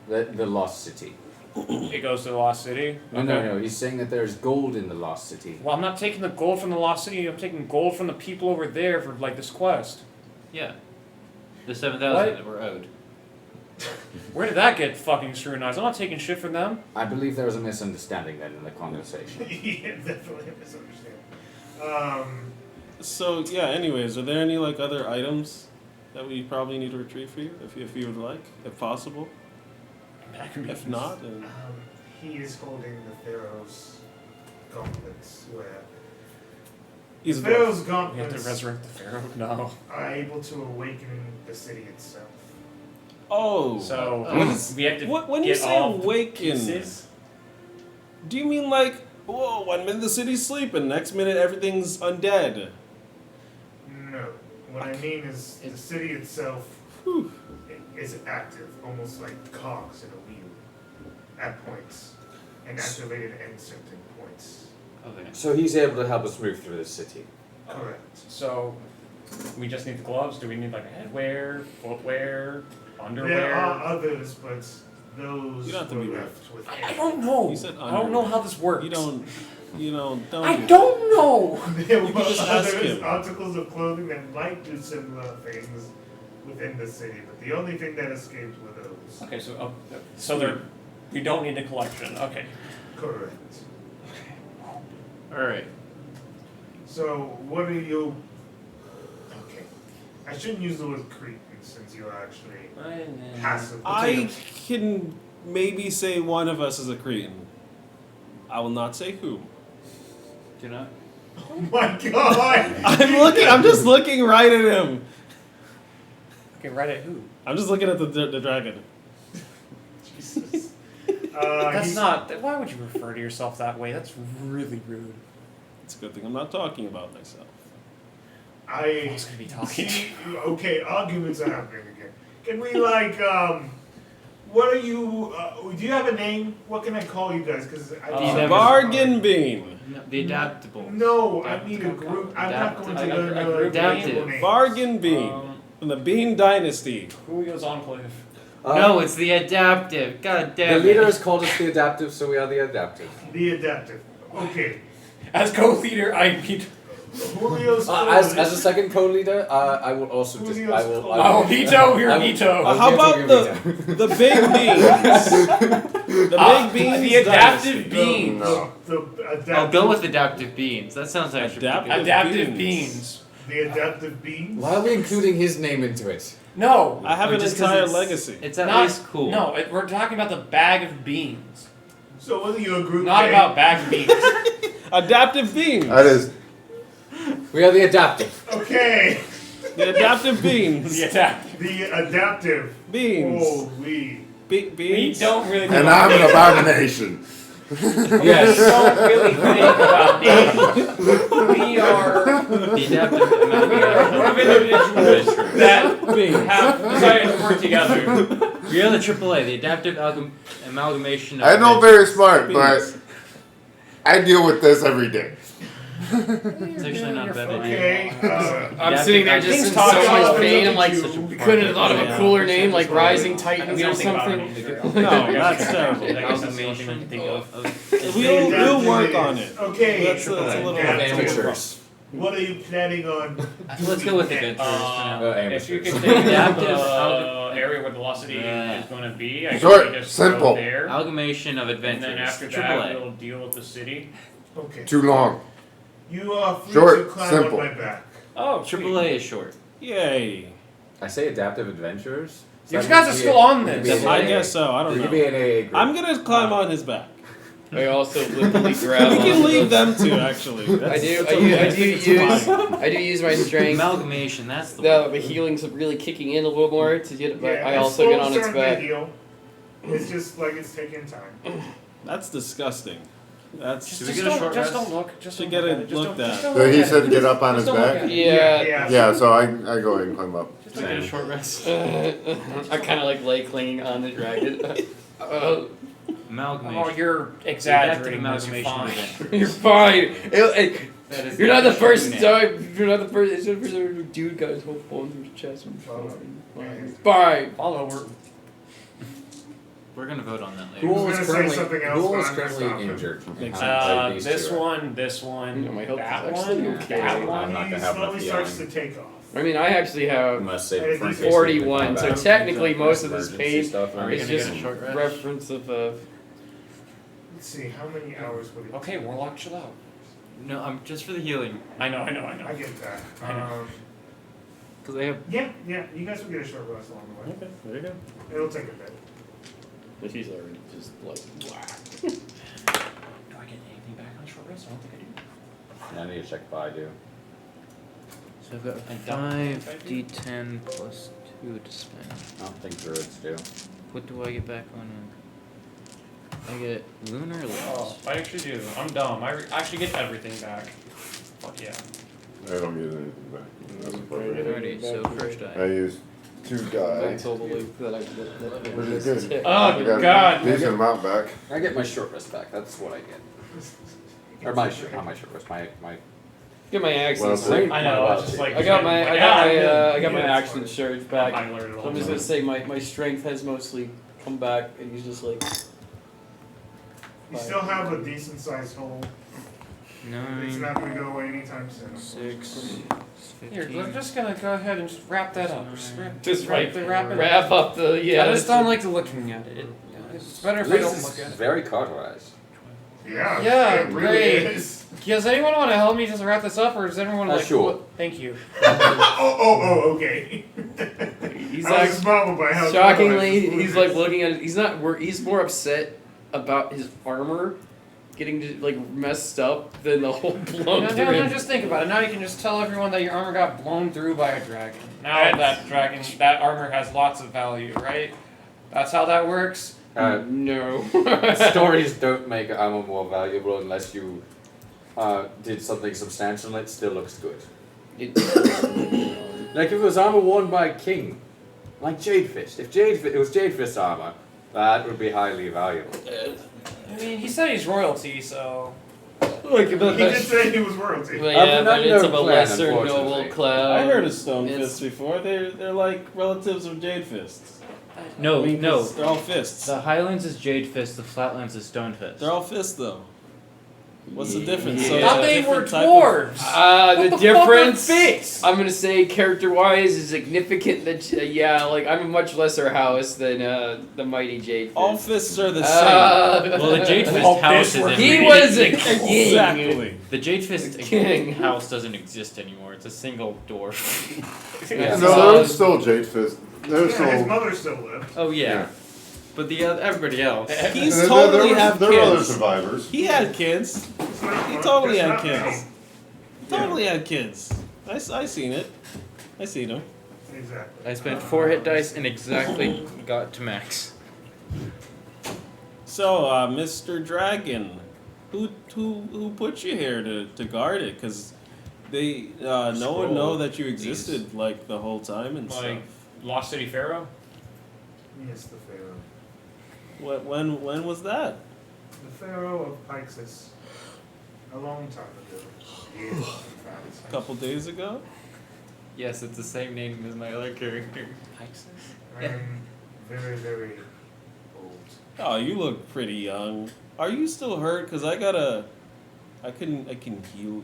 the lost city. It goes to the lost city. No. He's saying that there's gold in the lost city. Well, I'm not taking the gold from the lost city. I'm taking gold from the people over there for like this quest. Yeah. The 7,000 What? that we're owed. Where did that get fucking scrutinized? I'm not taking shit from them. I believe there was a misunderstanding then in the conversation. Yeah, definitely a misunderstanding. So yeah. Anyways, are there any like other items that we probably need to retrieve for you, if you would like, if possible? That can be If not, then He is holding the Pharaoh's gauntlets, where he's the Pharaoh's We have to gauntlets resurrect the pharaoh. No. are able to awaken the city itself. Oh. So we have to When you get say all awaken, pieces. do you mean like, whoa, 1 minute the city's sleeping, next minute everything's undead? No. What I mean is the city itself is active, almost like cogs in a wheel, at points, and activated at certain points. Okay. So he's able to help us move through the city. Correct. So we just need the gloves. Do we need like headwear, footwear, underwear? There are others, but those You don't have to were be left with I don't know. You said I don't know how this works. You don't. I don't know. There were You can just ask other him. articles of clothing that might do similar things within the city, but the only thing that escaped were those. Okay, so there, we don't need a collection. Okay. Correct. All right. So, what are you... Okay. I shouldn't use the word Cretan since you're actually passive. I can maybe say one of us is a Cretan. I will not say who. Do not. Oh my god! I'm just looking right at him. Okay, right at who? I'm just looking at the dragon. Jesus. That's not. Why would you refer to yourself that way? That's really rude. It's a good thing I'm not talking about myself. I was gonna be talking. See, okay, arguments are happening again. Can we what are you? Do you have a name? What can I call you guys? Because Bargain Bean. No, the adaptable. No, I need a group. I'm not going to learn a group Adaptive. Bargain Bean from the Bean Dynasty. Julio's Enclave. No, it's the adaptive. God damn The it. leader has called us the adaptive, so we are the adaptive. The adaptive. Okay. As co-leader, I need. Julio's As a second co-leader, I will also just I will. Oh, veto, you're veto. How about the big beans? The big beans. The adaptive dynasty. beans. No. I'll go with adaptive beans. That sounds actually pretty good. Adaptive beans. The adaptive beans. Why are we including his name into it? No. I have an Just 'cause entire it's- legacy. It's at Not- least cool. No, we're talking about the bag of beans. So whether you're a group Not A- about bag of beans. Adaptive beans. That is. We are the adaptive. Okay. The adaptive beans. The adaptive. The adaptive. Beans. Holy. We Beans. don't really. And I'm an abomination. Yes. We don't really think about names. We are The adaptive a group of individuals that have decided to work together. We are the AAA, the adaptive amalgamation of I know adventures. very smart, but I deal with this every day. It's actually not a bad idea. Okay. I'm sitting there just in so much pain. I'm like, we couldn't have thought of a cooler name like Rising Titans or something. No, that's terrible. Amalgamation of We'll work on it. Okay. That's a little Amateurs. What are you planning on? Let's go with adventurers for now. If you Amateurs. can take Adaptive the area where the velocity is going to be, I Short, can just simple. go there. Amalgamation of And adventures. then after that, AAA. we'll deal with the city. Okay. Too long. You are free Short, to climb simple. on my back. Oh, AAA is short. Yay. I say adaptive adventurers. You guys are still on this. I guess so. I don't You know. could be an AA group. I'm gonna climb on his back. I also flippantly grab We can on. leave them two, actually. I do. That's I okay. use. I do use my strength. Amalgamation, that's the The healing's really kicking in a little more to get. But Yeah, I it's also get on slow its starting to back. heal. It's just like it's taking time. That's disgusting. That's Just, Should we just get a don't, short just rest? don't look. Just To don't get look it at it. Just looked don't, at. just don't So look he at said it. get up on his Just don't look back? at it. Yeah. Yeah, so I go and climb up. Just get a short rest. I kind of like clinging on the dragon. Amalgamation. Oh, you're exaggerating. This, you're fine. You're fine. That is You're not the the first now. time. You're not the first. It's the first time a dude got his whole bone through his chest. Fine. Fine. Follow. We're gonna vote on that He later. was gonna say something else, Who but is I'm gonna currently stop him. injured? And how are these This two? one, this one, Yeah, my health that is one, actually okay. that I'm one. not He gonna have enough slowly starts to healing. take off. I mean, I actually have Unless they Hey, front these are 41, so combat. technically most of this Emergency pain stuff. Are we is gonna just get a short rest? reference of Let's see, how many hours would it Okay, Warlock, chill out. No, I'm just for the healing. I know. I get that. I know. Cause I have. Yeah, you guys will get a short rest along the way. Okay, there you go. It'll take a bit. But he's already just like Do I get anything back on short rest? I don't think I do. Yeah, I need to check if I do. So I've got I don't 5 d10 plus 2 to spend. I don't think druids do. What do I get back on? I get lunar limbs. Oh, I actually do. I'm dumb. I actually get everything back. Fuck yeah. I don't get anything back. That's appropriate. Alrighty, so first I die. use 2 die. That's all the loop that I that Which is good. Oh, I got God. a decent amount back. I get my short rest back. That's what I get. Or my short, not my short rest. My. Get my accent Well, surge. I know. It's just like I got my Yeah, accent surge back. I learned it all So I'm just the gonna time. say my strength has mostly come back, and he's just like. You still have a decent sized hole. It's 9, not gonna go away anytime soon. 6, Here, 15. we're just gonna go ahead and just wrap that up. Just wrap it up. Wrap up the I just don't like looking at it. It's better if I don't This look at is it. very cauterized. Yeah. Yeah, it really great. is. Does anyone want to help me just wrap this up, or does everyone like? Sure. what- Thank you. Okay. He's I like was bummed by how shockingly, cauterized he's this like looking at it. He's not. He's more upset about his armor getting like messed up than the whole blown No, through. no, him. just think about it. Now you can just tell everyone that your armor got blown through by a dragon. Now that armor has lots of value, right? That's how that works. No. Stories don't make armor more valuable unless you did something substantial and it still looks good. Like if it was armor worn by a king, like Jade Fist. If it was Jade Fist armor, that would be highly valuable. I mean, he said he's royalty, so. Like, He did say he was royalty. But yeah, Of but an it's of a unknown clan, lesser unfortunately. noble clan. I heard of Stone It's- Fists before. They're like relatives of Jade Fists. No, I mean, no. 'cause they're all fists. The Highlands is Jade Fist, the Flatlands is Stone Fist. They're all fists though. What's the difference? So Yeah. I thought it's a they were different type of- dwarves. The What difference, fuck are fists? I'm gonna say character-wise, is significant. That like I'm a much lesser house than the mighty Jade. Fist. All fists are the same. Well, the Jade Fist All house fists is were- in He was a king. Exactly. The Jade Fist King. house doesn't exist anymore. It's a single dwarf. Yeah. No, there's still Jade Fist. There's Yeah, his still. mother still lived. Oh yeah, but the everybody else. He's There- totally there have there were other kids. survivors. He had kids. It's not He fun. totally It's had not kids. funny. Totally had kids. I seen it. I seen him. Exactly. I spent 4 hit dice and exactly got to max. So, Mr. Dragon, who put you here to guard it? Because they no one know that you existed like the whole time and Like stuff. Lost City Pharaoh. Yes, the Pharaoh. When was that? The Pharaoh of Pixis. A long time ago. Years, in fact. A couple days ago. Yes, it's the same name as my other character. I'm very, very old. Oh, you look pretty young. Are you still hurt? Cause I can heal you.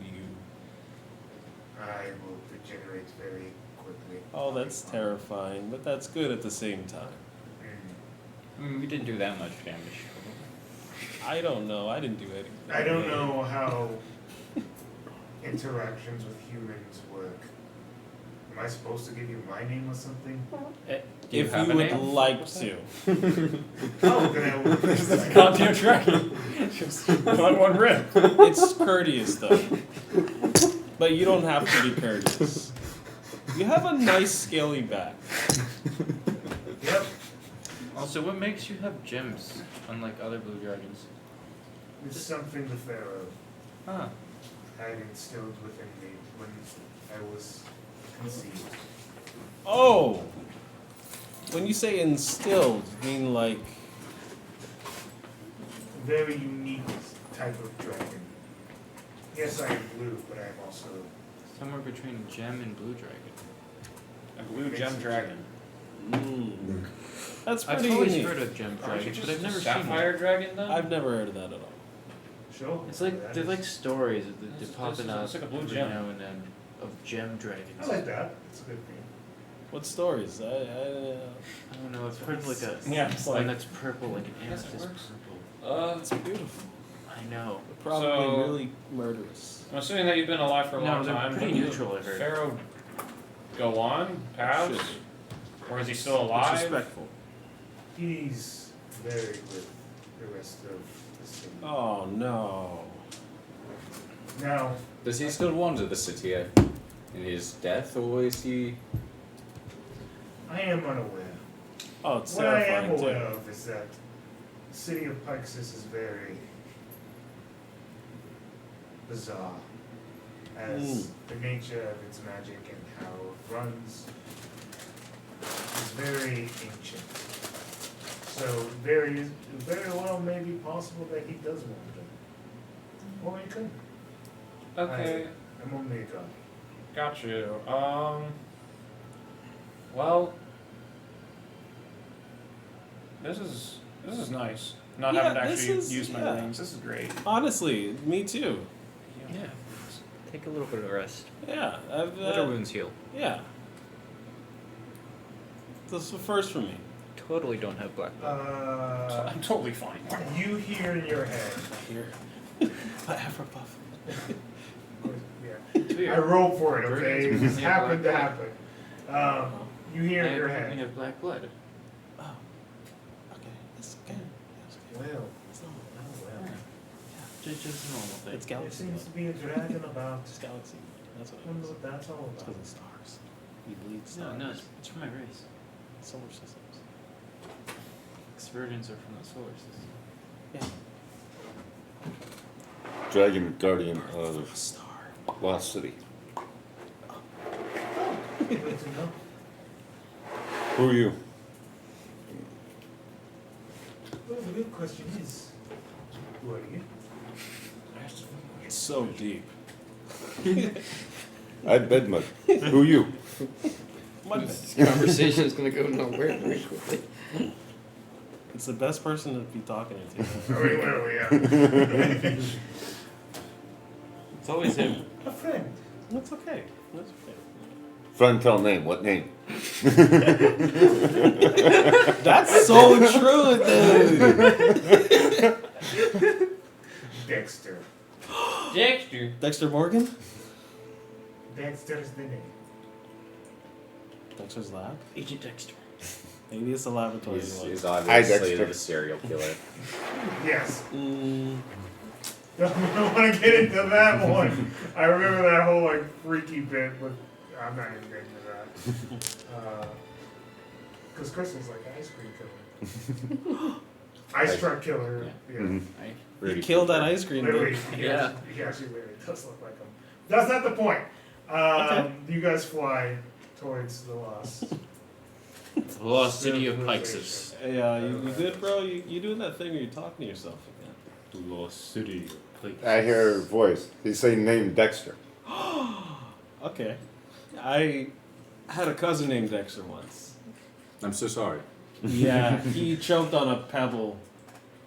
I will degenerate very quickly. Oh, that's terrifying, but that's good at the same time. Mm. I mean, we didn't do that much damage. I don't know. I didn't do anything. I don't know how interactions with humans work. Am I supposed to give you my name or something? Do you If have you a would name? like to. Oh, then I will. Goddamn dragon. Just let one rip. It's courteous though. But you don't have to be courteous. You have a nice scaly back. Yep. Also, what makes you have gems, unlike other blue dragons? It's something the Pharaoh Huh. had instilled within me when I was conceived. Oh! When you say instilled, you mean like. A very unique type of dragon. Yes, I am blue, but I am also Somewhere between gem and blue dragon. A blue gem dragon. Mm. That's I've pretty always unique. heard of gem Aren't you dragons, just but I've never a seen sapphire one. dragon then? I've never heard of that at all. sure. It's like that they're is- like stories that they're This- popping this up is like a blue every gem. now and then of gem dragons. I like that. It's a good thing. What stories? I don't know. It's part of like a Yeah, it's one like- that's purple, like an Yes, it amethyst works. purple. It's beautiful. I know. But probably So- really murderous. I'm assuming that you've been alive for a No, long they're time. pretty Did neutral, I heard. Pharaoh go on, pass, or is he still alive? Disrespectful. He's buried with the rest of the city. Oh no. Now, Does he still wander the city in his death, or is he? I am unaware. Oh, it's What I terrifying am aware too. of is that the city of Pixis is very bizarre as the nature of its magic and how it runs is very ancient. So very well may be possible that he does wander. Or he couldn't. Okay, I'm only a god. got you. Well, this is nice. Not Yeah, having to this actually is- use my yeah. rings. This is great. Honestly, me too. Yeah. Take a little bit of rest. Yeah, I've. Let our wounds heal. Yeah. This is the first for me. Totally don't have black blood. I'm totally fine. You hear in your head. Here. My Afropuff. Yeah. I rolled for it, okay? Dragons This only have happened to black happen. You hear in your We head. have black blood. Oh. Okay. It's okay. It's okay. Well, It's normal. Just a normal thing. It's there galaxy. seems to be a dragon about. It's galaxy. That's what I it wonder is. what that's all It's about. because of stars. We bleed No, stars. no, it's from my race. Solar systems. Exversions are from the solar system. Yeah. Dragon Guardian of Star. Lost City. Good to know. Who are you? Well, the real question is, who are you? It's so deep. I Bedmug. Who are you? This conversation is going to go nowhere very quickly. It's the best person to be talking to. Where are we at? It's always him. A friend. That's okay. That's okay. Friend, tell name. What name? That's so true, dude. Dexter. Dexter. Dexter Morgan? Dexter's the name. Dexter's lab? Agent Dexter. Maybe it's the laboratory. He's Hi, obviously Dexter. the serial killer. Yes. Mm, Don't want to get into that one. I remember that whole like freaky bit with. I'm not even getting into that. Because Crystal's like ice cream killer. Ice truck killer. Yeah. Mhm. he killed that ice cream Literally, dude. he Yeah. actually literally does look like him. That's not the point. Okay. You guys fly towards the lost. The lost city of Pixis. Hey, you good, bro? You doing that thing where you're talking to yourself again? Lost city of Pixis. I hear a voice. He's saying name Dexter. Okay. I had a cousin named Dexter once. I'm so sorry. Yeah, he choked on a pebble.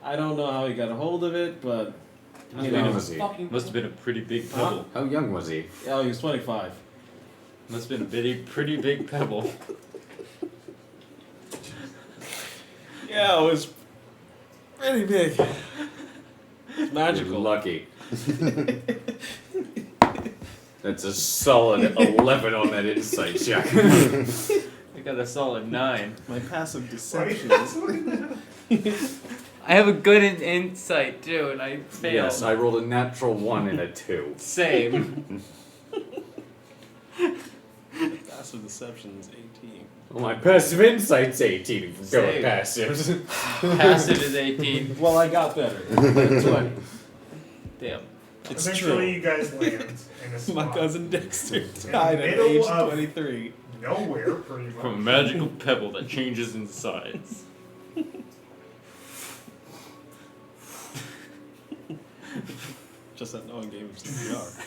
I don't know how he got a hold of it, but How you young know. was he? Must have been a pretty big Huh? pebble. How young was he? Oh, he was 25. Must have been a pretty big pebble. Yeah, it was pretty big. It's magical. You're lucky. That's a solid 11 on that insight check. I got a solid 9. My passive deception. I have a good insight too, and I failed. Yes, I rolled a natural 1 and a 2. Same. passive deception's 18. Well, my passive insight's 18 from going Same. passive. Passive is 18. Well, I got better. 20. Damn. It's Eventually, true. you guys land in a spot. My cousin Dexter the died at middle age of- 23. Nowhere, pretty much. From a magical pebble that changes in size. Just that no one gave him CPR.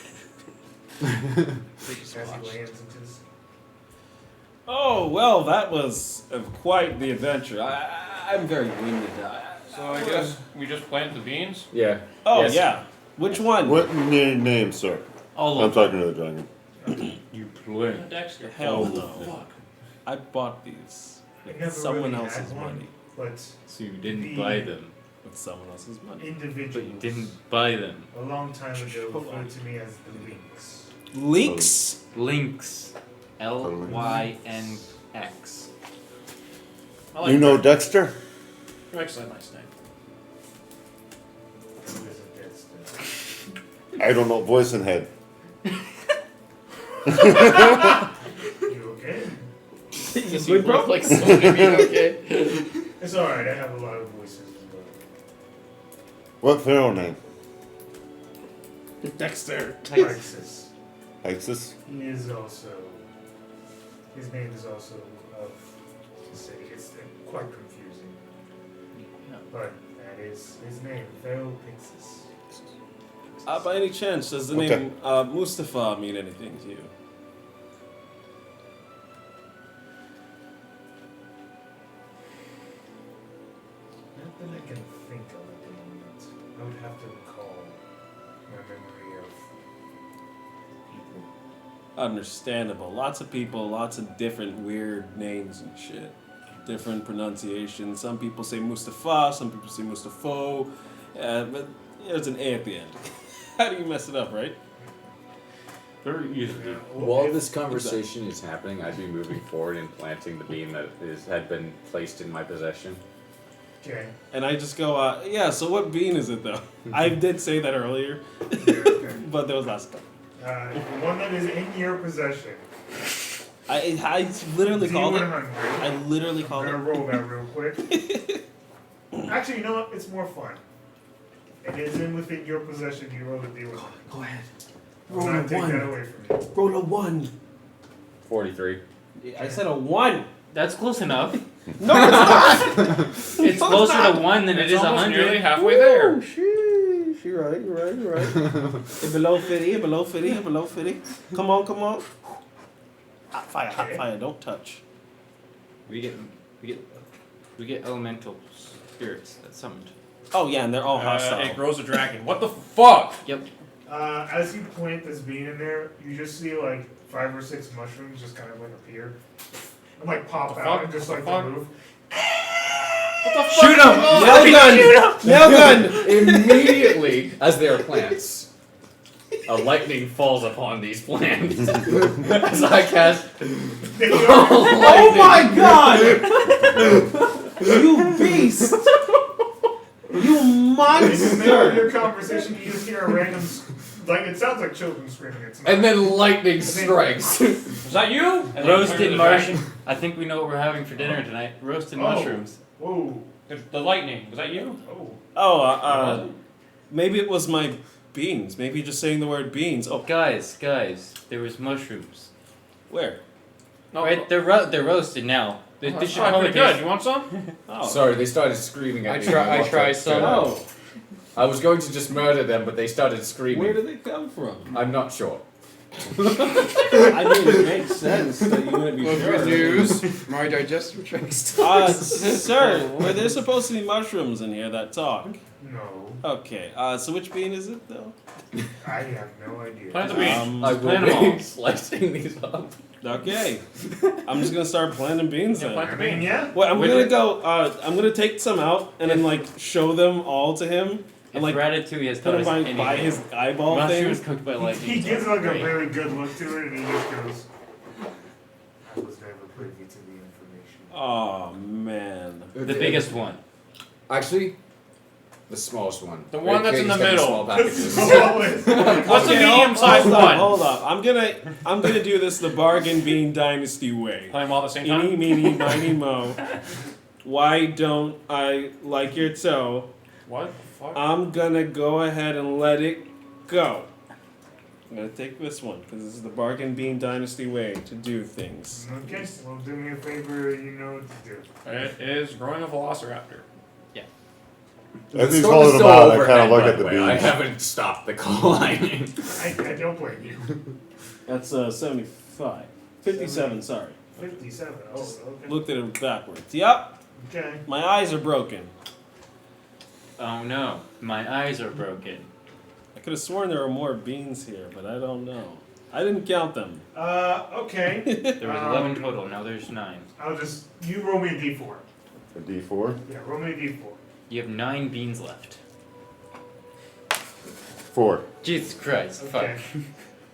As he lands into his... Oh, well, that was quite the adventure. I'm very winded. So I guess we just plant the beans. Yeah. Oh, Yes. yeah. Which one? What name, sir? All I'm of them. talking to the dragon. You plant. Dexter. Hell Oh, no. fuck. I bought these I with never someone really else's had one, money. But So you didn't The- buy them. With someone else's money. individuals But you didn't buy them. a long time ago Hold on. referred to me as the Lynx. Leaks? Lynx. Lynx. I like You know that. Dexter? Actually, a nice name. Who isn't Dexter? I don't know. Voice and head. You okay? You look like someone to be okay. It's alright, I have a lot of voices as well. What pharaoh name? Dexter. Alexis. Hexus? He is also... His name is also of the city. It's quite confusing. But that is his name, Pharaoh Pixis. By any chance, does the Okay. name Mustafa mean anything to you? Not that I can think of at the moment. I would have to recall my memory of people. Understandable. Lots of people, lots of different weird names and shit. Different pronunciations. Some people say Mustafa, some people say Mustafo, but there's an A at the end. How do you mess it up, right? Very easily. While this conversation is happening, I'd be moving forward and planting the bean that had been placed in my possession. Okay. And I just go, yeah, so what bean is it though? I did say that earlier, Yeah, okay. but that was last time. The one that is in your possession. I literally called it. D100. I literally I'm called gonna it. roll that real quick. Actually, you know what? It's more fun. It is in within your possession. You roll the D100. Go ahead. I'll not take that away from you. Roll a 1. 43. I said a 1. That's close enough. No, it's not. It's closer to 1 than it It's is almost 100. nearly halfway there. Sheesh, you're right. It below 50, it below 50, it below 50. Come on. Hot fire, don't touch. We get elemental spirits that summoned. Oh yeah, and they're all hostile. It grows a dragon. What the fuck? Yep. As you plant this bean in there, you just see like 5 or 6 mushrooms just kind of like appear and like pop The out fuck? and just The like fuck? move. What the fuck? Shoot him! Nail gun! Immediately, as they are plants, a lightning falls upon these plants. As I cast. Oh my god! You beast! You In the middle of monster! your conversation, you just hear a random, like it sounds like children screaming. It's not. And then lightning strikes. Was that you? And then Roasted turn to the mushroom. I think we know what we're having for dinner tonight. Roasted Oh. mushrooms. Whoa! The lightning. Was that you? Oh! Oh, maybe it was my beans. Maybe just saying the word beans. Oh, Guys, there was mushrooms. where? No. Right, they're roasted now. They That's should probably probably good. You want some? Oh. Sorry, they started screaming at I me. try some. Oh, I was going to just murder them, but they started screaming. where did they come from? I'm not sure. I mean, it makes sense that you wouldn't be Well, sure. good news. My digestive tract. Sir, were there supposed to be mushrooms in here that talk? No, Okay, so which bean is it though? I have no idea. Plant the beans. I Plant will 'em all. be slicing these up. Okay, I'm just gonna start planting beans Yeah, then. plant the I mean, beans. yeah. Well, I'm With gonna it. go. I'm gonna take some out and then like show them all to him If and like Ratatouille has put taught him us by anything, his eyeball mushrooms thing. cooked by lightning. He gives like a Great. really good look to it, and he just goes, "I was never privy to the information." Oh man. The biggest one. Actually, The smallest one. The one that's in the Katie's middle. got the small packages. What's the medium-sized one? Hold up. I'm gonna do this the Bargain Bean Dynasty way. Play them all at the same time? Eeny, meeny, miny, mo. Why don't I like your toe? What the fuck? I'm gonna go ahead and let it go. I'm gonna take this one because this is the Bargain Bean Dynasty way to do things. Okay, well, do me a favor, you know what to do. It is growing a velociraptor. As he's storm holding is them still out, I overhead, kind of look by at the way. I beans. haven't stopped the climbing. I don't blame you. That's 75. 57, sorry. 57. Oh, okay. Looked at it backwards. Yep. Okay. My eyes are broken. Oh no, my eyes are broken. I could have sworn there were more beans here, but I don't know. I didn't count them. Okay. There was 11 total, now there's 9. You roll me a d4. A D4? Yeah, roll me a d4. You have 9 beans left. 4. Jesus Christ, Okay.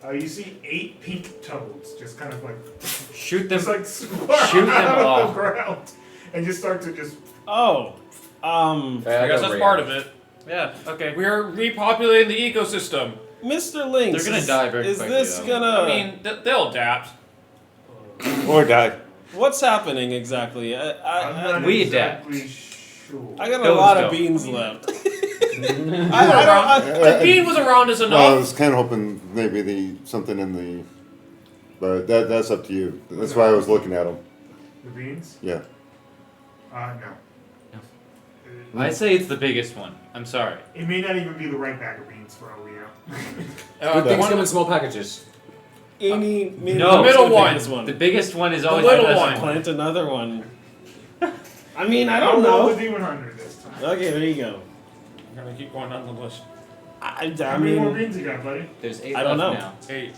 fuck. You see 8 pink toads just kind of like Shoot them. just like swirl Shoot them out of all. the ground and just start to just. Oh. I guess that's part of it. Yeah, okay. We are repopulating the ecosystem. Mr. Lynx. They're gonna die very Is quickly, this though. gonna. I mean, they'll adapt. Or die. What's happening exactly? I'm not we exactly sure. I got a Those lot don't. of beans left. The bean was around us enough. Well, I was kind of hoping maybe something in the, but that's up to you. That's why I was looking at them. The beans? Yeah. No. I say it's the biggest one. I'm sorry. It may not even be the right bag of beans for all we know. Good things come in small packages. Any No, the middle one. This one. The biggest one is The always little the best one. Plant another one. I mean, I I'll don't roll know. the D100 this time. Okay, there you go. I'm gonna keep going down the list. I How many more mean, beans you got, buddy? There's 8 I don't left know. now. 8.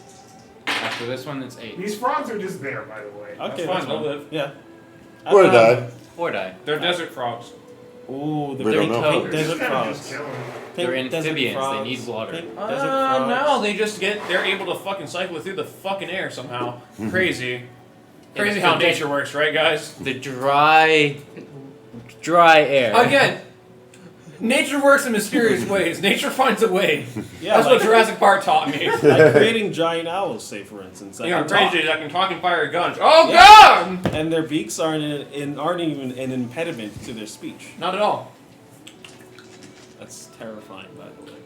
After this one, it's 8. These frogs are just there, by the way. okay, fine, that's they'll fine. live. Yeah. Or die. Or die. They're desert frogs. Ooh, the We pink, don't know. pink They're desert just kind of frogs. just chilling. They're Pink desert amphibians, they frogs. need water. Pink desert frogs. No, they're able to fucking cycle through the fucking air somehow. Crazy. Crazy how nature works, right, guys? The dry air. Again, nature works in mysterious ways. Nature finds a way. Yeah, That's what like, Jurassic Park taught me. like creating giant owls, say for instance. that Yeah, can talk. crazy. I can talk and fire guns. Oh Yeah. God! And their beaks aren't even an impediment to their speech. Not at all. That's terrifying, by the way.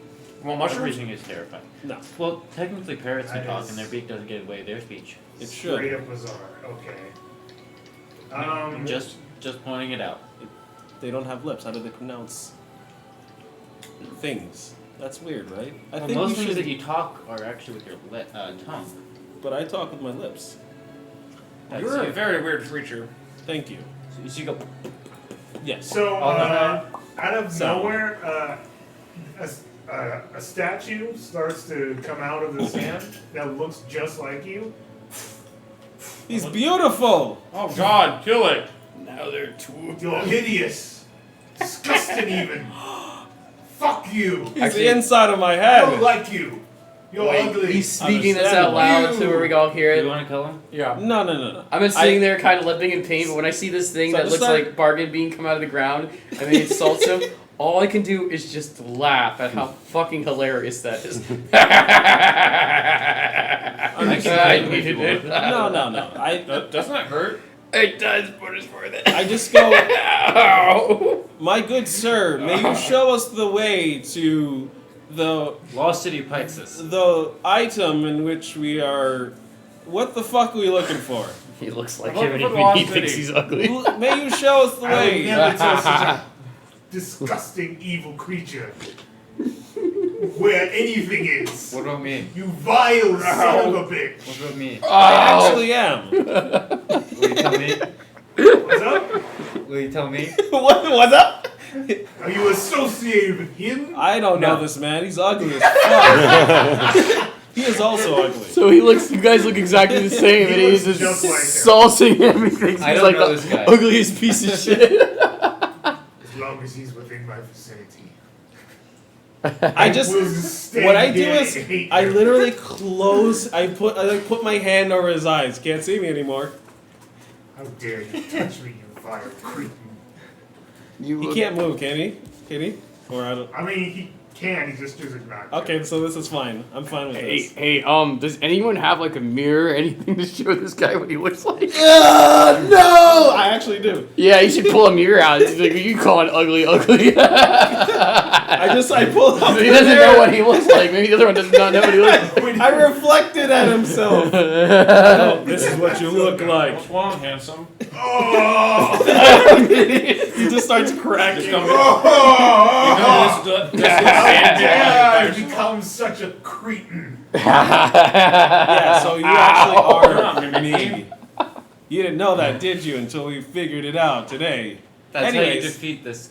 Well, mushrooms. Everything is terrifying. No, Well, technically parrots can That talk is- and their beak doesn't get away their speech. it Straight should. up bizarre. Okay. Just pointing it out. They don't have lips. How do they pronounce things? That's weird, right? I Well, think most you things should. that you talk are actually with your tongue. But I talk with my lips. That's You're a it. very weird creature. Thank you. So you go. Yes. So, out of So- nowhere, a statue starts to come out of the sand that looks just like you. He's beautiful. Oh God, kill it! Now they're two. You're hideous, disgusting even. Fuck you. He's the inside of my I head. don't like you. You're ugly. He's speaking this out loud so we all hear Do it. you want to kill him? Yeah. No. I've been sitting there kind of limping in pain, but when I see this thing So that just looks start- like bargain bean come out of the ground and then he insults him, all I can do is just laugh at how fucking hilarious that is. I needed it. No. Doesn't that hurt? It does, but it's worth it. I just go, Ow. my good sir, may you show us the way to the Lost City Pixis. item in which we are. What the fuck are we looking for? He looks like I'm him and looking for he Lost thinks City. he's ugly. May you show us the I would way? never trust such a disgusting evil creature. Where anything is. What about me? You vile son of a bitch. What about me? I actually am. Will you tell me? What's up? Will you tell me? What's up? Are you associated with him? I don't know this man. He's ugly as fuck. He is also ugly. So you guys look exactly the same, He and he's looks just just like him. salting him. He thinks I he's don't like know the this guy. ugliest piece of shit. As long as he's within my vicinity. I just We'll just stand what I do here is and hate I him. literally close. I put my hand over his eyes. Can't see me anymore. How dare you touch me, you vile cretin. He can't move, can he? Can he? Or I don't. I mean, he can. He's just choosing not to. Okay, so this is fine. I'm fine with this. Hey, does anyone have like a mirror or anything to show this guy what he looks like? No! I actually do. Yeah, you should pull a mirror out. He's like, you call it ugly. I pulled up. He doesn't know what he looks like. Maybe the other one does not know what he looks like. I reflected at himself. Oh, this is what you look like. What's wrong, handsome? He just starts cracking. Yeah, I've become such a cretin. Yeah, so you actually are not me. You didn't know that, did you, until we figured it out today. That's how you Anyways. defeat this.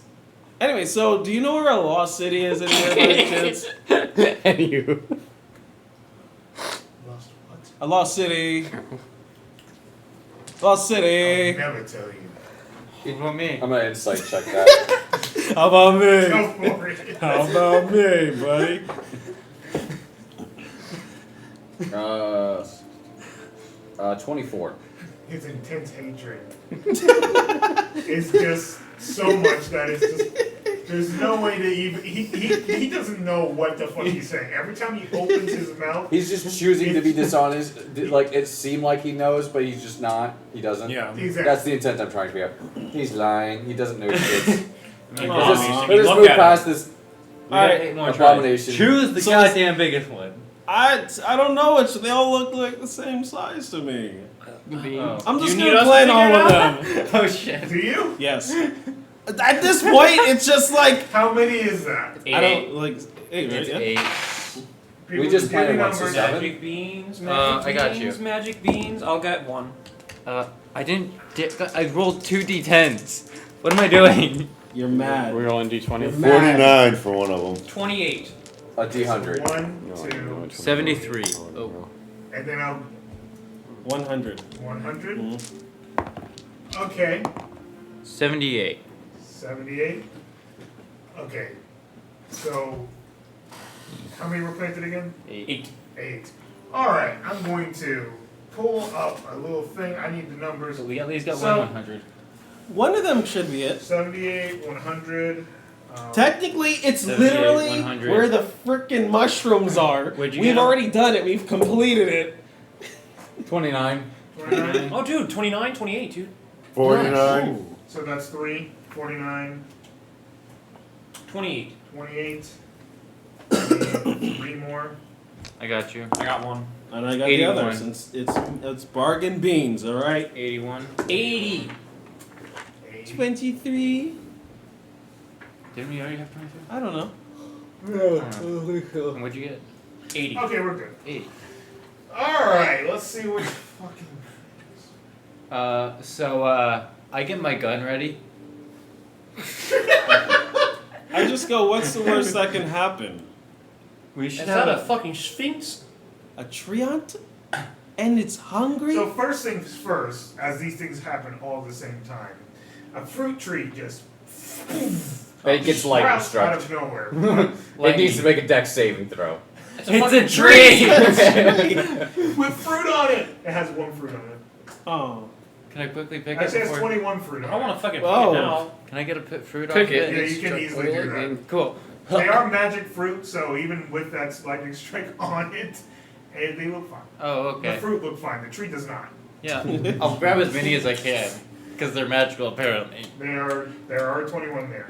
Anyway, so do you know where a lost city is in here by any chance? And you. Lost what? A lost city. Lost city. I'll never tell you. What about me? I'm gonna insight check that. How about me? Go for it. How about me, buddy? 24. His intense hatred is just so much that it's just. There's no way to even. He doesn't know what the fuck he's saying. Every time he opens his mouth. He's just choosing to be dishonest. Like, it seemed like he knows, but he's just not. He doesn't. Yeah. Exactly. That's the intent I'm trying to be at. He's lying. He doesn't know shit. Aw. Let's just Look move at past this Alright, abomination. choose the So- goddamn biggest one. I don't know. They all look like the same size to me. Oh. I'm just You need gonna us to blend figure all it of out? them. Oh shit. Do you? Yes. At this point, it's just like How many is that? I don't like. Eight, right? It's Yeah. 8. People just give me planted one, so numbers. 7. Magic beans, I magic got beans, you. magic beans. I'll get one. I didn't. I rolled 2 d10s. What am I doing? You're mad. We're rolling d20. 49 for one of them. 28. A D100. 1, 2, 73. Oh. and then I'll 100. 100. Mhm. Okay. 78. 78. Okay. So, how many were planted again? 8. 8. Alright, I'm going to pull up a little thing. I need the numbers. So we at least got So- 100. One of them should be it. 78, 100. Technically, it's 78, literally 100. where the freaking mushrooms are. Where'd you We've get 'em? already done it. We've completed it. 29. 29. Oh, dude, 29, 28, dude. 49. So that's 3. 49. 28. 28. And 3 more. I got you. I got one. And I got 81. the other since it's bargain beans, all right? 81. 80. 23. Didn't we already have 23? I don't know. And what'd you get? 80. Okay, we're good. 80. Alright, let's see which fucking. I get my gun ready. I just go, what's the worst that can happen? We should Is have that a fucking sphinx? A treant? And it's hungry? So, first things first, as these things happen all at the same time, a fruit tree just. It gets lightning sprouts out struck. of nowhere. It needs to make a dex saving throw. It's It's a tree! With fruit on it! It has 1 fruit on it. Oh. Can I quickly pick it Actually, it has before? 21 fruit I on don't it. want to fucking pick Whoa. it now. Can I get a fruit Pick off it. of Yeah, it? you can easily do that. Cool. They are magic fruit, so even with that lightning strike on it, they look fine. Oh, The okay. fruit look fine. The tree does not. Yeah. I'll grab as many as I can. Because they're magical, apparently. There are 21 there.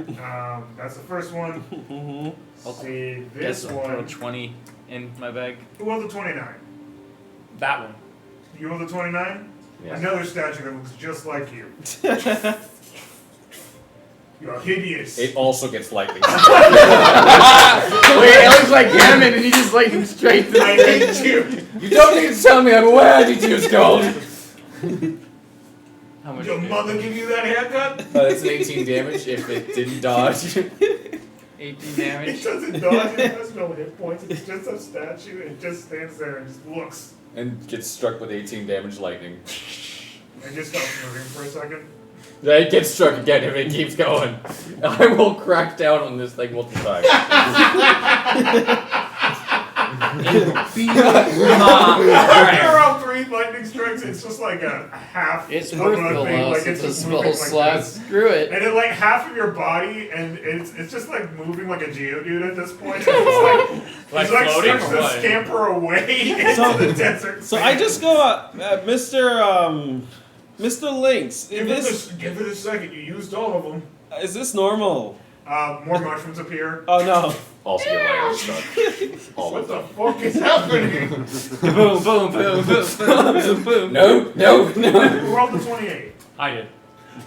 That's the first one. Mm-hmm. See Guess this I'll throw one. 20 in my bag. Who rolled the 29? That one. You rolled the 29? Yes. Another statue that looks just like you. You're hideous. It also gets lightning. Wait, it looks like Hammond and he just like straight to I hate you. You don't need to tell me I'm aware that you called. How much? Your is it? mother give you that haircut? It's an 18 damage if it didn't dodge. 18 It damage. doesn't dodge. It has no hit points. It's just a statue. It just stands there and just looks. And gets struck with 18 damage lightning. And just stops moving for a second. Yeah, it gets struck again if it keeps going. I will crack down on this thing multiple times. You're all 3 moving lightning strikes, it's just like a half It's of worth a the thing, loss like of it's the just spell moving like slot. this. Screw it. And then like half of your body, and it's just like moving like a Geodude at this point. It's like, Like he's floating starts or to what? scamper away into So- the desert. So I just go, Mr. Lynx. give it a second. You used all of them. Is this normal? More mushrooms appear. Oh no. Also get my stuck. All What of the them. fuck is happening? Boom, boom, boom, boom, boom, boom. No, no, no. Who rolled the 28? I did.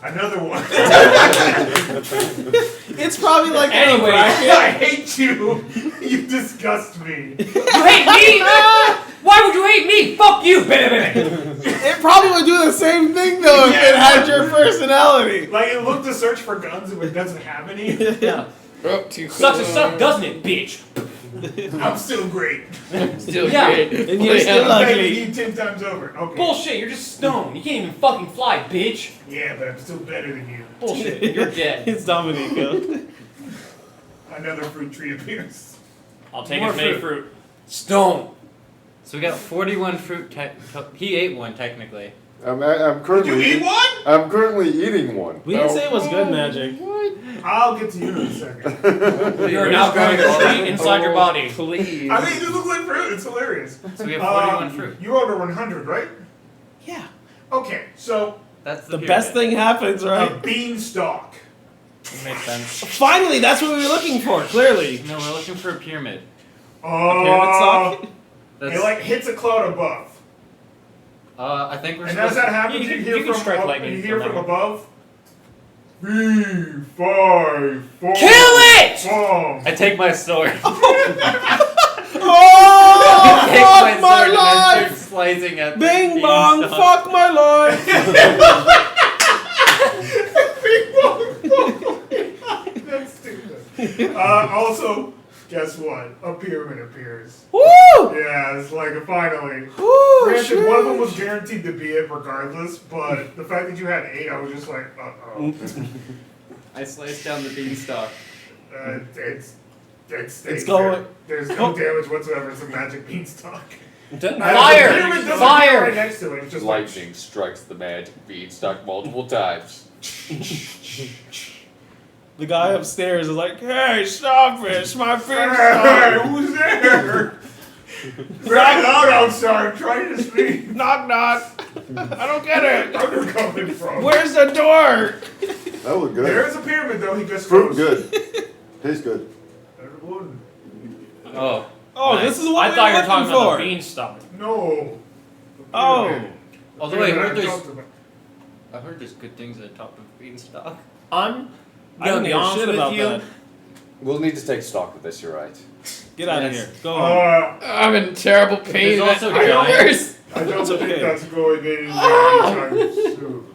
Another one. It's probably like Anyway, I hate you. You disgust me. You hate me? Why would you hate me? Fuck you! it probably would do the same thing though if it had your personality. Like it looked to search for guns if it doesn't have any. Yeah. Too Sucks to suck, doesn't it, bitch? I'm still great. Still Yeah. great. And you're still I'm better ugly. than you 10 times over. Okay. Bullshit, you're just stoned. You can't even fucking fly, bitch. Yeah, but I'm still better than you. Bullshit, you're dead. It's Dominico. Another fruit tree appears. I'll take More as many fruit. Stone. So we got 41 fruit. He ate one technically. I'm Did currently. you eat one? I'm currently eating one. We didn't say it was good magic. I'll get to you in a second. You're now going to sleep inside your body. Please. I think this looks like fruit. It's hilarious. So we have 41 fruit. You ordered 100, right? Yeah. Okay, so That's The the best pyramid. thing happens, a right? beanstalk. Makes sense. Finally, that's what we were looking for, clearly. No, we're looking for a pyramid. Pyramid stock? That's, It like hits a cloud above. I think we're And as supposed that to. happens, You you, can- hear you can from strike up, lightning you hear from from that above. 3, 5, 4. Kill it! Boom. I take my sword. Oh, Take fuck my my sword and I life! start slicing at the Bing bong, beanstalk. fuck my life! That's stupid. Also, guess what? A pyramid appears. Woo! Yeah, it's like finally. Woo! Granted, one of them was guaranteed to be it regardless, but the fact that you had 8, I was just like, uh-oh. I slice down the beanstalk. It stays It's going- there. There's no damage whatsoever. It's a magic beanstalk. Fire! The pyramid doesn't Fire! go right next to it. It's just like, Lightning strikes the magic beanstalk multiple times. The guy upstairs is like, hey, starfish, my hey, beanstalk! who's there? Very loud outside. I'm trying to speak. Knock knock! I don't get it! Where are you coming from? Where's the door? That was good. There is a pyramid though. He just Fruit goes. good. Tastes good. Everyone. Oh. Oh, Nice. this is what I we thought you were were talking looking about for. the beanstalk. No. Oh. Although I heard there's. there's, I heard there's good things at the top of beanstalk. I'm I gonna don't be give a honest shit with about you. that. We'll need to take stock of this, you're right. Get out of Yes. here. Go on. I'm in terrible pain. There's also That giants. hurts. I don't It's think okay. that's going in anytime soon.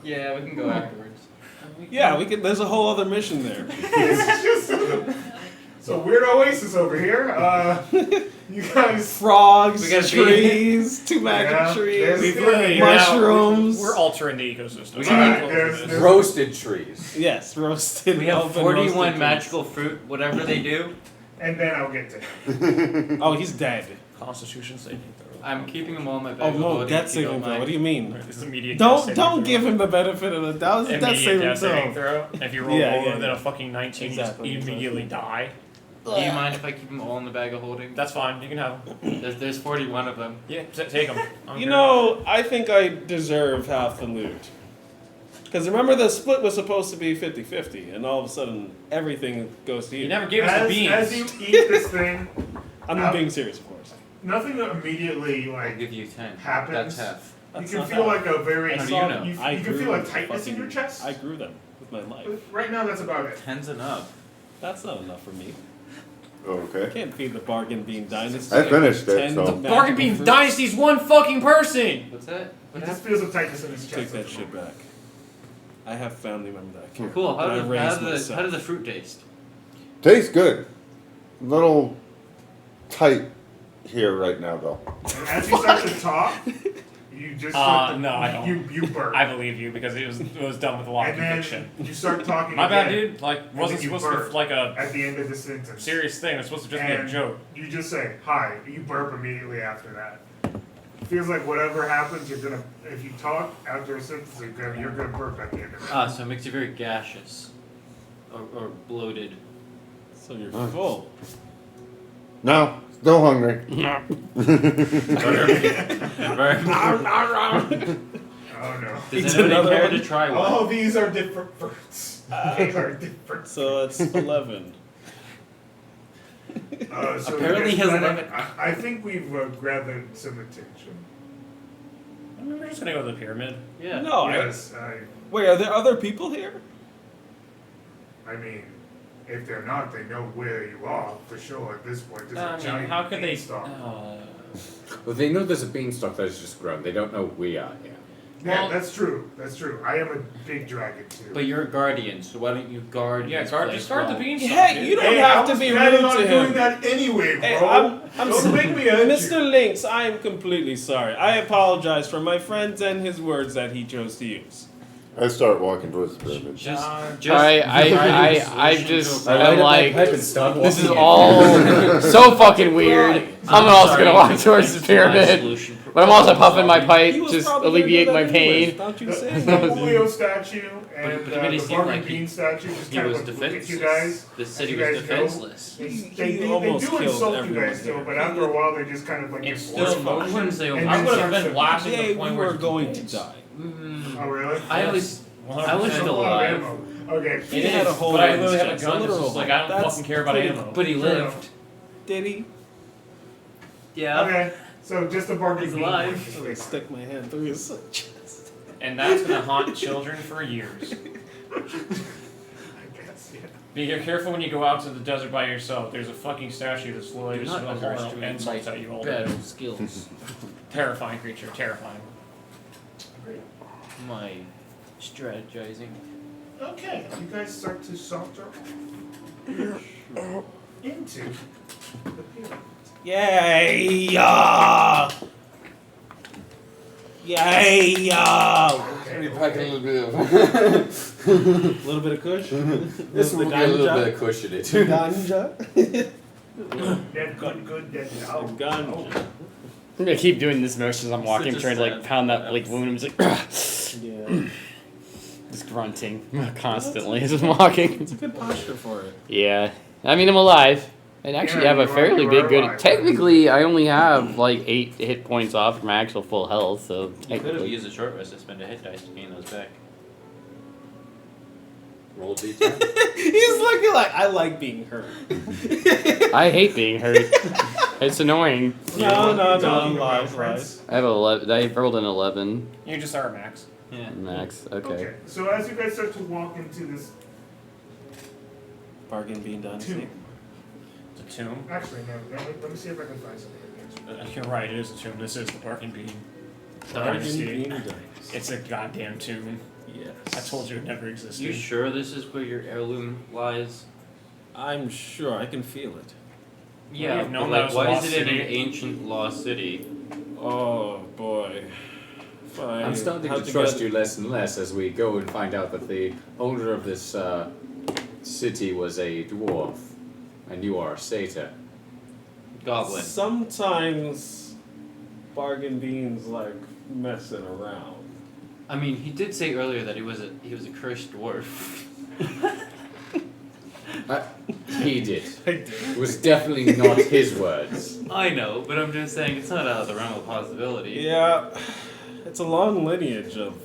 Yeah, we can go afterwards. Yeah, we can. There's a whole other mission there. It's just so weird oasis over here. You guys. Frogs, We gotta trees, 2 magic Yeah, trees, there's- We've really mushrooms. We're altering the ecosystem. We There's Roasted trees. Yes, roasted. We have open 41 roasted magical fruit, whatever they do. and then I'll get to him. trees. Oh, he's dead. Constitution saving throw. I'm keeping them all in my Oh bag. of no, holding, death if you don't saving throw. mind. What do you mean? It's immediate death Don't saving don't throw. give him the benefit of the doubt. It's a death Immediate death saving saving throw. throw. If you roll Yeah, lower yeah, than yeah. a fucking 19, Exactly, you immediately die. Do you mind if I keep them all in the bag of holding? That's fine. You can have them. There's 41 of them. Yeah, take them. You know, I think I deserve half the loot. Because remember, the split was supposed to be 50-50, and all of a sudden, everything goes to you. You never gave us the beans. As you eat this thing, I'm being serious, of course. nothing immediately I'll like give you 10. happens. That's half. You That's can not feel half. like a very. How do saw you know? them. You, I you can grew feel a them tightness in fucking- your chest. I grew them with my life. Right now, that's about it. 10's and up. That's not enough for me. Oh, okay. Can't feed the bargain bean dynasty. I finished it, 10 so. magical Bargain Bean fruits. Dynasty's one fucking person! What's that? He What just happened? feels a tightness in his chest. Take that shit back. I have family members that I care. Cool. How And I does raised how myself. does the fruit taste? Tastes good. Little tight here right now, though. And as you start to talk, you just start to, no, I don't. You burp. I believe you because it was done with a lot of and then conviction. you start talking. My bad, again, dude. Like, wasn't then you supposed to burp be like a at the end of the sentence. serious thing. It was supposed to just be a And joke. You just say hi. You burp immediately after that. feels like whatever happens, you're gonna, if you talk after a sentence, you're gonna burp at the end of it. So it makes you very gaseous. Or bloated. So you're full. No, still hungry. Oh no. Does anybody care to try one? All these are different fruits. They are different. So it's 11. So Apparently he has I- 11. I think we've gathered some attention. I mean, we're just gonna go to the pyramid. Yeah. No, Yes, wait, are there other people here? I mean, if they're not, they know where you are for sure at this point. There's I a mean, giant how could they? beanstalk. Well, they know there's a beanstalk that's just grown. They don't know we are here. Yeah, Well- that's true. That's true. I am a big dragon too. But you're a guardian, so why don't you guard? Yeah, this guard. place Just guard the well? beanstalk. Hey, dude. you don't Hey, have I to was be planning rude on to doing him. that anyway, bro. Hey, I'm Don't make me hurt Mr. you. Lynx, I am completely sorry. I apologize for my friends and his words that he chose to use. I start walking towards the pyramid. Just I just am like, This this is all so fucking weird. I'm also gonna walk towards the pyramid, but I'm also puffing my pipe, He was just probably alleviate gonna my do that anyways, pain. Don't you The say? Julio statue and But he made it the seem bargain like bean statue just he kind of was like look at you defenseless. guys. The city you was guys go. defenseless. They almost do killed insult you everyone guys still, here. but after a while they just kind of like It's get still. bored. I wouldn't say. And I then would have starts been to- blasting Today the we point were where going to die. Oh really? I always. I was That's a still lot of alive. ammo. Okay. It He had a is, whole But I literally have a instance, gun that's literal just like I don't That's fucking care about pretty- ammo. But he Fair lived. Did he? Yeah. Okay. So just a bargain He's bean. alive. I'm gonna stick my hand through his chest. And that's gonna haunt children for years. I guess, yeah. Be careful when you go out to the desert by yourself. There's a fucking statue that's slowly Do just not gonna hold out underestimate insults my at you all day. battle skills. Terrifying creature, terrifying. My strategizing. Okay. You guys start to saunter into the pyramid. Yay! Yay! Maybe pack a little bit of. A little bit of kush. This will be a little bit of kush in it. Ganja. Dead good, dead now. Ganja. I'm gonna keep doing this motion as I'm walking, Such a trying to like sad pound that like wound. I'm just like Yeah. just grunting constantly as I'm walking. It's a good posture for it. Yeah, I mean I'm alive. I actually Yeah, have a you are- fairly you big are good. alive. Technically, I only have like 8 hit points off from actual full health, so You could have technically. used a short rest to spend a hit dice to gain those back. Roll D10. He's looking like I like being hurt. I hate being hurt. It's annoying. No, Talking lies, about lies. friends. I have 11. I rolled an 11 You just are max. Yeah. max. Okay. Okay. So as you guys start to walk into this Bargain being done. tomb. It's a tomb. Actually, no. Let me see if I can find something that answers. You're right, it is a tomb. This is the Bargain Bean. Bargain Dynasty. being done. It's a goddamn tomb. Yes. I told you it never existed. You sure this is where your heirloom lies? I'm sure I can feel it. Yeah, Yeah, we've but known that like, was why lost is it in city. an ancient lost city? Oh boy. Fine. I'm starting to trust you less and less as we go and find out that the owner of this city was a dwarf, and you are a satyr. Goblin. Sometimes bargain beans like messing around. I mean, he did say earlier that he was a cursed dwarf. He did. I did. It was definitely not his words. I know, but I'm just saying it's not out of the realm of possibility. Yeah, it's a long lineage of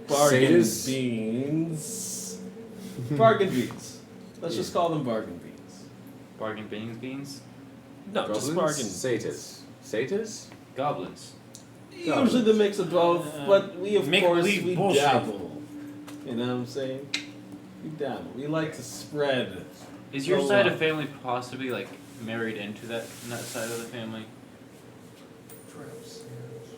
bargain Satyrs? beans. Bargain beans. Let's just call them bargain beans. Bargain beans? No, just Goblins? bargain. Satyrs. Satyrs? Goblins. Usually the mix of both, but we of Make course believe we bullshit. dabble. You know what I'm saying? We dabble. We like to spread. Is your Oh, side wow. of family possibly like married into that side of the family?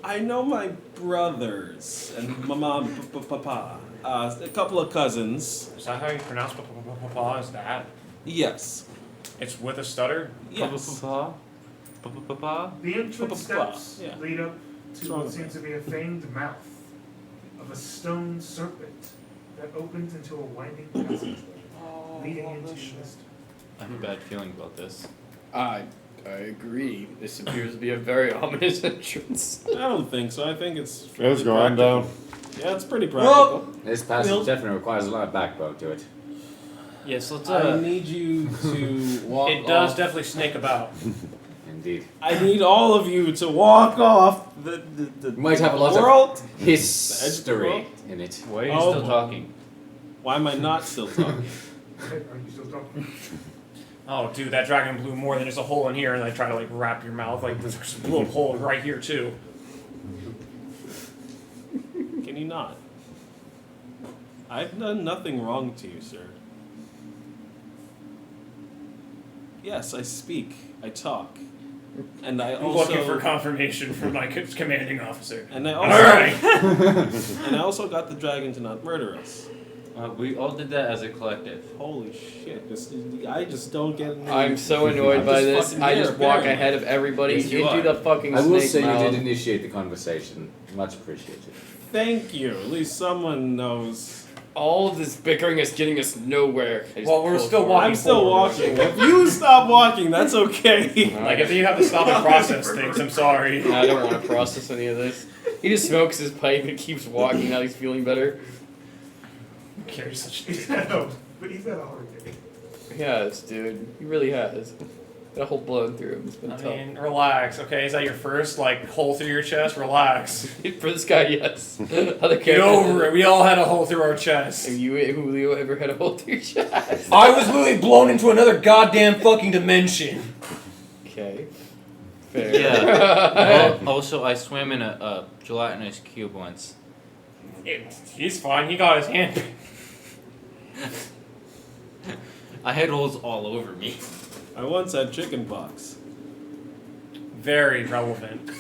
I know my brothers and my mom, papa, a couple of cousins. Is that how you pronounce papa? Is that? Yes. It's with a stutter? Yes. Papa? The entrance steps Yeah. lead up What's to wrong what with seems to be a famed mouth of a stone serpent that opens into a winding passage leading into the mist. I have a bad feeling about this. I agree. This appears to be a very ominous entrance. I don't think so. I think it's. Let's fairly go on practical. down. Yeah, it's pretty practical. This passage definitely requires a lot of backbone to it. Yes, let's. I need you to walk. It does off. definitely snake about. Indeed. I need all of you to walk off the Might have a lot world. of history in it. Why are you Oh, still talking? Why am I not still talking? Are you still talking? Oh, dude, that dragon blew more than just a hole in here, and I try to like wrap your mouth like there's a blew a hole right here too. Can you not? I've done nothing wrong to you, sir. Yes, I speak. I talk. And I I'm also looking for confirmation from my commanding officer. and I also All right. and I also got the dragon to not murder us. We all did that as a collective. Holy shit! I just don't get. I'm so annoyed I'm by just this. fucking I there, just walk apparently. ahead of everybody Yes, you into are. the fucking I will snake say mouth. you did initiate the conversation. Much appreciated. Thank you. At least someone knows. All of this bickering is getting us nowhere. I just Well, we're pull still forward. walking. I'm still forward. walking. If you stop walking, that's okay. Like if you have to stop and process things, I'm sorry. I don't want to process any of this. He just smokes his pipe and keeps walking. Now he's feeling better. Who cares such He's had a hard day. He has, dude. He really has. Got a hole blown through him. It's been I tough. mean, relax, okay? Is that your first like hole through your chest? Relax. For this guy, yes. Other Get characters. over it. We all had a hole through our chest. Have you, Julio, ever had a hole through your chest? I was literally blown into another goddamn fucking dimension. Okay. Fair. Yeah. Also, I swam in a gelatinous cube once. He's fine. He got his hand. I had holes all over me. I once had chicken pox. Very relevant.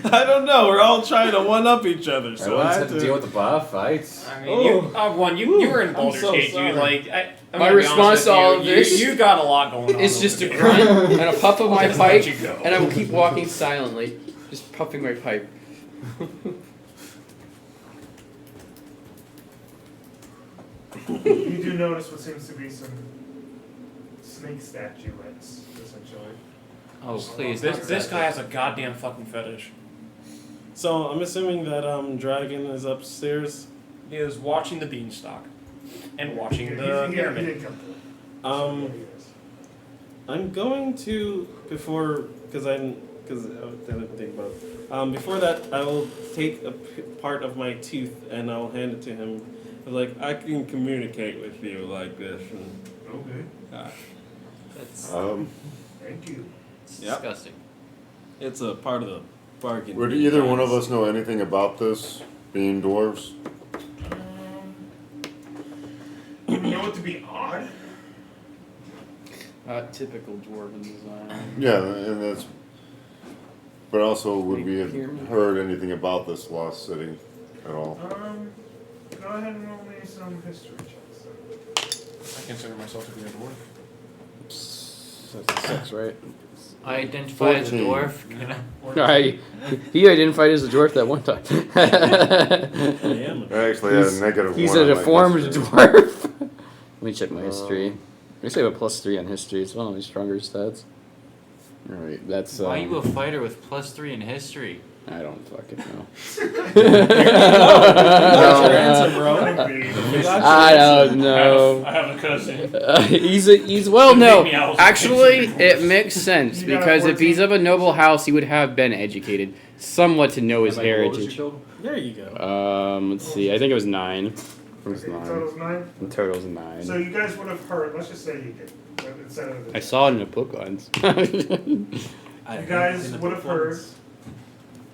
I don't know. We're all trying to one up each other, I so once I had to deal with the bar fights. I mean, you were in Baldur's so Gate, sorry. dude. Like, I'm My gonna be response honest to with all you. of this You got a lot going on. It's over just a there. grunt and a puff of my Just let pipe, you go. and I will keep walking silently, just puffing my pipe. You do notice what seems to be some snake statuettes, essentially. Oh, please. This guy has a goddamn fucking fetish. So I'm assuming that dragon is upstairs. He is watching the beanstalk and watching He the didn't pyramid. come to it. Um, I'm going to because I didn't think about it. Before that, I will take a part of my tooth and I'll hand it to him. Like, I can communicate with you like this. And, Okay. That's Thank you. Yep. disgusting. it's a part of the bargain. Would either one of us know anything about this, being dwarves? You know it to be odd? Typical dwarven design. Yeah, and that's. But also, would we have Pyramid. heard anything about this lost city at all? Go ahead and roll me some history checks. I consider myself to be a dwarf. That's 6, right? I identify as a 14. dwarf. Can I? Alright, he identified as a dwarf that one time. I am. I actually had a negative He's one. a on my deformed history. dwarf. Let me check my history. I guess I have a +3 on history. It's one of my stronger stats. Alright, that's. Why are you a fighter with +3 in history? I don't fucking know. That's your answer, bro. I don't know. I have a cousin. He's well, Make no. me out. Actually, it makes sense You got a because if he's 14? of a noble house, he would have been educated somewhat to know his How many rolls did you heritage. build? There you go. Let's see. I think it was 9. It was Okay, 9. total's 9? The total's 9. So you guys would have heard, let's just say you did, but instead of the I saw it in a book once. I You guys in the would have book heard once.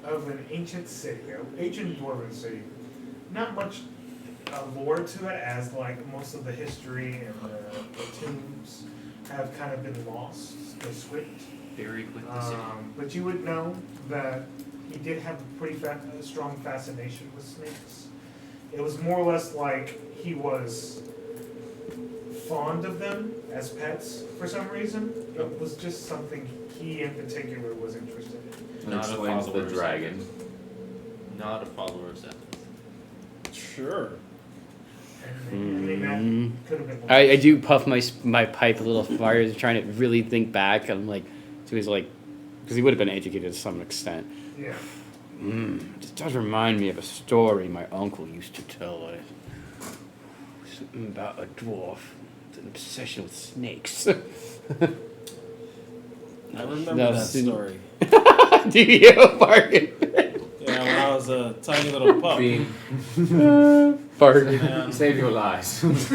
of an ancient city, an ancient dwarven city. Not much lore to it, as like most of the history and the tombs have kind of been lost, or swift. Buried with the city. But you would know that he did have a pretty strong fascination with snakes. It was more or less like he was fond of them as pets for some reason. It was just something he in particular was interested in. That explains the dragon. Not a follower of Seth. Sure. And I mean, that could have been. I do puff my pipe a little farther, trying to really think back. I'm like, so he's like, because he would have been educated to some extent. Yeah. This does remind me of a story my uncle used to tell us. Something about a dwarf with an obsession with snakes. I remember that story. Do you, Bargain? Yeah, when I was a tiny little pup. Bargain. Save your lives. Save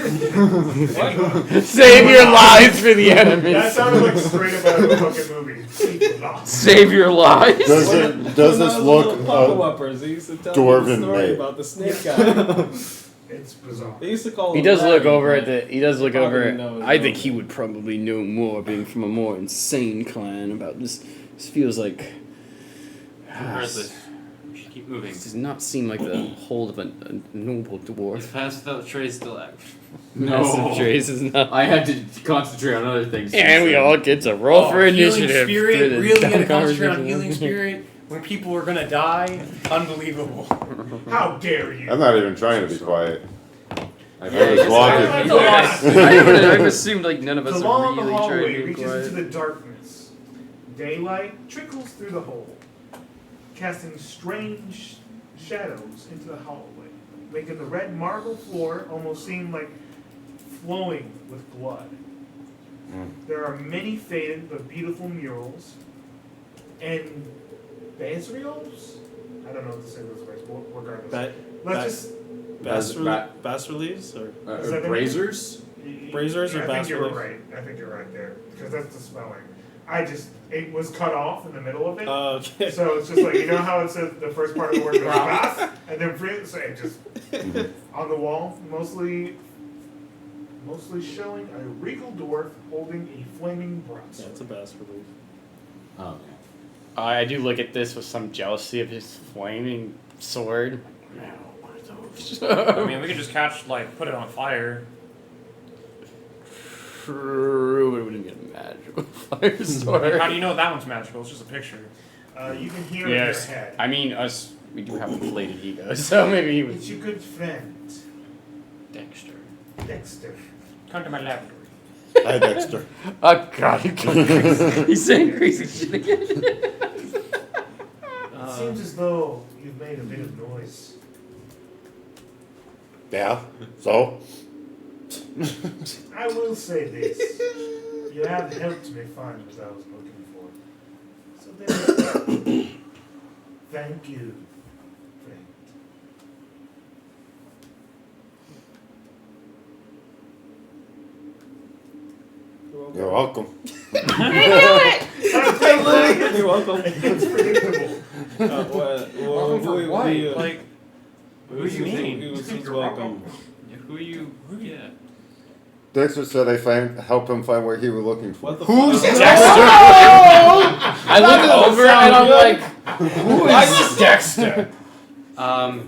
your lives for the enemy. That sounded like straight up out of a fucking movie. Save your lives. Does this look They used to tell me dwarven the story made? about the snake guy. It's bizarre. They used to call He him does look Larry, over but at the. He does look probably over. know his I think name. he would probably know more, being from a more insane clan. About this. This feels like. Regardless, we should keep moving. This does not seem like the hold of a noble Is dwarf. Fast Without Trace still active? Massive Trace is not. I had to concentrate on other things. And we all get to roll for initiative. Healing through spirit, this really dumb gonna concentrate on conversation. healing spirit when people are gonna die? Unbelievable. How dare you? I'm not even trying to be quiet. I Yeah, was walking. that's a lot. I've assumed like none of us The are long really hallway trying to be reaches quiet. into the darkness. Daylight trickles through the hole, casting strange shadows into the hallway, making the red marble floor almost seem like flowing with blood. There are many faded but beautiful murals and basrios. I don't know what to say those words, but regardless. Let's Bas reliefs or Is that the brazers? Brazers or I bas think you're reliefs? right. I think you're right there because that's the spelling. It was cut off in the middle of it. Okay. So it's just like, you know how it says the first part of the word goes fast, and then so it just on the wall, mostly showing a regal dwarf holding a flaming broadsword. Yeah, it's a bas relief. Oh, I do look at this with some jealousy of his flaming sword. I mean, we could just put it on fire. True, but it wouldn't get a magical fire sword. How do you know that one's magical? It's just a picture. You can hear Yes, in your head. I mean us. We do have inflated egos, so maybe he was. It's your good friend, Dexter. Dexter. Come to my laboratory. Hi, Dexter. Oh God, he's saying crazy shit again. It seems as though you've made a bit of noise. Yeah. So. I will say this. You have helped me find what I was looking for. So there you go. Thank you, friend. You're welcome. You're welcome. It's predictable. Welcome for what? Like, What do you mean? Who's welcome? who you? Yeah. Dexter said help him find what he was looking for. What the Who's fuck? Dexter? I look over and I'm like, who is Dexter?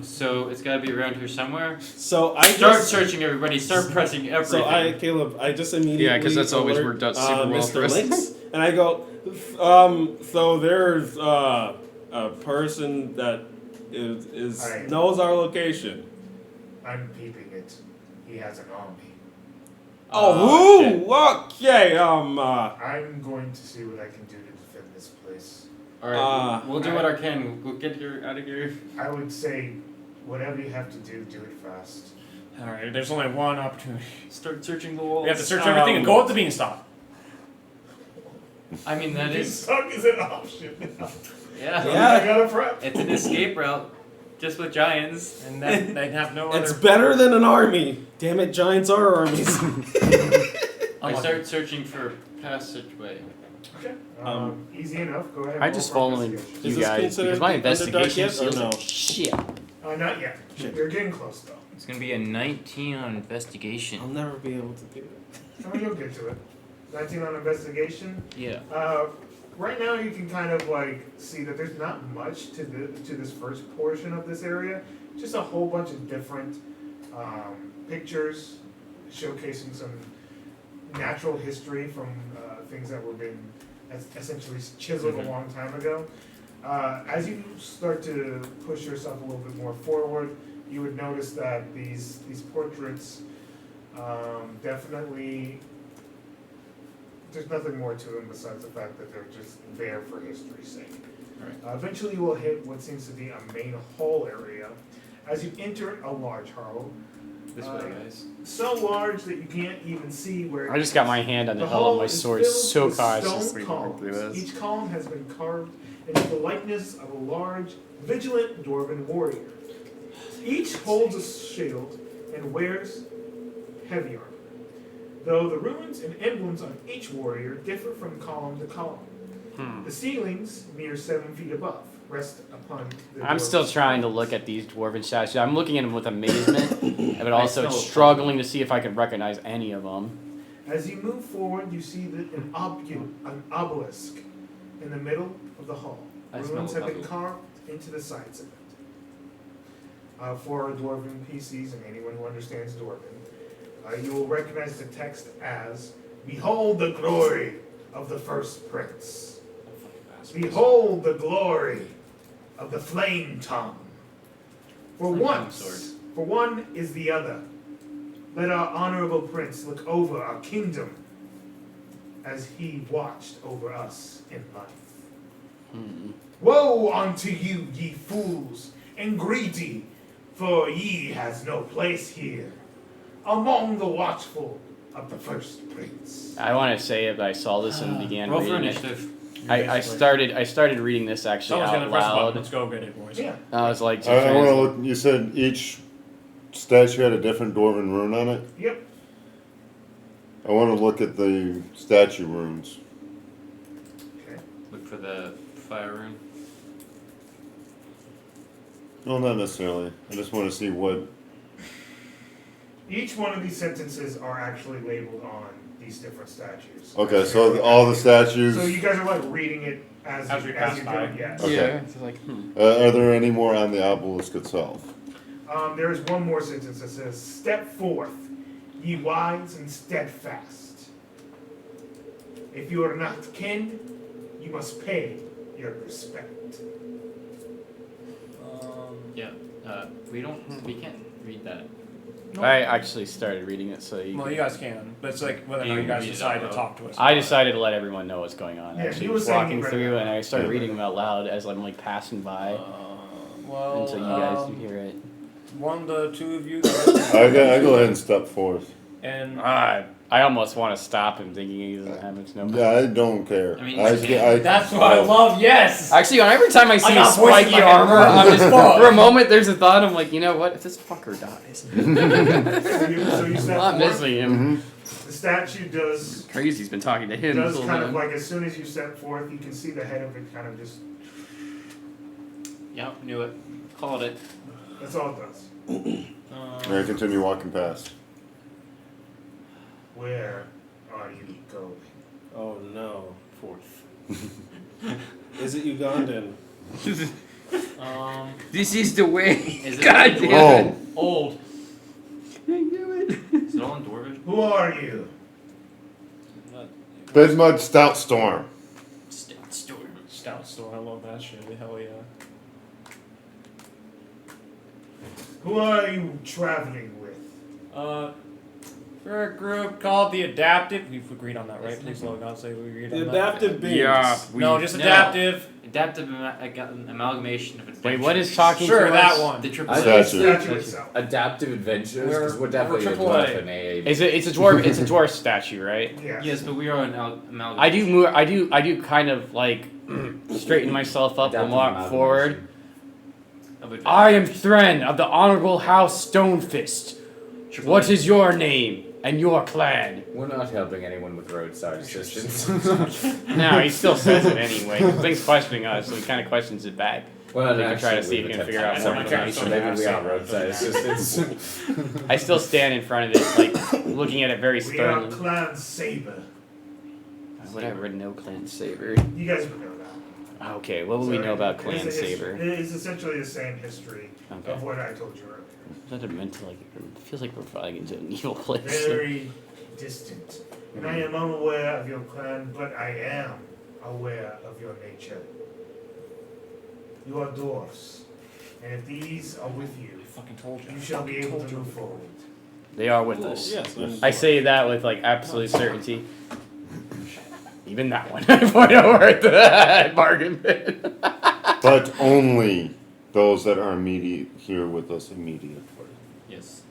So it's gotta be around here somewhere. So I Start just, searching, everybody. Start pressing everything. So Caleb, I just immediately Yeah, 'cause that's always alert, worked out super well Mr. for us. Links, and I go, so there's a person that is Alright. knows our location. I'm peeping it. He has an army. Oh, shit. who? Okay, I'm going to see what I can do to defend this place. All right, we'll do what I can. We'll get you out of here. I would say, whatever you have to do it fast. Alright, there's only one opportunity. Start searching the walls. We have to search everything and go up the beanstalk. I mean, that is. Suck is an option. Yeah. I gotta prep. It's an escape route, just with giants. And then they have no it's other. better than an army. Damn it, giants are armies. I start searching for passageway. Okay. Easy enough. Go ahead. I roll just for following investigation. Is you this guys considered because my Underdark investigation yet, or feels no? like shit. Not yet. You're getting close though. It's gonna be a 19 on investigation. I'll never be able to do it. Oh, you'll get to it. 19 on investigation. Yeah. Right now, you can kind of see that there's not much to this first portion of this area. Just a whole bunch of different pictures showcasing some natural history from things that were been essentially chiseled a long time ago. As you start to push yourself a little bit more forward, you would notice that these portraits definitely, there's nothing more to them besides the fact that they're just there for history's sake. Eventually you will hit what seems to be a main hall area. As you enter a large hall, This way, guys. so large that you can't even see where I just got my hand on the hilt of my sword so cautiously columns. looking through this. Each column has been carved into the likeness of a large, vigilant dwarven warrior. Each holds a shield and wears heavy armor, though the runes and emblems on each warrior differ from column to column. The ceilings, near 7 feet above, rest upon the I'm still dwarven trying to statues. look at these dwarven statues. I'm looking at them with amazement, but also struggling to see if I can recognize any of them. As you move forward, you see an obelisk in the middle of the hall. I smell Runes have been puzzle. carved into the sides of it. For dwarven PCs and anyone who understands dwarven, you will recognize the text as, "Behold the glory of the first prince. Behold the glory of the flame tongue. For one is the other. Let our honorable prince look over our kingdom as he watched over us in life. Woe unto you, ye fools, and greedy, for ye has no place here, among the watchful of the first prince." I want to say it, but I saw this and began Roll for reading it. initiative. I started reading this actually Someone's out gonna press a button. loud. Let's go get it, boys. Yeah. I was like, I want to look. You said each statue had a different dwarven rune on it. Yep. I want to look at the statue runes. Okay. Look for the fire rune. No, not necessarily. I just want to see what. Each one of these sentences are actually labeled on these different statues. Okay, so all the statues. So you guys are like reading it as As we you're pass by. doing, yes. Okay. yeah, it's like, Are there any more on the obelisk itself? There is one more sentence that says, "Step forth, ye wise and steadfast. If you are not kin, you must pay your respect." Yeah. We can't read that. I actually started reading it, so you. Well, you guys can, but it's like whether or not You you guys read it decide out to loud. talk to us. I decided to let everyone know what's going on. Yeah, Actually, he was just saying walking he read through, it. and I started Yeah. reading them out loud as I'm like passing by, Well, until you guys do hear it. one, the two of you, I go ahead and step forth. and I almost want to stop him, thinking he doesn't have much number. Yeah, I don't care. I mean, that's what I love. Yes. Actually, every time I see got his voices in spiky my head. armor, I'm just Fuck. for a moment. There's a thought. I'm like, you know what? If this fucker dies, So you step I'm forth. missing him. The statue does Crazy's been talking to him. this whole kind of time. like, as soon as you step forth, you can see the head of it kind of just. Yep, knew it. Called it. That's all it does. I continue walking past. Where are you going? Oh no. Fourth. Is it Ugandan? This is the way. Is it God old? damn it. Old. it. Is it all in Dwarvish? Who are you? Bismud Stout Storm. Stout Storm. Stout store. I love that shit. Hell yeah. Who are you traveling with? For a group called the Adaptive. We've agreed on that, right? Please, Lord God, say we agreed on The that. adaptive beings. Yeah. No, just No. Adaptive. Adaptive amalgamation of adventures. Wait, what is talking Sure, to that us? one. The triple I A. think Statue itself. Adaptive adventures, because we're We're definitely a triple A. dwarf in AA. It's a dwarf. It's a dwarf statue, right? Yeah. Yes, but we are an amalgamation. I do move. I do kind of like straighten myself up and Adaptive walk amalgamation. forward. Of adventures. I am Thren of the Honorable House Stonefist. Triple What A. is your name and your clan? We're not helping anyone with roadside assistance. No, he still says it anyway. The thing's questioning us, so he kind of questions it back. Well, We can try to see if we can figure out more information. Maybe we are roadside assistants. I still stand in front of it, like looking at it very We are sternly. Clan Saber. Whatever, no clan saber. You guys would know that. Okay, what would we know about clan It's saber? It's essentially the same history Okay. of what I told you earlier. Is that meant to like? It feels like we're falling into an evil place. Very distant. And I am unaware of your clan, but I am aware of your nature. You are dwarfs. And if these are with you, I fucking told you. you shall be able to move forward. They are with us. Yes, I say that with like absolute certainty. Even that one. I point over at the bargain bin. But only those that are immediate here with us immediately. Yes.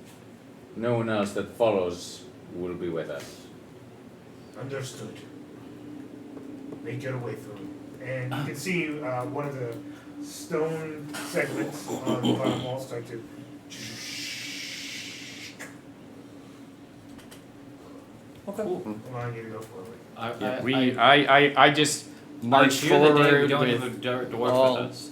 No one else that follows will be with us. Understood. Make your way through. And you can see one of the stone segments on the bottom wall start to. Okay. Allowing you to go forward. I just march I fear the day forward we don't with have a dwarf all- with us.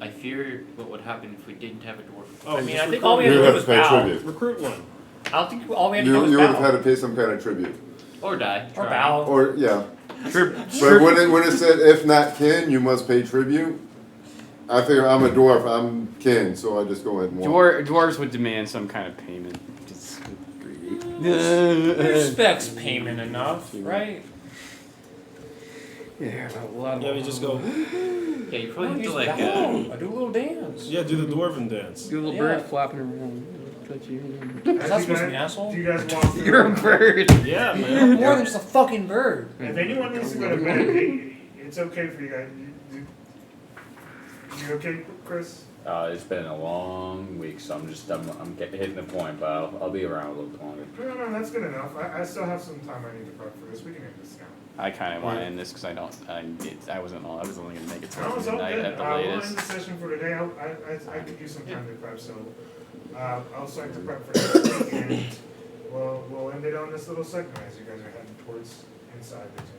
I fear what would happen if we didn't have a dwarf. Oh, I mean, just I think all we recruit- had to You do have was to pay bow. tribute. recruit one. I don't think all we had to do You was would have bow. had to pay some kind of tribute. Or die. Or try. bow. Or, yeah. Trip- But when it said, if not kin, you must pay tribute, I figure I'm a dwarf, I'm kin, so I just go ahead and walk. Dwarves would demand some kind of payment. Just Respects payment enough, right? Yeah, a lot of Yeah, we just go. Yeah, you probably have to Just like. bow. I do a little dance. Yeah, do the dwarven dance. do a little Yeah. bird flapping around. Touch you. Is that supposed to be an asshole? Do you guys walk through? You're a bird. Yeah, I'm man. more than just a fucking bird. If anyone needs to go to bed, it's okay for you guys. You okay, Chris? It's been a long week, so I'm hitting the point, but I'll be around a little bit longer. No, that's good enough. I still have some time I need to prep for this. We can end this now. I kind of want to end this because I was only going to make it No, till it's all midnight good. at the We'll end latest. the session for today. I could use some time to prep, so I'll start to prep for next week, and we'll end it on this little segment as you guys are heading towards inside the tomb.